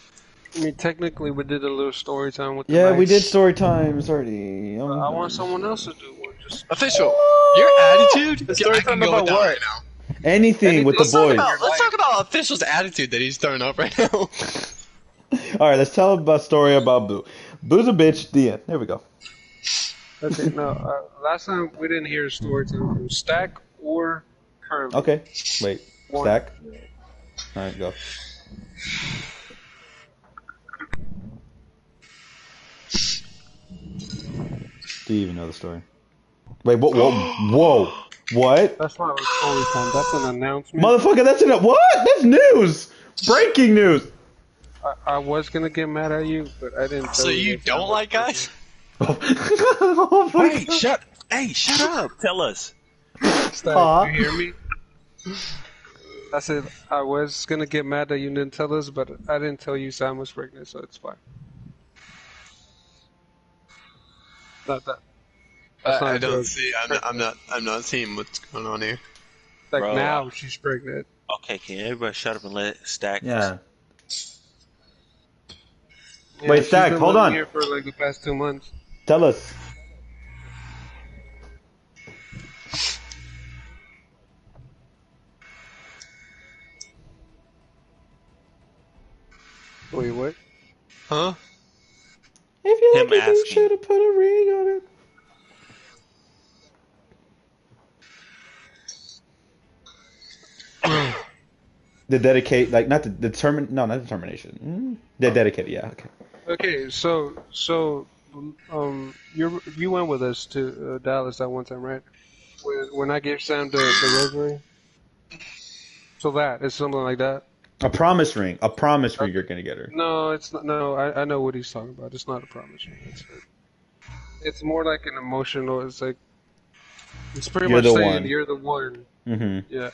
[SPEAKER 5] I mean, technically we did a little story time with. The
[SPEAKER 1] Yeah, we
[SPEAKER 5] mics.
[SPEAKER 1] did story times already.
[SPEAKER 5] I want someone else to do one. Just
[SPEAKER 3] Official. Your attitude.
[SPEAKER 6] story
[SPEAKER 3] I can
[SPEAKER 6] time
[SPEAKER 3] go
[SPEAKER 6] about
[SPEAKER 3] with that
[SPEAKER 6] what?
[SPEAKER 3] right now.
[SPEAKER 1] anything with the
[SPEAKER 3] Let's talk
[SPEAKER 1] boys.
[SPEAKER 3] about official's attitude that he's throwing up right now.
[SPEAKER 1] All right, let's tell a story about Boo. Boo's a bitch. The end. There we go.
[SPEAKER 5] okay. No, last time we didn't hear a story time from Stack or Herm.
[SPEAKER 1] Okay. Wait.
[SPEAKER 5] One.
[SPEAKER 1] Stack. All right, go. Do you even know the story? Wait. Whoa. What?
[SPEAKER 5] That's not a story time. That's an announcement.
[SPEAKER 1] Motherfucker, that's in it. What? That's news. Breaking news.
[SPEAKER 5] I was gonna get mad at you, but I didn't.
[SPEAKER 3] So
[SPEAKER 5] tell
[SPEAKER 3] you don't like guys?
[SPEAKER 1] Oh my
[SPEAKER 2] Hey,
[SPEAKER 1] God.
[SPEAKER 2] shut up. Tell us.
[SPEAKER 5] Stack,
[SPEAKER 1] Aw.
[SPEAKER 5] you hear me? I said I was gonna get mad that you didn't tell us, but I didn't tell you Sam was pregnant, so it's fine. Not that. That's not
[SPEAKER 3] I
[SPEAKER 5] a
[SPEAKER 3] don't
[SPEAKER 5] joke.
[SPEAKER 3] see. I'm not seeing what's going on here.
[SPEAKER 5] Like
[SPEAKER 2] Bro.
[SPEAKER 5] now she's pregnant.
[SPEAKER 2] Okay, can everybody shut up and let Stack?
[SPEAKER 1] Yeah.
[SPEAKER 5] Yeah,
[SPEAKER 1] Wait,
[SPEAKER 5] she's
[SPEAKER 1] Stack,
[SPEAKER 5] been
[SPEAKER 1] hold
[SPEAKER 5] living
[SPEAKER 1] on.
[SPEAKER 5] Here for like the past 2 months.
[SPEAKER 1] Tell us.
[SPEAKER 5] Wait, what?
[SPEAKER 3] Huh?
[SPEAKER 1] If you
[SPEAKER 2] Him
[SPEAKER 1] like it, you
[SPEAKER 2] asking.
[SPEAKER 1] should have put a ring on it. The dedicate, like not the determine, no, not determination. The dedicated, yeah. Okay.
[SPEAKER 5] Okay, so you went with us to Dallas that one time, right? When I gave Sam the rosary. So that is something like that.
[SPEAKER 1] A promise ring. A promise ring you're gonna get her.
[SPEAKER 5] No, it's not. No, I know what he's talking about. It's not a promise ring. It's more like an emotional. It's like it's pretty
[SPEAKER 1] You're
[SPEAKER 5] much
[SPEAKER 1] the
[SPEAKER 5] saying
[SPEAKER 1] one.
[SPEAKER 5] you're the one.
[SPEAKER 1] Mm-hmm.
[SPEAKER 5] Yeah.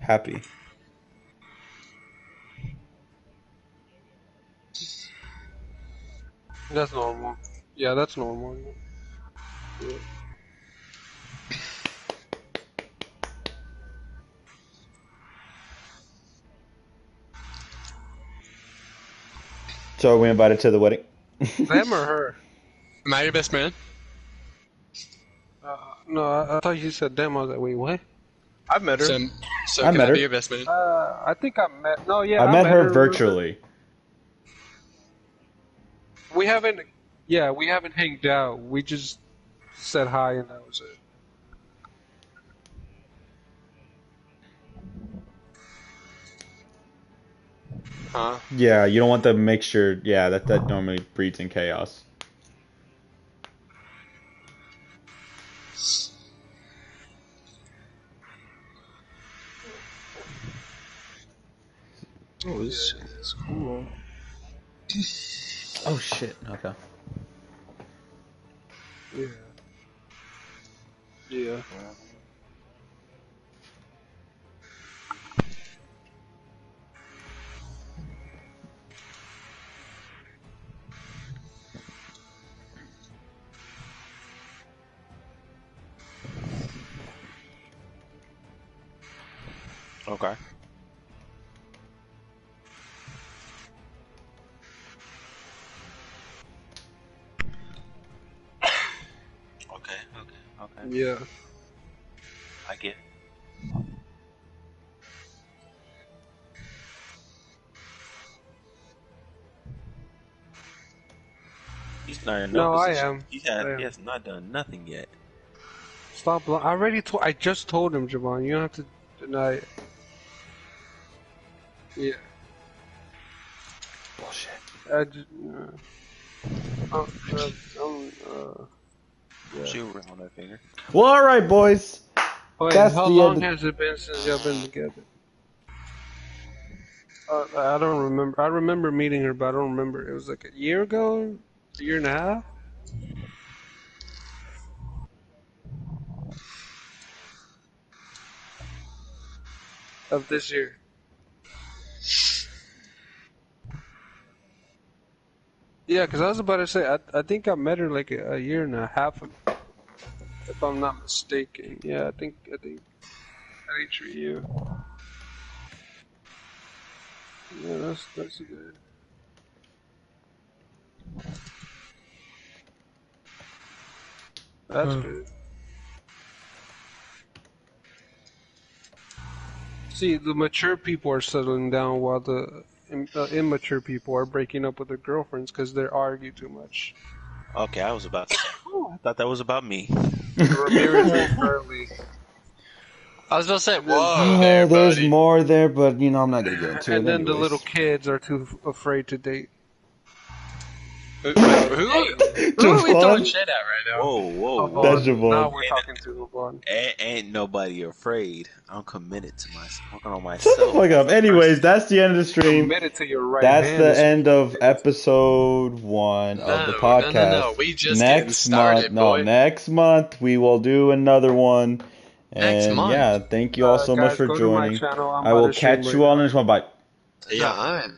[SPEAKER 1] Happy.
[SPEAKER 5] That's normal. Yeah, that's normal. Yeah.
[SPEAKER 1] So are we invited to the wedding?
[SPEAKER 5] Them or her?
[SPEAKER 3] Am I your best man?
[SPEAKER 5] No, I thought you said them. I was like, wait, what?
[SPEAKER 6] I've met her.
[SPEAKER 3] So
[SPEAKER 1] I
[SPEAKER 3] can
[SPEAKER 1] met
[SPEAKER 3] I
[SPEAKER 1] her.
[SPEAKER 3] be your best man?
[SPEAKER 5] I think I met. No, yeah,
[SPEAKER 1] I met her virtually.
[SPEAKER 5] We haven't. Yeah, we haven't hanged out. We just said hi and that was it.
[SPEAKER 3] Huh?
[SPEAKER 1] Yeah, you don't want the mixture. Yeah, that normally breeds in chaos.
[SPEAKER 6] Oh, this shit is cool.
[SPEAKER 1] Oh shit. Okay.
[SPEAKER 5] Yeah. Yeah.
[SPEAKER 2] Okay. Okay.
[SPEAKER 5] Yeah.
[SPEAKER 2] I get. He's not in
[SPEAKER 5] No, I
[SPEAKER 2] position.
[SPEAKER 5] am.
[SPEAKER 2] He has not done nothing yet.
[SPEAKER 5] Stop. I already told. I just told him, Javon. You don't have to deny it. Yeah.
[SPEAKER 1] Bullshit.
[SPEAKER 5] I just, yeah.
[SPEAKER 2] She'll ring on that finger.
[SPEAKER 1] Well, all right, boys.
[SPEAKER 5] Wait,
[SPEAKER 1] That's
[SPEAKER 5] how
[SPEAKER 1] the
[SPEAKER 5] long
[SPEAKER 1] end.
[SPEAKER 5] has it been since y'all been together? I don't remember. I remember meeting her, but I don't remember. It was like a year ago? A year and a half? Of this year. Yeah, because I was about to say, I think I met her like a year and a half ago, if I'm not mistaken. Yeah, I think for you. Yeah, that's good. That's good. See, the mature people are settling down while the immature people are breaking up with their girlfriends because they argue too much.
[SPEAKER 2] Okay, I was about to say. Oh, I thought that was about me.
[SPEAKER 5] Ramirez and Curly.
[SPEAKER 3] I was about to say, whoa, there,
[SPEAKER 1] There's
[SPEAKER 3] buddy.
[SPEAKER 1] more there, but I'm not gonna get into it.
[SPEAKER 5] And then the
[SPEAKER 1] anyways.
[SPEAKER 5] little kids are too afraid to date.
[SPEAKER 3] Who are we throwing shit at right now?
[SPEAKER 2] Whoa.
[SPEAKER 1] That's Javon.
[SPEAKER 5] Now we're talking to LeBron.
[SPEAKER 2] Ain't nobody afraid. I'm committed to working on
[SPEAKER 1] Shut the
[SPEAKER 2] myself.
[SPEAKER 1] fuck up. Anyways, that's the end of the stream.
[SPEAKER 5] Committed to your right
[SPEAKER 1] That's
[SPEAKER 5] hand.
[SPEAKER 1] the end of episode 1 of the podcast.
[SPEAKER 3] No. We just getting started, boy.
[SPEAKER 1] Next month we will do another one.
[SPEAKER 3] Next
[SPEAKER 1] And
[SPEAKER 3] month.
[SPEAKER 1] yeah, thank you all so much
[SPEAKER 5] Guys,
[SPEAKER 1] for
[SPEAKER 5] go to my
[SPEAKER 1] joining.
[SPEAKER 5] channel. I'm
[SPEAKER 1] I
[SPEAKER 5] about
[SPEAKER 1] will
[SPEAKER 5] to stream
[SPEAKER 1] catch
[SPEAKER 5] right
[SPEAKER 1] you all
[SPEAKER 5] now.
[SPEAKER 1] next one. Bye.
[SPEAKER 3] Yeah,